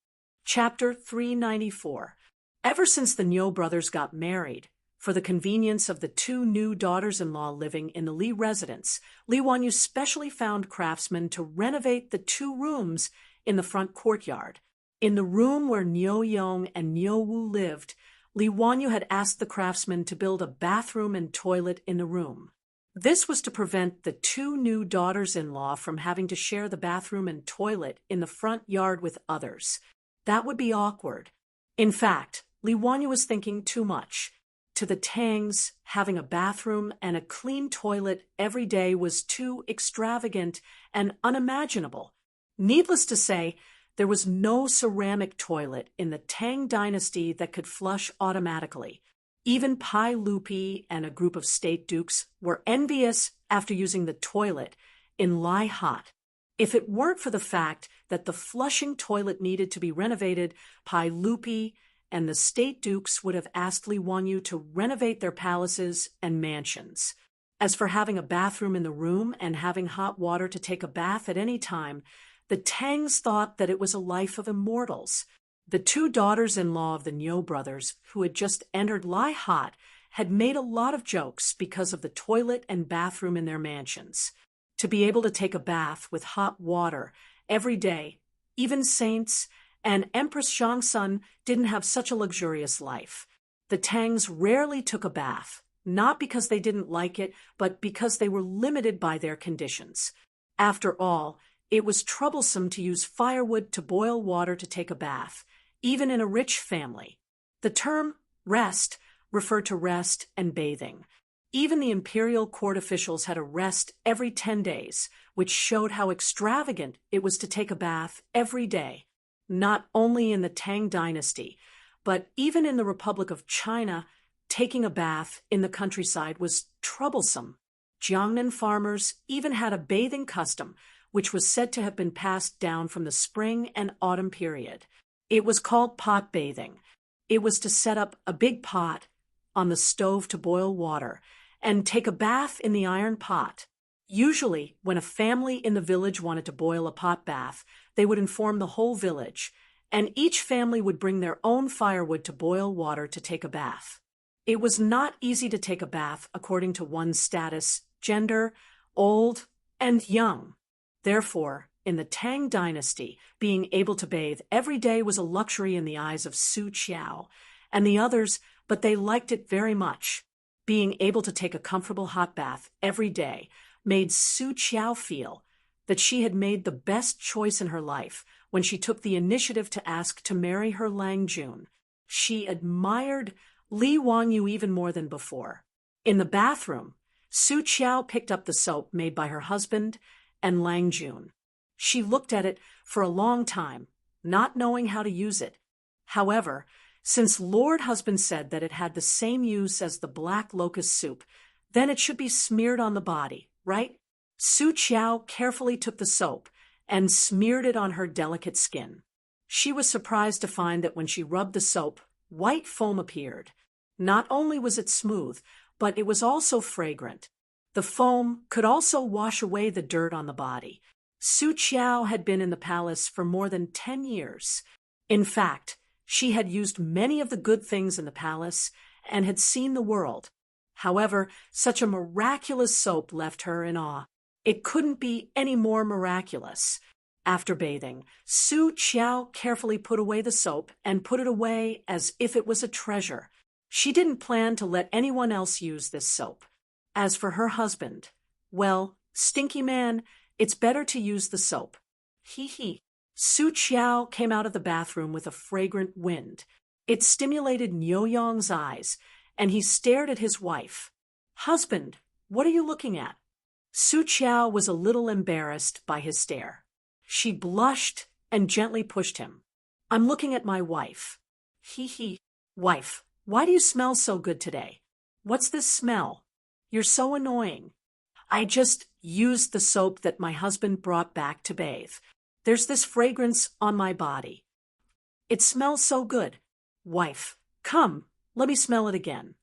Chapter 394. Ever since the Nyo brothers got married, for the convenience of the 2 new daughters-in-law living in the Li residence, Li Wanyu specially found craftsmen to renovate the 2 rooms in the front courtyard. In the room where Nyo Yong and Nyo Wu lived, Li Wanyu had asked the craftsmen to build a bathroom and toilet in the room. This was to prevent the 2 new daughters-in-law from having to share the bathroom and toilet in the front yard with others. That would be awkward. In fact, Li Wanyu was thinking too much. To the Tangs, having a bathroom and a clean toilet every day was too extravagant and unimaginable. Needless to say, there was no ceramic toilet in the Tang dynasty that could flush automatically. Even Pai Lupi and a group of state dukes were envious after using the toilet in Lai Hot. If it weren't for the fact that the flushing toilet needed to be renovated, Pai Lupi and the state dukes would have asked Li Wanyu to renovate their palaces and mansions. As for having a bathroom in the room and having hot water to take a bath at any time, the Tangs thought that it was a life of immortals. The 2 daughters-in-law of the Nyo brothers, who had just entered Lai Hot, had made a lot of jokes because of the toilet and bathroom in their mansions. To be able to take a bath with hot water every day, even saints and Empress Zhongsun didn't have such a luxurious life. The Tangs rarely took a bath, not because they didn't like it, but because they were limited by their conditions. After all, it was troublesome to use firewood to boil water to take a bath, even in a rich family. The term rest referred to rest and bathing. Even the imperial court officials had a rest every 10 days, which showed how extravagant it was to take a bath every day. Not only in the Tang dynasty, but even in the Republic of China, taking a bath in the countryside was troublesome. Jiangnan farmers even had a bathing custom, which was said to have been passed down from the spring and autumn period. It was called pot bathing. It was to set up a big pot on the stove to boil water and take a bath in the iron pot. Usually, when a family in the village wanted to boil a pot bath, they would inform the whole village, and each family would bring their own firewood to boil water to take a bath. It was not easy to take a bath according to one's status, gender, old, and young. Therefore, in the Tang dynasty, being able to bathe every day was a luxury in the eyes of Su Qiao and the others, but they liked it very much. Being able to take a comfortable hot bath every day made Su Qiao feel that she had made the best choice in her life when she took the initiative to ask to marry her Lang Jun. She admired Li Wanyu even more than before. In the bathroom, Su Qiao picked up the soap made by her husband and Lang Jun. She looked at it for a long time, not knowing how to use it. However, since Lord Husband said that it had the same use as the black locust soup, then it should be smeared on the body, right? Su Qiao carefully took the soap and smeared it on her delicate skin. She was surprised to find that when she rubbed the soap, white foam appeared. Not only was it smooth, but it was also fragrant. The foam could also wash away the dirt on the body. Su Qiao had been in the palace for more than 10 years. In fact, she had used many of the good things in the palace and had seen the world. However, such a miraculous soap left her in awe. It couldn't be any more miraculous. After bathing, Su Qiao carefully put away the soap and put it away as if it was a treasure. She didn't plan to let anyone else use this soap. As for her husband, well, stinky man, it's better to use the soap. Hee. Su Qiao came out of the bathroom with a fragrant wind. It stimulated Nyoyong's eyes, and he stared at his wife. Husband, what are you looking at? Su Qiao was a little embarrassed by his stare. She blushed and gently pushed him. I'm looking at my wife. Hee. Wife, why do you smell so good today? What's this smell? You're so annoying. I just used the soap that my husband brought back to bathe. There's this fragrance on my body. It smells so good. Wife, come, let me smell it again.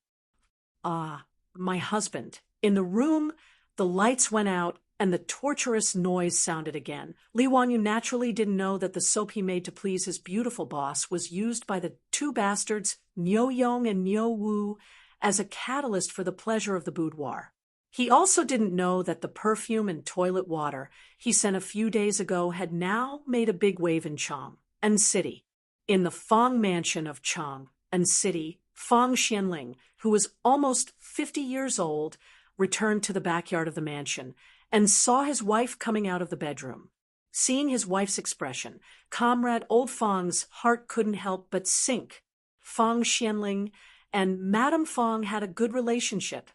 My husband. In the room, the lights went out and the torturous noise sounded again. Li Wanyu naturally didn't know that the soap he made to please his beautiful boss was used by the two bastards, Nyoyong and Nyowu, as a catalyst for the pleasure of the boudoir. He also didn't know that the perfume and toilet water he sent a few days ago had now made a big wave in Chang'an City. In the Fang mansion of Chang'an City, Fang Xianling, who was almost 50 years old, returned to the backyard of the mansion and saw his wife coming out of the bedroom. Seeing his wife's expression, Comrade Old Fang's heart couldn't help but sink. Fang Xianling and Madame Fang had a good relationship,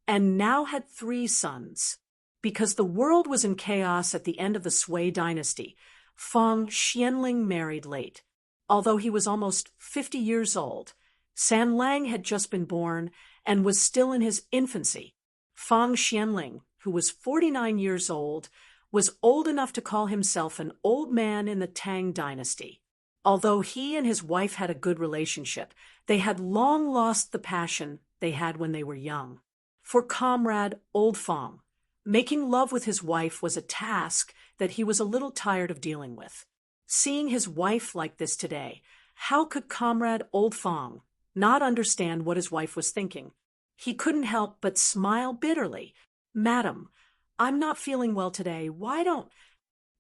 and now had 3 sons. Because the world was in chaos at the end of the Sui dynasty, Fang Xianling married late. Although he was almost 50 years old, San Lang had just been born and was still in his infancy. Fang Xianling, who was 49 years old, was old enough to call himself an old man in the Tang dynasty. Although he and his wife had a good relationship, they had long lost the passion they had when they were young. For Comrade Old Fang, making love with his wife was a task that he was a little tired of dealing with. Seeing his wife like this today, how could Comrade Old Fang not understand what his wife was thinking? He couldn't help but smile bitterly. Madam, I'm not feeling well today. Why don't...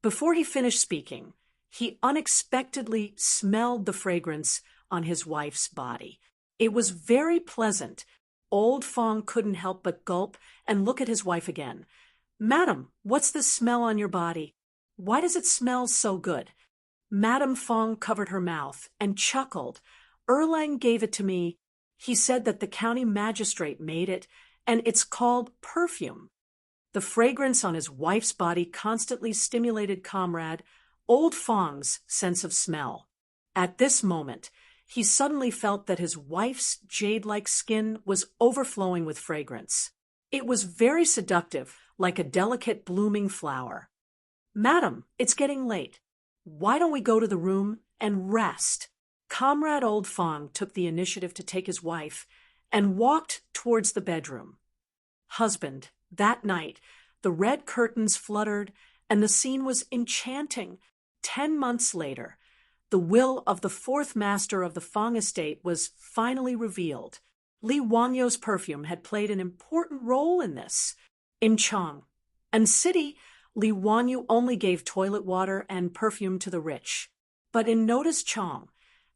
Before he finished speaking, he unexpectedly smelled the fragrance on his wife's body. It was very pleasant. Old Fang couldn't help but gulp and look at his wife again. Madam, what's this smell on your body? Why does it smell so good? Madame Fang covered her mouth and chuckled. Erlang gave it to me. He said that the county magistrate made it, and it's called perfume. The fragrance on his wife's body constantly stimulated Comrade Old Fang's sense of smell. At this moment, he suddenly felt that his wife's jade-like skin was overflowing with fragrance. It was very seductive, like a delicate blooming flower. Madam, it's getting late. Why don't we go to the room and rest? Comrade Old Fang took the initiative to take his wife and walked towards the bedroom. Husband, that night, The red curtains fluttered, and the scene was enchanting. 10 months later, the will of the fourth master of the Fang estate was finally revealed. Li Wanyo's perfume had played an important role in this. In Chang and City, Li Wanyu only gave toilet water and perfume to the rich. But in Notice Chang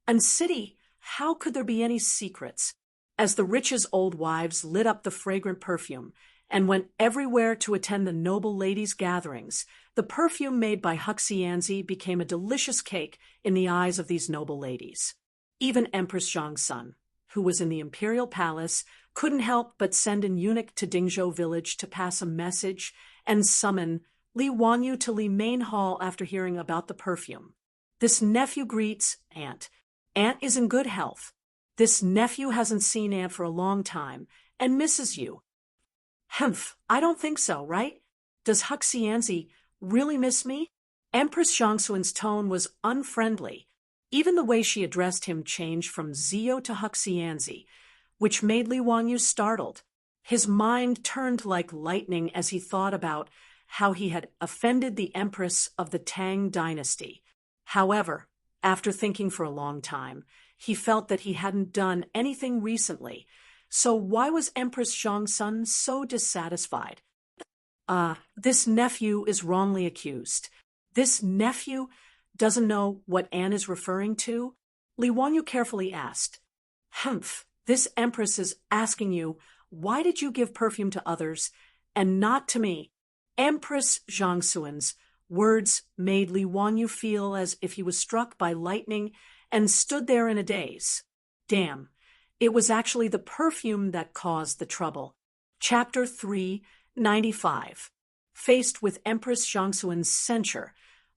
and City, how could there be any secrets? As the rich's old wives lit up the fragrant perfume and went everywhere to attend the noble ladies' gatherings, the perfume made by Huxianzi became a delicious cake in the eyes of these noble ladies. Even Empress Zhang's son, who was in the imperial palace, couldn't help but send an eunuch to Dingzhou village to pass a message and summon Li Wanyu to Li Main Hall after hearing about the perfume. This nephew greets Aunt. Aunt is in good health. This nephew hasn't seen Aunt for a long time and misses you. Humph, I don't think so, right? Does Huxianzi really miss me? Empress Zhangxuan's tone was unfriendly. Even the way she addressed him changed from Zio to Huxianzi, which made Li Wanyu startled. His mind turned like lightning as he thought about how he had offended the empress of the Tang dynasty. However, after thinking for a long time, he felt that he hadn't done anything recently. So why was Empress Zhangsun so dissatisfied? This nephew is wrongly accused. This nephew doesn't know what Anne is referring to? Li Wanyu carefully asked. Humph, this empress is asking you, why did you give perfume to others and not to me? Empress Zhangxuan's words made Li Wanyu feel as if he was struck by lightning and stood there in a daze. Damn, it was actually the perfume that caused the trouble. Chapter 395. Faced with Empress Zhangxuan's censure,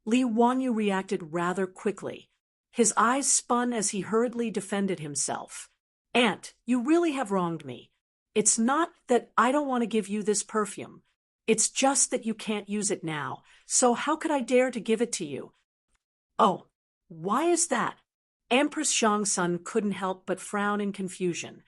Li Wanyu reacted rather quickly. His eyes spun as he hurriedly defended himself. Aunt, you really have wronged me. It's not that I don't want to give you this perfume. It's just that you can't use it now, so how could I dare to give it to you? Oh, why is that? Empress Zhangsun couldn't help but frown in confusion.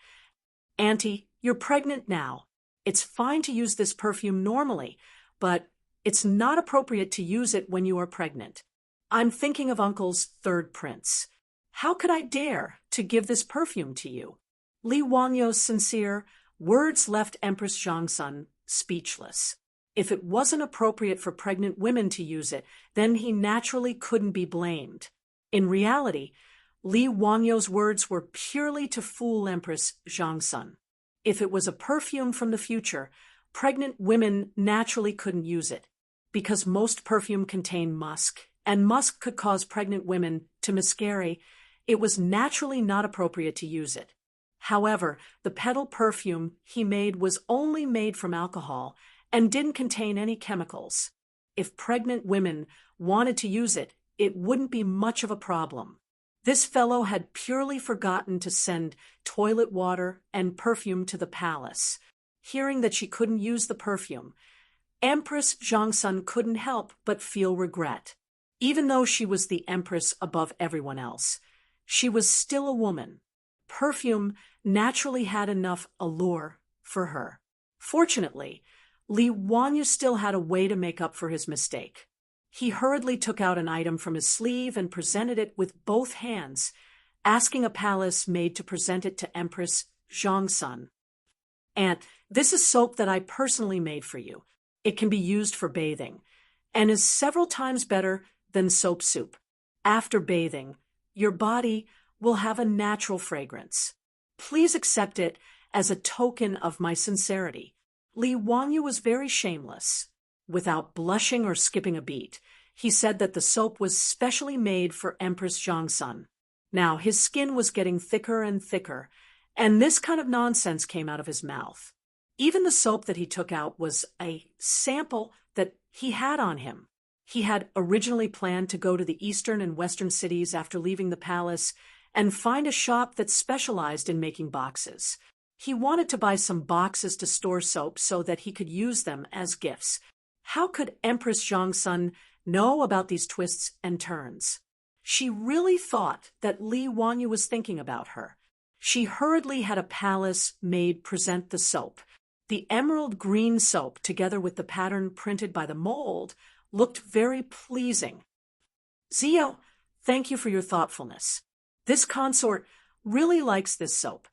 Auntie, you're pregnant now. It's fine to use this perfume normally, but it's not appropriate to use it when you are pregnant. I'm thinking of Uncle's third prince. How could I dare to give this perfume to you? Li Wanyu's sincere words left Empress Zhangsun speechless. If it wasn't appropriate for pregnant women to use it, then he naturally couldn't be blamed. In reality, Li Wanyu's words were purely to fool Empress Zhangsun. If it was a perfume from the future, pregnant women naturally couldn't use it, because most perfume contained musk, and musk could cause pregnant women to miscarry. It was naturally not appropriate to use it. However, the petal perfume he made was only made from alcohol and didn't contain any chemicals. If pregnant women wanted to use it, it wouldn't be much of a problem. This fellow had purely forgotten to send toilet water and perfume to the palace. Hearing that she couldn't use the perfume, Empress Zhangsun couldn't help but feel regret. Even though she was the empress above everyone else, she was still a woman. Perfume naturally had enough allure for her. Fortunately, Li Wanyu still had a way to make up for his mistake. He hurriedly took out an item from his sleeve and presented it with both hands, asking a palace maid to present it to Empress Zhangsun. Aunt, this is soap that I personally made for you. It can be used for bathing, and is several times better than soap soup. After bathing, your body will have a natural fragrance. Please accept it as a token of my sincerity. Li Wanyu was very shameless. Without blushing or skipping a beat, he said that the soap was specially made for Empress Zhangsun. Now his skin was getting thicker and thicker, and this kind of nonsense came out of his mouth. Even the soap that he took out was a sample that he had on him. He had originally planned to go to the eastern and western cities after leaving the palace and find a shop that specialized in making boxes. He wanted to buy some boxes to store soap so that he could use them as gifts. How could Empress Zhangsun know about these twists and turns? She really thought that Li Wanyu was thinking about her. She hurriedly had a palace maid present the soap. The emerald green soap, together with the pattern printed by the mold, looked very pleasing. Zio, thank you for your thoughtfulness. This consort really likes this soap.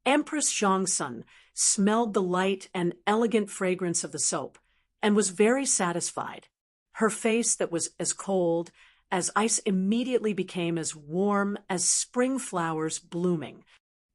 Empress Zhongsun smelled the light and elegant fragrance of the soap and was very satisfied. Her face, that was as cold as ice, immediately became as warm as spring flowers blooming.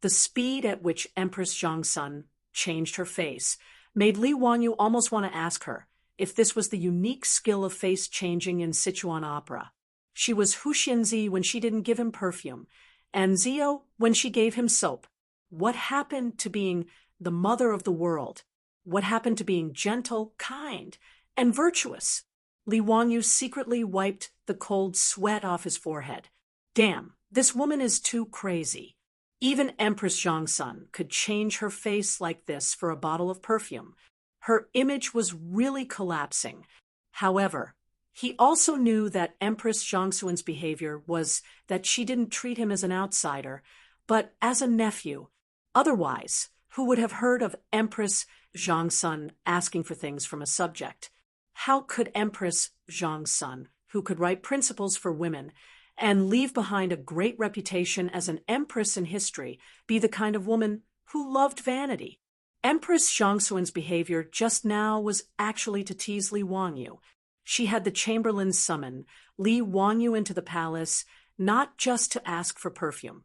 The speed at which Empress Zhongsun changed her face made Li Wanyu almost want to ask her if this was the unique skill of face changing in Sichuan opera. She was Hu Xinzi when she didn't give him perfume, and Zio when she gave him soap. What happened to being the mother of the world? What happened to being gentle, kind, and virtuous? Li Wanyu secretly wiped the cold sweat off his forehead. Damn, this woman is too crazy. Even Empress Zhongsun could change her face like this for a bottle of perfume. Her image was really collapsing. However, he also knew that Empress Zhongsun's behavior was that she didn't treat him as an outsider, but as a nephew. Otherwise, who would have heard of Empress Zhongsun asking for things from a subject? How could Empress Zhongsun, who could write principles for women and leave behind a great reputation as an empress in history, be the kind of woman who loved vanity? Empress Zhongsun's behavior just now was actually to tease Li Wanyu. She had the chamberlain summon Li Wanyu into the palace not just to ask for perfume,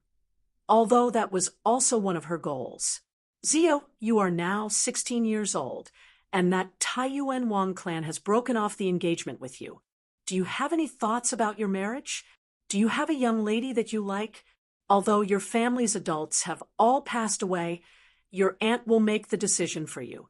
although that was also one of her goals. Zio, you are now 16 years old, and that Taiyuan Wang clan has broken off the engagement with you. Do you have any thoughts about your marriage? Do you have a young lady that you like? Although your family's adults have all passed away, your aunt will make the decision for you.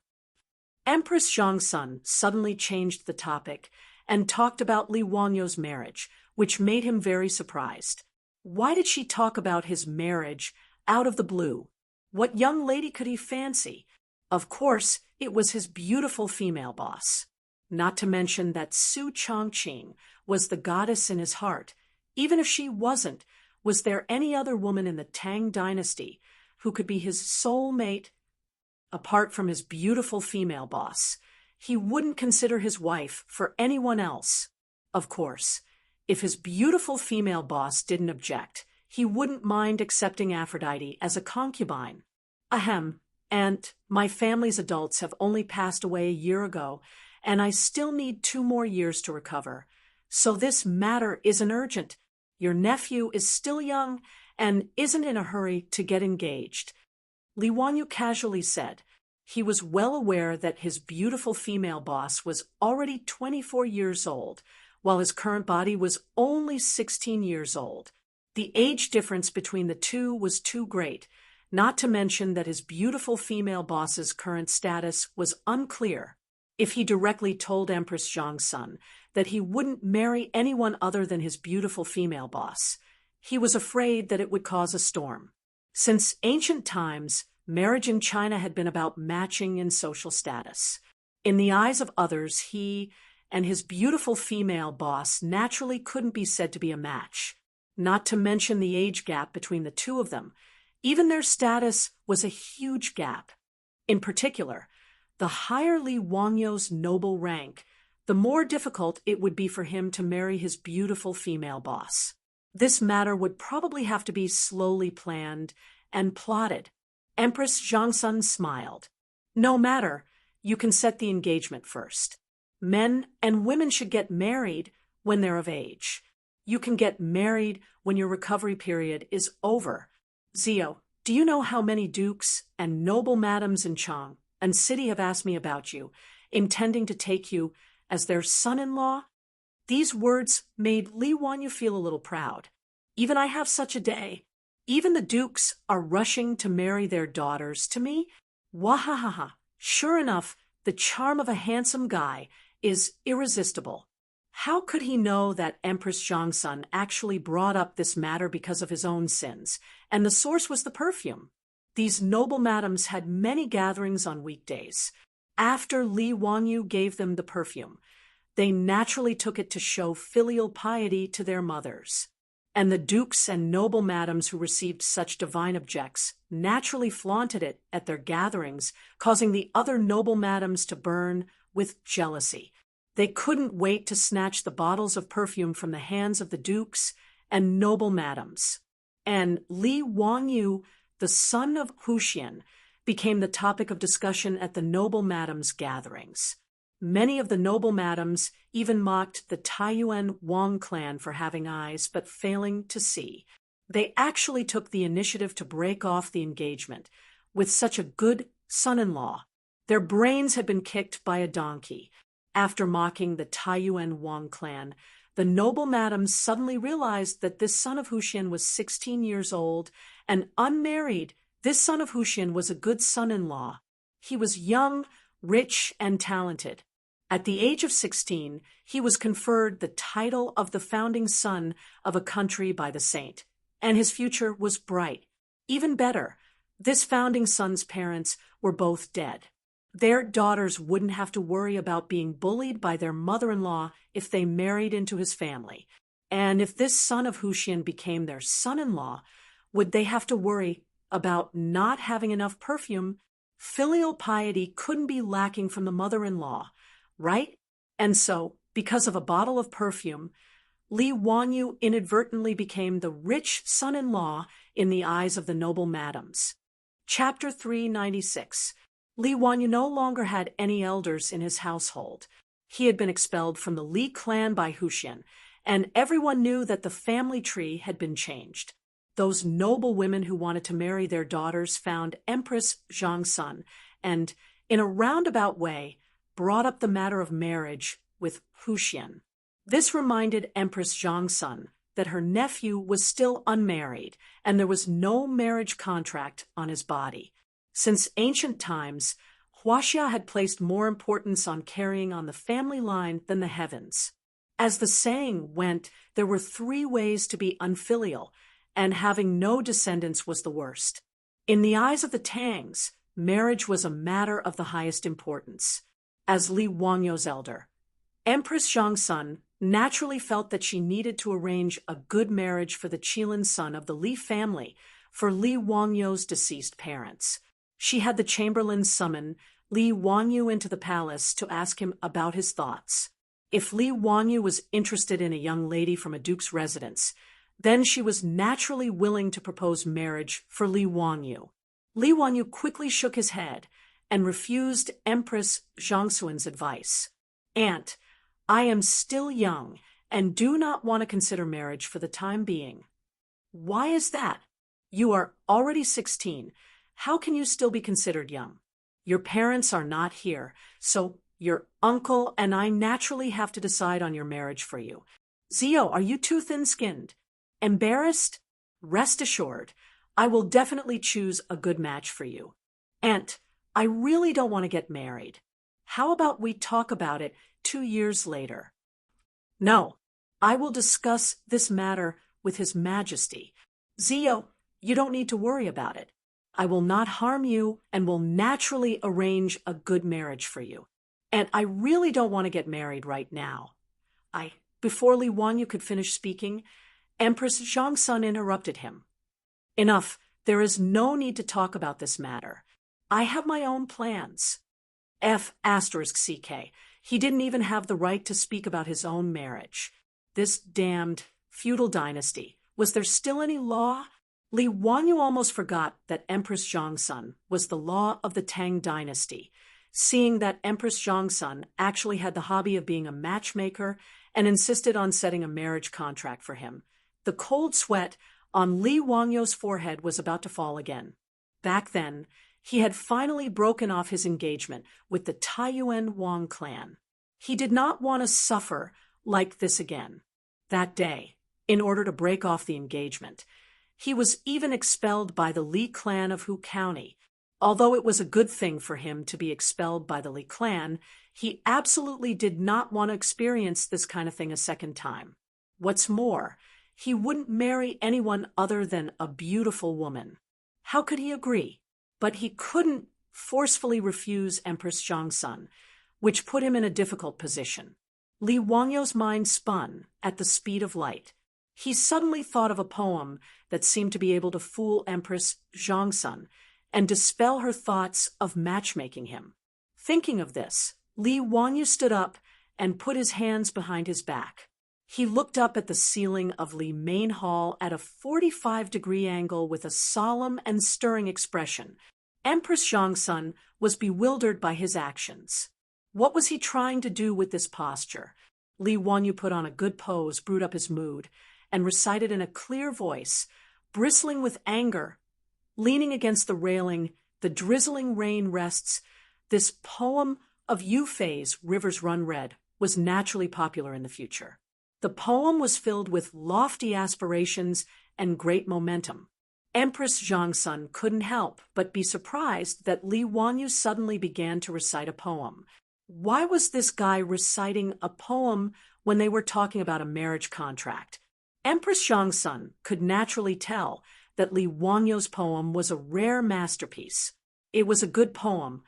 Empress Zhongsun suddenly changed the topic and talked about Li Wanyu's marriage, which made him very surprised. Why did she talk about his marriage out of the blue? What young lady could he fancy? Of course, it was his beautiful female boss. Not to mention that Su Chongqing was the goddess in his heart. Even if she wasn't, was there any other woman in the Tang dynasty who could be his soul mate? Apart from his beautiful female boss, he wouldn't consider his wife for anyone else. Of course, if his beautiful female boss didn't object, he wouldn't mind accepting Aphrodite as a concubine. Ahem, and my family's adults have only passed away a year ago, and I still need 2 more years to recover. So this matter isn't urgent. Your nephew is still young and isn't in a hurry to get engaged. Li Wanyu casually said. He was well aware that his beautiful female boss was already 24 years old, while his current body was only 16 years old. The age difference between the two was too great, not to mention that his beautiful female boss's current status was unclear. If he directly told Empress Zhongsun that he wouldn't marry anyone other than his beautiful female boss, he was afraid that it would cause a storm. Since ancient times, marriage in China had been about matching in social status. In the eyes of others, he and his beautiful female boss naturally couldn't be said to be a match. Not to mention the age gap between the two of them. Even their status was a huge gap. In particular, the higher Li Wangyu's noble rank, the more difficult it would be for him to marry his beautiful female boss. This matter would probably have to be slowly planned and plotted. Empress Zhongsun smiled. No matter, you can set the engagement first. Men and women should get married when they're of age. You can get married when your recovery period is over. Zio, do you know how many dukes and noble madams in Chang and city have asked me about you, intending to take you as their son-in-law? These words made Li Wanyu feel a little proud. Even I have such a day. Even the dukes are rushing to marry their daughters to me? Wahahaha. Sure enough, the charm of a handsome guy is irresistible. How could he know that Empress Zhongsun actually brought up this matter because of his own sins, and the source was the perfume? These noble madams had many gatherings on weekdays. After Li Wanyu gave them the perfume, they naturally took it to show filial piety to their mothers. and the dukes and noble madams who received such divine objects naturally flaunted it at their gatherings, causing the other noble madams to burn with jealousy. They couldn't wait to snatch the bottles of perfume from the hands of the dukes and noble madams. And Li Wangyu, the son of Huxian, became the topic of discussion at the noble madams' gatherings. Many of the noble madams even mocked the Taiyuan Wang clan for having eyes but failing to see. They actually took the initiative to break off the engagement. With such a good son-in-law, their brains had been kicked by a donkey. After mocking the Taiyuan Wang clan, the noble madams suddenly realized that this son of Huxian was 16 years old and unmarried. This son of Huxian was a good son-in-law. He was young, rich, and talented. At the age of 16, he was conferred the title of the founding son of a country by the saint, and his future was bright. Even better, this founding son's parents were both dead. Their daughters wouldn't have to worry about being bullied by their mother-in-law if they married into his family. And if this son of Huxian became their son-in-law, would they have to worry about not having enough perfume? Filial piety couldn't be lacking from the mother-in-law, right? And so, because of a bottle of perfume, Li Wangyu inadvertently became the rich son-in-law in the eyes of the noble madams. Chapter 396. Li Wangyu no longer had any elders in his household. He had been expelled from the Li clan by Huxian, and everyone knew that the family tree had been changed. Those noble women who wanted to marry their daughters found Empress Zhangsun and, in a roundabout way, brought up the matter of marriage with Huxian. This reminded Empress Zhangsun that her nephew was still unmarried and there was no marriage contract on his body. Since ancient times, Huaxia had placed more importance on carrying on the family line than the heavens. As the saying went, there were 3 ways to be unfilial, and having no descendants was the worst. In the eyes of the Tangs, marriage was a matter of the highest importance. As Li Wangyu's elder, Empress Zhangsun naturally felt that she needed to arrange a good marriage for the Qilin son of the Li family for Li Wangyu's deceased parents. She had the chamberlain summon Li Wangyu into the palace to ask him about his thoughts. If Li Wangyu was interested in a young lady from a duke's residence, then she was naturally willing to propose marriage for Li Wangyu. Li Wangyu quickly shook his head and refused Empress Zhangsun's advice. "Aunt, I am still young and do not want to consider marriage for the time being." "Why is that? You are already 16. How can you still be considered young? Your parents are not here, so your uncle and I naturally have to decide on your marriage for you. Zio, are you too thin-skinned? Embarrassed? Rest assured, I will definitely choose a good match for you. Aunt, I really don't want to get married. How about we talk about it 2 years later?" "No, I will discuss this matter with His Majesty. Zio, you don't need to worry about it. I will not harm you and will naturally arrange a good marriage for you. And I really don't want to get married right now." Before Li Wangyu could finish speaking, Empress Zhangsun interrupted him. "Enough. There is no need to talk about this matter. I have my own plans." *CK. He didn't even have the right to speak about his own marriage. This damned feudal dynasty. Was there still any law? Li Wangyu almost forgot that Empress Zhangsun was the law of the Tang dynasty, seeing that Empress Zhangsun actually had the hobby of being a matchmaker and insisted on setting a marriage contract for him. The cold sweat on Li Wangyu's forehead was about to fall again. Back then, he had finally broken off his engagement with the Taiyuan Wang clan. He did not want to suffer like this again. That day, in order to break off the engagement, he was even expelled by the Li clan of Hu County. Although it was a good thing for him to be expelled by the Li clan, he absolutely did not want to experience this kind of thing a second time. What's more, he wouldn't marry anyone other than a beautiful woman. How could he agree? But he couldn't forcefully refuse Empress Zhangsun, which put him in a difficult position. Li Wangyu's mind spun at the speed of light. He suddenly thought of a poem that seemed to be able to fool Empress Zhongsun and dispel her thoughts of matchmaking him. Thinking of this, Li Wanyu stood up and put his hands behind his back. He looked up at the ceiling of Li Main Hall at a 45-degree angle with a solemn and stirring expression. Empress Zhongsun was bewildered by his actions. What was he trying to do with this posture? Li Wanyu put on a good pose, brewed up his mood, and recited in a clear voice, bristling with anger. Leaning against the railing, the drizzling rain rests. This poem of Yufei's Rivers Run Red was naturally popular in the future. The poem was filled with lofty aspirations and great momentum. Empress Zhongsun couldn't help but be surprised that Li Wanyu suddenly began to recite a poem. Why was this guy reciting a poem when they were talking about a marriage contract? Empress Zhongsun could naturally tell that Li Wanyu's poem was a rare masterpiece. It was a good poem,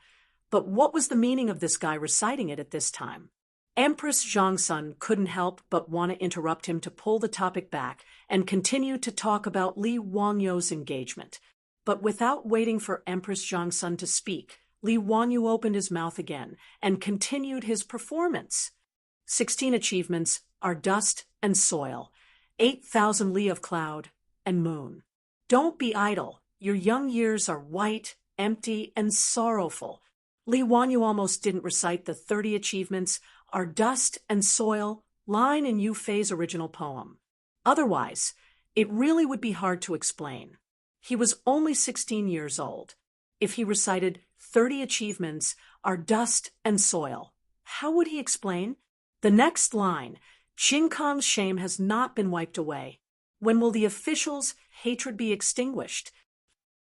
but what was the meaning of this guy reciting it at this time? Empress Zhongsun couldn't help but want to interrupt him to pull the topic back and continue to talk about Li Wanyu's engagement. But without waiting for Empress Zhongsun to speak, Li Wanyu opened his mouth again and continued his performance. 16 achievements are dust and soil, 8,000 li of cloud and moon. Don't be idle. Your young years are white, empty, and sorrowful. Li Wanyu almost didn't recite the 30 achievements are dust and soil line in Yufei's original poem. Otherwise, it really would be hard to explain. He was only 16 years old. If he recited 30 achievements are dust and soil, how would he explain? The next line, Jinkang's shame has not been wiped away. When will the officials' hatred be extinguished?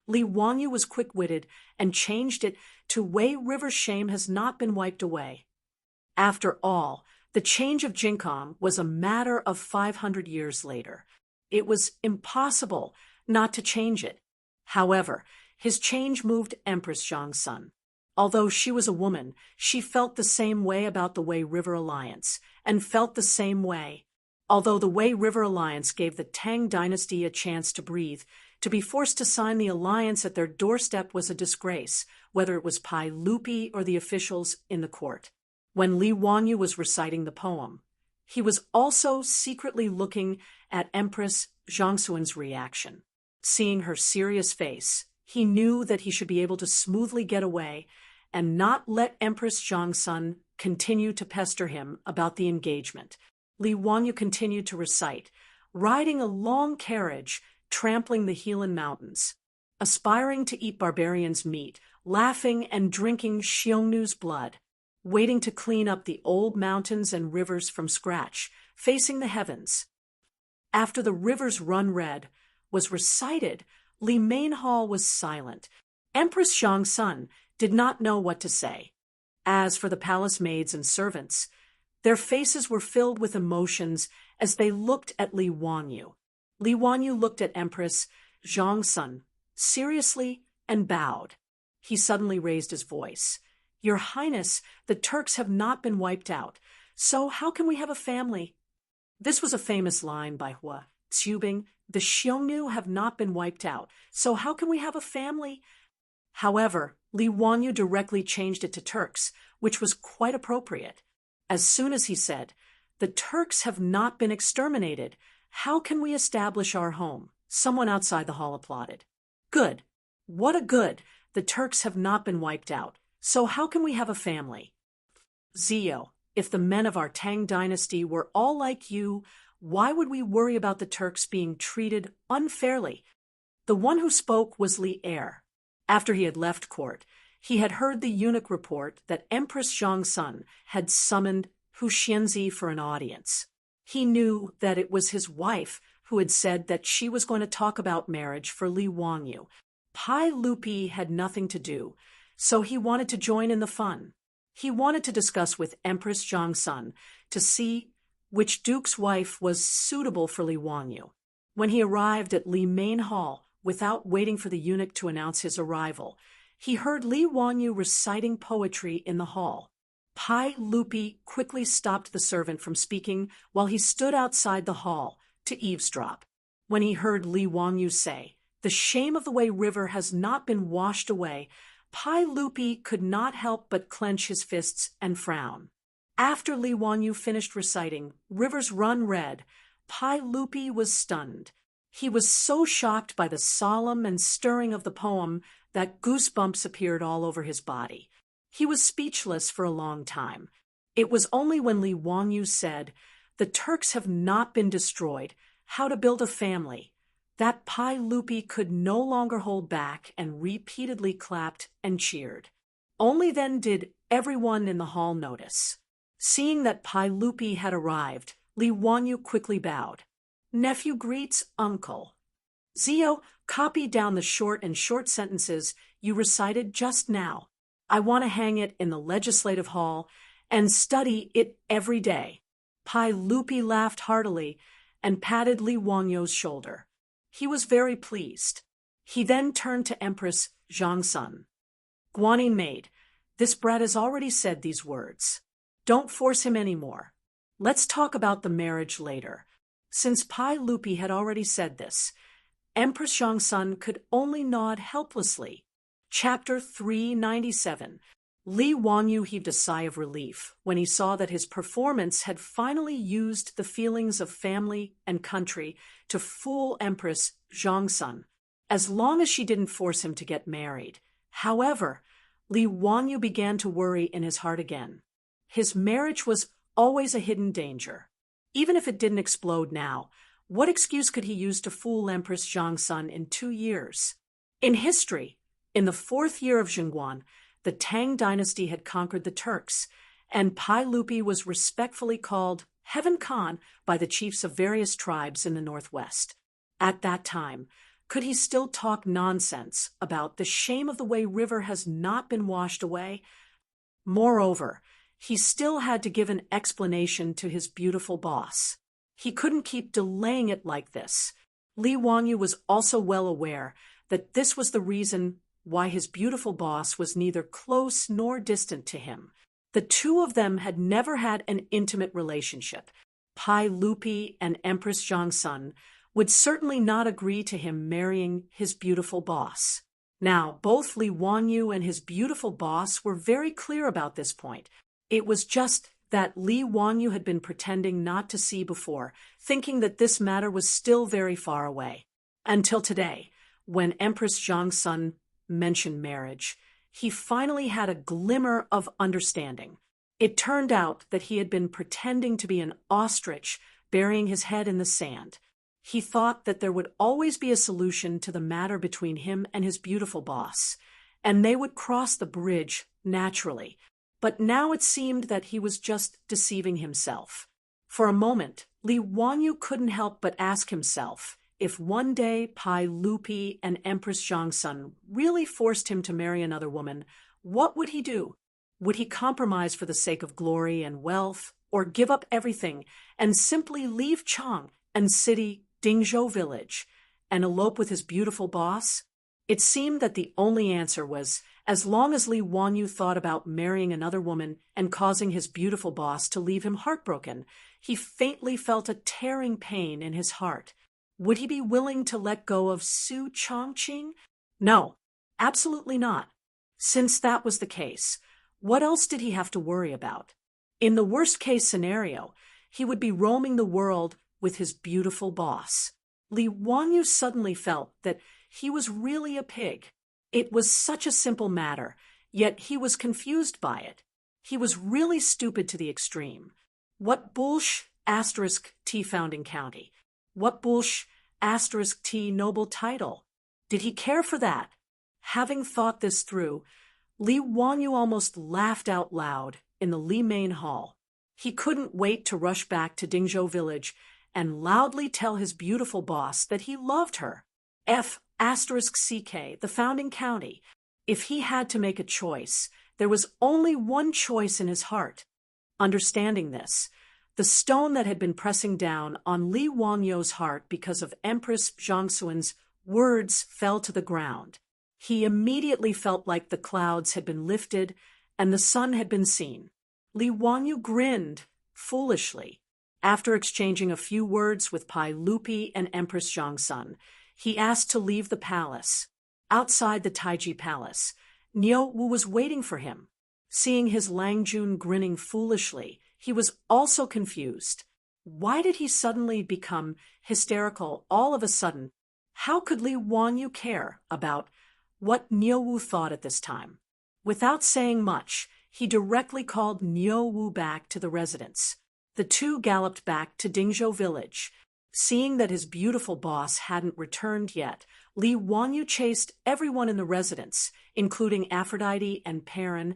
Li Wanyu was quick-witted and changed it to Wei River's shame has not been wiped away. After all, the change of Jinkang was a matter of 500 years later. It was impossible not to change it. However, his change moved Empress Zhongsun. Although she was a woman, she felt the same way about the Wei River Alliance, and felt the same way. Although the Wei River Alliance gave the Tang dynasty a chance to breathe, to be forced to sign the alliance at their doorstep was a disgrace, whether it was Pai Lupi or the officials in the court. When Li Wanyu was reciting the poem, he was also secretly looking at Empress Zhongsun's reaction. Seeing her serious face, he knew that he should be able to smoothly get away and not let Empress Zhongsun continue to pester him about the engagement. Li Wanyu continued to recite, riding a long carriage, trampling the Helan Mountains, aspiring to eat barbarians' meat, laughing and drinking Xiongnu's blood, waiting to clean up the old mountains and rivers from scratch, facing the heavens. After the Rivers Run Red was recited, Li Main Hall was silent. Empress Zhongsun did not know what to say. As for the palace maids and servants, their faces were filled with emotions as they looked at Li Wanyu. Li Wanyu looked at Empress Zhongsun seriously and bowed. He suddenly raised his voice. Your Highness, the Turks have not been wiped out, so how can we have a family? This was a famous line by Hua Zubing. The Xiongnu have not been wiped out, so how can we have a family? However, Li Wanyu directly changed it to Turks, which was quite appropriate. As soon as he said, the Turks have not been exterminated, how can we establish our home? Someone outside the hall applauded. Good. What a good. The Turks have not been wiped out. So how can we have a family? Zio, if the men of our Tang dynasty were all like you, why would we worry about the Turks being treated unfairly? The one who spoke was Li Er. After he had left court, he had heard the eunuch report that Empress Zhongsun had summoned Hu Xianzi for an audience. He knew that it was his wife who had said that she was going to talk about marriage for Li Wanyu. Pai Lupi had nothing to do, so he wanted to join in the fun. He wanted to discuss with Empress Zhongsun to see which duke's wife was suitable for Li Wanyu. When he arrived at Li Main Hall, without waiting for the eunuch to announce his arrival, he heard Li Wanyu reciting poetry in the hall. Pai Lupi quickly stopped the servant from speaking while he stood outside the hall, to eavesdrop. When he heard Li Wanyu say, "The shame of the Wei River has not been washed away," Pai Lupi could not help but clench his fists and frown. After Li Wanyu finished reciting "Rivers Run Red," Pai Lupi was stunned. He was so shocked by the solemn and stirring of the poem that goosebumps appeared all over his body. He was speechless for a long time. It was only when Li Wanyu said, "The Turks have not been destroyed. How to build a family," that Pai Lupi could no longer hold back and repeatedly clapped and cheered. Only then did everyone in the hall notice. Seeing that Pai Lupi had arrived, Li Wanyu quickly bowed. "Nephew greets uncle." "Zio, copy down the short sentences you recited just now. I want to hang it in the legislative hall and study it every day." Pai Lupi laughed heartily and patted Li Wanyu's shoulder. He was very pleased. He then turned to Empress Zhangsun. "Guanyin maid, this brat has already said these words. Don't force him any more. Let's talk about the marriage later." Since Pai Lupi had already said this, Empress Zhangsun could only nod helplessly. Chapter 397. Li Wanyu heaved a sigh of relief when he saw that his performance had finally used the feelings of family and country to fool Empress Zhangsun, as long as she didn't force him to get married. However, Li Wanyu began to worry in his heart again. His marriage was always a hidden danger. Even if it didn't explode now, what excuse could he use to fool Empress Zhangsun in 2 years? In history, in the 4th year of Zhengguan, the Tang dynasty had conquered the Turks, and Pai Lupi was respectfully called Heaven Khan by the chiefs of various tribes in the northwest. At that time, could he still talk nonsense about the shame of the Wei River has not been washed away? Moreover, he still had to give an explanation to his beautiful boss. He couldn't keep delaying it like this. Li Wanyu was also well aware that this was the reason why his beautiful boss was neither close nor distant to him. The two of them had never had an intimate relationship. Pai Lupi and Empress Zhangsun would certainly not agree to him marrying his beautiful boss. Now, both Li Wanyu and his beautiful boss were very clear about this point. It was just that Li Wanyu had been pretending not to see before, thinking that this matter was still very far away. Until today, when Empress Zhangsun mentioned marriage, he finally had a glimmer of understanding. It turned out that he had been pretending to be an ostrich, burying his head in the sand. He thought that there would always be a solution to the matter between him and his beautiful boss, and they would cross the bridge naturally. But now it seemed that he was just deceiving himself. For a moment, Li Wanyu couldn't help but ask himself if one day Pai Lupi and Empress Zhangsun really forced him to marry another woman, what would he do? Would he compromise for the sake of glory and wealth, or give up everything and simply leave Chang and city Dingzhou village and elope with his beautiful boss? It seemed that the only answer was, as long as Li Wanyu thought about marrying another woman and causing his beautiful boss to leave him heartbroken, he faintly felt a tearing pain in his heart. Would he be willing to let go of Su Chongqing? No, absolutely not. Since that was the case, what else did he have to worry about? In the worst-case scenario, he would be roaming the world with his beautiful boss. Li Wanyu suddenly felt that he was really a pig. It was such a simple matter, yet he was confused by it. He was really stupid to the extreme. What *T founding county? What *T noble title? Did he care for that? Having thought this through, Li Wanyu almost laughed out loud in the Li Main Hall. He couldn't wait to rush back to Dingzhou village and loudly tell his beautiful boss that he loved her. *CK, the founding county. If he had to make a choice, there was only one choice in his heart. Understanding this, the stone that had been pressing down on Li Wanyu's heart because of Empress Zhangsun's words fell to the ground. He immediately felt like the clouds had been lifted and the sun had been seen. Li Wanyu grinned foolishly. After exchanging a few words with Pai Lupi and Empress Zhongsun, he asked to leave the palace. Outside the Taiji Palace, Niu Wu was waiting for him. Seeing his Lang Jun grinning foolishly, he was also confused. Why did he suddenly become hysterical all of a sudden? How could Li Wanyu care about what Niu Wu thought at this time? Without saying much, he directly called Niu Wu back to the residence. The two galloped back to Dingzhou village. Seeing that his beautiful boss hadn't returned yet, Li Wanyu chased everyone in the residence, including Aphrodite and Perrin,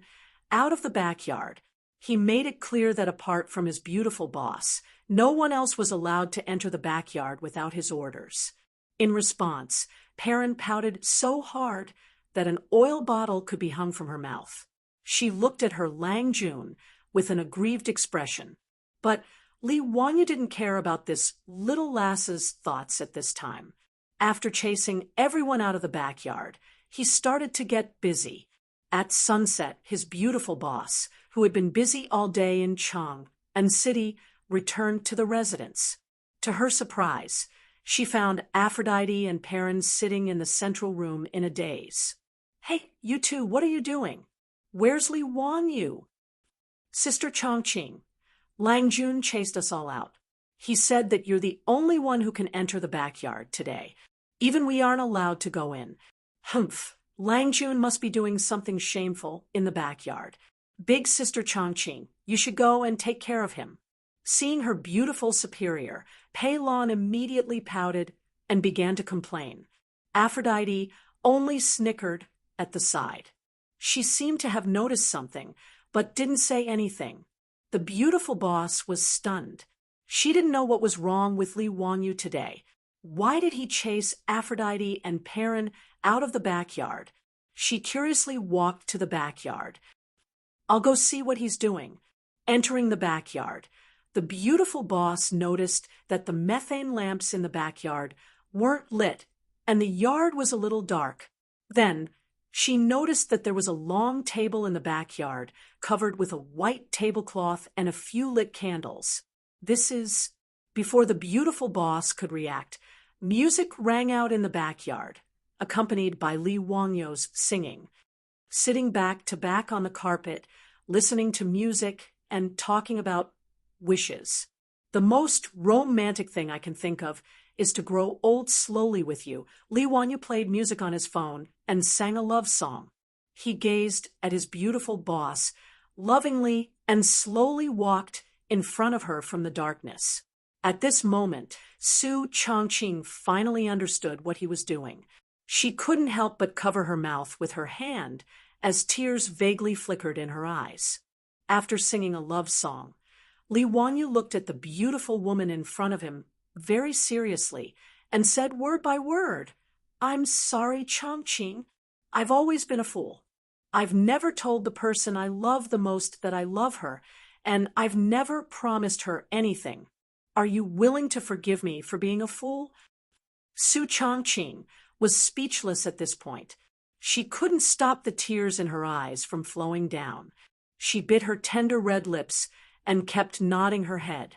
out of the backyard. He made it clear that apart from his beautiful boss, no one else was allowed to enter the backyard without his orders. In response, Perrin pouted so hard that an oil bottle could be hung from her mouth. She looked at her Lang Jun with an aggrieved expression. But Li Wanyu didn't care about this little lass's thoughts at this time. After chasing everyone out of the backyard, he started to get busy. At sunset, his beautiful boss, who had been busy all day in Chang and City, returned to the residence. To her surprise, she found Aphrodite and Perrin sitting in the central room in a daze. "Hey, you two, what are you doing? Where's Li Wanyu?" "Sister Chongqing, Lang Jun chased us all out. He said that you're the only one who can enter the backyard today. Even we aren't allowed to go in." "Humph, Lang Jun must be doing something shameful in the backyard. Big Sister Chongqing, you should go and take care of him." Seeing her beautiful superior, Pei Lon immediately pouted and began to complain. Aphrodite only snickered at the side. She seemed to have noticed something, but didn't say anything. The beautiful boss was stunned. She didn't know what was wrong with Li Wanyu today. Why did he chase Aphrodite and Perrin out of the backyard? She curiously walked to the backyard. "I'll go see what he's doing." Entering the backyard, the beautiful boss noticed that the methane lamps in the backyard weren't lit, and the yard was a little dark. Then, she noticed that there was a long table in the backyard covered with a white tablecloth and a few lit candles. Before the beautiful boss could react, music rang out in the backyard, accompanied by Li Wanyu's singing. Sitting back to back on the carpet, listening to music and talking about wishes. "The most romantic thing I can think of is to grow old slowly with you." Li Wanyu played music on his phone and sang a love song. He gazed at his beautiful boss lovingly and slowly walked in front of her from the darkness. At this moment, Su Chongqing finally understood what he was doing. She couldn't help but cover her mouth with her hand as tears vaguely flickered in her eyes. After singing a love song, Li Wanyu looked at the beautiful woman in front of him very seriously and said word by word, "I'm sorry, Chongqing. I've always been a fool. I've never told the person I love the most that I love her, and I've never promised her anything. Are you willing to forgive me for being a fool?" Su Chongqing was speechless at this point. She couldn't stop the tears in her eyes from flowing down. She bit her tender red lips and kept nodding her head.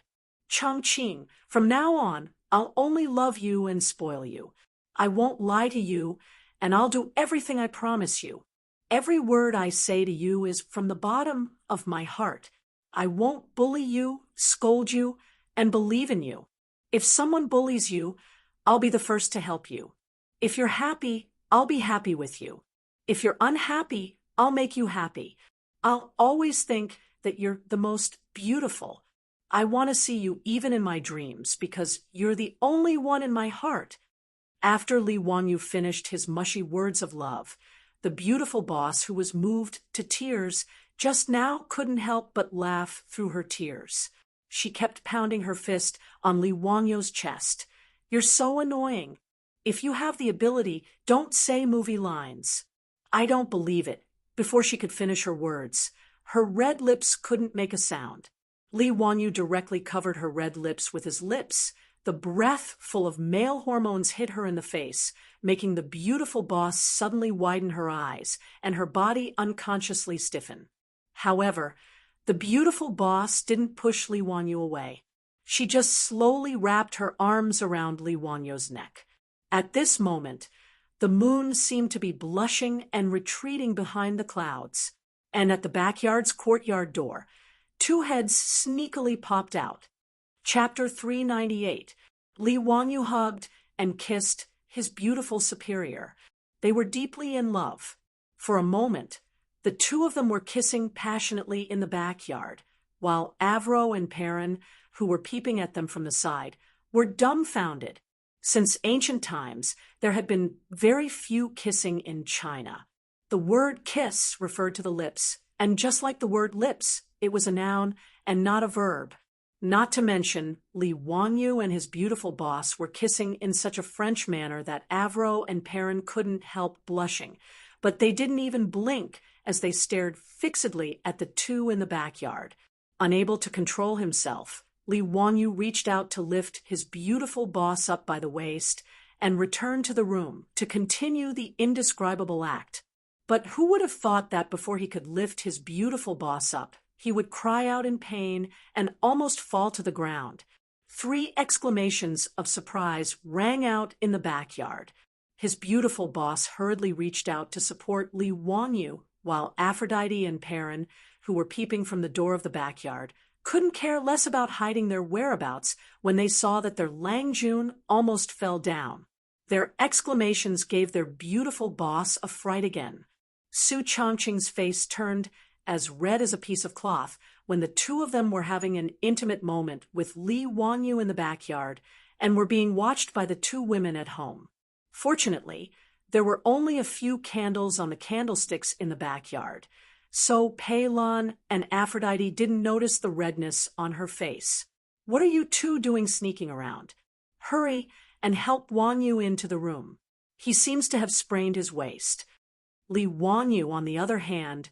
"Chongqing, from now on, I'll only love you and spoil you. I won't lie to you, and I'll do everything I promise you. Every word I say to you is from the bottom of my heart. I won't bully you, scold you, and believe in you. If someone bullies you, I'll be the first to help you. If you're happy, I'll be happy with you. If you're unhappy, I'll make you happy. I'll always think that you're the most beautiful. I want to see you even in my dreams because you're the only one in my heart." After Li Wanyu finished his mushy words of love, the beautiful boss, who was moved to tears, just now couldn't help but laugh through her tears. She kept pounding her fist on Li Wanyu's chest. "You're so annoying. If you have the ability, don't say movie lines." "I don't believe it." Before she could finish her words, her red lips couldn't make a sound. Li Wanyu directly covered her red lips with his lips. The breath full of male hormones hit her in the face, making the beautiful boss suddenly widen her eyes and her body unconsciously stiffen. However, the beautiful boss didn't push Li Wanyu away. She just slowly wrapped her arms around Li Wanyo's neck. At this moment, the moon seemed to be blushing and retreating behind the clouds, and at the backyard's courtyard door, two heads sneakily popped out. Chapter 398. Li Wanyu hugged and kissed his beautiful superior. They were deeply in love. For a moment, the two of them were kissing passionately in the backyard, while Avro and Perrin, who were peeping at them from the side, were dumbfounded. Since ancient times, there had been very few kissing in China. The word kiss referred to the lips, and just like the word lips, it was a noun and not a verb. Not to mention, Li Wanyu and his beautiful boss were kissing in such a French manner that Avro and Perrin couldn't help blushing, but they didn't even blink as they stared fixedly at the two in the backyard. Unable to control himself, Li Wanyu reached out to lift his beautiful boss up by the waist and returned to the room to continue the indescribable act. But who would have thought that before he could lift his beautiful boss up, he would cry out in pain and almost fall to the ground? 3 exclamations of surprise rang out in the backyard. His beautiful boss hurriedly reached out to support Li Wanyu, while Aphrodite and Perrin, who were peeping from the door of the backyard, couldn't care less about hiding their whereabouts when they saw that their Langjun almost fell down. Their exclamations gave their beautiful boss a fright again. Su Chongqing's face turned as red as a piece of cloth when the two of them were having an intimate moment with Li Wanyu in the backyard and were being watched by the two women at home. Fortunately, there were only a few candles on the candlesticks in the backyard, so Peilon and Aphrodite didn't notice the redness on her face. "What are you two doing sneaking around? Hurry and help Wanyu into the room. He seems to have sprained his waist." Li Wanyu, on the other hand,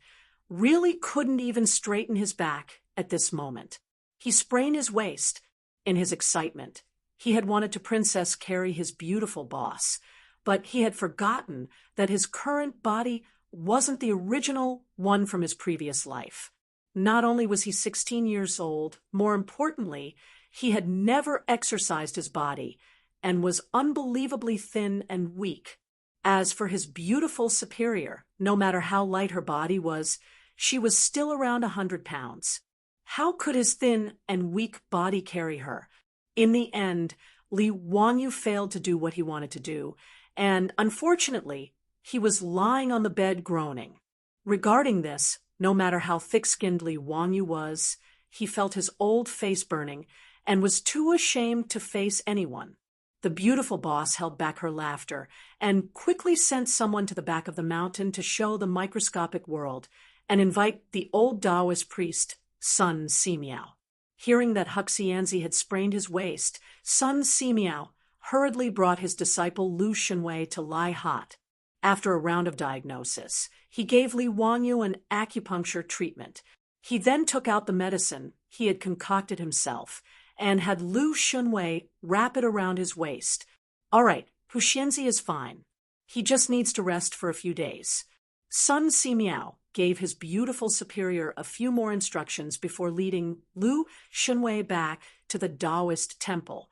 really couldn't even straighten his back at this moment. He sprained his waist. In his excitement, he had wanted to princess carry his beautiful boss, but he had forgotten that his current body wasn't the original one from his previous life. Not only was he 16 years old, more importantly, he had never exercised his body and was unbelievably thin and weak. As for his beautiful superior, no matter how light her body was, she was still around 100 pounds. How could his thin and weak body carry her? In the end, Li Wanyu failed to do what he wanted to do, and unfortunately, he was lying on the bed groaning. Regarding this, no matter how thick-skinned Li Wanyu was, he felt his old face burning and was too ashamed to face anyone. The beautiful boss held back her laughter and quickly sent someone to the back of the mountain to show the microscopic world and invite the old Taoist priest, Sun Simiao. Hearing that Huxianzi had sprained his waist, Sun Simiao hurriedly brought his disciple Lu Shenwei to lie hot. After a round of diagnosis, he gave Li Wanyu an acupuncture treatment. He then took out the medicine he had concocted himself and had Lu Shenwei wrap it around his waist. "All right, Huxianzi is fine. He just needs to rest for a few days." Sun Simiao gave his beautiful superior a few more instructions before leading Lu Shenwei back to the Taoist temple.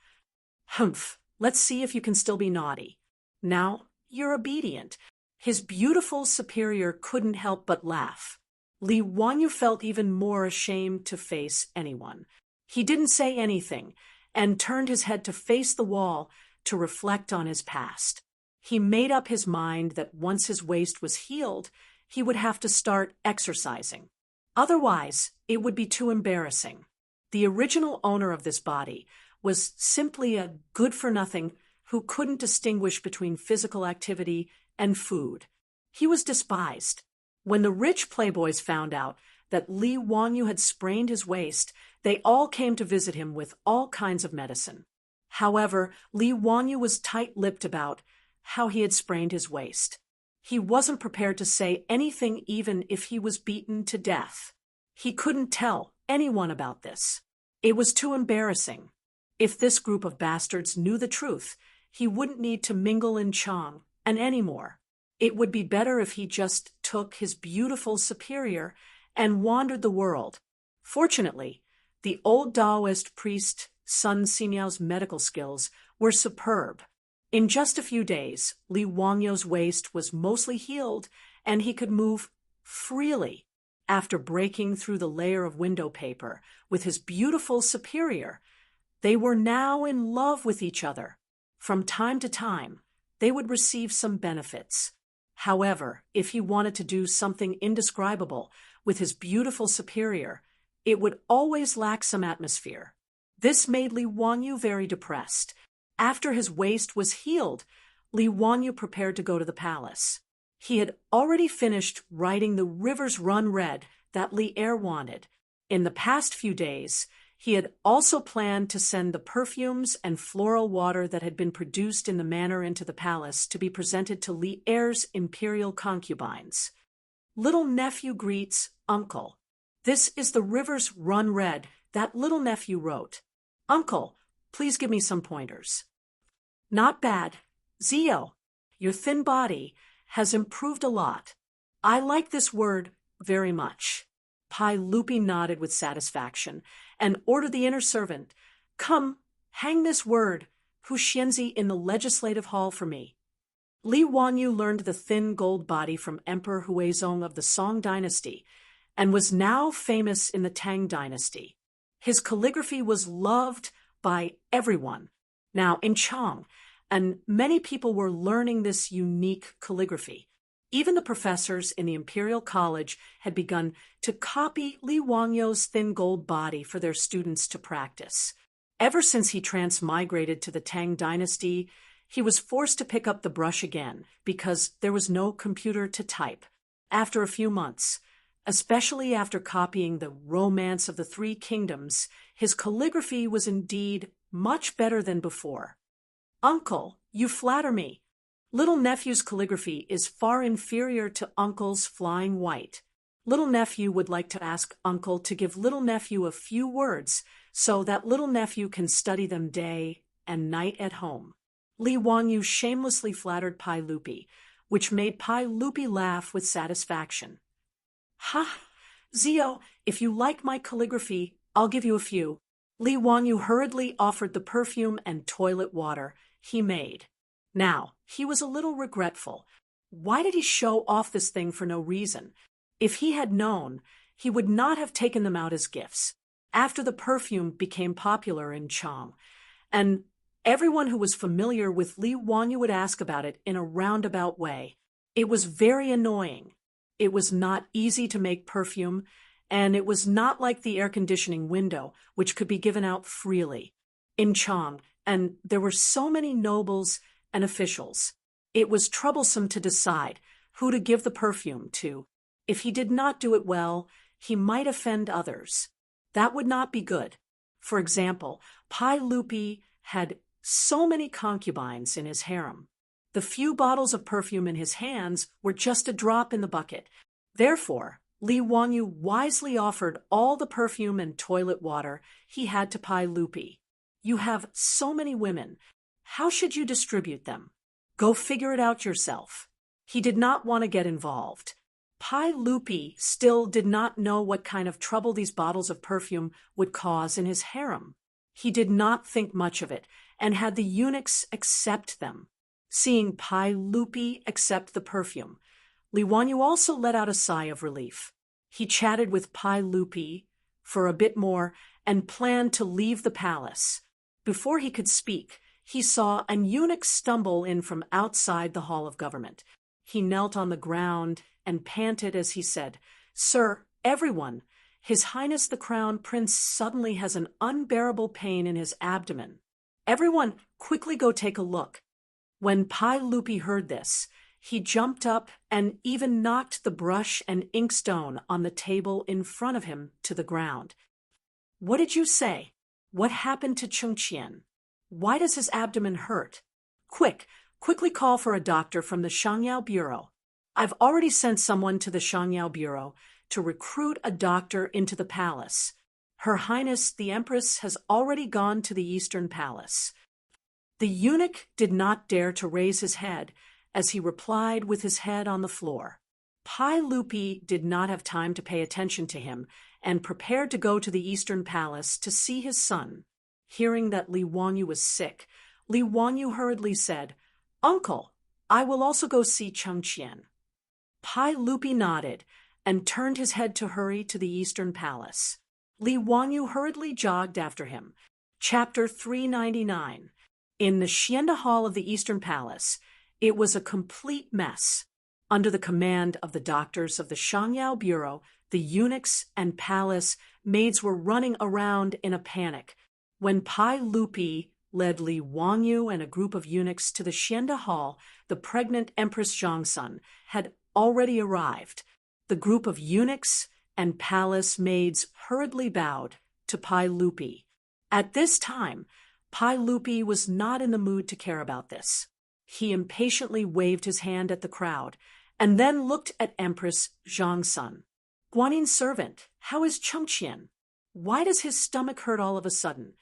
"Humph, let's see if you can still be naughty. Now you're obedient." His beautiful superior couldn't help but laugh. Li Wanyu felt even more ashamed to face anyone. He didn't say anything and turned his head to face the wall to reflect on his past. He made up his mind that once his waist was healed, he would have to start exercising. Otherwise, it would be too embarrassing. The original owner of this body was simply a good-for-nothing who couldn't distinguish between physical activity and food. He was despised. When the rich playboys found out that Li Wanyu had sprained his waist, they all came to visit him with all kinds of medicine. However, Li Wanyu was tight-lipped about how he had sprained his waist. He wasn't prepared to say anything even if he was beaten to death. He couldn't tell anyone about this. It was too embarrassing. If this group of bastards knew the truth, he wouldn't need to mingle in Chang and any more. It would be better if he just took his beautiful superior and wandered the world. Fortunately, the old Taoist priest Sun Simiao's medical skills were superb. In just a few days, Li Wangyo's waist was mostly healed, and he could move freely. After breaking through the layer of window paper with his beautiful superior, they were now in love with each other. From time to time, they would receive some benefits. However, if he wanted to do something indescribable with his beautiful superior, it would always lack some atmosphere. This made Li Wangyu very depressed. After his waist was healed, Li Wangyu prepared to go to the palace. He had already finished writing the Rivers Run Red that Li Er wanted. In the past few days, he had also planned to send the perfumes and floral water that had been produced in the manor into the palace to be presented to Li Er's imperial concubines. Little nephew greets uncle. This is the Rivers Run Red that little nephew wrote. Uncle, please give me some pointers. Not bad. Zio, your thin body has improved a lot. I like this word very much. Pai Lupi nodded with satisfaction and ordered the inner servant, "Come, hang this word, Huxianzi, in the legislative hall for me." Li Wangyu learned the thin gold body from Emperor Huizong of the Song dynasty and was now famous in the Tang dynasty. His calligraphy was loved by everyone. Now in Chang, and many people were learning this unique calligraphy. Even the professors in the Imperial College had begun to copy Li Wangyu's thin gold body for their students to practice. Ever since he transmigrated to the Tang dynasty, he was forced to pick up the brush again because there was no computer to type. After a few months, especially after copying the Romance of the Three Kingdoms, his calligraphy was indeed much better than before. Uncle, you flatter me. Little nephew's calligraphy is far inferior to uncle's flying white. Little nephew would like to ask uncle to give little nephew a few words so that little nephew can study them day and night at home. Li Wangyu shamelessly flattered Pai Lupi, which made Pai Lupi laugh with satisfaction. Ha! Zio, if you like my calligraphy, I'll give you a few. Li Wangyu hurriedly offered the perfume and toilet water he made. Now, he was a little regretful. Why did he show off this thing for no reason? If he had known, he would not have taken them out as gifts. After the perfume became popular in Chang, and everyone who was familiar with Li Wangyu would ask about it in a roundabout way. It was very annoying. It was not easy to make perfume, and it was not like the air conditioning window, which could be given out freely. In Chang, and there were so many nobles and officials, it was troublesome to decide who to give the perfume to. If he did not do it well, he might offend others. That would not be good. For example, Pai Lupi had so many concubines in his harem. The few bottles of perfume in his hands were just a drop in the bucket. Therefore, Li Wangyu wisely offered all the perfume and toilet water he had to Pai Lupi. You have so many women. How should you distribute them? Go figure it out yourself. He did not want to get involved. Pai Lupi still did not know what kind of trouble these bottles of perfume would cause in his harem. He did not think much of it and had the eunuchs accept them. Seeing Pai Lupi accept the perfume, Li Wangyu also let out a sigh of relief. He chatted with Pai Lupi for a bit more and planned to leave the palace. Before he could speak, he saw an eunuch stumble in from outside the Hall of Government. He knelt on the ground and panted as he said, "Sir, everyone, His Highness the Crown Prince suddenly has an unbearable pain in his abdomen. Everyone, quickly go take a look." When Pai Lupi heard this, he jumped up and even knocked the brush and inkstone on the table in front of him to the ground. "What did you say? What happened to Chengqian? Why does his abdomen hurt? Quickly call for a doctor from the Shangyao Bureau. I've already sent someone to the Shangyao Bureau to recruit a doctor into the palace. Her Highness the Empress has already gone to the Eastern Palace." The eunuch did not dare to raise his head as he replied with his head on the floor. Pai Lupi did not have time to pay attention to him and prepared to go to the Eastern Palace to see his son. hearing that Li Wanyu was sick, Li Wanyu hurriedly said, "Uncle, I will also go see Chengqian." Pai Lupi nodded and turned his head to hurry to the Eastern Palace. Li Wanyu hurriedly jogged after him. Chapter 399. In the Xianda Hall of the Eastern Palace, it was a complete mess. Under the command of the doctors of the Shangyao Bureau, the eunuchs and palace maids were running around in a panic. When Pai Lupi led Li Wanyu and a group of eunuchs to the Xianda Hall, the pregnant Empress Zhongsun had already arrived. The group of eunuchs and palace maids hurriedly bowed to Pai Lupi. At this time, Pai Lupi was not in the mood to care about this. He impatiently waved his hand at the crowd, and then looked at Empress Zhongsun. "Guanin's servant, how is Chengqian? Why does his stomach hurt all of a sudden?"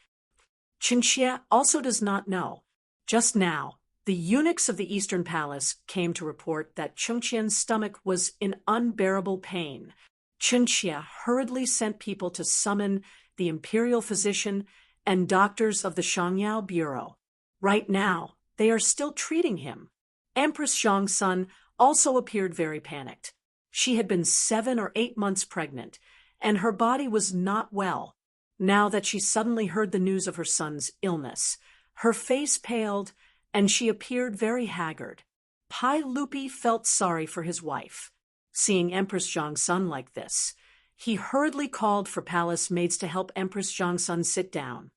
Chengqian also does not know. Just now, the eunuchs of the Eastern Palace came to report that Chengqian's stomach was in unbearable pain. Chengqian hurriedly sent people to summon the imperial physician and doctors of the Shangyao Bureau. Right now, they are still treating him. Empress Zhongsun also appeared very panicked. She had been 7 or 8 months pregnant, and her body was not well. Now that she suddenly heard the news of her son's illness, her face paled, and she appeared very haggard. Pai Lupi felt sorry for his wife. Seeing Empress Zhongsun like this, he hurriedly called for palace maids to help Empress Zhongsun sit down.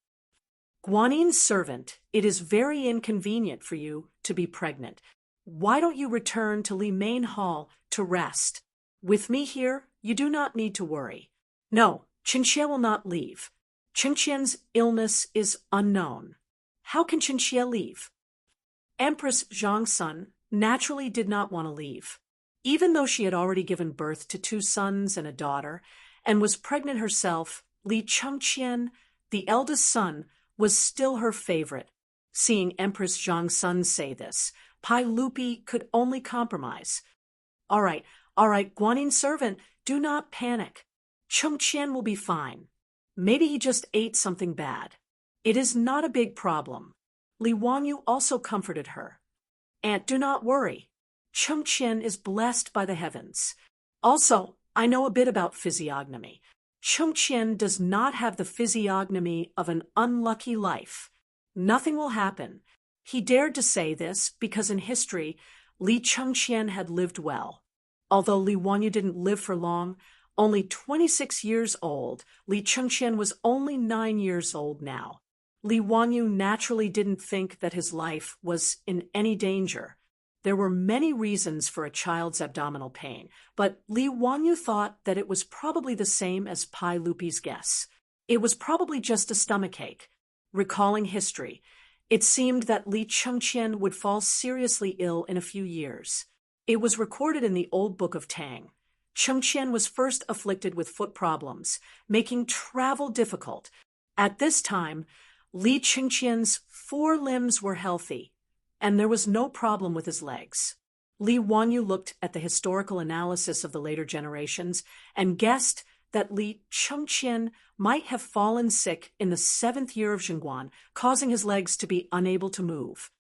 "Guanin's servant, it is very inconvenient for you to be pregnant. Why don't you return to Li Main Hall to rest? With me here, you do not need to worry." "No, Chengqian will not leave. Chengqian's illness is unknown. How can Chengqian leave?" Empress Zhongsun naturally did not want to leave. Even though she had already given birth to 2 sons and a daughter, and was pregnant herself, Li Chengqian, the eldest son, was still her favorite. Seeing Empress Zhongsun say this, Pai Lupi could only compromise. All right, Guanin's servant, do not panic. Chengqian will be fine. Maybe he just ate something bad. It is not a big problem." Li Wanyu also comforted her. "Aunt, do not worry. Chengqian is blessed by the heavens. Also, I know a bit about physiognomy. Chengqian does not have the physiognomy of an unlucky life. Nothing will happen." He dared to say this because in history, Li Chengqian had lived well. Although Li Wanyu didn't live for long, only 26 years old, Li Chengqian was only 9 years old now. Li Wanyu naturally didn't think that his life was in any danger. There were many reasons for a child's abdominal pain, but Li Wanyu thought that it was probably the same as Pai Lupi's guess. It was probably just a stomachache. Recalling history, it seemed that Li Chengqian would fall seriously ill in a few years. It was recorded in the old book of Tang. Chengqian was first afflicted with foot problems, making travel difficult. At this time, Li Chengqian's 4 limbs were healthy, and there was no problem with his legs. Li Wanyu looked at the historical analysis of the later generations and guessed that Li Chengqian might have fallen sick in the 7th year of Zhengguan, causing his legs to be unable to move.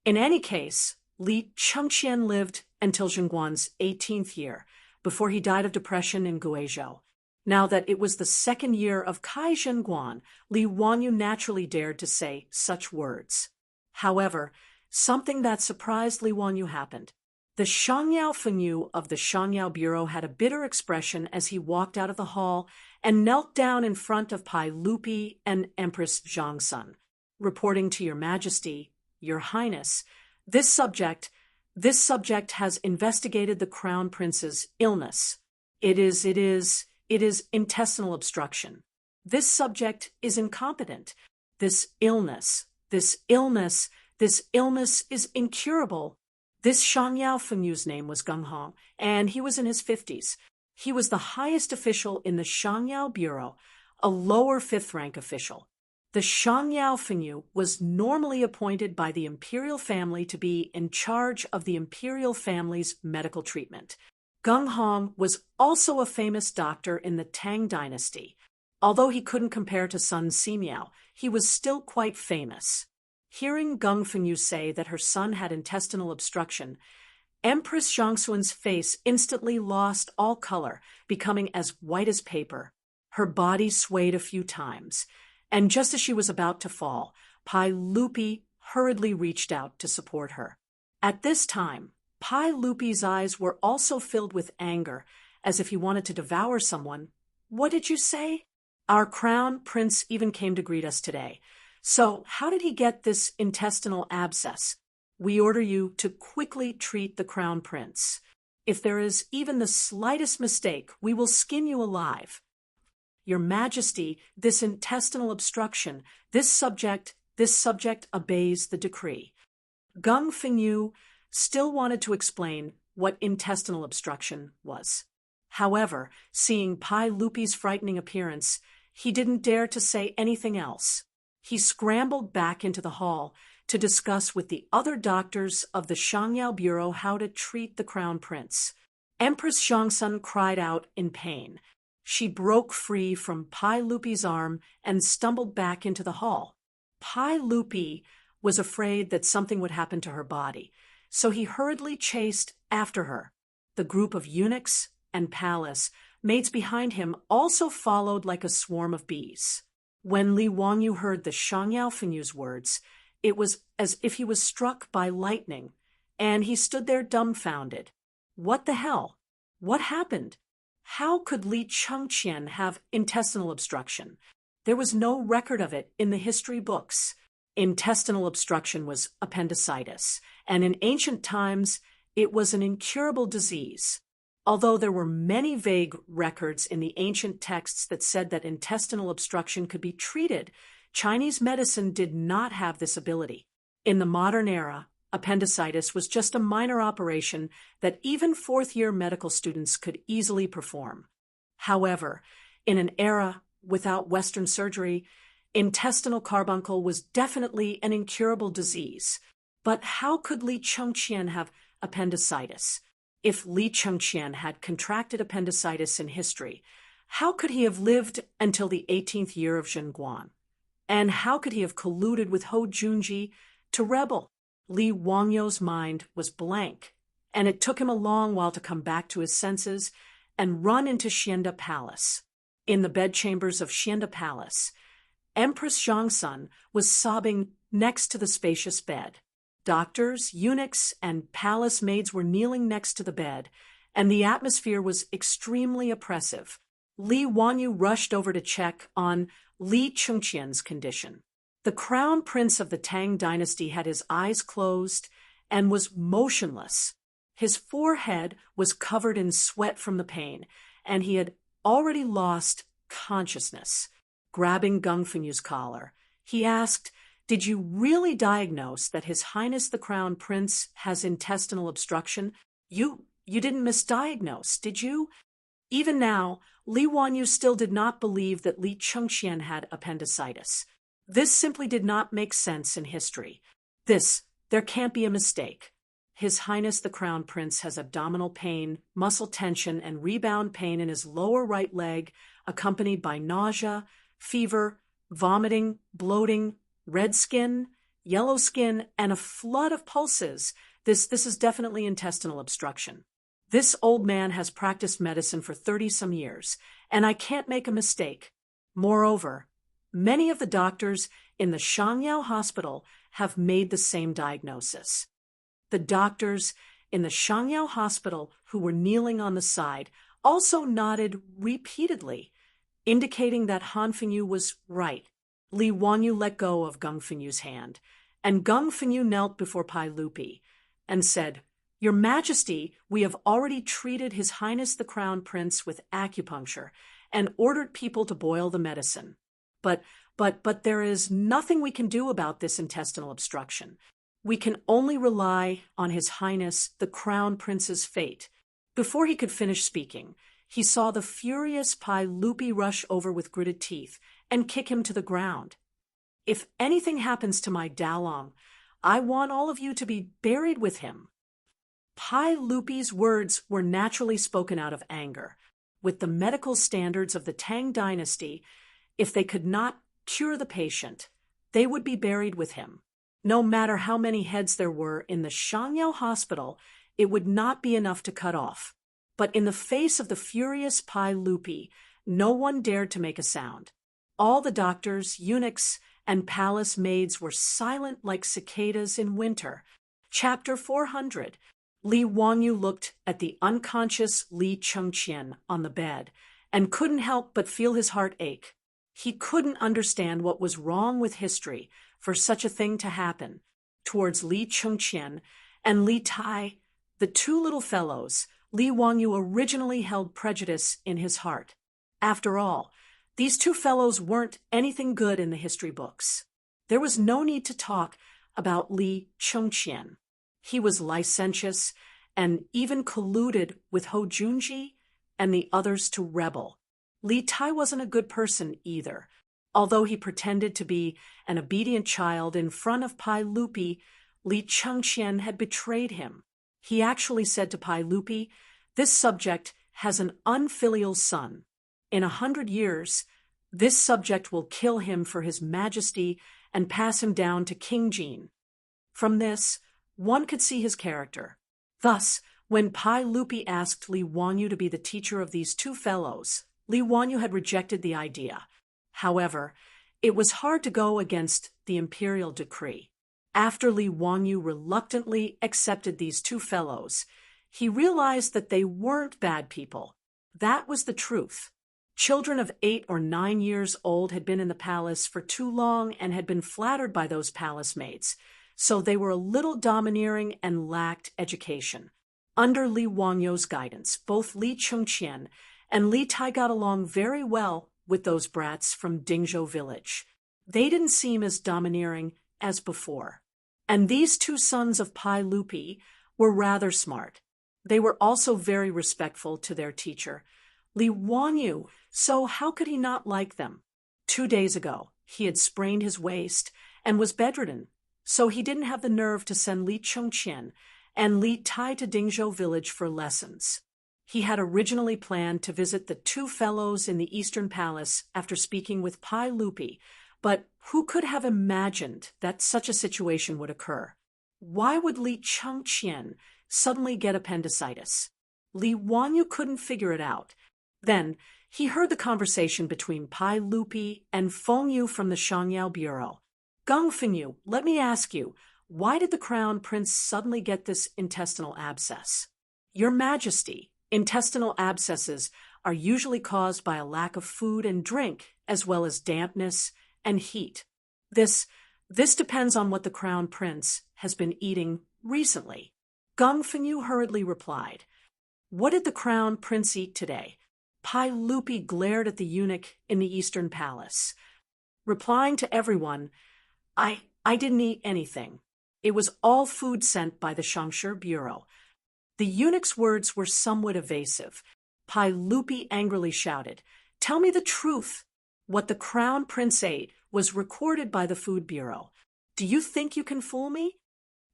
In any case, Li Chengqian lived until Zhengguan's 18th year, before he died of depression in Guizhou. Now that it was the 2nd year of Kai Zhenguan, Li Wanyu naturally dared to say such words. However, something that surprised Li Wanyu happened. The Shangyao Fenyu of the Shangyao Bureau had a bitter expression as he walked out of the hall and knelt down in front of Pai Lupi and Empress Zhongsun. "Reporting to Your Majesty, Your Highness, this subject has investigated the Crown Prince's illness. It is intestinal obstruction. This subject is incompetent. This illness is incurable." This Shangyao Fenyu's name was Gung Hong, and he was in his 50s. He was the highest official in the Shangyao Bureau, a lower 5th rank official. The Shangyao Fenyu was normally appointed by the imperial family to be in charge of the imperial family's medical treatment. Gung Hong was also a famous doctor in the Tang dynasty. Although he couldn't compare to Sun Simiao, he was still quite famous. Hearing Geng Fengyu say that her son had intestinal obstruction, Empress Zhongxuan's face instantly lost all color, becoming as white as paper. Her body swayed a few times, and just as she was about to fall, Pai Lupi hurriedly reached out to support her. At this time, Pai Lupi's eyes were also filled with anger, as if he wanted to devour someone. "What did you say?" "Our crown prince even came to greet us today. So how did he get this intestinal abscess? We order you to quickly treat the crown prince. If there is even the slightest mistake, we will skin you alive. Your Majesty, this intestinal obstruction, this subject obeys the decree." Geng Fengyu still wanted to explain what intestinal obstruction was. However, seeing Pai Lupi's frightening appearance, he didn't dare to say anything else. He scrambled back into the hall to discuss with the other doctors of the Shangyao Bureau how to treat the crown prince. Empress Zhongxun cried out in pain. She broke free from Pai Lupi's arm and stumbled back into the hall. Pai Lupi was afraid that something would happen to her body, so he hurriedly chased after her. The group of eunuchs and palace maids behind him also followed like a swarm of bees. When Li Wangyu heard the Shangyao Fengyu's words, it was as if he was struck by lightning, and he stood there dumbfounded. What the hell? What happened? How could Li Chengqian have intestinal obstruction? There was no record of it in the history books. Intestinal obstruction was appendicitis, and in ancient times it was an incurable disease. Although there were many vague records in the ancient texts that said that intestinal obstruction could be treated, Chinese medicine did not have this ability. In the modern era, appendicitis was just a minor operation that even fourth-year medical students could easily perform. However, in an era without Western surgery, intestinal carbuncle was definitely an incurable disease. But how could Li Chengqian have appendicitis? If Li Chengqian had contracted appendicitis in history, how could he have lived until the 18th year of Zhenguan? And how could he have colluded with Hou Junji to rebel? Li Wangyu's mind was blank, and it took him a long while to come back to his senses and run into Xianda Palace. In the bedchambers of Xianda Palace, Empress Zhongxun was sobbing next to the spacious bed. Doctors, eunuchs, and palace maids were kneeling next to the bed, and the atmosphere was extremely oppressive. Li Wangyu rushed over to check on Li Chengqian's condition. The crown prince of the Tang dynasty had his eyes closed and was motionless. His forehead was covered in sweat from the pain, and he had already lost consciousness. Grabbing Geng Fengyu's collar, he asked, "Did you really diagnose that His Highness the Crown Prince has intestinal obstruction? You didn't misdiagnose, did you?" Even now, Li Wanyu still did not believe that Li Chengqian had appendicitis. This simply did not make sense in history. There can't be a mistake. His Highness the Crown Prince has abdominal pain, muscle tension, and rebound pain in his lower right leg, accompanied by nausea, fever, vomiting, bloating, red skin, yellow skin, and a flood of pulses. This is definitely intestinal obstruction. This old man has practiced medicine for 30-some years, and I can't make a mistake. Moreover, many of the doctors in the Shangyao Hospital have made the same diagnosis. The doctors in the Shangyao Hospital who were kneeling on the side also nodded repeatedly, indicating that Han Fengyu was right. Li Wanyu let go of Geng Fengyu's hand, and Geng Fengyu knelt before Pai Lupi and said, "Your Majesty, we have already treated His Highness the Crown Prince with acupuncture and ordered people to boil the medicine. But there is nothing we can do about this intestinal obstruction. We can only rely on His Highness the Crown Prince's fate." Before he could finish speaking, he saw the furious Pai Lupi rush over with gritted teeth and kick him to the ground. "If anything happens to my Dalong, I want all of you to be buried with him." Pai Lupi's words were naturally spoken out of anger. With the medical standards of the Tang dynasty, If they could not cure the patient, they would be buried with him. No matter how many heads there were in the Shangyao hospital, it would not be enough to cut off. But in the face of the furious Pai Lupi, no one dared to make a sound. All the doctors, eunuchs, and palace maids were silent like cicadas in winter. Chapter 400. Li Wangyu looked at the unconscious Li Chengqian on the bed and couldn't help but feel his heart ache. He couldn't understand what was wrong with history for such a thing to happen. Towards Li Chengqian and Li Tai, the two little fellows, Li Wangyu originally held prejudice in his heart. After all, these two fellows weren't anything good in the history books. There was no need to talk about Li Chengqian. He was licentious and even colluded with Hou Junji and the others to rebel. Li Tai wasn't a good person either. Although he pretended to be an obedient child in front of Pai Lupi, Li Chengqian had betrayed him. He actually said to Pai Lupi, "This subject has an unfilial son. In 100 years, this subject will kill him for his majesty and pass him down to King Jin." From this, one could see his character. Thus, when Pai Lupi asked Li Wangyu to be the teacher of these two fellows, Li Wangyu had rejected the idea. However, it was hard to go against the imperial decree. After Li Wangyu reluctantly accepted these two fellows, he realized that they weren't bad people. That was the truth. Children of 8 or 9 years old had been in the palace for too long and had been flattered by those palace maids, so they were a little domineering and lacked education. Under Li Wangyu's guidance, both Li Chengqian and Li Tai got along very well with those brats from Dingzhou village. They didn't seem as domineering as before. And these two sons of Pai Lupi were rather smart. They were also very respectful to their teacher, Li Wangyu, so how could he not like them? 2 days ago, he had sprained his waist and was bedridden, so he didn't have the nerve to send Li Chengqian and Li Tai to Dingzhou village for lessons. He had originally planned to visit the two fellows in the Eastern Palace after speaking with Pai Lupi, but who could have imagined that such a situation would occur? Why would Li Chengqian suddenly get appendicitis? Li Wangyu couldn't figure it out. Then he heard the conversation between Pai Lupi and Feng Yu from the Shangyao Bureau. "Geng Fengyu, let me ask you, why did the crown prince suddenly get this intestinal abscess?" "Your Majesty, intestinal abscesses are usually caused by a lack of food and drink, as well as dampness and heat. This depends on what the crown prince has been eating recently." Geng Fengyu hurriedly replied. "What did the crown prince eat today?" Pai Lupi glared at the eunuch in the Eastern Palace. Replying to everyone, I didn't eat anything. It was all food sent by the Shangshi Bureau." The eunuch's words were somewhat evasive. Pai Lupi angrily shouted, "Tell me the truth. What the crown prince ate was recorded by the Food Bureau. Do you think you can fool me?"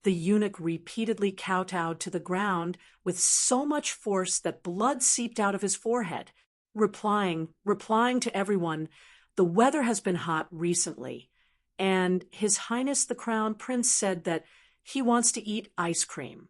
The eunuch repeatedly kowtowed to the ground with so much force that blood seeped out of his forehead, replying to everyone, "The weather has been hot recently, and His Highness the Crown Prince said that he wants to eat ice cream.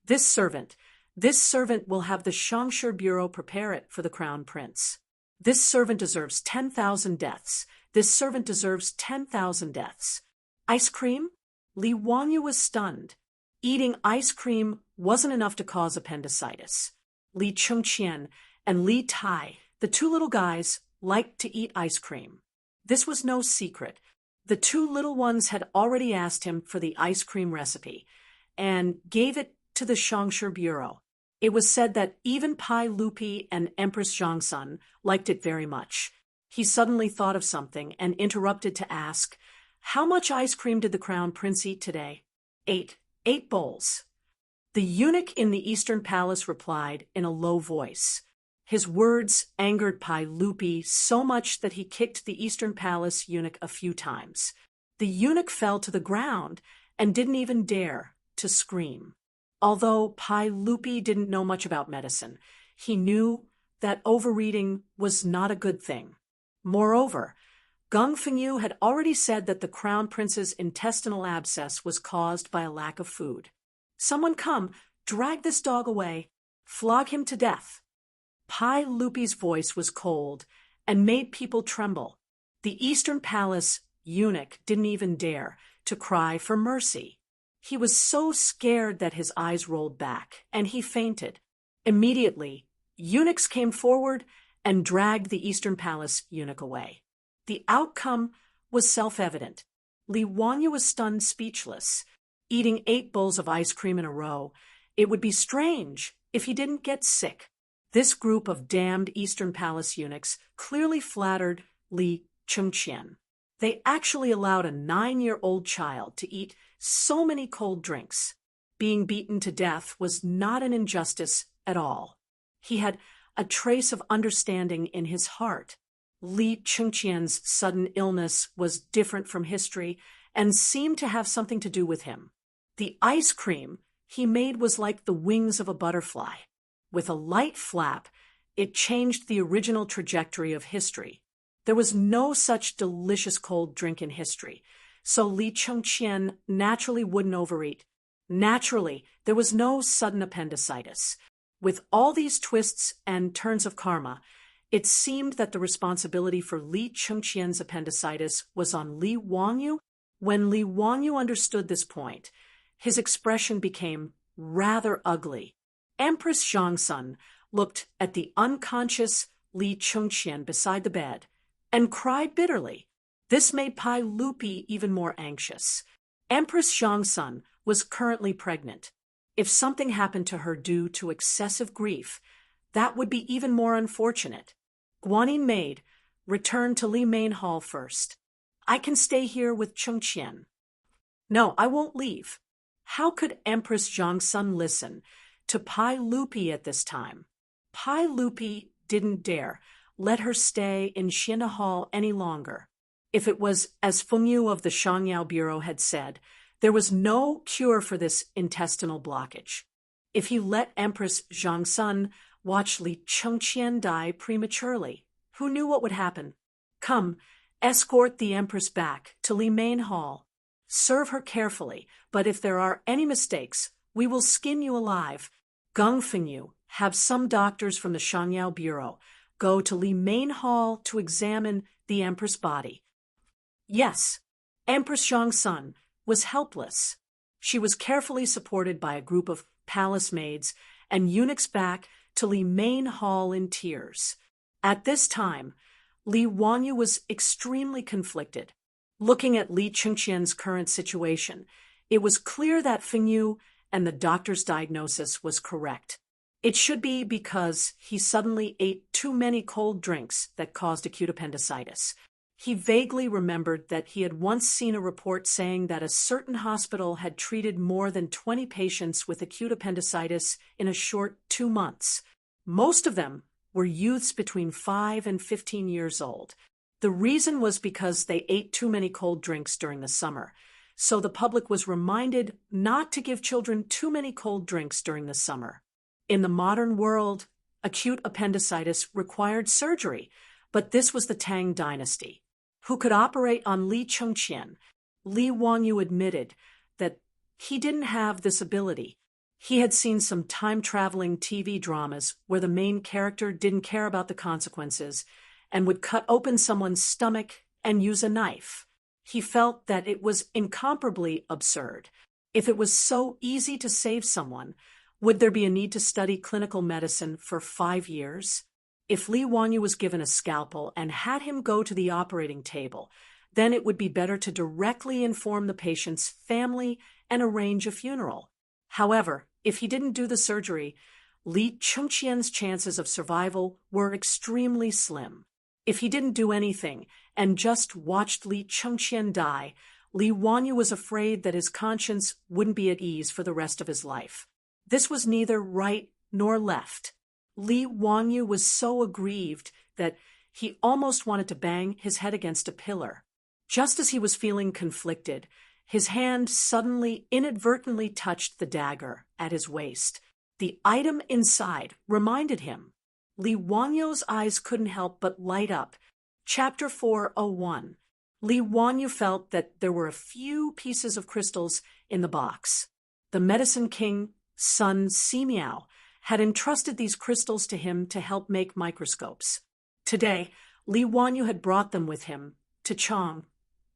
This servant will have the Shangshi Bureau prepare it for the Crown Prince. This servant deserves 10,000 deaths. This servant deserves 10,000 deaths." Ice cream? Li Wangyu was stunned. Eating ice cream wasn't enough to cause appendicitis. Li Chengqian and Li Tai, the two little guys, liked to eat ice cream. This was no secret. The two little ones had already asked him for the ice cream recipe and gave it to the Shangshi Bureau. It was said that even Pai Lupi and Empress Zhangsun liked it very much. He suddenly thought of something and interrupted to ask, "How much ice cream did the crown prince eat today?" Eight bowls. The eunuch in the Eastern Palace replied in a low voice. His words angered Pai Lupi so much that he kicked the Eastern Palace eunuch a few times. The eunuch fell to the ground and didn't even dare to scream. Although Pai Lupi didn't know much about medicine, he knew that overeating was not a good thing. Moreover, Geng Fengyu had already said that the crown prince's intestinal abscess was caused by a lack of food. "Someone come, drag this dog away, flog him to death." Pai Lupi's voice was cold and made people tremble. The Eastern Palace eunuch didn't even dare to cry for mercy. He was so scared that his eyes rolled back, and he fainted. Immediately, eunuchs came forward and dragged the Eastern Palace eunuch away. The outcome was self-evident. Li Wanyu was stunned speechless. Eating 8 bowls of ice cream in a row, it would be strange if he didn't get sick. This group of damned Eastern Palace eunuchs clearly flattered Li Chengqian. They actually allowed a 9-year-old child to eat so many cold drinks. Being beaten to death was not an injustice at all. He had a trace of understanding in his heart. Li Chengqian's sudden illness was different from history and seemed to have something to do with him. The ice cream he made was like the wings of a butterfly. With a light flap, it changed the original trajectory of history. There was no such delicious cold drink in history, so Li Chengqian naturally wouldn't overeat. Naturally, there was no sudden appendicitis. With all these twists and turns of karma, it seemed that the responsibility for Li Chengqian's appendicitis was on Li Wanyu. When Li Wanyu understood this point, his expression became rather ugly. Empress Zhongsun looked at the unconscious Li Chengqian beside the bed and cried bitterly. This made Pai Lupi even more anxious. Empress Zhongsun was currently pregnant. If something happened to her due to excessive grief, that would be even more unfortunate. Guanyin maid, return to Li Main Hall first. I can stay here with Chengqian. No, I won't leave. How could Empress Zhongsun listen to Pai Lupi at this time? Pai Lupi didn't dare let her stay in Xinna Hall any longer. If it was as Fengyu of the Shangyao Bureau had said, there was no cure for this intestinal blockage. If he let Empress Zhongsun watch Li Chengqian die prematurely, who knew what would happen? Come, escort the Empress back to Li Main Hall. Serve her carefully, but if there are any mistakes, we will skin you alive. Geng Fengyu, have some doctors from the Shangyao Bureau go to Li Main Hall to examine the Empress' body. Yes, Empress Zhongsun was helpless. She was carefully supported by a group of palace maids and eunuchs back to Li Main Hall in tears. At this time, Li Wanyu was extremely conflicted. Looking at Li Chengqian's current situation, it was clear that Fengyu and the doctor's diagnosis was correct. It should be because he suddenly ate too many cold drinks that caused acute appendicitis. He vaguely remembered that he had once seen a report saying that a certain hospital had treated more than 20 patients with acute appendicitis in a short 2 months. Most of them were youths between 5 and 15 years old. The reason was because they ate too many cold drinks during the summer. So the public was reminded not to give children too many cold drinks during the summer. In the modern world, acute appendicitis required surgery, but this was the Tang dynasty, who could operate on Li Chengqian. Li Wanyu admitted that he didn't have this ability. He had seen some time-traveling TV dramas where the main character didn't care about the consequences and would cut open someone's stomach and use a knife. He felt that it was incomparably absurd. If it was so easy to save someone, would there be a need to study clinical medicine for 5 years? If Li Wanyu was given a scalpel and had him go to the operating table, then it would be better to directly inform the patient's family and arrange a funeral. However, if he didn't do the surgery, Li Chengqian's chances of survival were extremely slim. If he didn't do anything and just watched Li Chengqian die, Li Wanyu was afraid that his conscience wouldn't be at ease for the rest of his life. This was neither right nor left. Li Wanyu was so aggrieved that he almost wanted to bang his head against a pillar. Just as he was feeling conflicted, his hand suddenly inadvertently touched the dagger at his waist. The item inside reminded him. Li Wanyu's eyes couldn't help but light up. Chapter 401. Li Wanyu felt that there were a few pieces of crystals in the box. The Medicine King, Sun Simiao, had entrusted these crystals to him to help make microscopes. Today, Li Wanyu had brought them with him to Chang,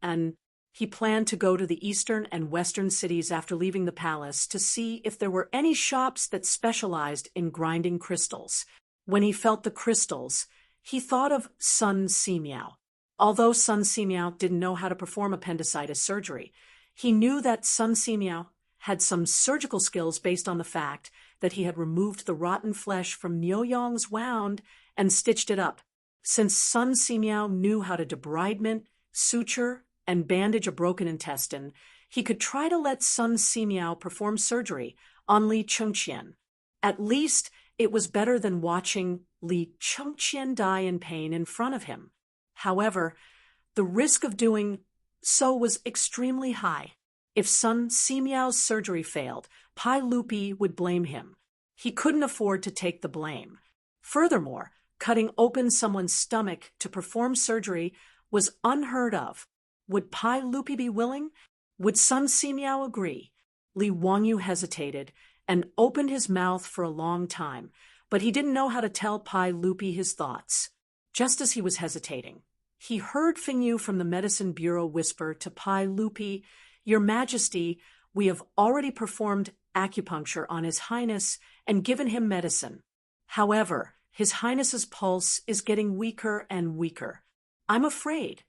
and he planned to go to the eastern and western cities after leaving the palace to see if there were any shops that specialized in grinding crystals. When he felt the crystals, he thought of Sun Simiao. Although Sun Simiao didn't know how to perform appendicitis surgery, he knew that Sun Simiao had some surgical skills based on the fact that he had removed the rotten flesh from Niuyong's wound and stitched it up. Since Sun Simiao knew how to debridement, suture, and bandage a broken intestine, he could try to let Sun Simiao perform surgery on Li Chengqian. At least it was better than watching Li Chengqian die in pain in front of him. However, the risk of doing so was extremely high. If Sun Simiao's surgery failed, Pai Lupi would blame him. He couldn't afford to take the blame. Furthermore, cutting open someone's stomach to perform surgery was unheard of. Would Pai Lupi be willing? Would Sun Simiao agree? Li Wanyu hesitated and opened his mouth for a long time, but he didn't know how to tell Pai Lupi his thoughts. Just as he was hesitating, he heard Fingyu from the Medicine Bureau whisper to Pai Lupi, "Your Majesty, we have already performed acupuncture on His Highness and given him medicine. However, His Highness's pulse is getting weaker and weaker. I'm afraid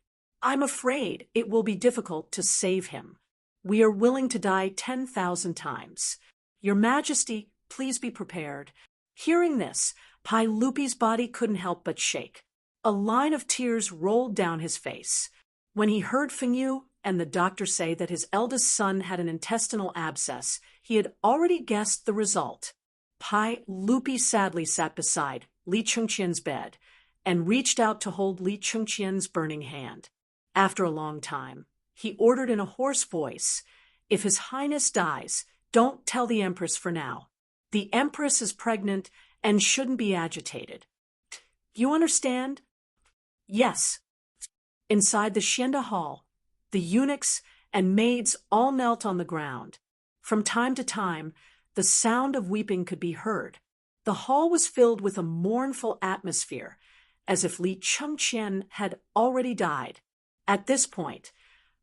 it will be difficult to save him. We are willing to die 10,000 times. Your Majesty, please be prepared." Hearing this, Pai Lupi's body couldn't help but shake. A line of tears rolled down his face. When he heard Fingyu and the doctor say that his eldest son had an intestinal abscess, he had already guessed the result. Pai Lupi sadly sat beside Li Chengqian's bed and reached out to hold Li Chengqian's burning hand. After a long time, he ordered in a hoarse voice, "If His Highness dies, don't tell the Empress for now. The Empress is pregnant and shouldn't be agitated. You understand?" "Yes." Inside the Xianda Hall, the eunuchs and maids all knelt on the ground. From time to time, the sound of weeping could be heard. The hall was filled with a mournful atmosphere, as if Li Chengqian had already died. At this point,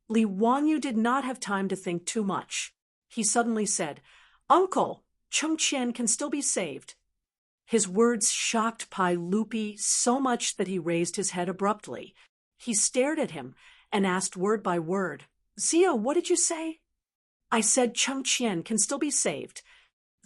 Li Wanyu did not have time to think too much. He suddenly said, "Uncle, Chengqian can still be saved." His words shocked Pai Lupi so much that he raised his head abruptly. He stared at him and asked word by word, "Zio, what did you say?" "I said Chengqian can still be saved."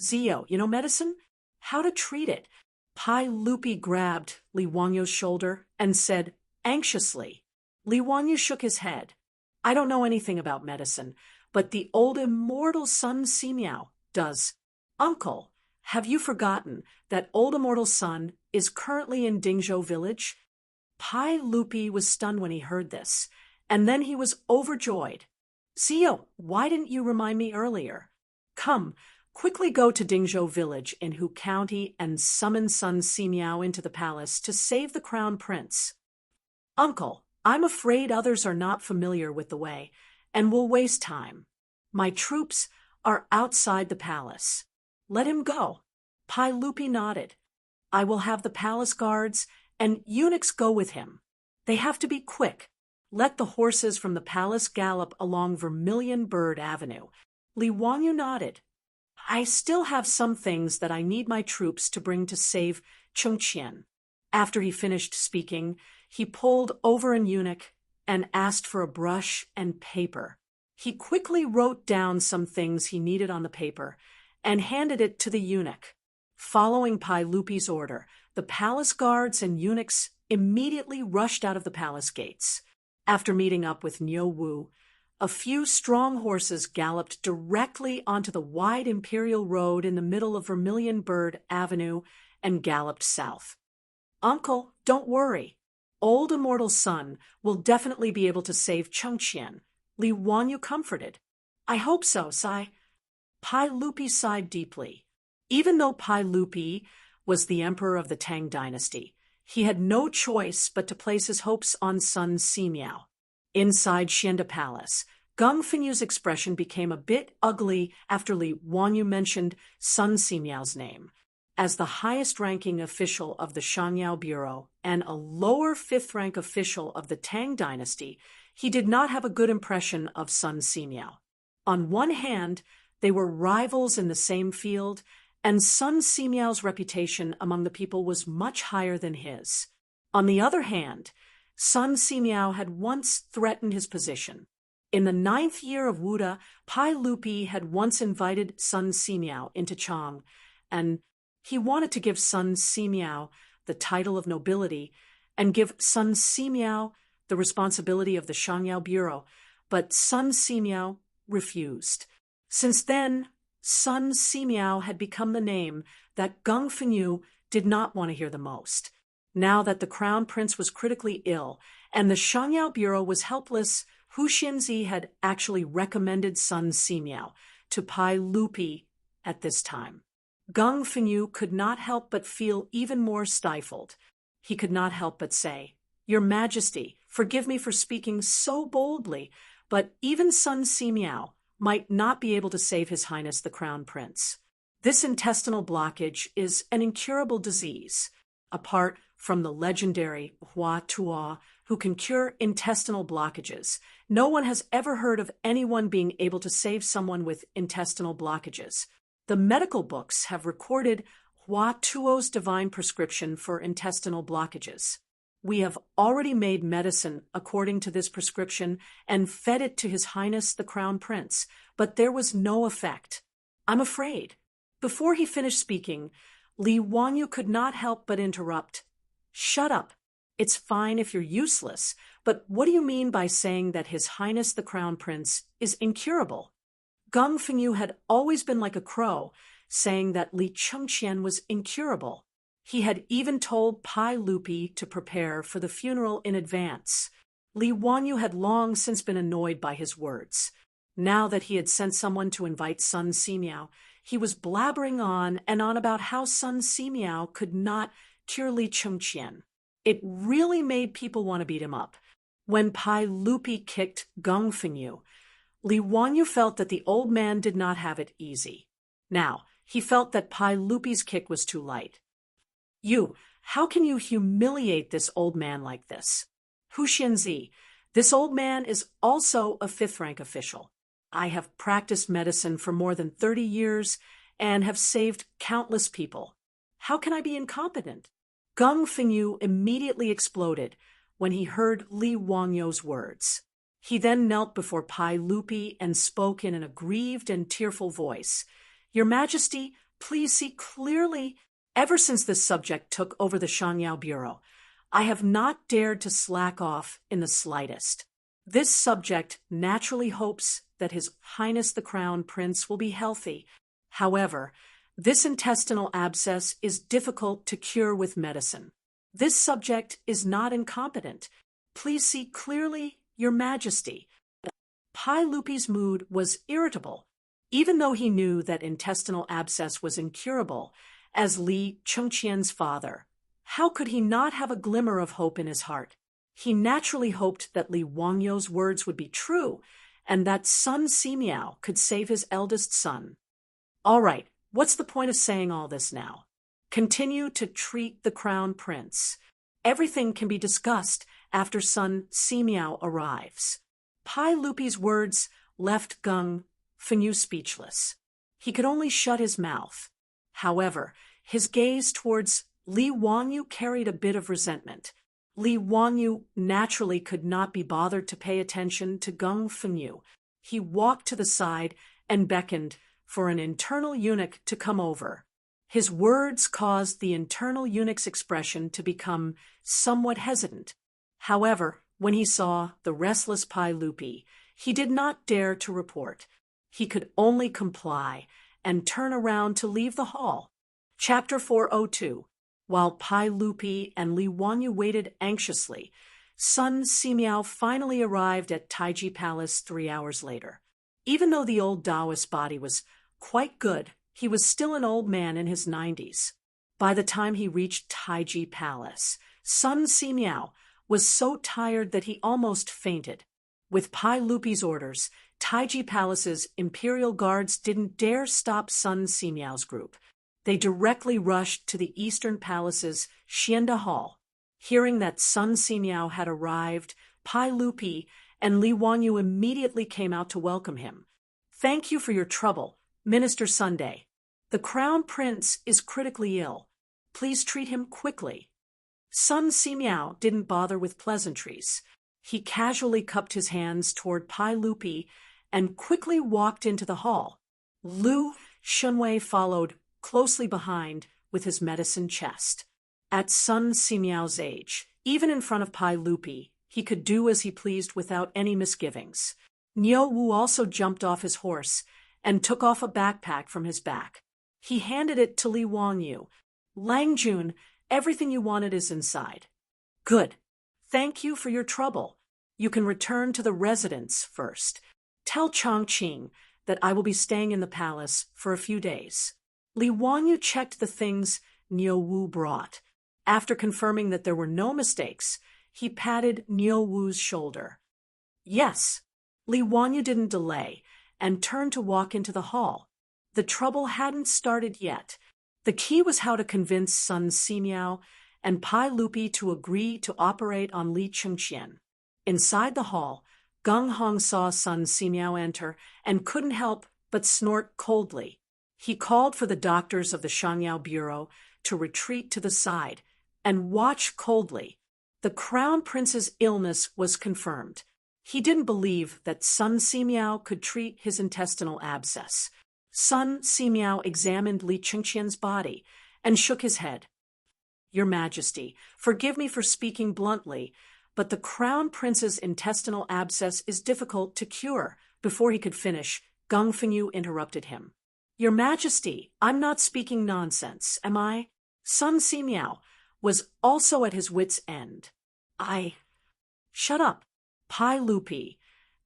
"Zio, you know medicine? How to treat it?" Pai Lupi grabbed Li Wanyu's shoulder and said anxiously. Li Wanyu shook his head. "I don't know anything about medicine, but the old immortal Sun Simiao does." "Uncle, have you forgotten that old immortal Sun is currently in Dingzhou village?" Pai Lupi was stunned when he heard this, and then he was overjoyed. "Zio, why didn't you remind me earlier? Come, quickly go to Dingzhou village in Hu County and summon Sun Simiao into the palace to save the crown prince." "Uncle, I'm afraid others are not familiar with the way and will waste time. My troops are outside the palace. Let him go." Pai Lupi nodded. "I will have the palace guards and eunuchs go with him. They have to be quick. Let the horses from the palace gallop along Vermilion Bird Avenue." Li Wanyu nodded. "I still have some things that I need my troops to bring to save Chengqian." After he finished speaking, he pulled over an eunuch and asked for a brush and paper. He quickly wrote down some things he needed on the paper and handed it to the eunuch. Following Pai Lupi's order, the palace guards and eunuchs immediately rushed out of the palace gates. After meeting up with Niu Wu, a few strong horses galloped directly onto the wide imperial road in the middle of Vermilion Bird Avenue and galloped south. "Uncle, don't worry. Old immortal Sun will definitely be able to save Chengqian," Li Wanyu comforted. "I hope so, Sai." Pai Lupi sighed deeply. Even though Pai Lupi was the emperor of the Tang dynasty, he had no choice but to place his hopes on Sun Simiao. Inside Xianda Palace, Geng Fenyu's expression became a bit ugly after Li Wanyu mentioned Sun Simiao's name. As the highest-ranking official of the Shangyao Bureau and a lower fifth-rank official of the Tang dynasty, he did not have a good impression of Sun Simiao. On one hand, they were rivals in the same field, and Sun Simiao's reputation among the people was much higher than his. On the other hand, Sun Simiao had once threatened his position. In the 9th year of Wuda, Pai Lupi had once invited Sun Simiao into Chang, and he wanted to give Sun Simiao the title of nobility and give Sun Simiao the responsibility of the Shangyao Bureau, but Sun Simiao refused. Since then, Sun Simiao had become the name that Geng Fenyu did not want to hear the most. Now that the crown prince was critically ill and the Shangyao Bureau was helpless, Hu Xinzi had actually recommended Sun Simiao to Pai Lupi at this time. Geng Fenyu could not help but feel even more stifled. He could not help but say, "Your Majesty, forgive me for speaking so boldly, but even Sun Simiao might not be able to save His Highness the Crown Prince. This intestinal blockage is an incurable disease. Apart from the legendary Hua Tuo, who can cure intestinal blockages, no one has ever heard of anyone being able to save someone with intestinal blockages. The medical books have recorded Hua Tuo's divine prescription for intestinal blockages. We have already made medicine according to this prescription and fed it to His Highness the Crown Prince, but there was no effect. I'm afraid." Before he finished speaking, Li Wanyu could not help but interrupt. "Shut up. It's fine if you're useless, but what do you mean by saying that His Highness the Crown Prince is incurable?" Geng Fenyu had always been like a crow, saying that Li Chengqian was incurable. He had even told Pai Lupi to prepare for the funeral in advance. Li Wanyu had long since been annoyed by his words. Now that he had sent someone to invite Sun Simiao, he was blabbering on and on about how Sun Simiao could not cure Li Chengqian. It really made people want to beat him up. When Pai Lupi kicked Geng Fenyu, Li Wanyu felt that the old man did not have it easy. Now, he felt that Pai Lupi's kick was too light. How can you humiliate this old man like this? Hu Xinzi, this old man is also a fifth-rank official. I have practiced medicine for more than 30 years and have saved countless people. How can I be incompetent?" Geng Fenyu immediately exploded when he heard Li Wangyu's words. He then knelt before Pai Lupi and spoke in an aggrieved and tearful voice. "Your Majesty, please see clearly. Ever since this subject took over the Shangyao Bureau, I have not dared to slack off in the slightest. This subject naturally hopes that His Highness the Crown Prince will be healthy. However, this intestinal abscess is difficult to cure with medicine. This subject is not incompetent. Please see clearly, Your Majesty." Pai Lupi's mood was irritable. Even though he knew that intestinal abscess was incurable, as Li Chengqian's father, how could he not have a glimmer of hope in his heart? He naturally hoped that Li Wangyu's words would be true, and that Sun Simiao could save his eldest son. "All right, what's the point of saying all this now? Continue to treat the crown prince. Everything can be discussed after Sun Simiao arrives." Pai Lupi's words left Geng Fenyu speechless. He could only shut his mouth. However, his gaze towards Li Wanyu carried a bit of resentment. Li Wanyu naturally could not be bothered to pay attention to Geng Fenyu. He walked to the side and beckoned for an internal eunuch to come over. His words caused the internal eunuch's expression to become somewhat hesitant. However, when he saw the restless Pai Lupi, he did not dare to report. He could only comply and turn around to leave the hall. Chapter 402. While Pai Lupi and Li Wanyu waited anxiously, Sun Simiao finally arrived at Taiji Palace 3 hours later. Even though the old Taoist body was quite good, he was still an old man in his 90s. By the time he reached Taiji Palace, Sun Simiao was so tired that he almost fainted. With Pai Lupi's orders, Taiji Palace's imperial guards didn't dare stop Sun Simiao's group. They directly rushed to the Eastern Palace's Xianda Hall. Hearing that Sun Simiao had arrived, Pai Lupi and Li Wanyu immediately came out to welcome him. "Thank you for your trouble, Minister Sunday. The Crown Prince is critically ill. Please treat him quickly." Sun Simiao didn't bother with pleasantries. He casually cupped his hands toward Pai Lupi and quickly walked into the hall. Lu Shunwei followed closely behind with his medicine chest. At Sun Simiao's age, even in front of Pai Lupi, he could do as he pleased without any misgivings. Niu Wu also jumped off his horse and took off a backpack from his back. He handed it to Li Wanyu. "Lang Jun, everything you wanted is inside." "Good. Thank you for your trouble. You can return to the residence first. Tell Chongqing that I will be staying in the palace for a few days." Li Wanyu checked the things Niu Wu brought. After confirming that there were no mistakes, he patted Niu Wu's shoulder. "Yes." Li Wanyu didn't delay and turned to walk into the hall. The trouble hadn't started yet. The key was how to convince Sun Simiao and Pai Lupi to agree to operate on Li Chengqian. Inside the hall, Gung Hong saw Sun Simiao enter and couldn't help but snort coldly. He called for the doctors of the Shangyao Bureau to retreat to the side and watch coldly. The Crown Prince's illness was confirmed. He didn't believe that Sun Simiao could treat his intestinal abscess. Sun Simiao examined Li Chengqian's body and shook his head. "Your Majesty, forgive me for speaking bluntly, but the Crown Prince's intestinal abscess is difficult to cure." Before he could finish, Gung Fengyu interrupted him. "Your Majesty, I'm not speaking nonsense, am I?" Sun Simiao was also at his wits' end. "Shut up!" Pai Lupi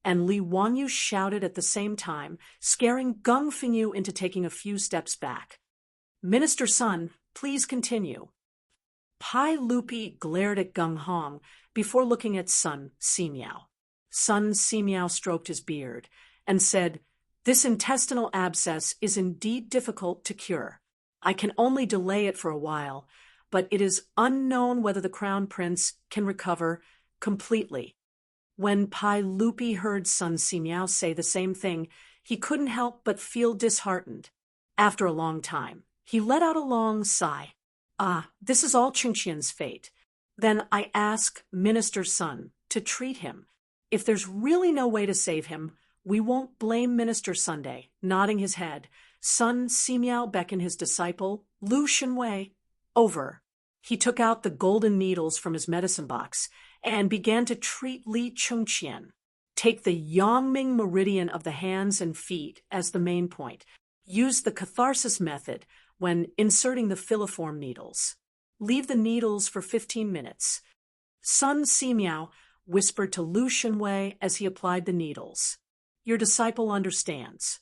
and Li Wanyu shouted at the same time, scaring Gung Fengyu into taking a few steps back. "Minister Sun, please continue." Pai Lupi glared at Gung Hong before looking at Sun Simiao. Sun Simiao stroked his beard and said, "This intestinal abscess is indeed difficult to cure. I can only delay it for a while, but it is unknown whether the Crown Prince can recover completely." When Pai Lupi heard Sun Simiao say the same thing, he couldn't help but feel disheartened. After a long time, he let out a long sigh. This is all Chengqian's fate. Then I ask Minister Sun to treat him. If there's really no way to save him, we won't blame Minister Sunday. Nodding his head, Sun Simiao beckoned his disciple, Lu Shunwei, over. He took out the golden needles from his medicine box and began to treat Li Chengqian. Take the Yangming meridian of the hands and feet as the main point. Use the catharsis method when inserting the filiform needles. Leave the needles for 15 minutes. Sun Simiao whispered to Lu Shunwei as he applied the needles. "Your disciple understands."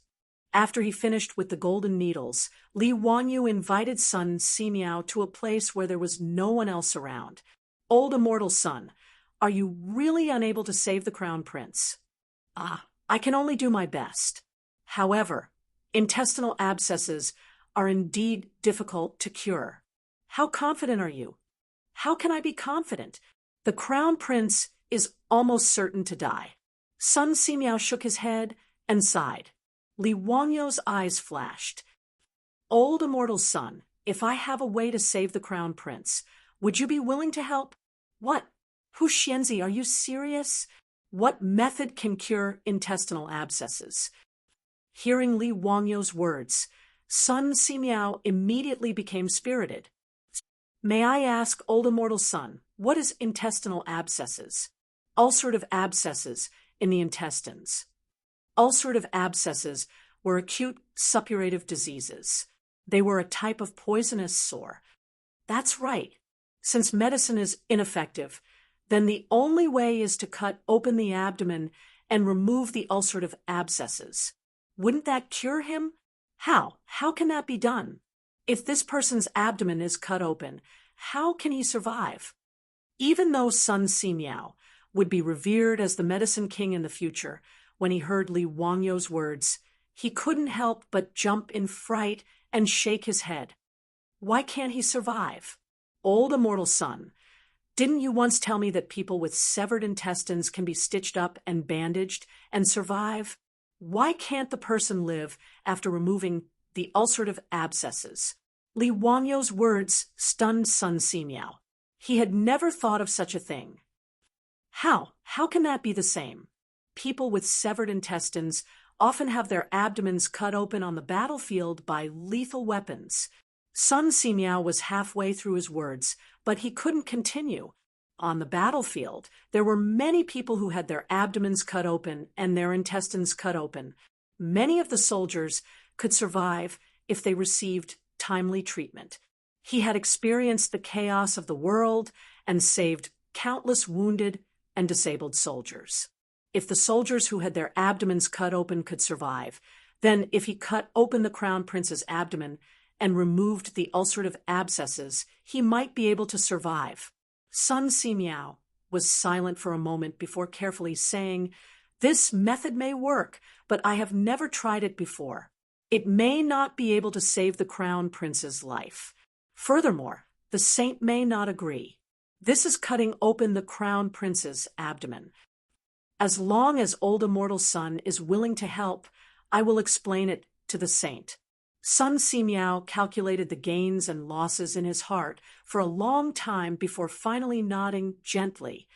After he finished with the golden needles, Li Wanyu invited Sun Simiao to a place where there was no one else around. "Old immortal Sun, are you really unable to save the Crown Prince?" "I can only do my best. However, intestinal abscesses are indeed difficult to cure." "How confident are you?" "How can I be confident? The Crown Prince is almost certain to die." Sun Simiao shook his head and sighed. Li Wanyu's eyes flashed. "Old immortal Sun, if I have a way to save the Crown Prince, would you be willing to help?" "What? Hu Xianzi, are you serious? What method can cure intestinal abscesses?" Hearing Li Wangyu's words, Sun Simiao immediately became spirited. "May I ask, old immortal Sun, what is intestinal abscesses?" "Ulcerative abscesses in the intestines." Ulcerative abscesses were acute suppurative diseases. They were a type of poisonous sore. "That's right. Since medicine is ineffective, then the only way is to cut open the abdomen and remove the ulcerative abscesses. Wouldn't that cure him? How? How can that be done? If this person's abdomen is cut open, how can he survive?" Even though Sun Simiao would be revered as the medicine king in the future, when he heard Li Wangyou's words, he couldn't help but jump in fright and shake his head. Why can't he survive? Old immortal son, didn't you once tell me that people with severed intestines can be stitched up and bandaged and survive? Why can't the person live after removing the ulcerative abscesses? Li Wangyou's words stunned Sun Simiao. He had never thought of such a thing. How can that be the same? People with severed intestines often have their abdomens cut open on the battlefield by lethal weapons. Sun Simiao was halfway through his words, but he couldn't continue. On the battlefield, there were many people who had their abdomens cut open and their intestines cut open. Many of the soldiers could survive if they received timely treatment. He had experienced the chaos of the world and saved countless wounded and disabled soldiers. If the soldiers who had their abdomens cut open could survive, then if he cut open the crown prince's abdomen and removed the ulcerative abscesses, he might be able to survive. Sun Simiao was silent for a moment before carefully saying, "This method may work, but I have never tried it before. It may not be able to save the crown prince's life. Furthermore, the saint may not agree. This is cutting open the crown prince's abdomen. As long as old immortal son is willing to help, I will explain it to the saint." Sun Simiao calculated the gains and losses in his heart for a long time before finally nodding gently.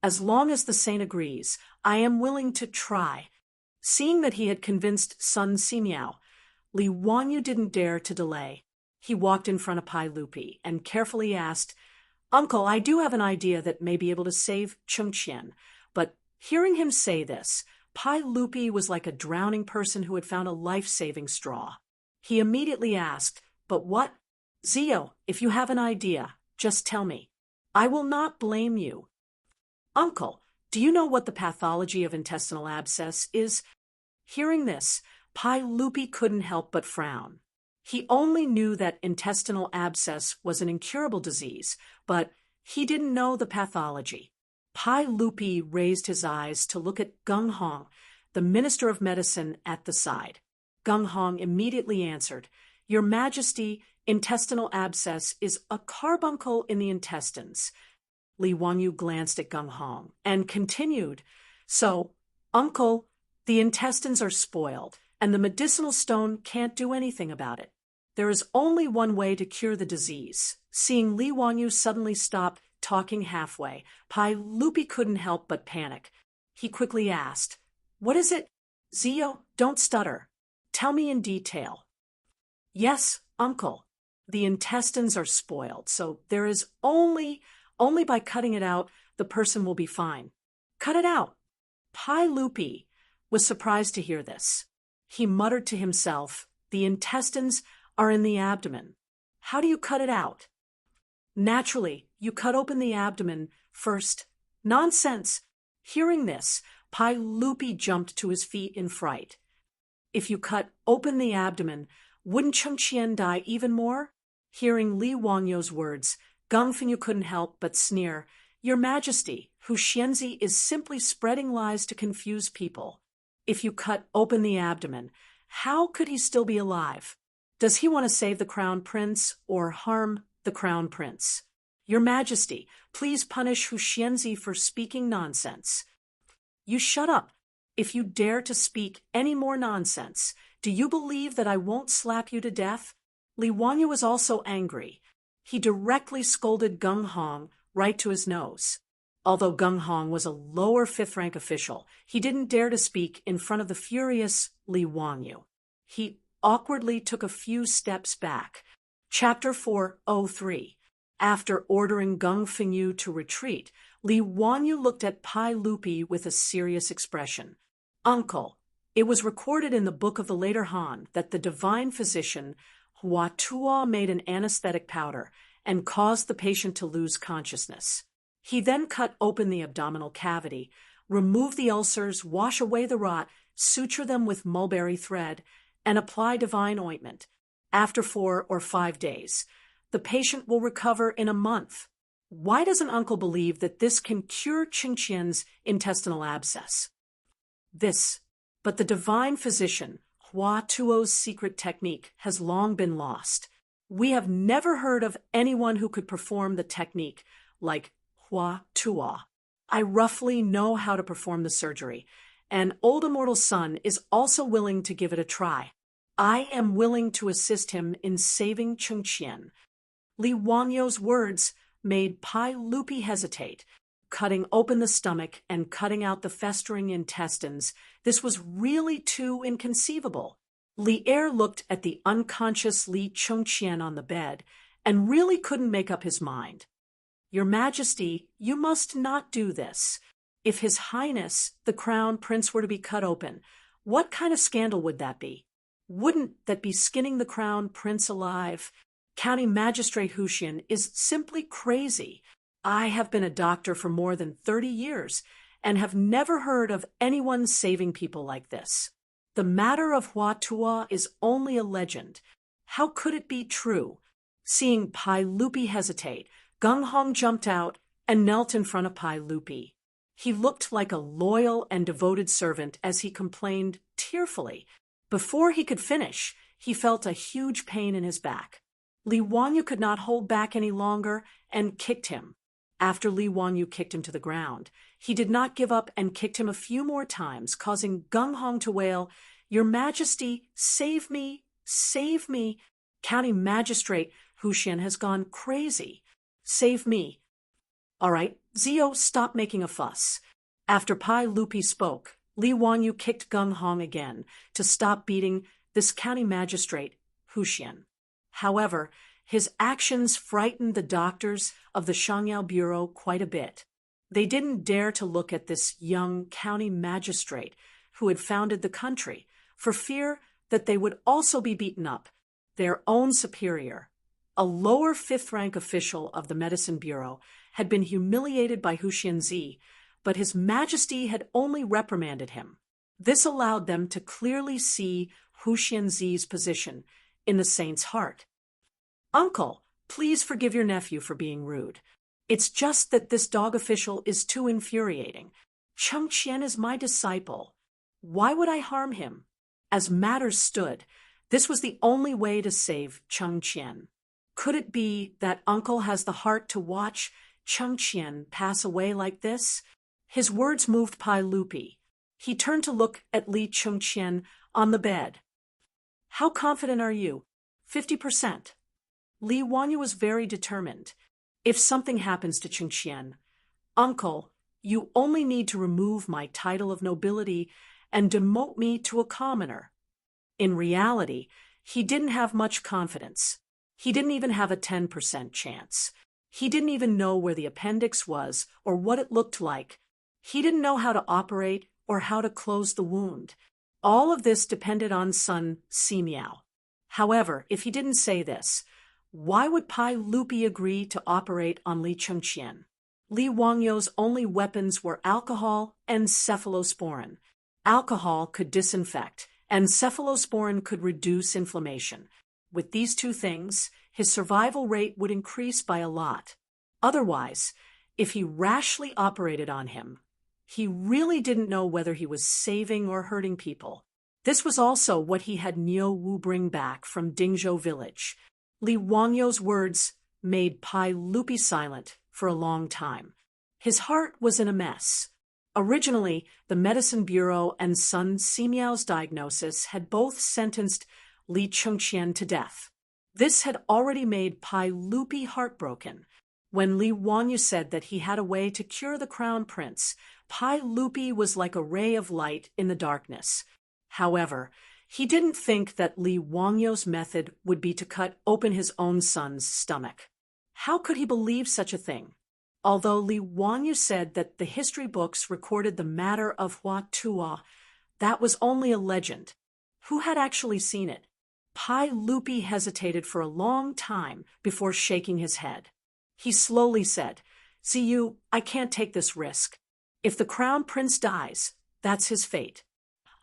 "As long as the saint agrees, I am willing to try." Seeing that he had convinced Sun Simiao, Li Wanyu didn't dare to delay. He walked in front of Pai Lupi and carefully asked, "Uncle, I do have an idea that may be able to save Chengqian." But hearing him say this, Pai Lupi was like a drowning person who had found a life-saving straw. He immediately asked, "But what?" "Zio, if you have an idea, just tell me. I will not blame you." "Uncle, do you know what the pathology of intestinal abscess is?" Hearing this, Pai Lupi couldn't help but frown. He only knew that intestinal abscess was an incurable disease, but he didn't know the pathology. Pai Lupi raised his eyes to look at Gung Hong, the Minister of Medicine, at the side. Gung Hong immediately answered, "Your Majesty, intestinal abscess is a carbuncle in the intestines." Li Wanyu glanced at Gung Hong and continued, "So, Uncle, the intestines are spoiled, and the medicinal stone can't do anything about it. There is only one way to cure the disease." Seeing Li Wanyu suddenly stop talking halfway, Pai Lupi couldn't help but panic. He quickly asked, "What is it?" "Zio, don't stutter. Tell me in detail." "Yes, Uncle. The intestines are spoiled, so there is only by cutting it out, the person will be fine." "Cut it out." Pai Lupi was surprised to hear this. He muttered to himself, "The intestines are in the abdomen. How do you cut it out?" "Naturally, you cut open the abdomen first." "Nonsense!" Hearing this, Pai Lupi jumped to his feet in fright. "If you cut open the abdomen, wouldn't Chengqian die even more?" Hearing Li Wangyou's words, Gung Fengyu couldn't help but sneer, "Your Majesty, Hu Xianzi is simply spreading lies to confuse people. If you cut open the abdomen, how could he still be alive? Does he want to save the crown prince or harm the crown prince? Your Majesty, please punish Hu Xianzi for speaking nonsense." "You shut up. If you dare to speak any more nonsense, do you believe that I won't slap you to death?" Li Wanyu was also angry. He directly scolded Gung Hong right to his nose. Although Gung Hong was a lower fifth-rank official, he didn't dare to speak in front of the furious Li Wanyu. He awkwardly took a few steps back. Chapter 403. After ordering Gung Fengyu to retreat, Li Wanyu looked at Pai Lupi with a serious expression. "Uncle, it was recorded in the Book of the Later Han that the divine physician Hua Tuo made an anesthetic powder and caused the patient to lose consciousness. He then cut open the abdominal cavity, remove the ulcers, wash away the rot, suture them with mulberry thread, and apply divine ointment. After 4 or 5 days, the patient will recover in a month." Why doesn't Uncle believe that this can cure Qingqian's intestinal abscess? But the divine physician, Hua Tuo's secret technique, has long been lost. We have never heard of anyone who could perform the technique like Hua Tuo. I roughly know how to perform the surgery, and old immortal son is also willing to give it a try. I am willing to assist him in saving Qingqian. Li Wanyo's words made Pai Lupi hesitate, cutting open the stomach and cutting out the festering intestines. This was really too inconceivable. Li Er looked at the unconscious Li Chongqian on the bed and really couldn't make up his mind. Your Majesty, you must not do this. If His Highness, the Crown Prince, were to be cut open, what kind of scandal would that be? Wouldn't that be skinning the Crown Prince alive? County Magistrate Huxian is simply crazy. I have been a doctor for more than 30 years and have never heard of anyone saving people like this. The matter of Hua Tuo is only a legend. How could it be true? Seeing Pai Lupi hesitate, Gung Hong jumped out and knelt in front of Pai Lupi. He looked like a loyal and devoted servant as he complained tearfully. Before he could finish, he felt a huge pain in his back. Li Wanyu could not hold back any longer and kicked him. After Li Wanyu kicked him to the ground, he did not give up and kicked him a few more times, causing Gung Hong to wail, "Your Majesty, save me, save me. County Magistrate Huxian has gone crazy. Save me." All right, Zio, stop making a fuss. After Pai Lupi spoke, Li Wanyu kicked Gung Hong again to stop beating this county magistrate, Huxian. However, his actions frightened the doctors of the Shangyao Bureau quite a bit. They didn't dare to look at this young county magistrate who had founded the country, for fear that they would also be beaten up. Their own superior, a lower fifth-rank official of the Medicine Bureau, had been humiliated by Huxian Zi, but His Majesty had only reprimanded him. This allowed them to clearly see Huxian Zi's position in the saint's heart. "Uncle, please forgive your nephew for being rude. It's just that this dog official is too infuriating. Chengqian is my disciple. Why would I harm him?" As matters stood, this was the only way to save Chengqian. Could it be that Uncle has the heart to watch Chengqian pass away like this? His words moved Pai Lupi. He turned to look at Li Chengqian on the bed. "How confident are you?" 50%. Li Wanyu was very determined. "If something happens to Chengqian, Uncle, you only need to remove my title of nobility and demote me to a commoner." In reality, he didn't have much confidence. He didn't even have a 10% chance. He didn't even know where the appendix was or what it looked like. He didn't know how to operate or how to close the wound. All of this depended on son Simiao. However, if he didn't say this, why would Pai Lupi agree to operate on Li Chengqian? Li Wangyou's only weapons were alcohol and cephalosporin. Alcohol could disinfect, and cephalosporin could reduce inflammation. With these two things, his survival rate would increase by a lot. Otherwise, if he rashly operated on him, he really didn't know whether he was saving or hurting people. This was also what he had Niu Wu bring back from Dingzhou village. Li Wangyou's words made Pai Lupi silent for a long time. His heart was in a mess. Originally, the Medicine Bureau and Sun Simiao's diagnosis had both sentenced Li Chengqian to death. This had already made Pai Lupi heartbroken. When Li Wanyu said that he had a way to cure the crown prince, Pai Lupi was like a ray of light in the darkness. However, he didn't think that Li Wangyou's method would be to cut open his own son's stomach. How could he believe such a thing? Although Li Wanyu said that the history books recorded the matter of Hua Tuo, that was only a legend. Who had actually seen it? Pai Lupi hesitated for a long time before shaking his head. He slowly said, "Ziyu, I can't take this risk. If the crown prince dies, that's his fate.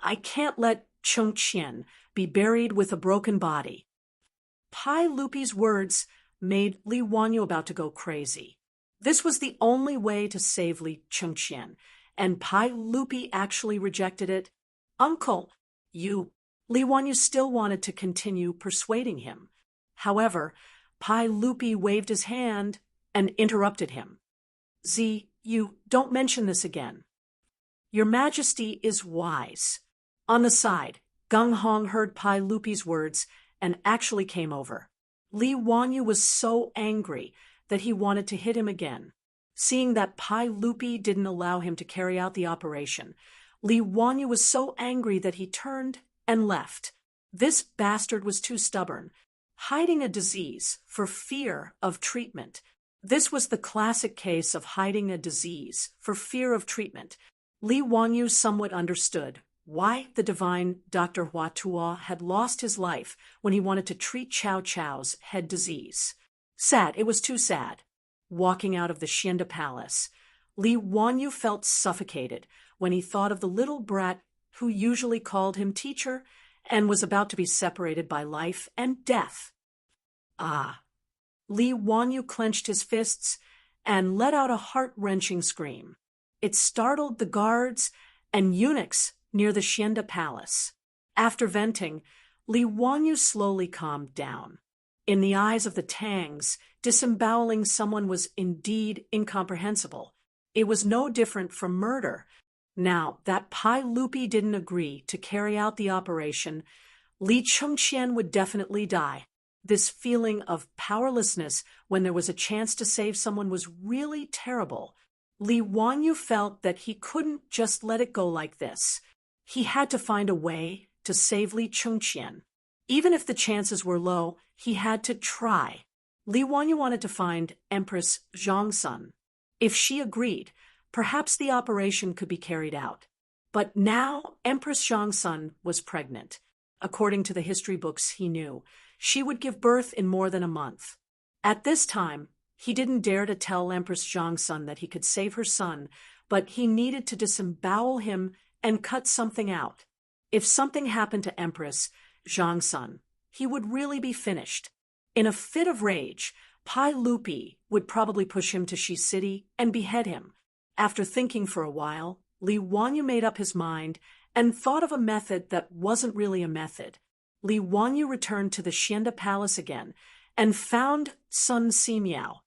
I can't let Chengqian be buried with a broken body." Pai Lupi's words made Li Wanyu about to go crazy. This was the only way to save Li Chengqian, and Pai Lupi actually rejected it. Uncle, Li Wanyu still wanted to continue persuading him. However, Pai Lupi waved his hand and interrupted him. You don't mention this again. Your Majesty is wise. On the side, Gung Hong heard Pai Lupi's words and actually came over. Li Wanyu was so angry that he wanted to hit him again. Seeing that Pai Lupi didn't allow him to carry out the operation, Li Wanyu was so angry that he turned and left. This bastard was too stubborn, hiding a disease for fear of treatment. This was the classic case of hiding a disease for fear of treatment. Li Wanyu somewhat understood why the divine Dr. Hua Tuo had lost his life when he wanted to treat Chow Chow's head disease. Sad, it was too sad. Walking out of the Xianda Palace, Li Wanyu felt suffocated when he thought of the little brat who usually called him teacher and was about to be separated by life and death. Li Wanyu clenched his fists and let out a heart-wrenching scream. It startled the guards and eunuchs near the Xianda Palace. After venting, Li Wanyu slowly calmed down. In the eyes of the Tangs, disemboweling someone was indeed incomprehensible. It was no different from murder. Now that Pai Lupi didn't agree to carry out the operation, Li Chengqian would definitely die. This feeling of powerlessness when there was a chance to save someone was really terrible. Li Wanyu felt that he couldn't just let it go like this. He had to find a way to save Li Chengqian. Even if the chances were low, he had to try. Li Wanyu wanted to find Empress Zhongsun. If she agreed, perhaps the operation could be carried out. But now Empress Zhongsun was pregnant. According to the history books he knew, she would give birth in more than a month. At this time, he didn't dare to tell Empress Zhongsun that he could save her son, but he needed to disembowel him and cut something out. If something happened to Empress Zhongsun, he would really be finished. In a fit of rage, Pai Lupi would probably push him to Shi City and behead him. After thinking for a while, Li Wanyu made up his mind and thought of a method that wasn't really a method. Li Wanyu returned to the Xianda Palace again and found Sun Simiao.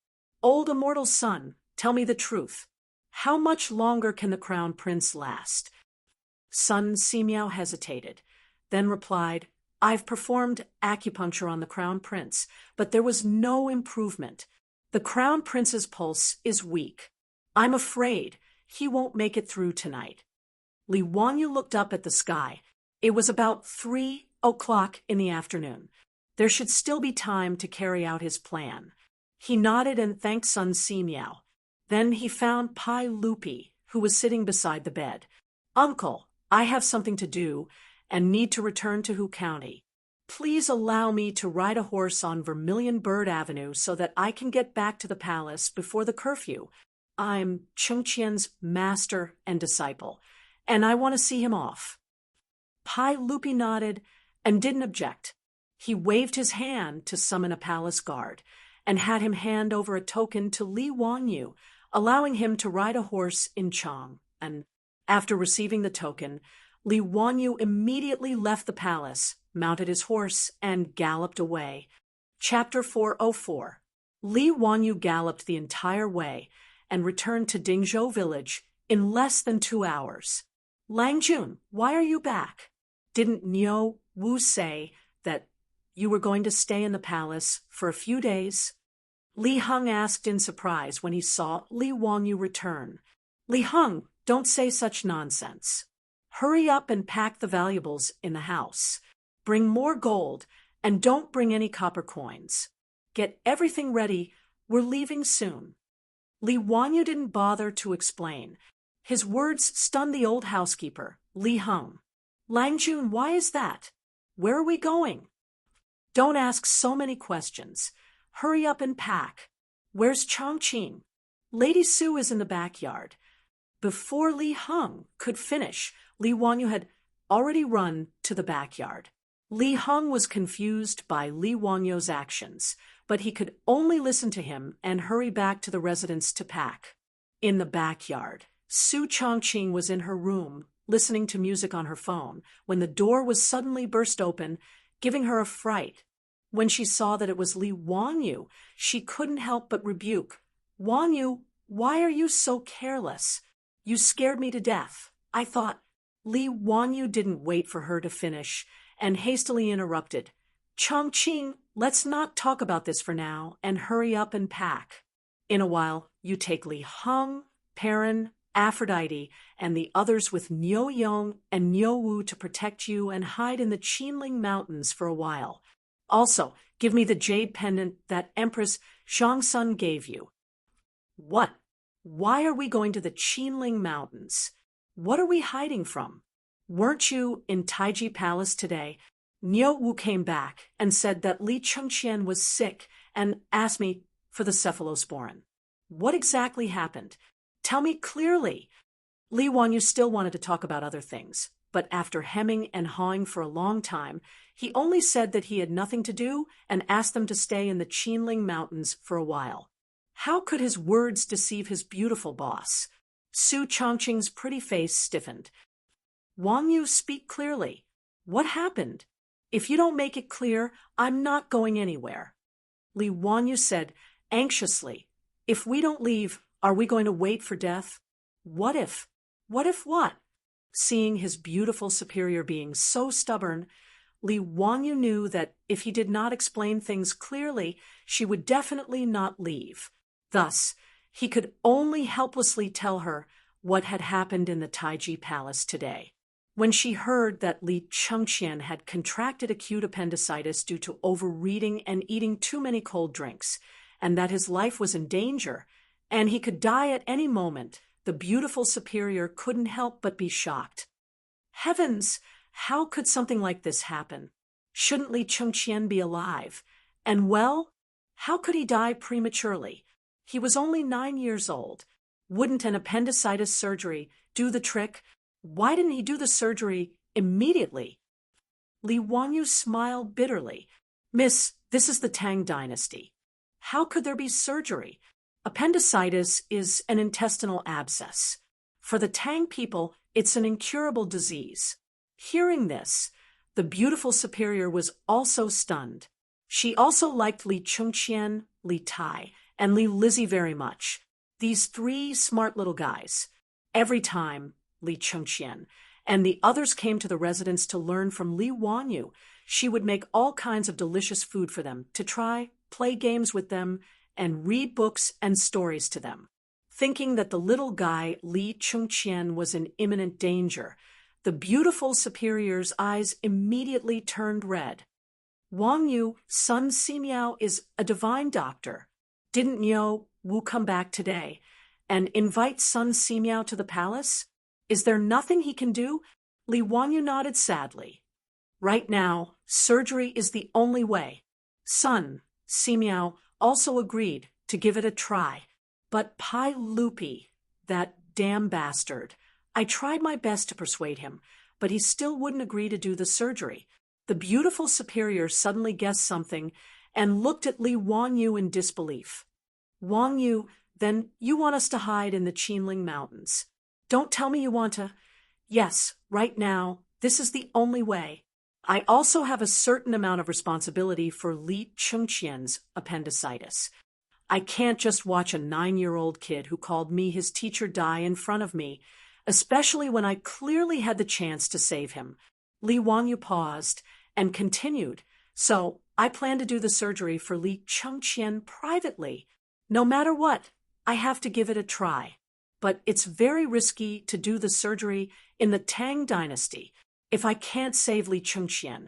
Old immortal son, tell me the truth. How much longer can the crown prince last? Sun Simiao hesitated, then replied, I've performed acupuncture on the crown prince, but there was no improvement. The crown prince's pulse is weak. I'm afraid he won't make it through tonight. Li Wanyu looked up at the sky. It was about 3 o'clock in the afternoon. There should still be time to carry out his plan. He nodded and thanked Sun Simiao. Then he found Pai Lupi, who was sitting beside the bed. Uncle, I have something to do and need to return to Hu County. Please allow me to ride a horse on Vermilion Bird Avenue so that I can get back to the palace before the curfew. I'm Chengqian's master and disciple, and I want to see him off. Pai Lupi nodded and didn't object. He waved his hand to summon a palace guard and had him hand over a token to Li Wanyu, allowing him to ride a horse in Chang. And after receiving the token, Li Wanyu immediately left the palace, mounted his horse, and galloped away. Chapter 404. Li Wanyu galloped the entire way and returned to Dingzhou village in less than 2 hours. Lang Jun, why are you back? Didn't Niu Wu say that you were going to stay in the palace for a few days? Li Heng asked in surprise when he saw Li Wanyu return. Li Heng, don't say such nonsense. Hurry up and pack the valuables in the house. Bring more gold, and don't bring any copper coins. Get everything ready, we're leaving soon. Li Wanyu didn't bother to explain. His words stunned the old housekeeper, Li Heng. Lang Jun, why is that? Where are we going? Don't ask so many questions. Hurry up and pack. Where's Chongqing? Lady Su is in the backyard. Before Li Heng could finish, Li Wanyu had already run to the backyard. Li Heng was confused by Li Wanyu's actions. but he could only listen to him and hurry back to the residence to pack. In the backyard, Su Chongqing was in her room, listening to music on her phone, when the door was suddenly burst open, giving her a fright. When she saw that it was Li Wanyu, she couldn't help but rebuke. "Wanyu, why are you so careless? You scared me to death. I thought—" Li Wanyu didn't wait for her to finish and hastily interrupted. "Chongqing, let's not talk about this for now and hurry up and pack. In a while, you take Li Heng, Perrin, Aphrodite, and the others with Niu Yong and Niu Wu to protect you and hide in the Qinling Mountains for a while. Also, give me the jade pendant that Empress Zhongsun gave you." "What? Why are we going to the Qinling Mountains? What are we hiding from? Weren't you in Taiji Palace today?" Niu Wu came back and said that Li Chengqian was sick and asked me for the cephalosporin. What exactly happened? Tell me clearly. Li Wanyu still wanted to talk about other things, but after hemming and hawing for a long time, he only said that he had nothing to do and asked them to stay in the Qinling Mountains for a while. How could his words deceive his beautiful boss? Su Chongqing's pretty face stiffened. "Wanyu, speak clearly. What happened? If you don't make it clear, I'm not going anywhere." Li Wanyu said anxiously, "If we don't leave, are we going to wait for death? What if? What if what?" Seeing his beautiful superior being so stubborn, Li Wanyu knew that if he did not explain things clearly, she would definitely not leave. Thus, he could only helplessly tell her what had happened in the Taiji Palace today. When she heard that Li Chengqian had contracted acute appendicitis due to overeating and eating too many cold drinks, and that his life was in danger, and he could die at any moment, the beautiful superior couldn't help but be shocked. Heavens! How could something like this happen? Shouldn't Li Chengqian be alive? And well, how could he die prematurely? He was only 9 years old. Wouldn't an appendicitis surgery do the trick? Why didn't he do the surgery immediately? Li Wanyu smiled bitterly. "Miss, this is the Tang dynasty. How could there be surgery? Appendicitis is an intestinal abscess. For the Tang people, it's an incurable disease." Hearing this, the beautiful superior was also stunned. She also liked Li Chengqian, Li Tai, and Li Lizzie very much. These 3 smart little guys. Every time Li Chengqian and the others came to the residence to learn from Li Wanyu, she would make all kinds of delicious food for them to try, play games with them, and read books and stories to them. Thinking that the little guy Li Chengqian was in imminent danger, the beautiful superior's eyes immediately turned red. "Wanyu, Sun Simiao is a divine doctor. Didn't Niu Wu come back today and invite Sun Simiao to the palace? Is there nothing he can do?" Li Wanyu nodded sadly. "Right now, surgery is the only way." Sun Simiao also agreed to give it a try. But Pai Lupi, that damn bastard, I tried my best to persuade him, but he still wouldn't agree to do the surgery. The beautiful superior suddenly guessed something and looked at Li Wanyu in disbelief. "Wanyu, then you want us to hide in the Qinling Mountains. Don't tell me you want to—" "Yes, right now, this is the only way. I also have a certain amount of responsibility for Li Chengqian's appendicitis. I can't just watch a 9-year-old kid who called me his teacher die in front of me, especially when I clearly had the chance to save him." Li Wanyu paused and continued, "So I plan to do the surgery for Li Chengqian privately. No matter what, I have to give it a try. But it's very risky to do the surgery in the Tang dynasty. If I can't save Li Chengqian,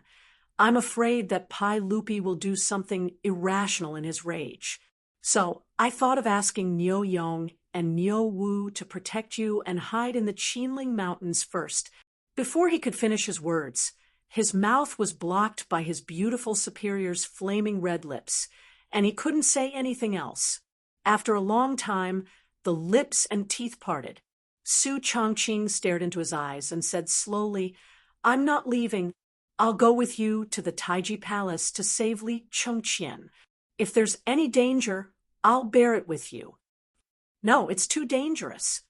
I'm afraid that Pai Lupi will do something irrational in his rage. So I thought of asking Niu Yong and Niu Wu to protect you and hide in the Qinling Mountains first." Before he could finish his words, his mouth was blocked by his beautiful superior's flaming red lips, and he couldn't say anything else. After a long time, the lips and teeth parted. Su Chongqing stared into his eyes and said slowly, "I'm not leaving. I'll go with you to the Taiji Palace to save Li Chengqian." If there's any danger, I'll bear it with you. No, it's too dangerous.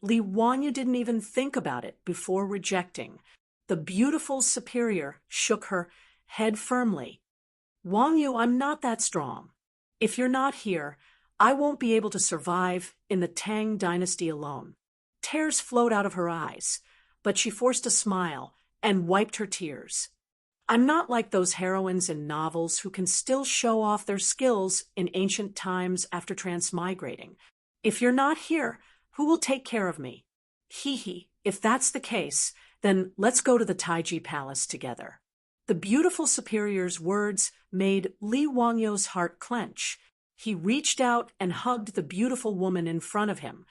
Li Wanyu didn't even think about it before rejecting. The beautiful superior shook her head firmly. Wang Yu, I'm not that strong. If you're not here, I won't be able to survive in the Tang dynasty alone. Tears flowed out of her eyes, but she forced a smile and wiped her tears. I'm not like those heroines in novels who can still show off their skills in ancient times after transmigrating. If you're not here, who will take care of me? Hee, if that's the case, then let's go to the Taiji Palace together. The beautiful superior's words made Li Wangyu's heart clench. He reached out and hugged the beautiful woman in front of him.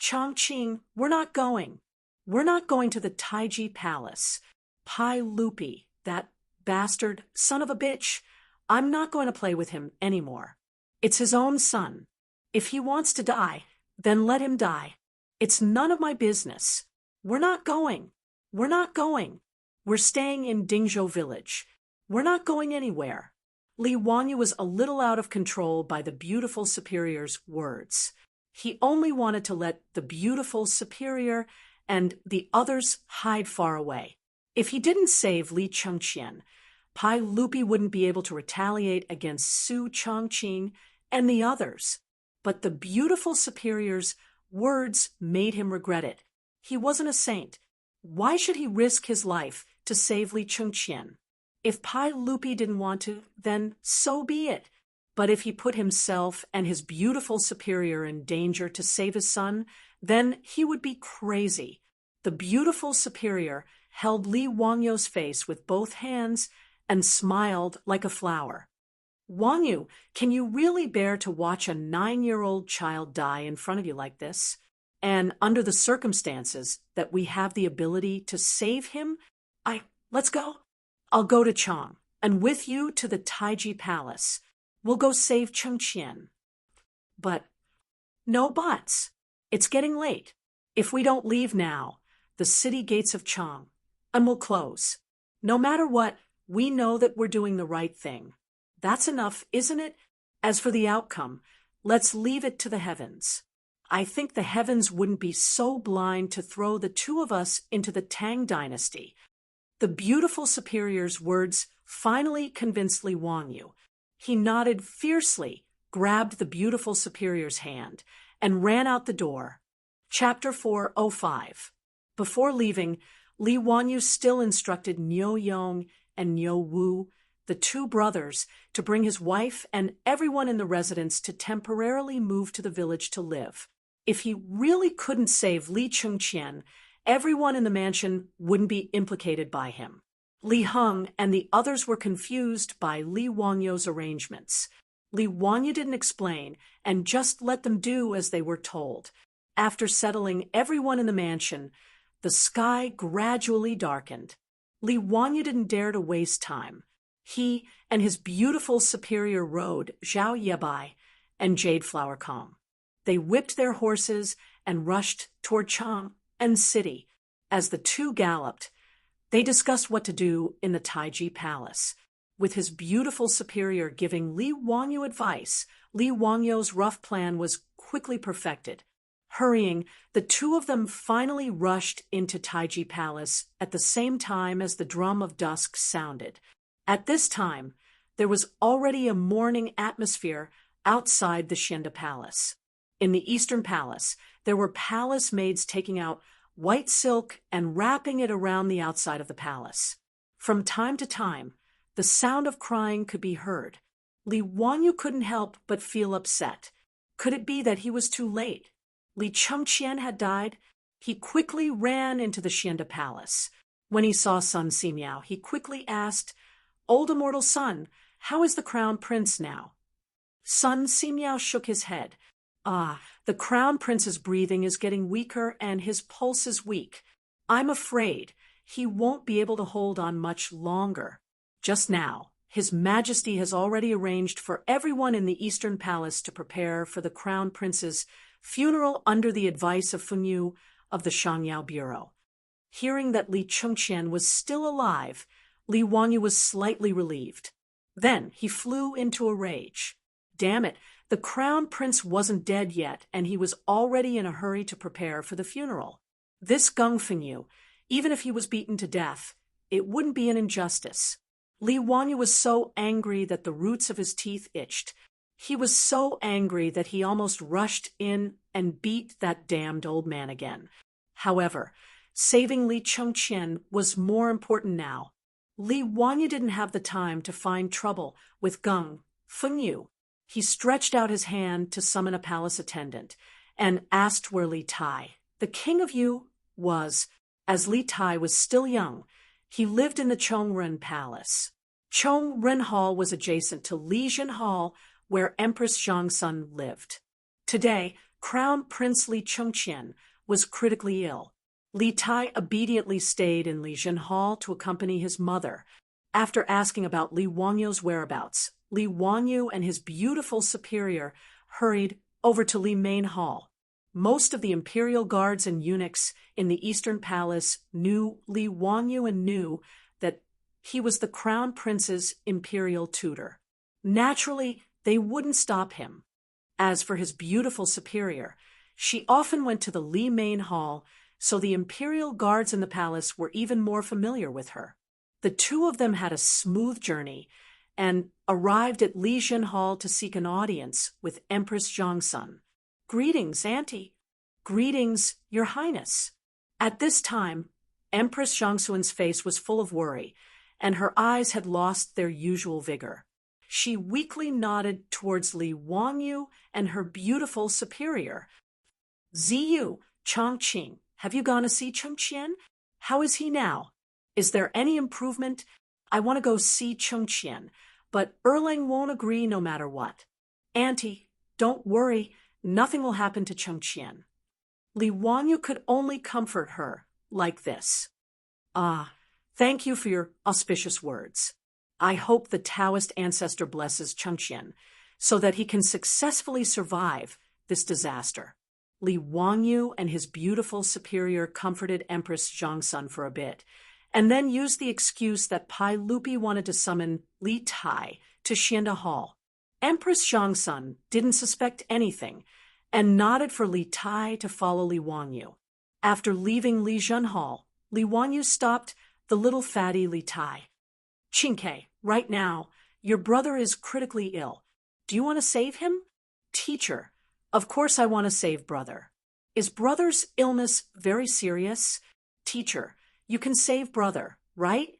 Chongqing, we're not going. We're not going to the Taiji Palace. Pai Lupi, that bastard, son of a bitch, I'm not going to play with him anymore. It's his own son. If he wants to die, then let him die. It's none of my business. We're not going. We're not going. We're staying in Dingzhou village. We're not going anywhere. Li Wanyu was a little out of control by the beautiful superior's words. He only wanted to let the beautiful superior and the others hide far away. If he didn't save Li Chengqian, Pai Lupi wouldn't be able to retaliate against Su Chongqing and the others. But the beautiful superior's words made him regret it. He wasn't a saint. Why should he risk his life to save Li Chengqian? If Pai Lupi didn't want to, then so be it. But if he put himself and his beautiful superior in danger to save his son, then he would be crazy. The beautiful superior held Li Wangyu's face with both hands and smiled like a flower. Wanyu, can you really bear to watch a 9-year-old child die in front of you like this? And under the circumstances that we have the ability to save him? Let's go. I'll go to Chang, and with you to the Taiji Palace. We'll go save Chengqian. But no buts. It's getting late. If we don't leave now, the city gates of Chang will close. No matter what, we know that we're doing the right thing. That's enough, isn't it? As for the outcome, let's leave it to the heavens. I think the heavens wouldn't be so blind to throw the two of us into the Tang dynasty. The beautiful superior's words finally convinced Li Wanyu. He nodded fiercely, grabbed the beautiful superior's hand, and ran out the door. Chapter 405. Before leaving, Li Wanyu still instructed Niu Yong and Niu Wu, the two brothers, to bring his wife and everyone in the residence to temporarily move to the village to live. If he really couldn't save Li Chengqian, everyone in the mansion wouldn't be implicated by him. Li Heng and the others were confused by Li Wangyu's arrangements. Li Wanyu didn't explain and just let them do as they were told. After settling everyone in the mansion, the sky gradually darkened. Li Wanyu didn't dare to waste time. He and his beautiful superior rode Zhao Yebai and Jade Flower Kong. They whipped their horses and rushed toward Chang and city. As the two galloped, they discussed what to do in the Taiji Palace. With his beautiful superior giving Li Wanyu advice, Li Wangyu's rough plan was quickly perfected. Hurrying, the two of them finally rushed into Taiji Palace at the same time as the drum of dusk sounded. At this time, there was already a morning atmosphere outside the Xianda Palace. In the Eastern Palace, there were palace maids taking out white silk and wrapping it around the outside of the palace. From time to time, the sound of crying could be heard. Li Wanyu couldn't help but feel upset. Could it be that he was too late? Li Chengqian had died. He quickly ran into the Xianda Palace. When he saw Sun Simiao, he quickly asked, "Old immortal son, how is the crown prince now?" Sun Simiao shook his head. The crown prince's breathing is getting weaker and his pulse is weak. I'm afraid he won't be able to hold on much longer. Just now, His Majesty has already arranged for everyone in the Eastern Palace to prepare for the crown prince's funeral under the advice of Fenyu of the Shangyao Bureau. Hearing that Li Chengqian was still alive, Li Wanyu was slightly relieved. Then he flew into a rage. Damn it, the crown prince wasn't dead yet, and he was already in a hurry to prepare for the funeral. This Gungfengyu, even if he was beaten to death, it wouldn't be an injustice. Li Wanyu was so angry that the roots of his teeth itched. He was so angry that he almost rushed in and beat that damned old man again. However, saving Li Chengqian was more important now. Li Wanyu didn't have the time to find trouble with Gungfengyu. He stretched out his hand to summon a palace attendant and asked where Li Tai, the king of Yu, was. As Li Tai was still young, he lived in the Chongren Palace. Chongren Hall was adjacent to Lijin Hall, where Empress Zhongsun lived. Today, Crown Prince Li Chengqian was critically ill. Li Tai obediently stayed in Lijin Hall to accompany his mother. After asking about Li Wanyu's whereabouts, Li Wanyu and his beautiful superior hurried over to Li Main Hall. Most of the imperial guards and eunuchs in the Eastern Palace knew Li Wanyu and knew that he was the crown prince's imperial tutor. Naturally, they wouldn't stop him. As for his beautiful superior, she often went to the Li Main Hall, so the imperial guards in the palace were even more familiar with her. The two of them had a smooth journey and arrived at Lijin Hall to seek an audience with Empress Zhongsun. "Greetings, Auntie." "Greetings, Your Highness." At this time, Empress Zhongsun's face was full of worry, and her eyes had lost their usual vigor. She weakly nodded towards Li Wanyu and her beautiful superior. "Ziyu, Chongqing, have you gone to see Chengqian? How is he now? Is there any improvement? I want to go see Chengqian, but Erlang won't agree no matter what." "Auntie, don't worry. Nothing will happen to Chengqian." Li Wanyu could only comfort her like this. "Ah, thank you for your auspicious words. I hope the Taoist ancestor blesses Chengqian so that he can successfully survive this disaster." Li Wanyu and his beautiful superior comforted Empress Zhongsun for a bit, and then used the excuse that Pai Lupi wanted to summon Li Tai to Xianda Hall. Empress Zhongsun didn't suspect anything and nodded for Li Tai to follow Li Wanyu. After leaving Lijin Hall, Li Wanyu stopped the little fatty Li Tai. "Qingke, right now, your brother is critically ill. Do you want to save him?" "Teacher, of course I want to save brother." "Is brother's illness very serious?" "Teacher, you can save brother, right?"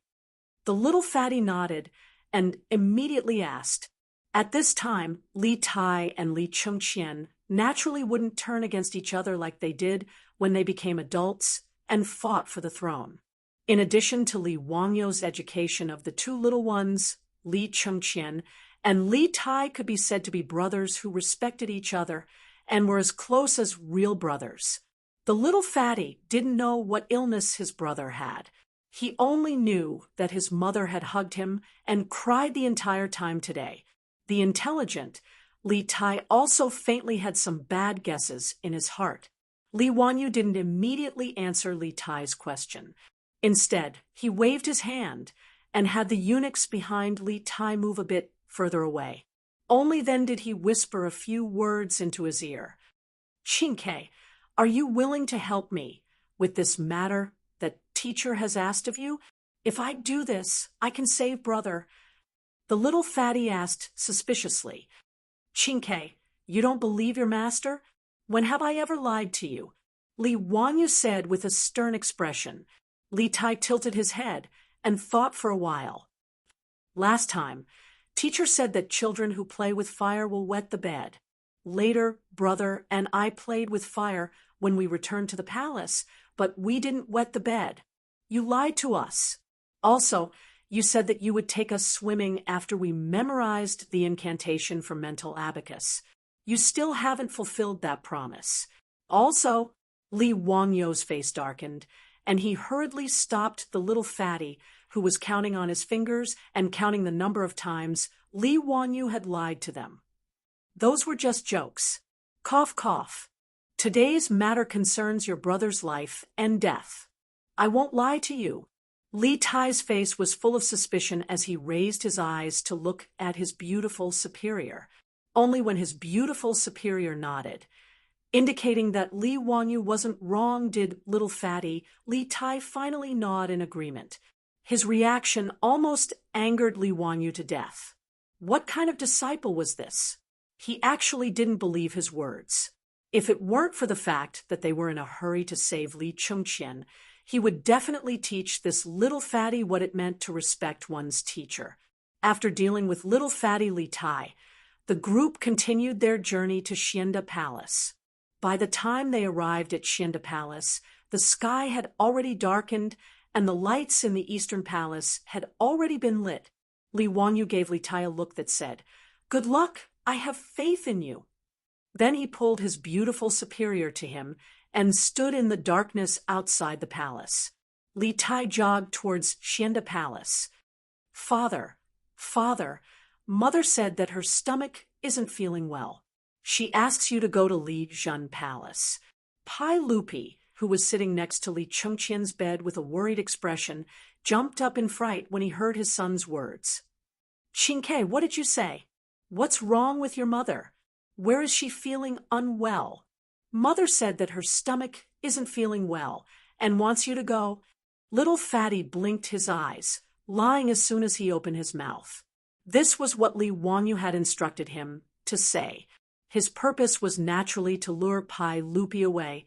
The little fatty nodded and immediately asked. At this time, Li Tai and Li Chengqian naturally wouldn't turn against each other like they did when they became adults and fought for the throne. In addition to Li Wangyu's education of the two little ones, Li Chengqian and Li Tai could be said to be brothers who respected each other and were as close as real brothers. The little fatty didn't know what illness his brother had. He only knew that his mother had hugged him and cried the entire time today. The intelligent Li Tai also faintly had some bad guesses in his heart. Li Wanyu didn't immediately answer Li Tai's question. Instead, he waved his hand and had the eunuchs behind Li Tai move a bit further away. Only then did he whisper a few words into his ear. "Qingke, are you willing to help me with this matter that teacher has asked of you? If I do this, I can save brother." The little fatty asked suspiciously, "Qingke, you don't believe your master? When have I ever lied to you?" Li Wanyu said with a stern expression. Li Tai tilted his head and thought for a while. "Last time, teacher said that children who play with fire will wet the bed. Later, brother and I played with fire when we returned to the palace, but we didn't wet the bed. You lied to us. Also, you said that you would take us swimming after we memorized the incantation for mental abacus. You still haven't fulfilled that promise. Also," Li Wangyu's face darkened, and he hurriedly stopped the little fatty who was counting on his fingers and counting the number of times Li Wanyu had lied to them. "Those were just jokes. Cough, cough. Today's matter concerns your brother's life and death. I won't lie to you. Li Tai's face was full of suspicion as he raised his eyes to look at his beautiful superior. Only when his beautiful superior nodded, indicating that Li Wanyu wasn't wrong, did little fatty Li Tai finally nod in agreement. His reaction almost angered Li Wanyu to death. What kind of disciple was this? He actually didn't believe his words. If it weren't for the fact that they were in a hurry to save Li Chengqian, he would definitely teach this little fatty what it meant to respect one's teacher. After dealing with little fatty Li Tai, the group continued their journey to Xianda Palace. By the time they arrived at Xianda Palace, the sky had already darkened and the lights in the Eastern Palace had already been lit. Li Wanyu gave Li Tai a look that said, "Good luck, I have faith in you." Then he pulled his beautiful superior to him and stood in the darkness outside the palace. Li Tai jogged towards Xianda Palace. "Father, Father, Mother said that her stomach isn't feeling well. She asks you to go to Li Zhen Palace." Pai Lupi, who was sitting next to Li Chengqian's bed with a worried expression, jumped up in fright when he heard his son's words. "Qingke, what did you say? What's wrong with your mother? Where is she feeling unwell?" "Mother said that her stomach isn't feeling well and wants you to go." Little Fatty blinked his eyes, lying as soon as he opened his mouth. This was what Li Wanyu had instructed him to say. His purpose was naturally to lure Pai Lupi away,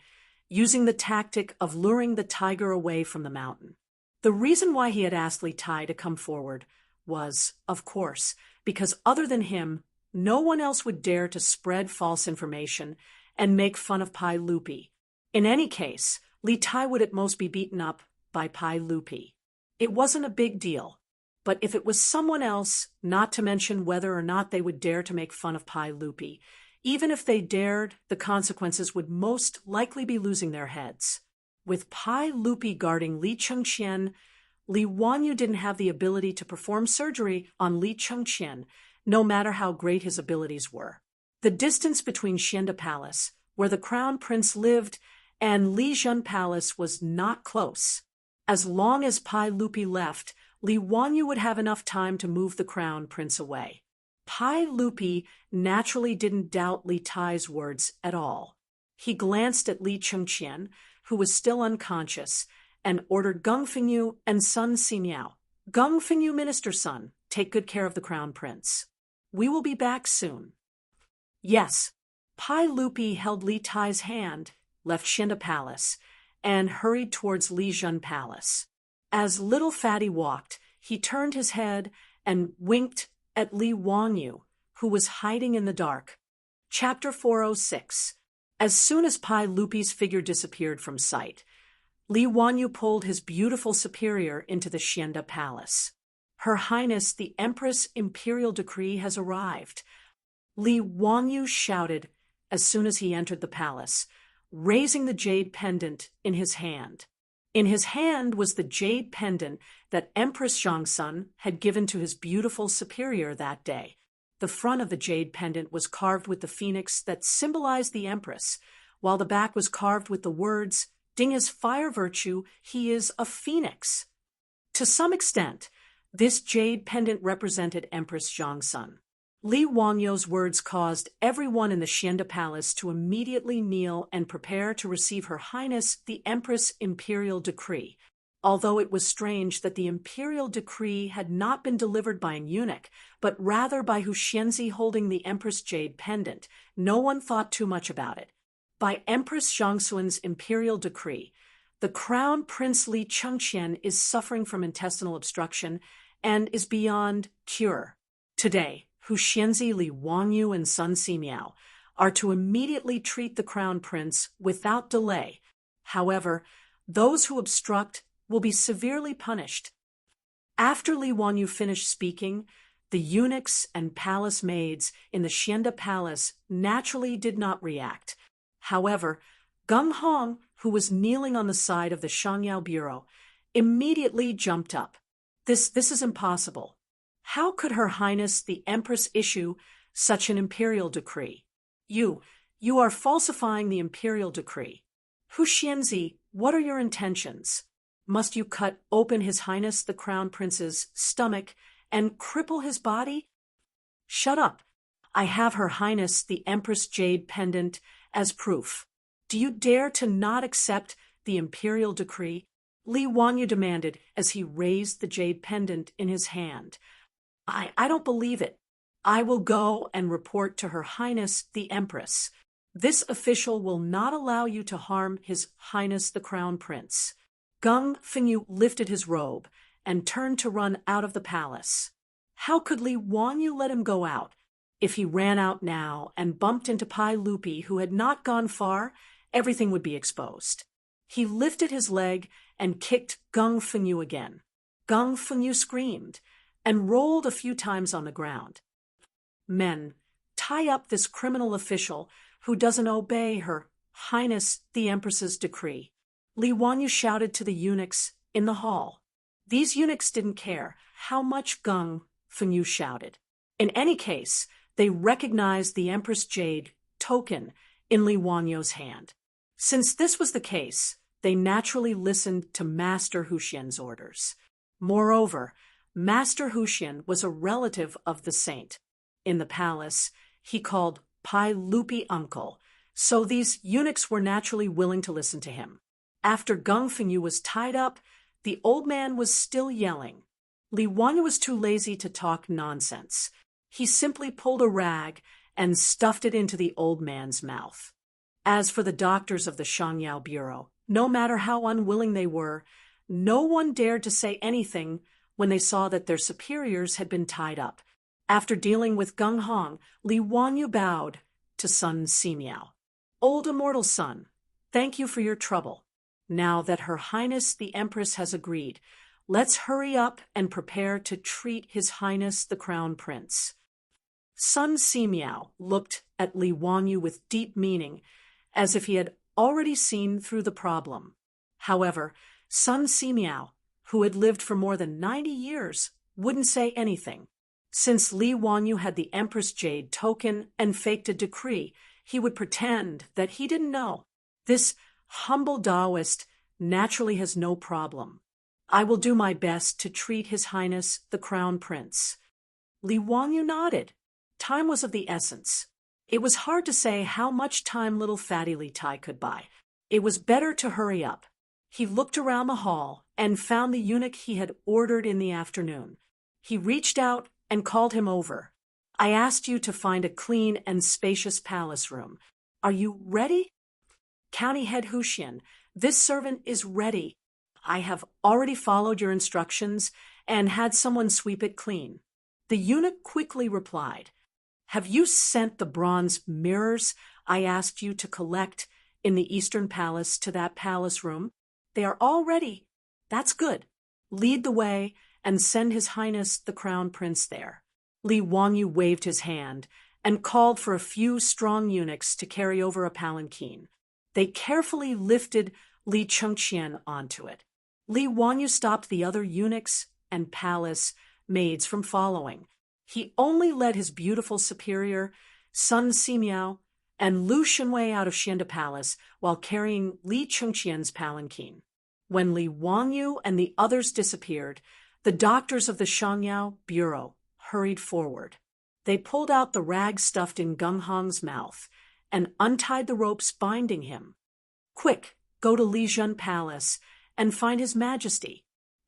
using the tactic of luring the tiger away from the mountain. The reason why he had asked Li Tai to come forward was, of course, because other than him, no one else would dare to spread false information and make fun of Pai Lupi. In any case, Li Tai would at most be beaten up by Pai Lupi. It wasn't a big deal, but if it was someone else, not to mention whether or not they would dare to make fun of Pai Lupi, even if they dared, the consequences would most likely be losing their heads. With Pai Lupi guarding Li Chengqian, Li Wanyu didn't have the ability to perform surgery on Li Chengqian, no matter how great his abilities were. The distance between Xianda Palace, where the crown prince lived, and Li Zhen Palace was not close. As long as Pai Lupi left, Li Wanyu would have enough time to move the crown prince away. Pai Lupi naturally didn't doubt Li Tai's words at all. He glanced at Li Chengqian, who was still unconscious, and ordered Geng Fengyu and Sun Ximiao, "Geng Fengyu, minister's son, take good care of the crown prince. We will be back soon." Yes. Pai Lupi held Li Tai's hand, left Xianda Palace, and hurried towards Li Zhen Palace. As little Fatty walked, he turned his head and winked at Li Wanyu, who was hiding in the dark. Chapter 406. As soon as Pai Lupi's figure disappeared from sight, Li Wanyu pulled his beautiful superior into the Xianda Palace. "Her Highness, the Empress' imperial decree has arrived," Li Wanyu shouted as soon as he entered the palace, raising the jade pendant in his hand. In his hand was the jade pendant that Empress Zhongsun had given to his beautiful superior that day. The front of the jade pendant was carved with the phoenix that symbolized the Empress, while the back was carved with the words, "Ding is fire virtue, he is a phoenix." To some extent, this jade pendant represented Empress Zhongsun. Li Wangyu's words caused everyone in the Xianda Palace to immediately kneel and prepare to receive Her Highness the Empress' imperial decree. Although it was strange that the imperial decree had not been delivered by an eunuch, but rather by Hu Xianzi holding the Empress jade pendant, no one thought too much about it. By Empress Zhongsun's imperial decree, the crown prince Li Chengqian is suffering from intestinal obstruction and is beyond cure. Today, Hu Xianzi, Li Wanyu, and Sun Ximiao are to immediately treat the crown prince without delay. However, those who obstruct will be severely punished. After Li Wanyu finished speaking, the eunuchs and palace maids in the Xianda Palace naturally did not react. However, Geng Hong, who was kneeling on the side of the Shangyao Bureau, immediately jumped up. This is impossible. How could Her Highness the Empress issue such an imperial decree? You are falsifying the imperial decree. Hu Xianzi, what are your intentions? Must you cut open His Highness the Crown Prince's stomach and cripple his body? Shut up. I have Her Highness the Empress Jade pendant as proof. Do you dare to not accept the imperial decree? Li Wanyu demanded as he raised the jade pendant in his hand. I don't believe it. I will go and report to Her Highness the Empress. This official will not allow you to harm His Highness the Crown Prince. Gung Fengyu lifted his robe and turned to run out of the palace. How could Li Wanyu let him go out? If he ran out now and bumped into Pai Lupi, who had not gone far, everything would be exposed. He lifted his leg and kicked Gung Fengyu again. Gung Fengyu screamed and rolled a few times on the ground. Men, tie up this criminal official who doesn't obey Her Highness the Empress's decree. Li Wanyu shouted to the eunuchs in the hall. These eunuchs didn't care how much Gung Fengyu shouted. In any case, they recognized the Empress Jade token in Li Wanyu's hand. Since this was the case, they naturally listened to Master Huxian's orders. Moreover, Master Huxian was a relative of the saint. In the palace, he called Pai Lupi uncle, so these eunuchs were naturally willing to listen to him. After Gung Fengyu was tied up, the old man was still yelling. Li Wanyu was too lazy to talk nonsense. He simply pulled a rag and stuffed it into the old man's mouth. As for the doctors of the Shangyao Bureau, no matter how unwilling they were, no one dared to say anything when they saw that their superiors had been tied up. After dealing with Gung Hong, Li Wanyu bowed to Sun Simiao. Old immortal son, thank you for your trouble. Now that Her Highness the Empress has agreed, let's hurry up and prepare to treat His Highness the Crown Prince. Sun Simiao looked at Li Wanyu with deep meaning, as if he had already seen through the problem. However, Sun Simiao, who had lived for more than 90 years, wouldn't say anything. Since Li Wanyu had the Empress Jade token and faked a decree, he would pretend that he didn't know. This humble Taoist naturally has no problem. I will do my best to treat His Highness the Crown Prince. Li Wanyu nodded. Time was of the essence. It was hard to say how much time little Fatty Li Tai could buy. It was better to hurry up. He looked around the hall and found the eunuch he had ordered in the afternoon. He reached out and called him over. I asked you to find a clean and spacious palace room. Are you ready? County Head Huxian, this servant is ready. I have already followed your instructions and had someone sweep it clean. The eunuch quickly replied, Have you sent the bronze mirrors I asked you to collect in the Eastern Palace to that palace room? They are all ready. That's good. Lead the way and send His Highness the Crown Prince there. Li Wanyu waved his hand and called for a few strong eunuchs to carry over a palanquin. They carefully lifted Li Chengqian onto it. Li Wanyu stopped the other eunuchs and palace maids from following. He only led his beautiful superior, Sun Simiao, and Lu Shenwei out of Xianda Palace while carrying Li Chengqian's palanquin. When Li Wanyu and the others disappeared, the doctors of the Shangyao Bureau hurried forward. They pulled out the rag stuffed in Gung Hong's mouth and untied the ropes binding him. Quick, go to Lijun Palace and find His Majesty.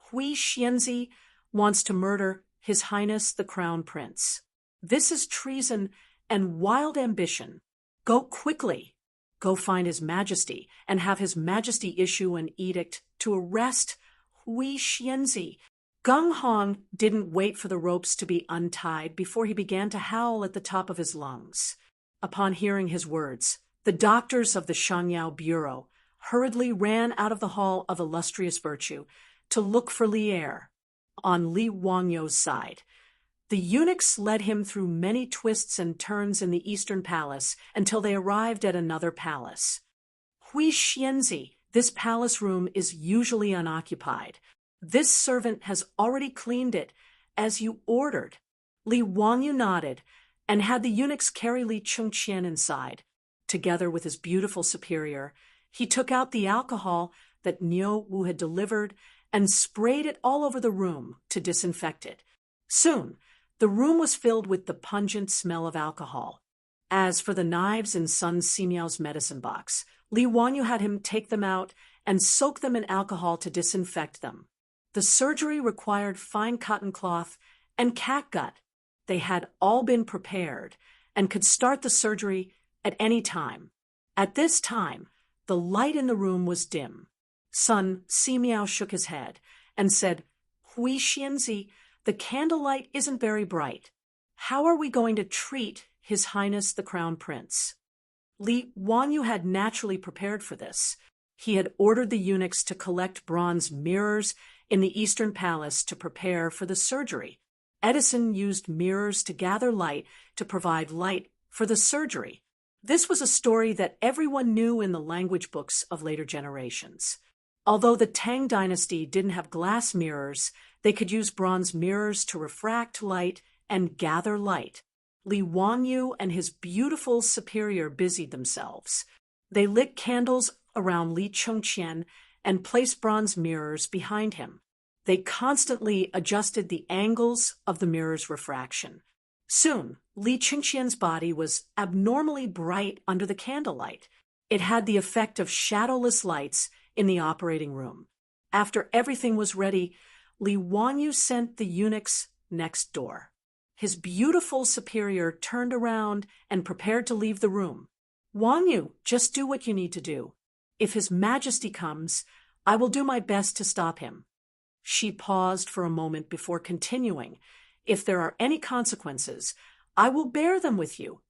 Hui Xianzi wants to murder His Highness the Crown Prince. This is treason and wild ambition. Go quickly. Go find His Majesty and have His Majesty issue an edict to arrest Hui Xianzi. Gung Hong didn't wait for the ropes to be untied before he began to howl at the top of his lungs. Upon hearing his words, the doctors of the Shangyao Bureau hurriedly ran out of the Hall of Illustrious Virtue to look for Lier on Li Wanyu's side. The eunuchs led him through many twists and turns in the Eastern Palace until they arrived at another palace. Hui Xianzi, this palace room is usually unoccupied. This servant has already cleaned it, as you ordered. Li Wanyu nodded and had the eunuchs carry Li Chengqian inside. Together with his beautiful superior, he took out the alcohol that Niu Wu had delivered and sprayed it all over the room to disinfect it. Soon, the room was filled with the pungent smell of alcohol. As for the knives in Sun Simiao's medicine box, Li Wanyu had him take them out and soak them in alcohol to disinfect them. The surgery required fine cotton cloth and catgut. They had all been prepared and could start the surgery at any time. At this time, the light in the room was dim. Sun Simiao shook his head and said, "Hui Xianzi, the candlelight isn't very bright. How are we going to treat His Highness the Crown Prince?" Li Wanyu had naturally prepared for this. He had ordered the eunuchs to collect bronze mirrors in the Eastern Palace to prepare for the surgery. Edison used mirrors to gather light to provide light for the surgery. This was a story that everyone knew in the language books of later generations. Although the Tang dynasty didn't have glass mirrors, they could use bronze mirrors to refract light and gather light. Li Wanyu and his beautiful superior busied themselves. They lit candles around Li Chengqian and placed bronze mirrors behind him. They constantly adjusted the angles of the mirror's refraction. Soon, Li Chengqian's body was abnormally bright under the candlelight. It had the effect of shadowless lights in the operating room. After everything was ready, Li Wanyu sent the eunuchs next door. His beautiful superior turned around and prepared to leave the room. "Wanyu, just do what you need to do. If His Majesty comes, I will do my best to stop him." She paused for a moment before continuing. "If there are any consequences, I will bear them with you."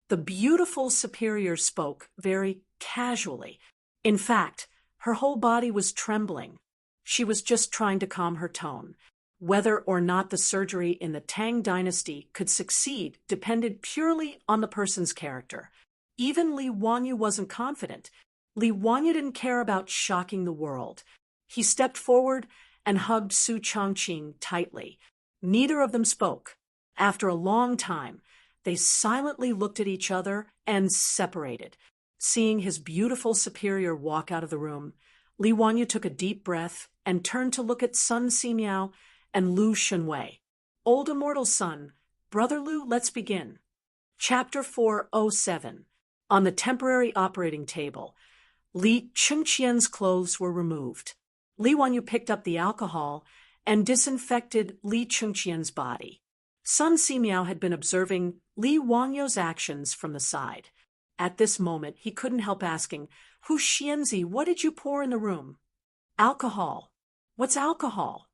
The beautiful superior spoke very casually. In fact, her whole body was trembling. She was just trying to calm her tone. Whether or not the surgery in the Tang dynasty could succeed depended purely on the person's character. Even Li Wanyu wasn't confident. Li Wanyu didn't care about shocking the world. He stepped forward and hugged Su Chongqing tightly. Neither of them spoke. After a long time, they silently looked at each other and separated. Seeing his beautiful superior walk out of the room, Li Wanyu took a deep breath and turned to look at Sun Simiao and Lu Shunwei. "Old immortal son, Brother Lu, let's begin." Chapter 407. On the temporary operating table, Li Chengqian's clothes were removed. Li Wanyu picked up the alcohol and disinfected Li Chengqian's body. Sun Simiao had been observing Li Wanyu's actions from the side. At this moment, he couldn't help asking, "Hu Xianzi, what did you pour in the room?" "Alcohol." "What's alcohol?"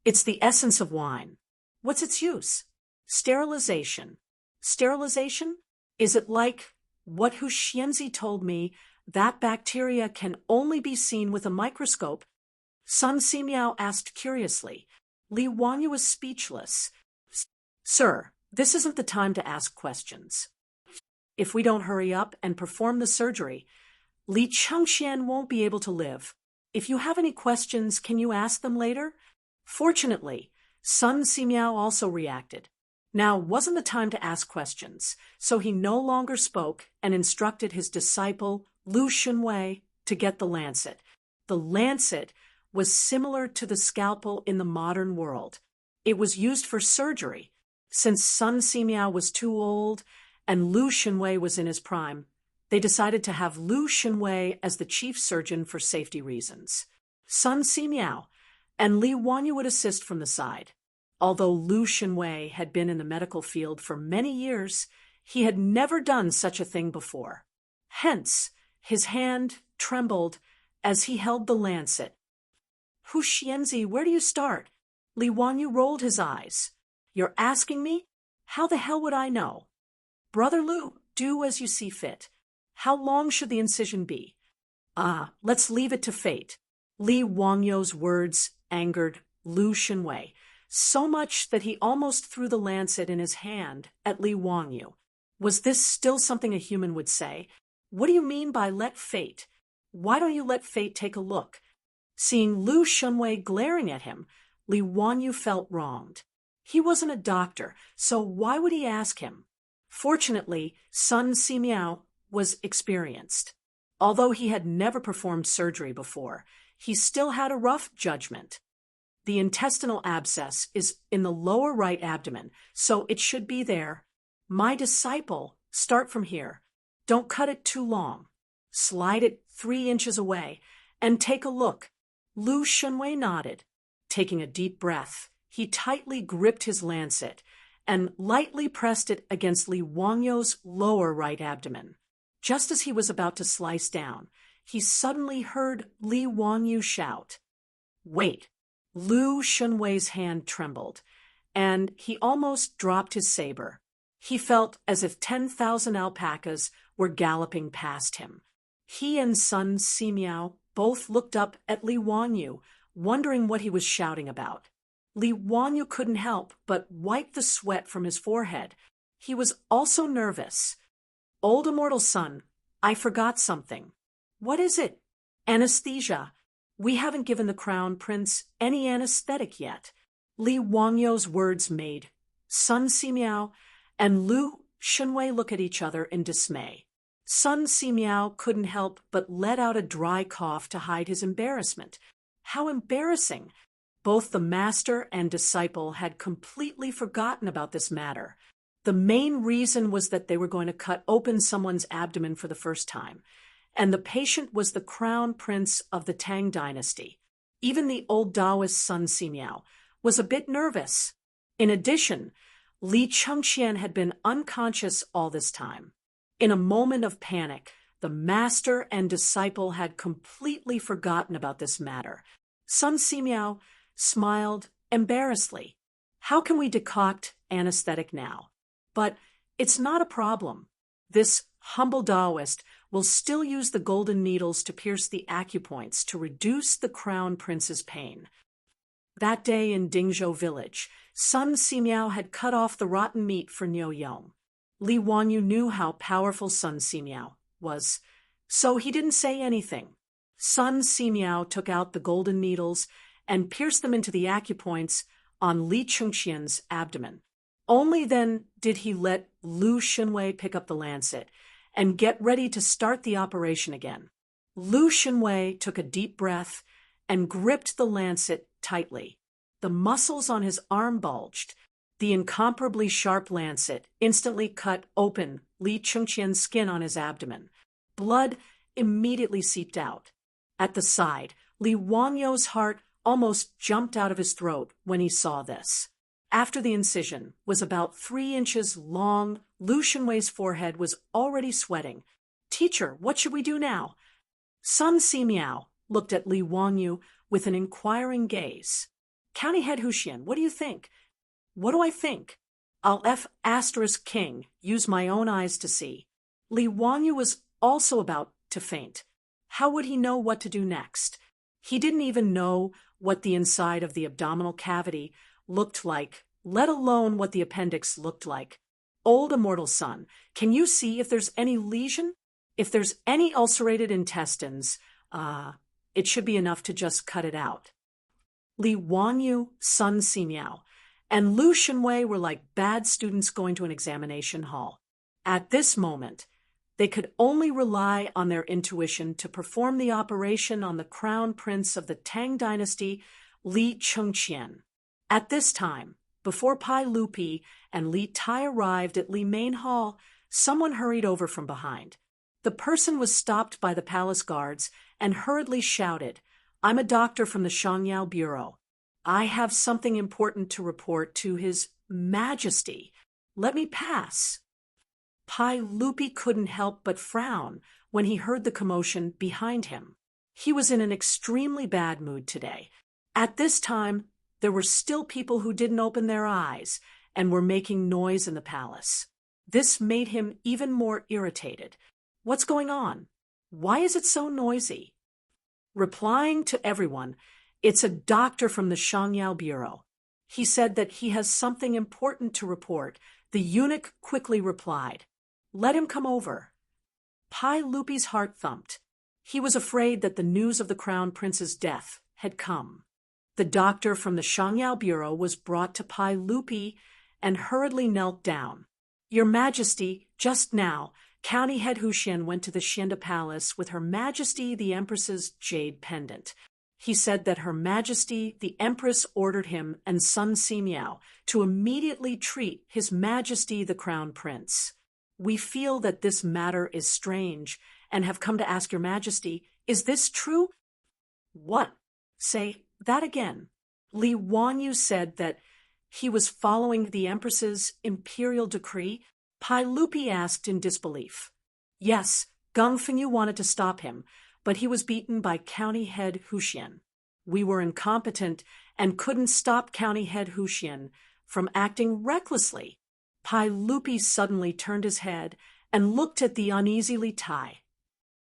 It's the essence of wine." "What's its use?" "Sterilization." "Sterilization? Is it like what Hu Xianzi told me, that bacteria can only be seen with a microscope?" Sun Simiao asked curiously. Li Wanyu was speechless. "Sir, this isn't the time to ask questions. If we don't hurry up and perform the surgery, Li Chengqian won't be able to live. If you have any questions, can you ask them later?" Fortunately, Sun Simiao also reacted. Now wasn't the time to ask questions, so he no longer spoke and instructed his disciple, Lu Shunwei, to get the lancet. The lancet was similar to the scalpel in the modern world. It was used for surgery. Since Sun Simiao was too old and Lu Shunwei was in his prime, they decided to have Lu Shunwei as the chief surgeon for safety reasons. Sun Simiao and Li Wanyu would assist from the side. Although Lu Shunwei had been in the medical field for many years, he had never done such a thing before. Hence, his hand trembled as he held the lancet. "Hu Xianzi, where do you start?" Li Wanyu rolled his eyes. "You're asking me? How the hell would I know?" "Brother Lu, do as you see fit. How long should the incision be?" Let's leave it to fate." Li Wangyu's words angered Lu Shunwei so much that he almost threw the lancet in his hand at Li Wanyu. Was this still something a human would say? "What do you mean by let fate? Why don't you let fate take a look?" Seeing Lu Shunwei glaring at him, Li Wanyu felt wronged. He wasn't a doctor, so why would he ask him? Fortunately, Sun Simiao was experienced. Although he had never performed surgery before, he still had a rough judgment. The intestinal abscess is in the lower right abdomen, so it should be there. My disciple, start from here. Don't cut it too long. Slide it 3 inches away, and take a look. Lu Shunwei nodded. Taking a deep breath, he tightly gripped his lancet and lightly pressed it against Li Wangyu's lower right abdomen. Just as he was about to slice down, he suddenly heard Li Wangyu shout, "Wait!" Lu Shunwei's hand trembled, and he almost dropped his saber. He felt as if 10,000 alpacas were galloping past him. He and Sun Simiao both looked up at Li Wangyu, wondering what he was shouting about. Li Wangyu couldn't help but wipe the sweat from his forehead. He was also nervous. "Old immortal son, I forgot something." "What is it?" "Anesthesia. We haven't given the crown prince any anesthetic yet." Li Wangyu's words made Sun Simiao and Lu Shunwei look at each other in dismay. Sun Simiao couldn't help but let out a dry cough to hide his embarrassment. How embarrassing! Both the master and disciple had completely forgotten about this matter. The main reason was that they were going to cut open someone's abdomen for the first time, and the patient was the crown prince of the Tang dynasty. Even the old Taoist Sun Simiao was a bit nervous. In addition, Li Chengqian had been unconscious all this time. In a moment of panic, the master and disciple had completely forgotten about this matter. Sun Simiao smiled embarrassedly. "How can we decoct anesthetic now? But it's not a problem. This humble Taoist will still use the golden needles to pierce the acupoints to reduce the crown prince's pain." That day in Dingzhou village, Sun Simiao had cut off the rotten meat for Niu Yong. Li Wangyu knew how powerful Sun Simiao was, so he didn't say anything. Sun Simiao took out the golden needles and pierced them into the acupoints on Li Chengqian's abdomen. Only then did he let Lu Shunwei pick up the lancet and get ready to start the operation again. Lu Shunwei took a deep breath and gripped the lancet tightly. The muscles on his arm bulged. The incomparably sharp lancet instantly cut open Li Chengqian's skin on his abdomen. Blood immediately seeped out. At the side, Li Wangyu's heart almost jumped out of his throat when he saw this. After the incision was about 3 inches long, Lu Shunwei's forehead was already sweating. "Teacher, what should we do now?" Sun Simiao looked at Li Wangyu with an inquiring gaze. "County Head Huxian, what do you think?" "What do I think? I'll F***king use my own eyes to see." Li Wangyu was also about to faint. How would he know what to do next? He didn't even know what the inside of the abdominal cavity looked like, let alone what the appendix looked like. "Old immortal son, can you see if there's any lesion? If there's any ulcerated intestines, it should be enough to just cut it out." Li Wangyu, Sun Simiao, and Lu Shunwei were like bad students going to an examination hall. At this moment, they could only rely on their intuition to perform the operation on the crown prince of the Tang dynasty, Li Chengqian. At this time, before Pai Lupi and Li Tai arrived at Li Main Hall, someone hurried over from behind. The person was stopped by the palace guards and hurriedly shouted, "I'm a doctor from the Shangyao Bureau. I have something important to report to His Majesty. Let me pass." Pai Lupi couldn't help but frown when he heard the commotion behind him. He was in an extremely bad mood today. At this time, there were still people who didn't open their eyes and were making noise in the palace. This made him even more irritated. What's going on? Why is it so noisy? Replying to everyone, "It's a doctor from the Shangyao Bureau." He said that he has something important to report. The eunuch quickly replied, "Let him come over." Pai Lupi's heart thumped. He was afraid that the news of the crown prince's death had come. The doctor from the Shangyao Bureau was brought to Pai Lupi and hurriedly knelt down. "Your Majesty, just now, County Head Huxian went to the Xianda Palace with Her Majesty the Empress's jade pendant. He said that Her Majesty the Empress ordered him and Sun Simiao to immediately treat His Majesty the Crown Prince. We feel that this matter is strange and have come to ask Your Majesty, is this true? What? Say that again. Li Wanyu said that he was following the Empress's imperial decree. Pai Lupi asked in disbelief. Yes, Gung Fengyu wanted to stop him, but he was beaten by County Head Huxian. We were incompetent and couldn't stop County Head Huxian from acting recklessly. Pai Lupi suddenly turned his head and looked at the uneasily Tai.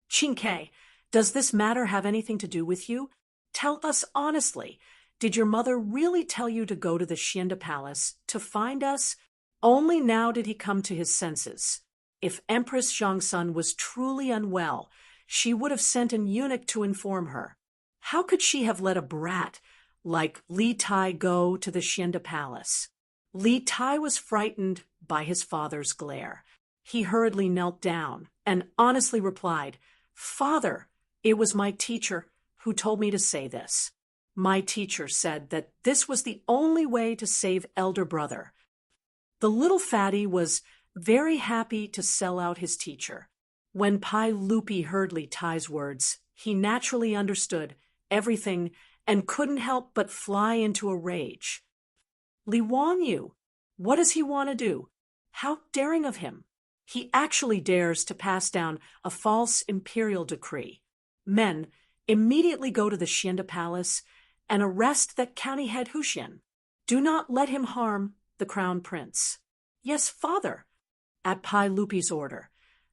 Qingke, does this matter have anything to do with you? Tell us honestly, did your mother really tell you to go to the Xianda Palace to find us? Only now did he come to his senses. If Empress Zhongsun was truly unwell, she would have sent an eunuch to inform her. How could she have let a brat like Li Tai go to the Xianda Palace? Li Tai was frightened by his father's glare. He hurriedly knelt down and honestly replied, Father, it was my teacher who told me to say this. My teacher said that this was the only way to save elder brother. The little fatty was very happy to sell out his teacher. When Pai Lupi heard Li Tai's words, he naturally understood everything and couldn't help but fly into a rage. Li Wanyu, what does he want to do? How daring of him! He actually dares to pass down a false imperial decree. Men, immediately go to the Xianda Palace and arrest that County Head Huxian. Do not let him harm the Crown Prince. Yes, father. At Pai Lupi's order,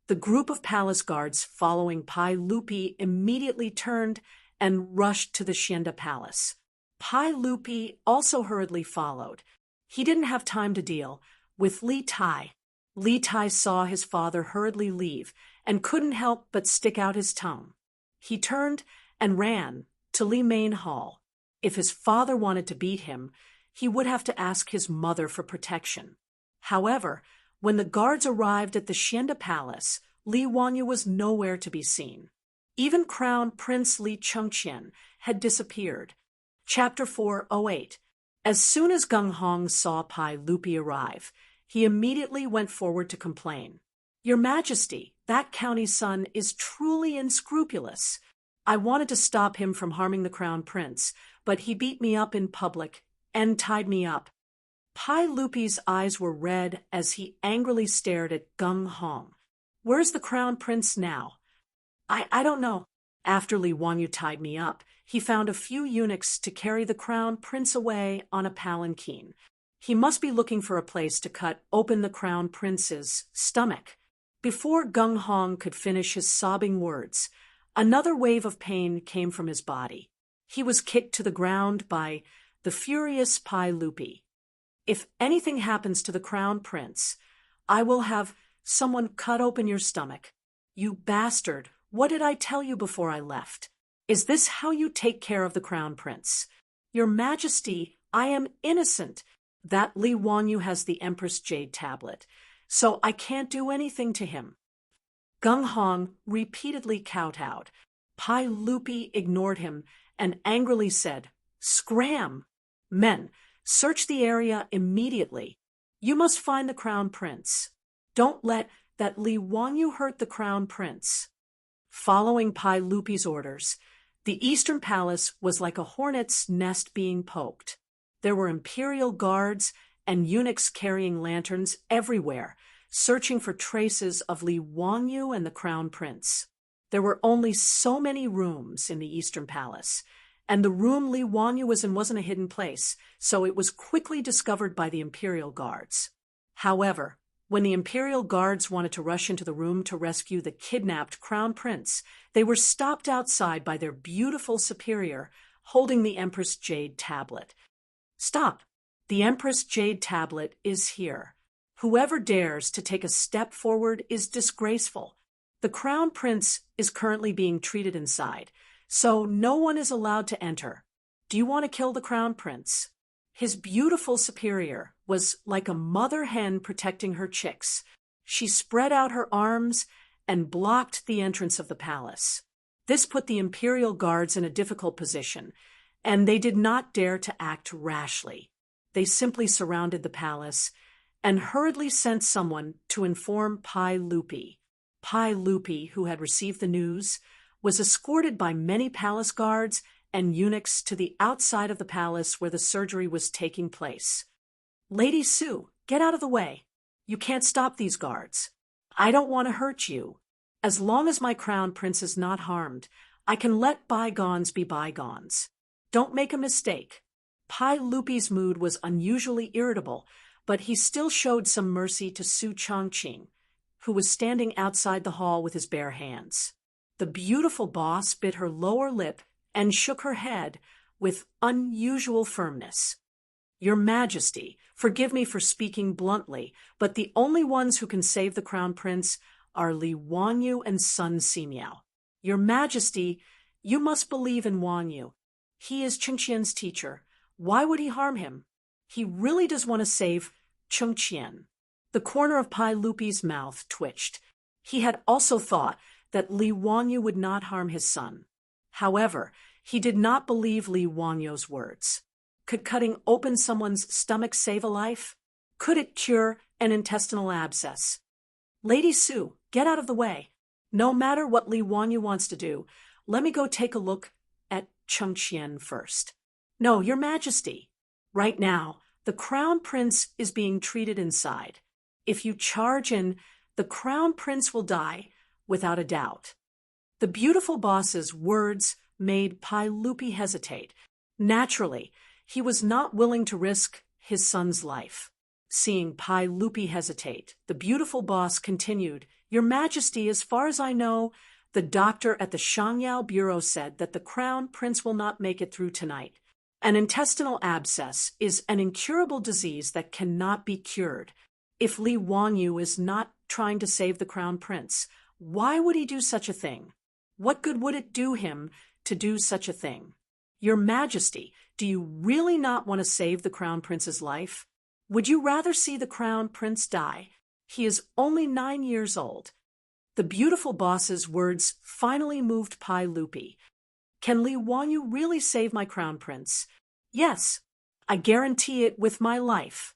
the group of palace guards following Pai Lupi immediately turned and rushed to the Xianda Palace. Pai Lupi also hurriedly followed. He didn't have time to deal with Li Tai. Li Tai saw his father hurriedly leave and couldn't help but stick out his tongue. He turned and ran to Li Main Hall. If his father wanted to beat him, he would have to ask his mother for protection. However, when the guards arrived at the Xianda Palace, Li Wanyu was nowhere to be seen. Even Crown Prince Li Chengqian had disappeared. Chapter 408. As soon as Gung Hong saw Pai Lupi arrive, he immediately went forward to complain. Your Majesty, that county's son is truly unscrupulous. I wanted to stop him from harming the Crown Prince, but he beat me up in public and tied me up. Pai Lupi's eyes were red as he angrily stared at Gung Hong. Where's the Crown Prince now? I don't know. After Li Wanyu tied me up, he found a few eunuchs to carry the Crown Prince away on a palanquin. He must be looking for a place to cut open the Crown Prince's stomach. Before Gung Hong could finish his sobbing words, another wave of pain came from his body. He was kicked to the ground by the furious Pai Lupi. If anything happens to the Crown Prince, I will have someone cut open your stomach. You bastard, what did I tell you before I left? Is this how you take care of the Crown Prince? Your Majesty, I am innocent. That Li Wanyu has the Empress Jade Tablet, so I can't do anything to him. Gung Hong repeatedly kowtowed. Pai Lupi ignored him and angrily said, Scram! Men, search the area immediately. You must find the Crown Prince. Don't let that Li Wanyu hurt the Crown Prince. Following Pai Lupi's orders, the Eastern Palace was like a hornet's nest being poked. There were imperial guards and eunuchs carrying lanterns everywhere, searching for traces of Li Wanyu and the Crown Prince. There were only so many rooms in the Eastern Palace, and the room Li Wanyu was in wasn't a hidden place, so it was quickly discovered by the imperial guards. However, when the imperial guards wanted to rush into the room to rescue the kidnapped Crown Prince, they were stopped outside by their beautiful superior, holding the Empress Jade Tablet. Stop! The Empress Jade Tablet is here. Whoever dares to take a step forward is disgraceful. The Crown Prince is currently being treated inside, so no one is allowed to enter. Do you want to kill the Crown Prince? His beautiful superior was like a mother hen protecting her chicks. She spread out her arms and blocked the entrance of the palace. This put the imperial guards in a difficult position, and they did not dare to act rashly. They simply surrounded the palace and hurriedly sent someone to inform Pai Lupi. Pai Lupi, who had received the news, was escorted by many palace guards and eunuchs to the outside of the palace where the surgery was taking place. "Lady Sue, get out of the way. You can't stop these guards. I don't want to hurt you. As long as my crown prince is not harmed, I can let bygones be bygones. Don't make a mistake." Pai Lupi's mood was unusually irritable, but he still showed some mercy to Su Chongqing, who was standing outside the hall with his bare hands. The beautiful boss bit her lower lip and shook her head with unusual firmness. "Your Majesty, forgive me for speaking bluntly, but the only ones who can save the crown prince are Li Wanyu and Sun Simiao. Your Majesty, you must believe in Wanyu. He is Chengqian's teacher. Why would he harm him? He really does want to save Chengqian." The corner of Pai Lupi's mouth twitched. He had also thought that Li Wanyu would not harm his son. However, he did not believe Li Wanyu's words. Could cutting open someone's stomach save a life? Could it cure an intestinal abscess? "Lady Sue, get out of the way. No matter what Li Wanyu wants to do, let me go take a look at Chengqian first." "No, Your Majesty. Right now, the crown prince is being treated inside. If you charge in, the crown prince will die, without a doubt." The beautiful boss's words made Pai Lupi hesitate. Naturally, he was not willing to risk his son's life. Seeing Pai Lupi hesitate, the beautiful boss continued, "Your Majesty, as far as I know, the doctor at the Shangyao Bureau said that the crown prince will not make it through tonight. An intestinal abscess is an incurable disease that cannot be cured. If Li Wanyu is not trying to save the crown prince, why would he do such a thing? What good would it do him to do such a thing? Your Majesty, do you really not want to save the crown prince's life? Would you rather see the crown prince die? He is only 9 years old." The beautiful boss's words finally moved Pai Lupi. "Can Li Wanyu really save my crown prince? Yes, I guarantee it with my life."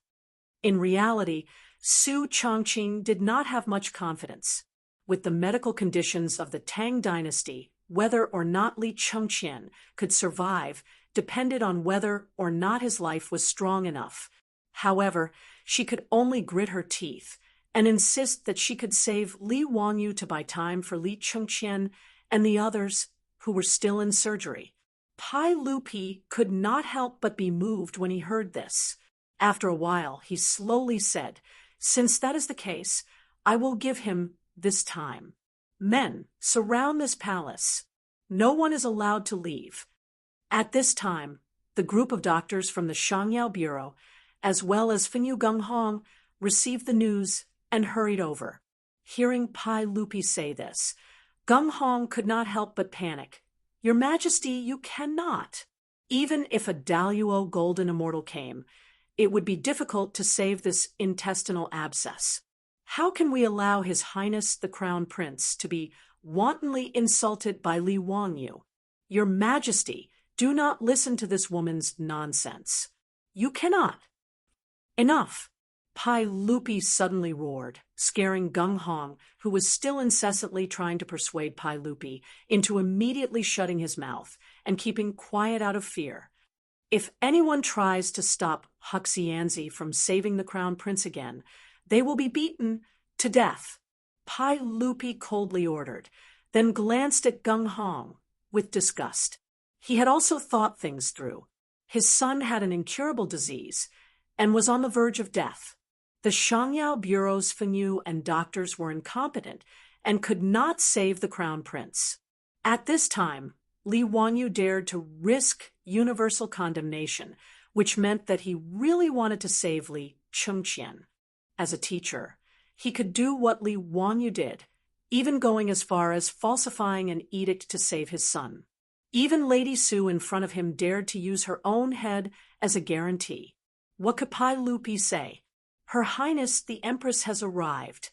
In reality, Su Chongqing did not have much confidence. With the medical conditions of the Tang dynasty, whether or not Li Chengqian could survive depended on whether or not his life was strong enough. However, she could only grit her teeth and insist that she could save Li Wanyu to buy time for Li Chengqian and the others who were still in surgery. Pai Lupi could not help but be moved when he heard this. After a while, he slowly said, "Since that is the case, I will give him this time. Men, surround this palace. No one is allowed to leave." At this time, the group of doctors from the Shangyao Bureau, as well as Finyu Gunghong, received the news and hurried over. Hearing Pai Lupi say this, Gunghong could not help but panic. "Your Majesty, you cannot. Even if a Daluo golden immortal came, it would be difficult to save this intestinal abscess. How can we allow His Highness the Crown Prince to be wantonly insulted by Li Wanyu? Your Majesty, do not listen to this woman's nonsense. You cannot." "Enough!" Pai Lupi suddenly roared, scaring Gunghong, who was still incessantly trying to persuade Pai Lupi into immediately shutting his mouth and keeping quiet out of fear. "If anyone tries to stop Huxianzi from saving the Crown Prince again, they will be beaten to death," Pai Lupi coldly ordered, then glanced at Gunghong with disgust. He had also thought things through. His son had an incurable disease and was on the verge of death. The Shangyao Bureau's Finyu and doctors were incompetent and could not save the Crown Prince. At this time, Li Wanyu dared to risk universal condemnation, which meant that he really wanted to save Li Chengqian. As a teacher, he could do what Li Wanyu did, even going as far as falsifying an edict to save his son. Even Lady Sue in front of him dared to use her own head as a guarantee. What could Pai Lupi say? "Her Highness the Empress has arrived.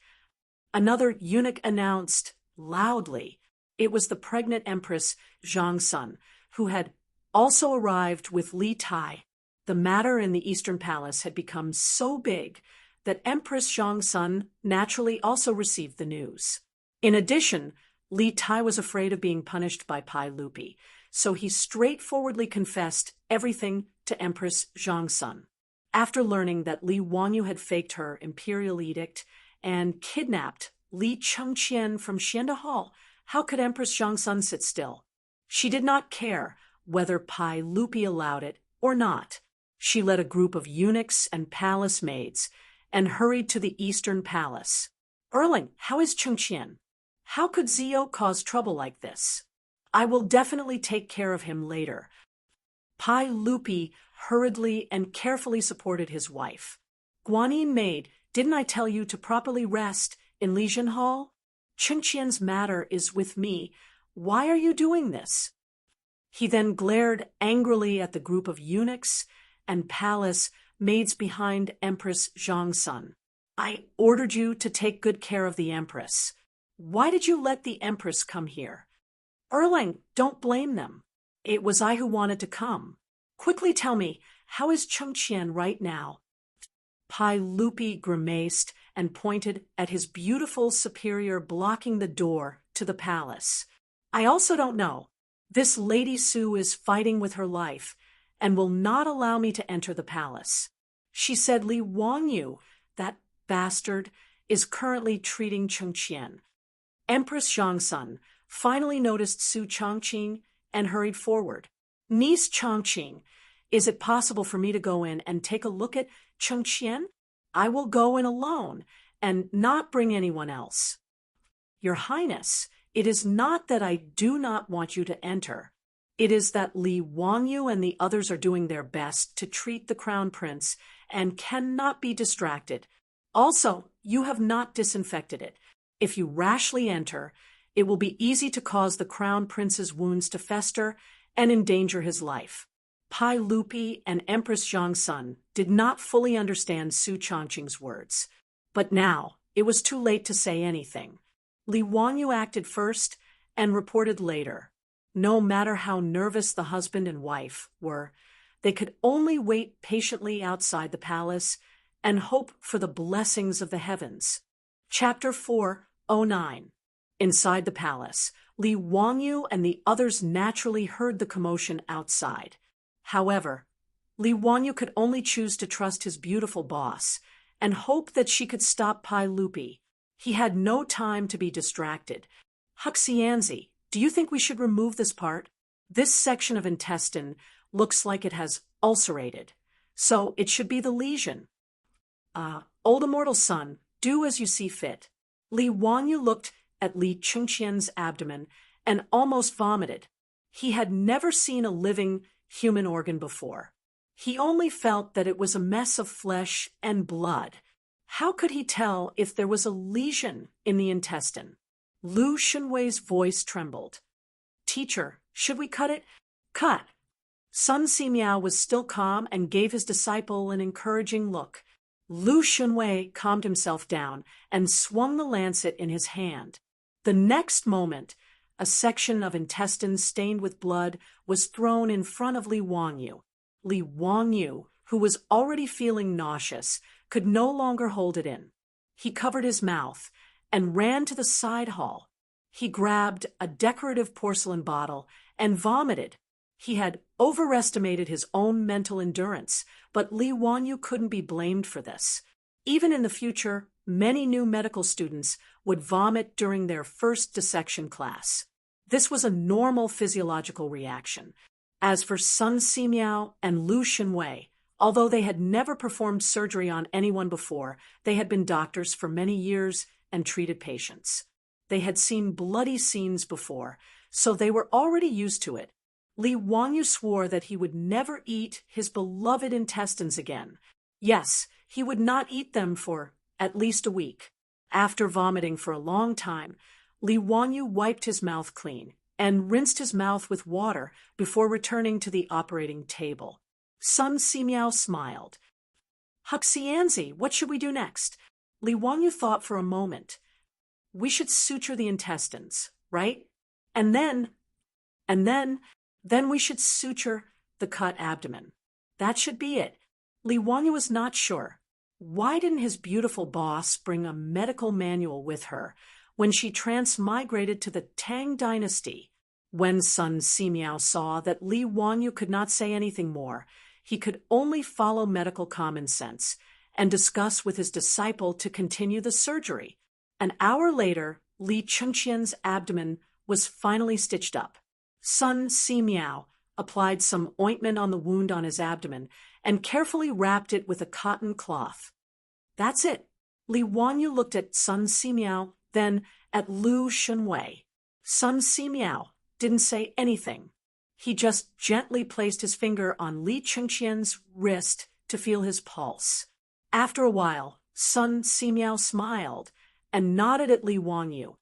Another eunuch announced loudly. It was the pregnant Empress Zhangsun, who had also arrived with Li Tai. The matter in the Eastern Palace had become so big that Empress Zhangsun naturally also received the news. In addition, Li Tai was afraid of being punished by Pai Lupi, so he straightforwardly confessed everything to Empress Zhangsun. After learning that Li Wanyu had faked her imperial edict and kidnapped Li Chengqian from Xianda Hall, how could Empress Zhangsun sit still? She did not care whether Pai Lupi allowed it or not. She led a group of eunuchs and palace maids and hurried to the Eastern Palace. Erling, how is Chengqian? How could Zio cause trouble like this? I will definitely take care of him later. Pai Lupi hurriedly and carefully supported his wife. Guanyin maid, didn't I tell you to properly rest in Lijian Hall? Chengqian's matter is with me. Why are you doing this? He then glared angrily at the group of eunuchs and palace maids behind Empress Zhangsun. I ordered you to take good care of the Empress. Why did you let the Empress come here? Erling, don't blame them. It was I who wanted to come. Quickly tell me, how is Chengqian right now? Pai Lupi grimaced and pointed at his beautiful superior blocking the door to the palace. I also don't know. This Lady Su is fighting with her life and will not allow me to enter the palace. She said Li Wanyu, that bastard, is currently treating Chengqian. Empress Zhangsun finally noticed Su Chongqing and hurried forward. Niece Chongqing, is it possible for me to go in and take a look at Chengqian? I will go in alone and not bring anyone else. Your Highness, it is not that I do not want you to enter. It is that Li Wanyu and the others are doing their best to treat the Crown Prince and cannot be distracted. Also, you have not disinfected it. If you rashly enter, it will be easy to cause the Crown Prince's wounds to fester and endanger his life. Pai Lupi and Empress Zhangsun did not fully understand Su Chongqing's words, but now it was too late to say anything. Li Wanyu acted first and reported later. No matter how nervous the husband and wife were, they could only wait patiently outside the palace and hope for the blessings of the heavens. Chapter 4:09. Inside the palace, Li Wanyu and the others naturally heard the commotion outside. However, Li Wanyu could only choose to trust his beautiful boss and hope that she could stop Pai Lupi. He had no time to be distracted. Huxianzi, do you think we should remove this part? This section of intestine looks like it has ulcerated, so it should be the lesion. Old immortal son, do as you see fit. Li Wanyu looked at Li Chengqian's abdomen and almost vomited. He had never seen a living human organ before. He only felt that it was a mess of flesh and blood. How could he tell if there was a lesion in the intestine? Lu Shunwei's voice trembled. Teacher, should we cut it? Cut. Sun Simiao was still calm and gave his disciple an encouraging look. Lu Shunwei calmed himself down and swung the lancet in his hand. The next moment, a section of intestine stained with blood was thrown in front of Li Wanyu. Li Wanyu, who was already feeling nauseous, could no longer hold it in. He covered his mouth and ran to the side hall. He grabbed a decorative porcelain bottle and vomited. He had overestimated his own mental endurance, but Li Wanyu couldn't be blamed for this. Even in the future, many new medical students would vomit during their first dissection class. This was a normal physiological reaction. As for Sun Simiao and Lu Xinwei, although they had never performed surgery on anyone before, they had been doctors for many years and treated patients. They had seen bloody scenes before, so they were already used to it. Li Wanyu swore that he would never eat his beloved intestines again. Yes, he would not eat them for at least a week. After vomiting for a long time, Li Wanyu wiped his mouth clean and rinsed his mouth with water before returning to the operating table. Sun Simiao smiled. Huxianzi, what should we do next? Li Wanyu thought for a moment. we should suture the intestines, right? And then, and then we should suture the cut abdomen. That should be it. Li Wanyu was not sure. Why didn't his beautiful boss bring a medical manual with her when she transmigrated to the Tang dynasty? When Sun Simiao saw that Li Wanyu could not say anything more, he could only follow medical common sense and discuss with his disciple to continue the surgery. An hour later, Li Chengqian's abdomen was finally stitched up. Sun Simiao applied some ointment on the wound on his abdomen and carefully wrapped it with a cotton cloth. That's it. Li Wanyu looked at Sun Simiao, then at Lu Shunwei. Sun Simiao didn't say anything. He just gently placed his finger on Li Chengqian's wrist to feel his pulse. After a while, Sun Simiao smiled and nodded at Li Wanyu.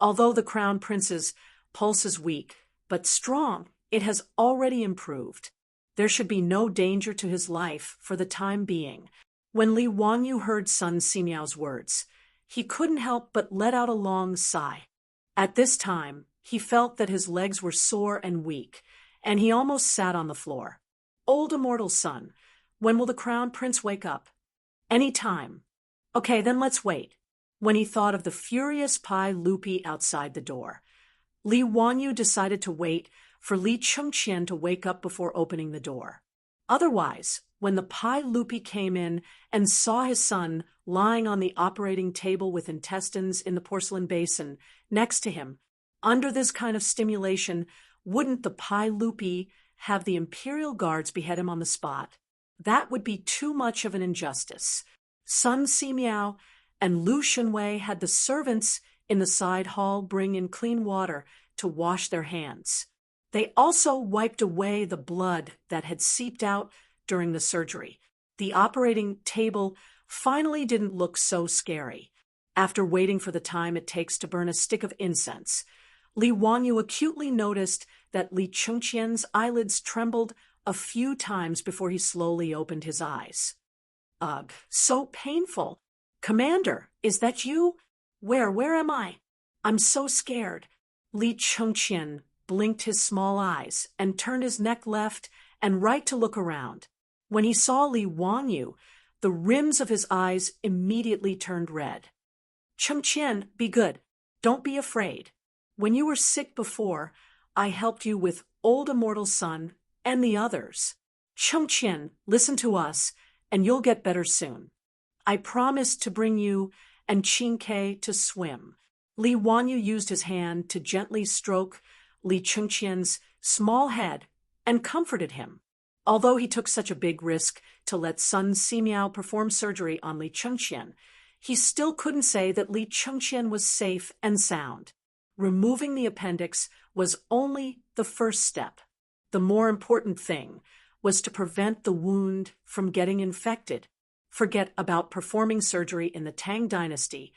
Although the crown prince's pulse is weak, but strong, it has already improved. There should be no danger to his life for the time being. When Li Wanyu heard Sun Simiao's words, he couldn't help but let out a long sigh. At this time, he felt that his legs were sore and weak, and he almost sat on the floor. Old immortal son, when will the crown prince wake up? Any time. Okay, then let's wait. When he thought of the furious Pai Lupi outside the door, Li Wanyu decided to wait for Li Chengqian to wake up before opening the door. Otherwise, when the Pai Lupi came in and saw his son lying on the operating table with intestines in the porcelain basin next to him, under this kind of stimulation, wouldn't the Pai Lupi have the imperial guards behead him on the spot? That would be too much of an injustice. Sun Simiao and Lu Shunwei had the servants in the side hall bring in clean water to wash their hands. They also wiped away the blood that had seeped out during the surgery. The operating table finally didn't look so scary. After waiting for the time it takes to burn a stick of incense, Li Wanyu acutely noticed that Li Chengqian's eyelids trembled a few times before he slowly opened his eyes. Ugh, so painful. Commander, is that you? Where am I? I'm so scared. Li Chengqian blinked his small eyes and turned his neck left and right to look around. When he saw Li Wanyu, the rims of his eyes immediately turned red. Chengqian, be good. Don't be afraid. When you were sick before, I helped you with Old Immortal Son and the others. Chengqian, listen to us, and you'll get better soon. I promised to bring you and Qingke to swim. Li Wanyu used his hand to gently stroke Li Chengqian's small head and comforted him. Although he took such a big risk to let Sun Simiao perform surgery on Li Chengqian, he still couldn't say that Li Chengqian was safe and sound. Removing the appendix was only the first step. The more important thing was to prevent the wound from getting infected. Forget about performing surgery in the Tang dynasty.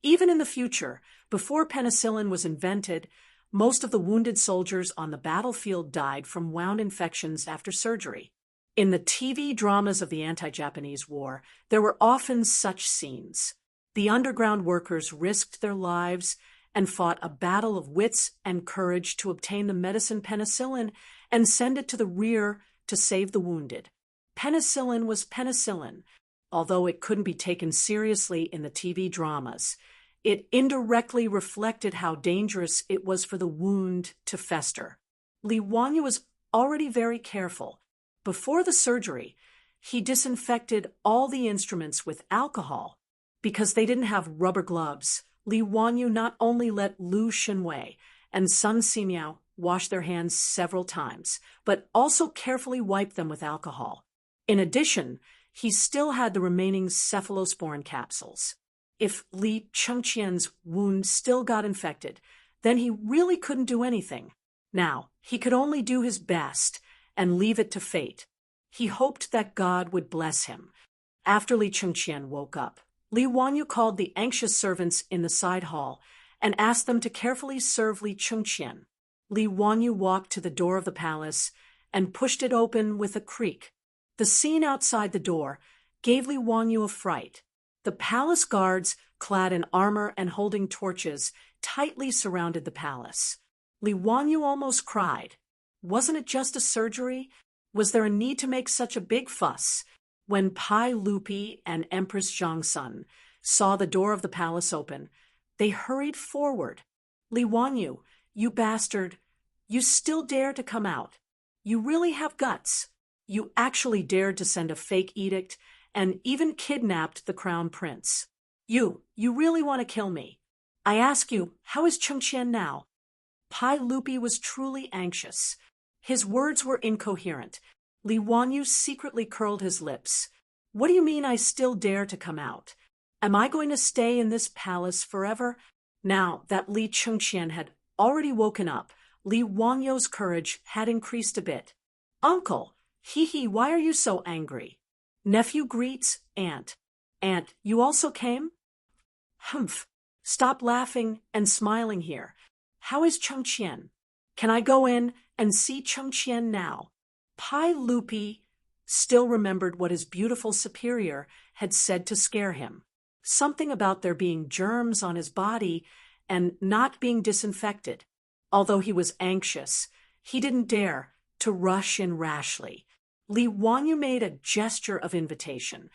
Even in the future, before penicillin was invented, most of the wounded soldiers on the battlefield died from wound infections after surgery. In the TV dramas of the anti-Japanese war, there were often such scenes. The underground workers risked their lives and fought a battle of wits and courage to obtain the medicine penicillin and send it to the rear to save the wounded. Penicillin was penicillin. Although it couldn't be taken seriously in the TV dramas, it indirectly reflected how dangerous it was for the wound to fester. Li Wanyu was already very careful. Before the surgery, he disinfected all the instruments with alcohol. Because they didn't have rubber gloves, Li Wanyu not only let Lu Shunwei and Sun Simiao wash their hands several times, but also carefully wiped them with alcohol. In addition, he still had the remaining cephalosporin capsules. If Li Chengqian's wound still got infected, then he really couldn't do anything. Now, he could only do his best and leave it to fate. He hoped that God would bless him. After Li Chengqian woke up, Li Wanyu called the anxious servants in the side hall and asked them to carefully serve Li Chengqian. Li Wanyu walked to the door of the palace and pushed it open with a creak. The scene outside the door gave Li Wanyu a fright. The palace guards, clad in armor and holding torches, tightly surrounded the palace. Li Wanyu almost cried. Wasn't it just a surgery? Was there a need to make such a big fuss? When Pai Lupi and Empress Zhongsun saw the door of the palace open, they hurried forward. Li Wanyu, you bastard, you still dare to come out. You really have guts. You actually dared to send a fake edict and even kidnapped the crown prince. You really want to kill me. I ask you, how is Chengqian now? Pai Lupi was truly anxious. His words were incoherent. Li Wanyu secretly curled his lips. What do you mean I still dare to come out? Am I going to stay in this palace forever? Now that Li Chengqian had already woken up, Li Wanyu's courage had increased a bit. Uncle, why are you so angry? Nephew greets aunt. Aunt, you also came? Humph. Stop laughing and smiling here. How is Chengqian? Can I go in and see Chengqian now? Pai Lupi still remembered what his beautiful superior had said to scare him. Something about there being germs on his body and not being disinfected. Although he was anxious, he didn't dare to rush in rashly. Li Wanyu made a gesture of invitation.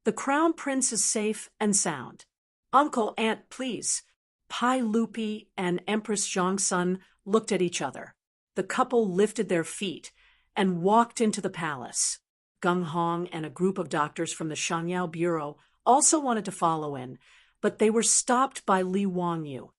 The crown prince is safe and sound. Uncle, aunt, please. Pai Lupi and Empress Zhongsun looked at each other. The couple lifted their feet and walked into the palace. Gung Hong and a group of doctors from the Shanyao Bureau also wanted to follow in, but they were stopped by Li Wanyu.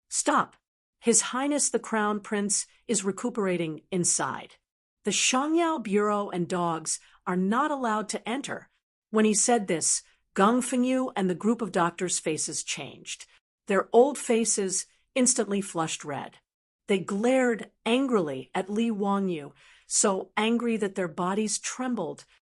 Stop. His Highness the Crown Prince is recuperating inside. The Shanyao Bureau and dogs are not allowed to enter. When he said this, Gung Fengyu and the group of doctors' faces changed. Their old faces instantly flushed red. They glared angrily at Li Wanyu, so angry that their bodies trembled